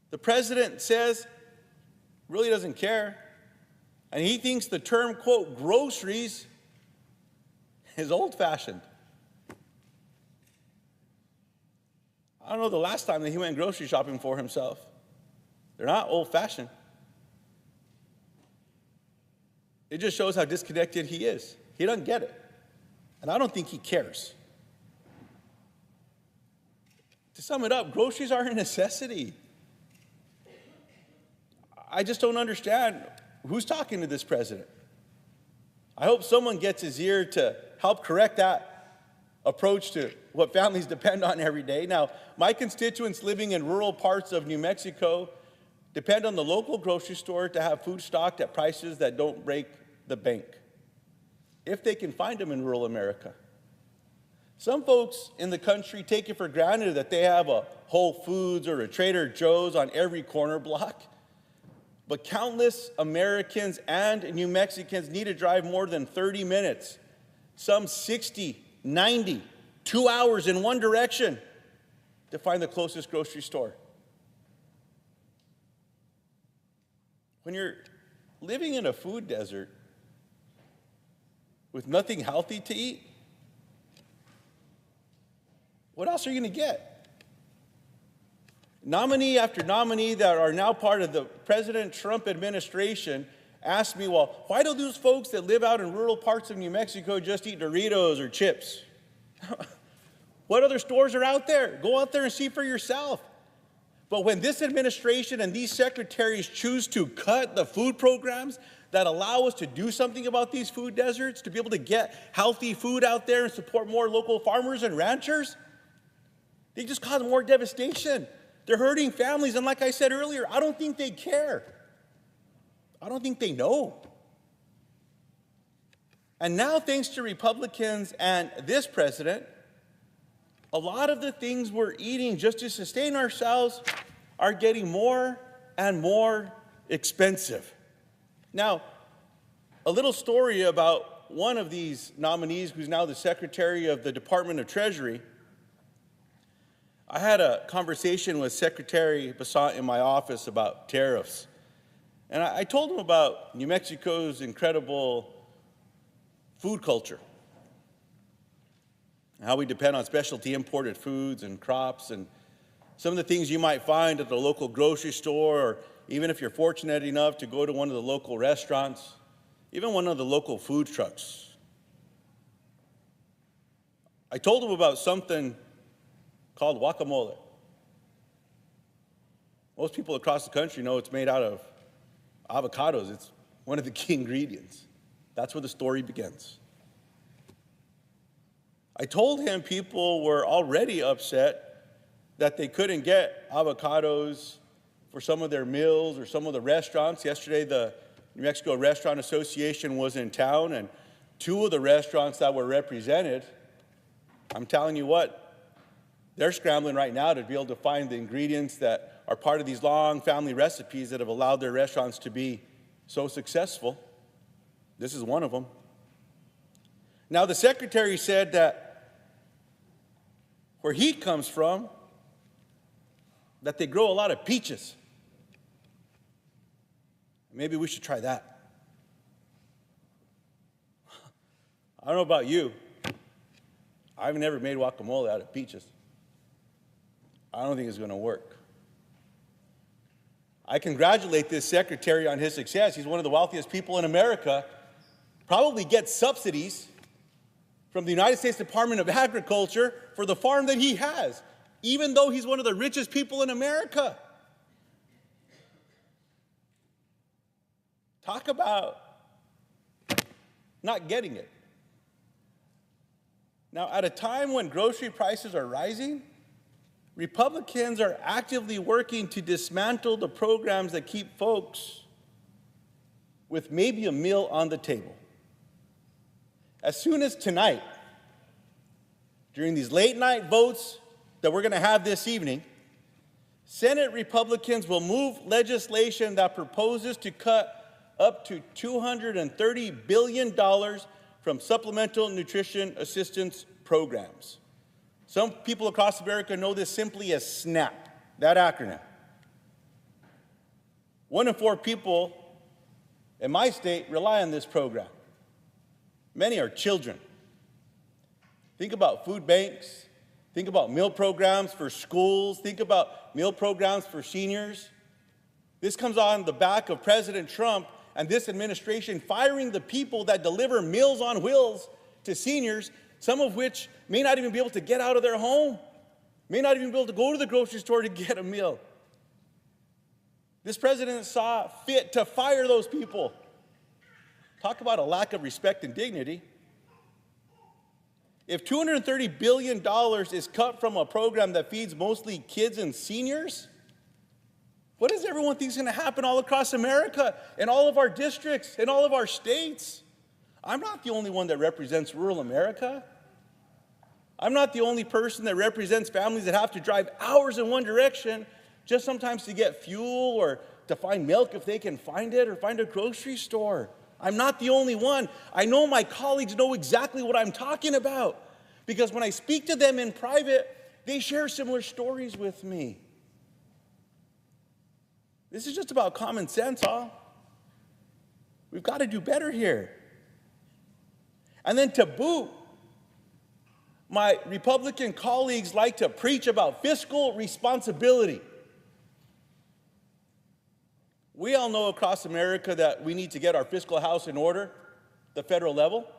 U: The president says really doesn't care, and he thinks the term, quote, groceries is old-fashioned. I don't know the last time that he went grocery shopping for himself. They're not old-fashioned. It just shows how disconnected he is. He doesn't get it. And I don't think he cares. To sum it up, groceries are a necessity. I just don't understand who's talking to this president. I hope someone gets his ear to help correct that approach to what families depend on every day. Now, my constituents living in rural parts of New Mexico depend on the local grocery store to have food stocked at prices that don't break the bank, if they can find them in rural America. Some folks in the country take it for granted that they have a Whole Foods or a Trader Joe's on every corner block. But countless Americans and New Mexicans need to drive more than 30 minutes, some 60, 90, 2 hours in one direction to find the closest grocery store. When you're living in a food desert with nothing healthy to eat, what else are you going to get? Nominee after nominee that are now part of the President Trump administration asked me, well, why do those folks that live out in rural parts of New Mexico just eat Doritos or chips? What other stores are out there? Go out there and see for yourself. But when this administration and these secretaries choose to cut the food programs that allow us to do something about these food deserts, to be able to get healthy food out there and support more local farmers and ranchers, they just cause more devastation. They're hurting families, and like I said earlier, I don't think they care. I don't think they know. And now, thanks to Republicans and this president, a lot of the things we're eating just to sustain ourselves are getting more and more expensive. Now, a little story about one of these nominees who's now the Secretary of the Department of Treasury. I had a conversation with Secretary Bassant in my office about tariffs. And I told him about New Mexico's incredible food culture, how we depend on specialty imported foods and crops, and some of the things you might find at the local grocery store, or even if you're fortunate enough to go to one of the local restaurants, even one of the local food trucks. I told him about something called guacamole. Most people across the country know it's made out of avocados. It's one of the key ingredients. That's where the story begins. I told him people were already upset that they couldn't get avocados for some of their meals or some of the restaurants. Yesterday, the New Mexico Restaurant Association was in town, and two of the restaurants that were represented, I'm telling you what, they're scrambling right now to be able to find the ingredients that are part of these long family recipes that have allowed their restaurants to be so successful. This is one of them. Now, the secretary said that where he comes from, that they grow a lot of peaches. Maybe we should try that. I don't know about you. I've never made guacamole out of peaches. I don't think it's going to work. I congratulate this secretary on his success. He's one of the wealthiest people in America, probably gets subsidies from the United States Department of Agriculture for the farm that he has, even though he's one of the richest people in America. Talk about not getting it. Now, at a time when grocery prices are rising, Republicans are actively working to dismantle the programs that keep folks with maybe a meal on the table. As soon as tonight, during these late night votes that we're going to have this evening, Senate Republicans will move legislation that proposes to cut up to $230 billion from supplemental nutrition assistance programs. Some people across America know this simply as SNAP, that acronym. 1 in 4 people in my state rely on this program. Many are children. Think about food banks. Think about meal programs for schools. Think about meal programs for seniors. This comes on the back of President Trump and this administration firing the people that deliver Meals on Wheels to seniors, some of which may not even be able to get out of their home, may not even be able to go to the grocery store to get a meal. This president saw fit to fire those people. Talk about a lack of respect and dignity. If $230 billion is cut from a program that feeds mostly kids and seniors, what does everyone think is going to happen all across America, in all of our districts, in all of our states? I'm not the only one that represents rural America. I'm not the only person that represents families that have to drive hours in one direction just sometimes to get fuel or to find milk if they can find it, or find a grocery store. I'm not the only one. I know my colleagues know exactly what I'm talking about, because when I speak to them in private, they share similar stories with me. This is just about common sense, huh? We've got to do better here. And then to boot, my Republican colleagues like to preach about fiscal responsibility. We all know across America that we need to get our fiscal house in order, the federal level.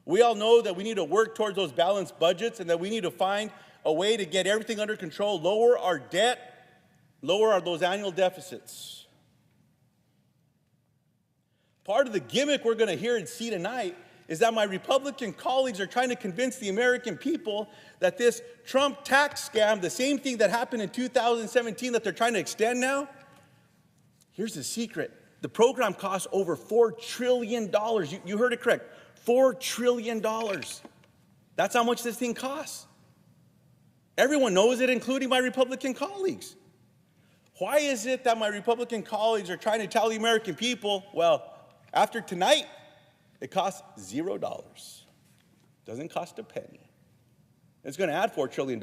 U: We all know that we need to work towards those balanced budgets, and that we need to find a way to get everything under control, lower our debt, lower those annual deficits. Part of the gimmick we're going to hear and see tonight is that my Republican colleagues are trying to convince the American people that this Trump tax scam, the same thing that happened in 2017 that they're trying to extend now, here's the secret. The program costs over $4 trillion. You heard it correct, $4 trillion. That's how much this thing costs. Everyone knows it, including my Republican colleagues. Why is it that my Republican colleagues are trying to tell the American people, well, after tonight, it costs $0. Doesn't cost a penny. It's going to add $4 trillion.